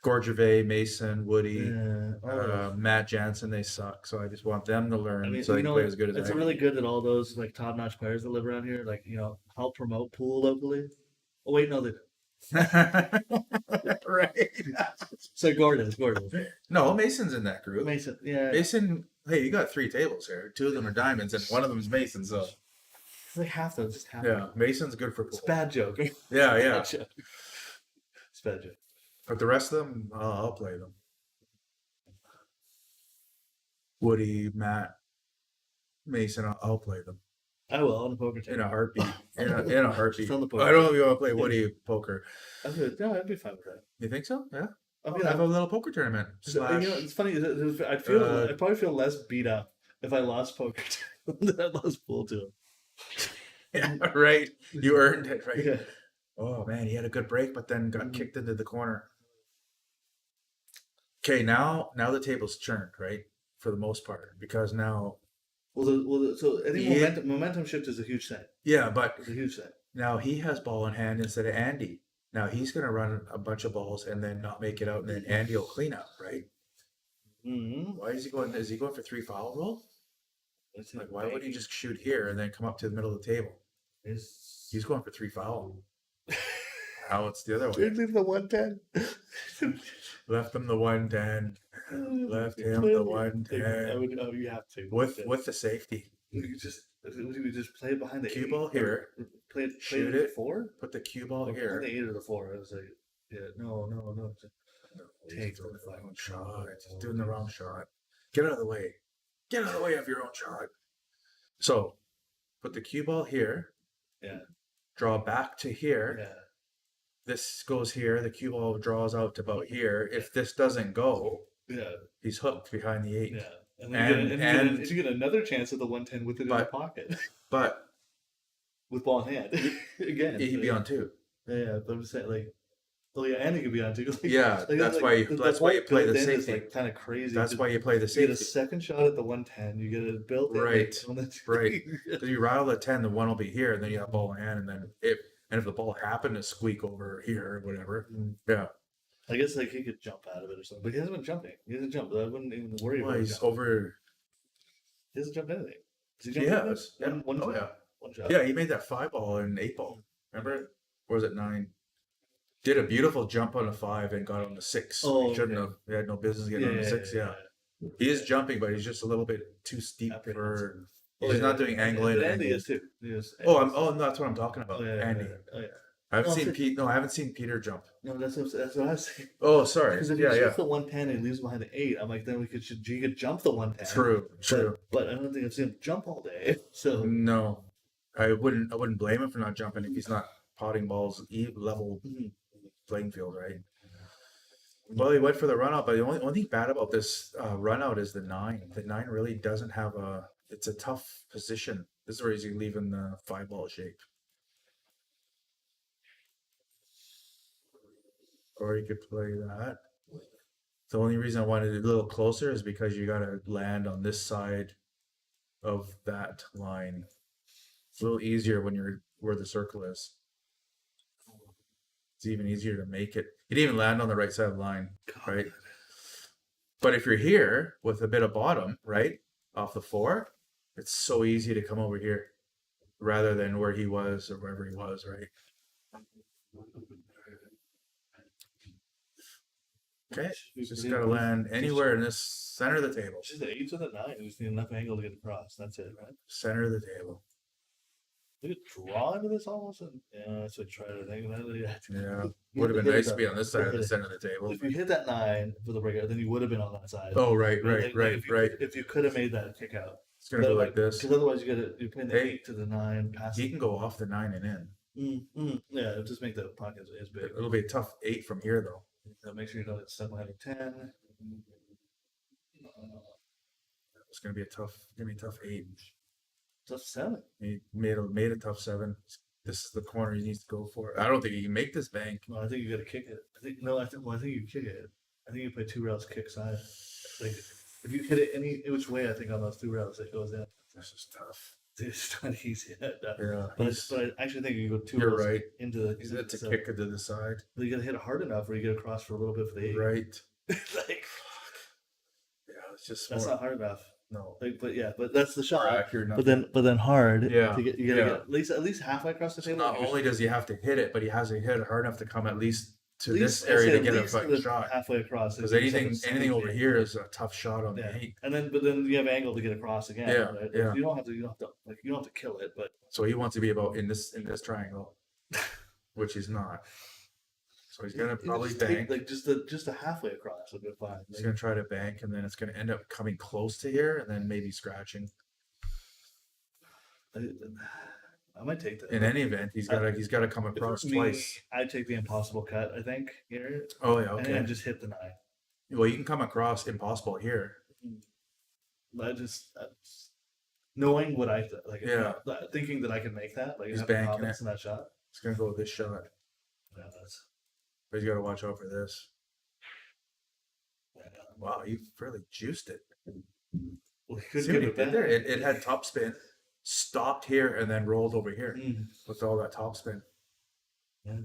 Gord Gervais, Mason, Woody, Matt Jansen, they suck. So I just want them to learn I mean, so they you can know, play as good as it's I can. really good that all those like top-notch players that live around here, like help promote pool locally. Oh wait, no, they. Right. So Gordon. No, Mason's in that group. Mason, yeah. Mason, hey, you got 3 tables here. 2 of them are diamonds, and one of them is Mason. So It's like half though. Just half. Yeah, Mason's good for It's a pool. bad joke. Yeah, yeah. Bad joke. It's a bad joke. But the rest of them, I'll play them. Woody, Matt, Mason, I'll play them I will on the poker table. in a heartbeat. In a heartbeat. Just on the I don't know if you want to play Yeah. Woody poker. I'd be fine with that. You think so? Yeah. I I'll mean, have a little poker tournament. you know, it's funny. I'd probably feel less beat up if I lost poker than I lost pool to him. Yeah, right. You earned it, right? Yeah. Oh man, he had a good break, but then got kicked into the corner. Okay, now the table's turned, right? For the most part, because now, So I think Yeah. momentum shift is a huge thing. yeah, but It's a huge thing. now he has ball in hand instead of Andy. Now he's gonna run a bunch of balls and then not make it out, and then Andy will clean up, right? Mm-hmm. Why is he going? Is he going for 3 foul roll? Like, why would he just shoot here and then come up to the middle of the table? He's going for 3 foul. Now it's the other way. leave the 110. Left him the 110. Left him the 110 You have to with the safety. You just play it behind the Cue eight? ball here. Play Shoot it it. 4. Put the cue ball Behind here. the 8 or the 4. I was like, yeah, no. He's Take doing the the wrong fucking shot. He's shot. doing the wrong shot. Get out of the way. Get out of the way of your own shot. So, put the cue ball here. Yeah. Draw back to here. Yeah. This goes here. The cue ball draws out to about here. If this doesn't go, Yeah. he's hooked behind the 8. Yeah. And then And- you get another chance at the 110 with it in the But- pocket. But With ball in hand. Again. he'd be on 2. Yeah, but I'm just saying, like, oh yeah, and he could be on too. Like, Yeah, that's why you- the that's why you whole play the built-in is, safety. like, kind of crazy. That's why you play the You get a safety. second shot at the 110. You get it built in. Right, on the right. Because you rattle the 10, the 1 will be here, and then you have ball in hand, and then if the ball happened to squeak over here or whatever, yeah. I guess like he could jump out of it or something, but he hasn't been jumping. He hasn't jumped. I wouldn't even worry Well, about he's it. over. He hasn't jumped anything. Has he He jumped has. anything? Yeah. One Oh, shot. yeah. One shot. Yeah, he made that 5 ball and 8 ball. Remember? Or was it 9? Did a beautiful jump on a 5 and got on the 6. Oh, He shouldn't okay. have. He had no business getting on the 6. Yeah. He is jumping, but he's just a little bit too steep for. Apprehensive. He's not doing angling. But Andy is too. He is. Oh, that's what I'm talking about. Oh, yeah, Andy. Oh yeah. I haven't Oh, seen so- Pete. No, I haven't seen Peter jump. No, that's what I was saying. Oh, sorry. Because if Yeah, he yeah. shoots the 110 and he leaves behind the 8, I'm like, then he could jump the 110. True. True. But I don't think I've seen him jump all day. So No, I wouldn't blame him for not jumping if he's not potting balls level Mhm. playing field, right? Well, he went for the run out, but the only thing bad about this run out is the 9. The 9 really doesn't have a. It's a tough position. This is where he's leaving the 5 ball shape. Or you could play that. The only reason I wanted it a little closer is because you got to land on this side of that line. It's a little easier when you're where the circle is. It's even easier to make it. You'd even land on the right side of the line, right? But if you're here with a bit of bottom, right, off the 4, it's so easy to come over here rather than where he was or wherever he was, right? Okay, just gotta land anywhere in this center of the table. It's just the 8s or the 9. We just need enough angle to get across. That's it, right? Center of the table. We could draw into this almost. And, yeah, that's what I tried to think. Yeah, would have been nice to be on this side of the Hit it. center of the table. If you hit that 9 for the breakout, then you would have been on that side. Oh, right, But right, like, right, if you, right. If you could have made that kick out. It's gonna go like this. Because otherwise you're playing the Hey. 8 to the 9 past. He can go off the 9 and in. Yeah, it'll just make the pocket as big. It'll be a tough 8 from here, though. So make sure you don't get stuck behind a 10. It's gonna be a tough 8. Tough 7. He made a tough 7. This is the corner he needs to go for. I don't think he can make this bank. No, I think you got to kick it. I think you kick it. I think you play 2 rails kick side. Like if you hit it any which way, I think on those 2 rails it goes in. This is tough. It's not easy. Yeah, But I actually think you go 2 you're rails right. into the. Is it to so- kick it to the side? But you got to hit it hard enough where you get across for a little bit for the 8. Right. Like Yeah, it's just that's more, not hard enough. no. Like, but that's the More shot. accurate enough. But then hard. Yeah, To get, you gotta yeah. get at least halfway across the table. Not only does he have to hit it, but he has to hit it hard enough to come at least to At this least- area I'd to say get at a least fucking the shot. halfway across. Because it'd be anything something over sneaky. here is a tough shot on Yeah, the 8. and then you have angle to get across again. Yeah, right? Like, yeah. You don't have to kill it, but So he wants to be about in this triangle, which he's not. So he's gonna you probably just take, bank. like just a halfway across would be fine. He's gonna try to bank, and then it's gonna end up coming close to here, and then maybe scratching. I might take that. In any event, he's gotta come If it across were me, twice. I'd take the impossible cut. I think here, Oh yeah, and okay. then just hit the 9. Well, you can come across impossible here. I just knowing what like, Yeah. thinking that I can make that, like He's having banking confidence it. in that shot. He's gonna go with this shot, Yeah, that's but he's gotta watch out for this. yeah. Wow, you really juiced it. Well, he could See what give he it did back. there? It had top spin, stopped here, and then rolled over here Mm. with all that top spin. Yeah.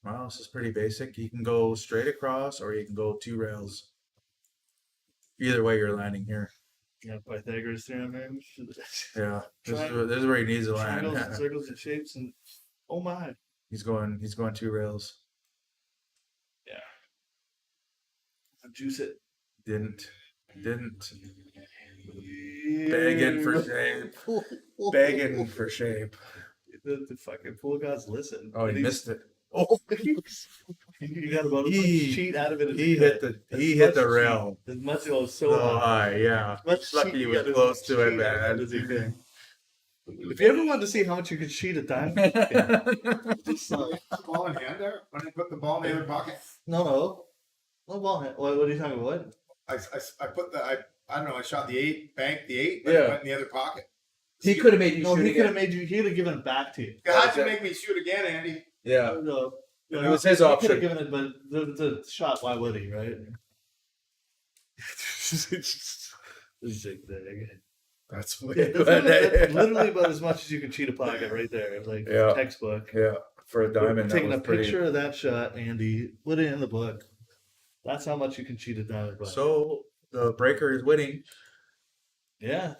Wow, this is pretty basic. You can go straight across, or you can go 2 rails. Either way, you're landing here. Yeah, Pythagoras theorem. Man. Yeah, this Triangle- is where he needs to Triangles and land. circles and shapes and oh my. He's going 2 rails. Juice it. Didn't. Begging for shape. Begging for shape. The fucking pool gods listen. Oh, And he he's- missed it. Oh, You got about as much He- cheat out of it as he you hit could. the As he hit much the cheat- rail. As much it was so So high. high, yeah. As much Lucky cheat he you was got as close much to it, cheat out of man. as you can. If you ever wanted to see how much you could cheat a time, just Ball in hand there when I put the ball in the other pocket. no ball hand. What are you talking about? What? I put the I don't know. I shot the 8, banked the 8, but Yeah. it went in the other pocket. He could have made you No, shoot he could have again. made you. He would have given it back to you. You had to make me shoot again, Andy. Yeah, No, it was his he could option. have given it, but the shot. Why would he? Right? Sick thing. That's Yeah, that's literally about as much as you can cheat a pocket right there. It's like Yeah. textbook. yeah. For a diamond, that Taking was a pretty. picture of that shot, Andy, put it in the book. That's how much you can cheat a diamond. By. So the breaker is winning. yeah,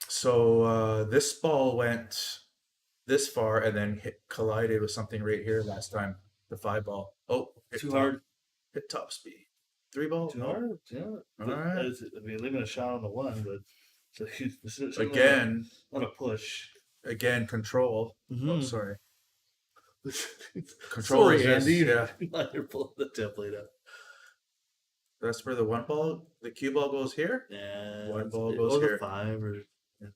So this ball went this far and then collided with something right here last time. The 5 ball. Oh, hit too top- hard. Hit top speed. 3 ball. Too No. hard. Yeah. But Alright. I mean, leaving a shot on the 1, but so he's Again, on a push. control. Oh, Mhm. sorry. Control Sorry, resist, Andy. yeah. You're pulling the template up. That's where the 1 ball, the cue ball goes here. Yeah. One it's- ball goes or the here. 5 or Yeah.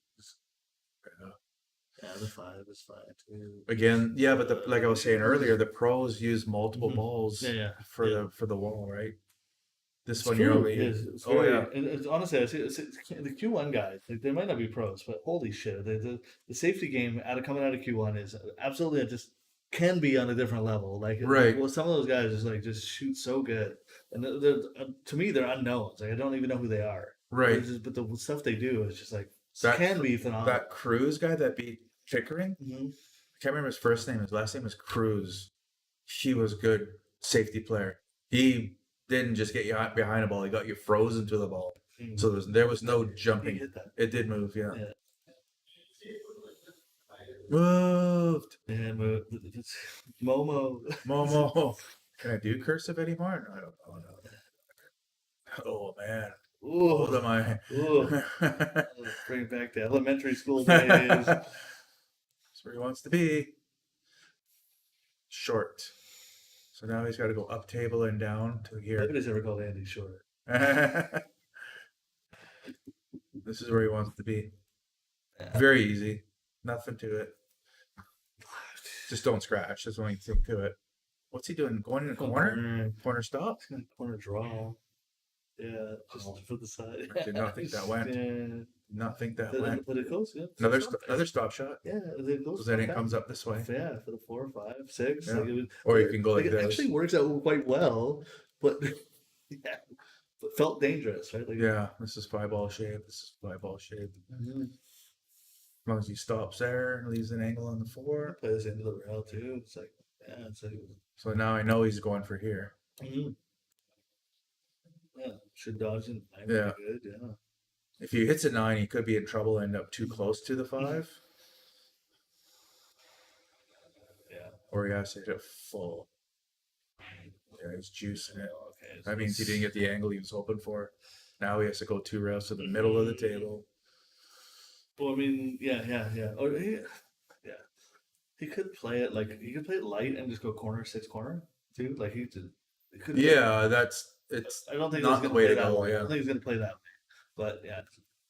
yeah, the 5 is fine too. Again, yeah, but like I was saying earlier, the pros use multiple Mhm. balls Yeah. for yeah. the wall, right? This It's one you're true. only It's oh very, yeah. and it's, honestly, it's the Q1 guys. Like, they might not be pros, but holy shit, the safety game coming out of Q1 is absolutely just can be on a different level. Like, Right. well, some of those guys just shoot so good, and they're to me they're unknowns. Like, I don't even know who they are. Right. But the stuff they do is just like That- can be phenomenal. That Cruz guy that beat Pickering, Mhm. I can't remember his first name. His last name was Cruz. He was good safety player. He didn't just get you behind a ball; he got you frozen to the ball. Mhm. So there was no He jumping. hit that. It did move, yeah. Yeah. Moved. And it's Momo. Momo. Can I do cursive anymore? No, I don't know. Oh man. Ooh, Old am I? ooh. Bring it back to elementary school days. That's where he wants to be. Short. So now he's got to go up table and down to here. Nobody's ever called Andy short. This is where he wants to be. Yeah. Very easy. Nothing to it. Just don't scratch. That's the only thing to it. What's he doing? Going in a corner? Corner stop? Corner draw. Yeah, just Oh. for the side. I did not think that went. Yeah. Not think that went. But it goes, yeah. Another stop shot. Yeah, it goes. So then it back. comes up this way. Yeah, for the 4, 5, 6. Yeah. Like it, Or you can go like it this. actually works out quite well, but yeah, but felt dangerous, right? Like, Yeah, this is 5 ball shape. This is 5 ball shape. Mhm. As long as he stops there and leaves an angle on the 4. Plays into the rail too. It's like, yeah, it's like, So now I know he's going for here. mhm. Yeah, should dodge in. Yeah. Good, yeah. If he hits a 9, he could be in trouble, end up too close to the 5. Yeah. or he has to hit it full. Yeah, he's juicing it. Okay. That means he didn't get the angle he was hoping for. Now he has to go 2 rails to the middle of the table. Well, I mean, yeah. Or yeah. He could play it light and just go corner 6 corner too. Like he could. Yeah, it's I don't think not he's the gonna way play to that go. way. I Yeah, don't think he's gonna play that way. But yeah,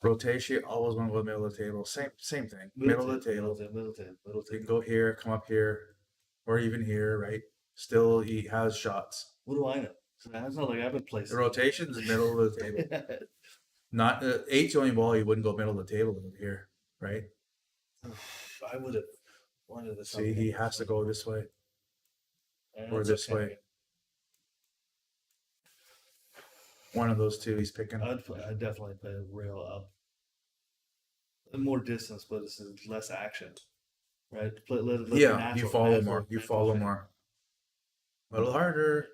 rotation. Always want to go middle of the table. Same thing. Middle of the table. middle table. You can go here, come up here, or even here. Right. Still, he has shots. What do I know? So that's not like I've been placing. The rotation's middle of the table. Not 8's the only ball you wouldn't go middle of the table over here, right? I would have wanted this. See, he has to go this way or this way. One of those two he's picking. I'd definitely play a rail up. More distance, but it's less action, right? Let Yeah, natural- you follow natural- more. You natural follow thing. more. A little harder.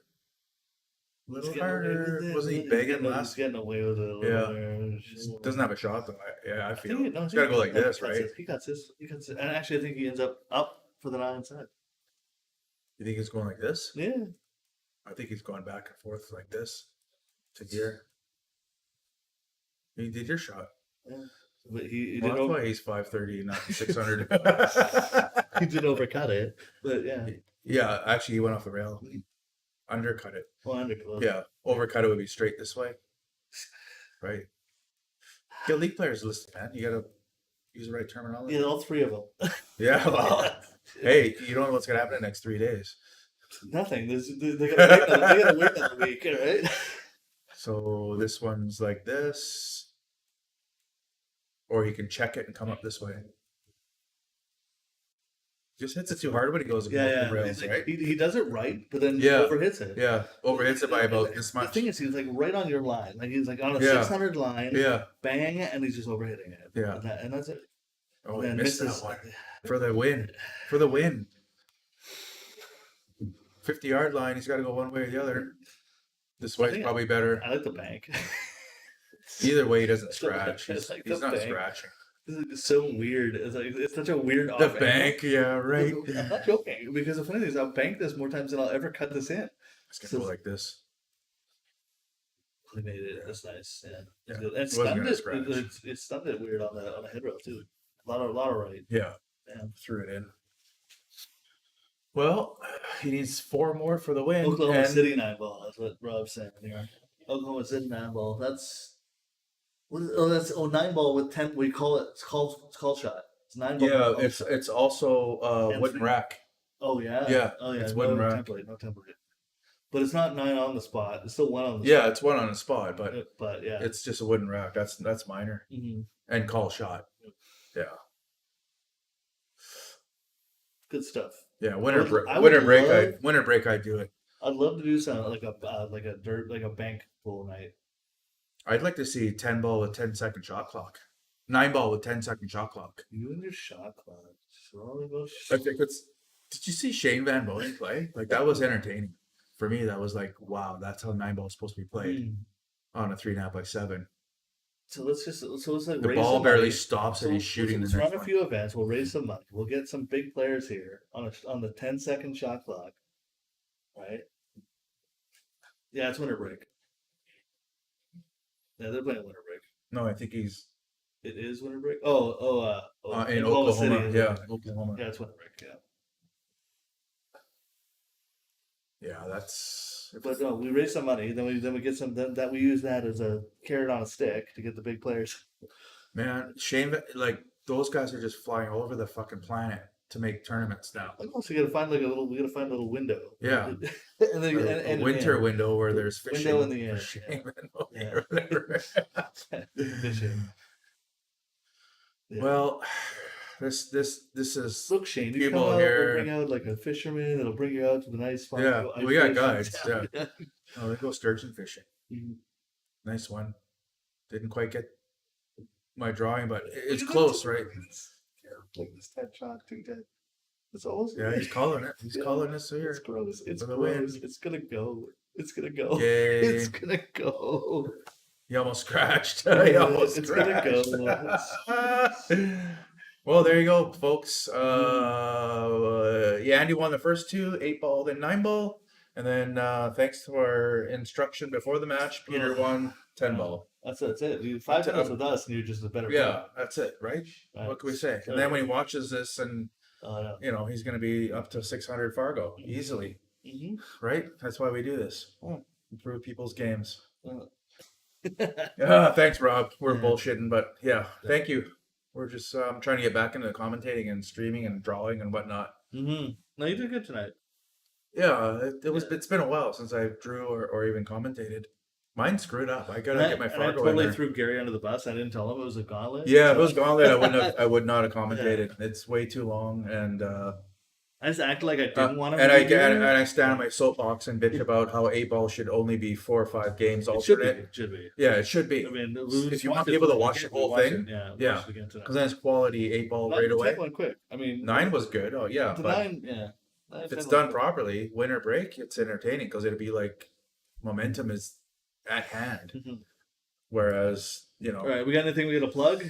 A little harder. Wasn't he begging He's last? getting away with it a little Yeah. there. Doesn't have a shot though. I feel. He's It's got to go like this, right? He cuts his. And actually, I think he ends up for the 9 side. You think he's going like this? Yeah. I think he's going back and forth like this to here. He did your shot. Yeah. But he Well, did that's why he's 530, not 600. he did overcut it. But yeah. Yeah, actually, he went off the rail. Undercut it. Well, undercut. Yeah, overcut it would be straight this way. Right. Get league players listed, man. You gotta use the right terminology. Yeah, all 3 of them. Yeah, well, hey, you don't know what's gonna happen in the next 3 days. Nothing. They gotta wait another week, right? So this one's like this, or he can check it and come up this way. Just hits it too hard when he goes Yeah. the rails, It's like right? he does it right, but then Yeah. overhits it. Yeah, overhits it by about this The much. thing is, he's like right on your line. Like he's like on a Yeah. 600 line. Yeah. Bang, and he's just overhitting it. Yeah. And that's it. Oh, And he then missed misses. that one for the win. For the win. 50-yard line. He's got to go one way or the other. This way's think probably better. I like the bank. Either way, he doesn't I scratch. like He's, the he's not bank. scratching. It's so weird. It's like it's such a weird. The off-angle. bank, yeah, right. I'm not joking because the funny thing is I've banked this more times than I'll ever cut this in. It's gonna go like this. He made it. That's nice. Yeah. Yeah. Good. And It wasn't stunned gonna it. scratch. It stunned it weird on the head row too. A lot of right. Yeah. Yeah. Threw it in. Well, he needs 4 more for the win. Oklahoma and- City 9 ball. That's what Rob's saying here. Oklahoma City 9 ball. That's 9 ball with 10. We call it. It's called shot. It's 9 ball. Yeah, with call it's shot. it's also And wooden 3. rack. Oh yeah. Yeah, Oh yeah. it's no wooden rack. template. No template. But it's not 9 on the spot. It's still 1 on the Yeah, spot. it's one on the spot, but But yeah. it's just a wooden rack. That's minor. Mhm. And call shot. Yeah. Good stuff. Yeah, I would love- winter break I'd do it. I'd love to do something like a bank pool night. I'd like to see 10 ball with 10-second shot clock. 9 ball with 10-second shot clock. You and your shot clock. Slowly go I think it's. Did you see Shane Van Boden play? Like that was entertaining. For me, that was like, wow, that's how 9 ball is supposed to be played on a 3.5 by 7. So let's like The raise ball some barely money. stops and he's shooting the Let's run next a one. few events. We'll raise some money. We'll get some big players here on the 10-second shot clock. Right? Yeah, it's winter break. Yeah, they're playing winter break. No, I think he's It is winter break. in Oklahoma. City is Yeah, winter break. Oklahoma. Yeah, it's winter break. Yeah. Yeah, that's. But no, we raise some money, then we get some. Then we use that as a carrot on a stick to get the big players. Man, Shane, like those guys are just flying all over the fucking planet to make tournaments now. We also got to find like a little. We got to find a little window. Yeah. and then A winter window where there's fishing. Window in the for end, Shane Van Boden Yeah. or whatever. fishing. Yeah. Well, this is Look, Shane, you people come out, here- we'll bring out like a fisherman that'll bring you out to the nice spot. Yeah, Go ice we got fishing. guides, yeah. Oh, they go sturgeon fishing. Mhm. Nice one. Didn't quite get my drawing, but it's Look at close, that. right? Like this 10 shot, 2 10. It's almost. Yeah, he's calling it. He's Yeah. calling us It's here. gross. It's For the gross. win. It's gonna go. It's gonna go. Yay. It's gonna go. He almost scratched. He Yeah, almost it's gonna scratched. Well, there you go, folks. Andy won the first two, 8-ball, then 9-ball. And then thanks to our instruction before the match, Peter won 10-ball. That's it. You 5 That's minutes it. with us, and you're just a better Yeah, player. that's it, right? Right. What can we say? So- And then when he watches this and, Oh, he's going to be up to 600 Fargo easily, yeah. right? That's why we do this. Oh. Improve people's games. Mm-hmm. Thanks, Rob. We're Yeah. bullshitting, but thank you. We're just trying to get back into commentating and streaming and drawing and whatnot. No, you did good tonight. Yeah, it's been a while since I drew or even commentated. Mine screwed up. I gotta get my And I Fargo in totally there. threw Gary under the bus. I didn't tell him it was a gauntlet. Yeah, if so it was Gauntlet, I would not have commentated. It's way too long, and I just acted like I didn't want him. and to I do and, it. and I stand on my soapbox and bitch about how 8-ball should only be 4 or 5 games It should be. alternate. It should be. Yeah, it should be. I mean, If you want people to watch the whole thing, yeah, yeah. watch it again tonight. because then it's quality 8-ball right Nine, away. 10 went quick. I mean, 9 was good. Oh yeah, the but 9, yeah. 9, if 10 it's went done quick. properly, winter break, it's entertaining because it'll be like momentum is at hand. Mhm. Whereas All right, we got anything we got to plug?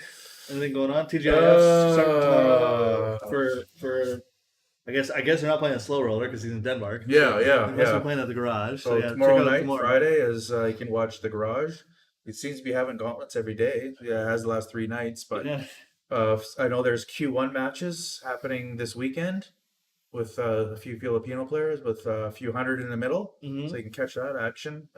Anything going on? TGIF starting tomorrow for. I guess they're not playing a slow roller because he's in Denmark. Yeah, Unless yeah. we're playing at the garage. So yeah, tomorrow check it out night, tomorrow. Friday, is you can watch the garage. It seems to be having gauntlets every day. Yeah, it has the last 3 nights, but Yeah. I know there's Q1 matches happening this weekend with a few Filipino players with a few hundred in the middle, Mhm. so you can catch that action.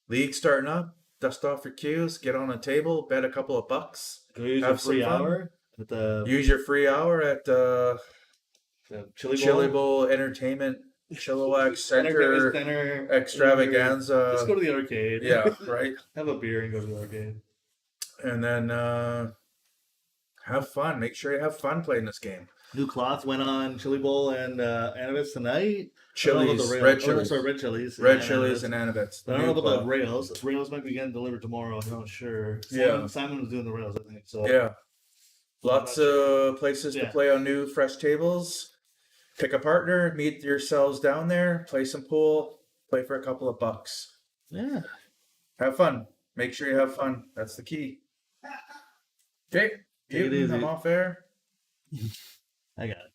League starting up. Dust off your cues, get on a table, bet a couple of bucks. Go use Have a free some fun. hour at the Use your free hour at Chili Bowl. Chili Bowl Entertainment, Chilliwack Entertainment Center Center Extravaganza. Just go to the arcade. Yeah, right. Have a beer and go to the arcade. And then have fun. Make sure you have fun playing this game. New cloth went on Chili Bowl and Anavits tonight. I don't know about Chilies, the rails. red Oh, chilies, sorry, red chilies. red and chilies, Anavits. and Anavets. I don't know about the rails. Rails might be getting delivered tomorrow. I'm not sure. Simon was doing the rails, I think. So Yeah. Lots of places to Yeah. play on new, fresh tables. Pick a partner, meet yourselves down there, play some pool, play for a couple of bucks. yeah. Have fun. Make sure you have fun. That's the key. Okay. Take it Newton, easy. I'm off air. I got it.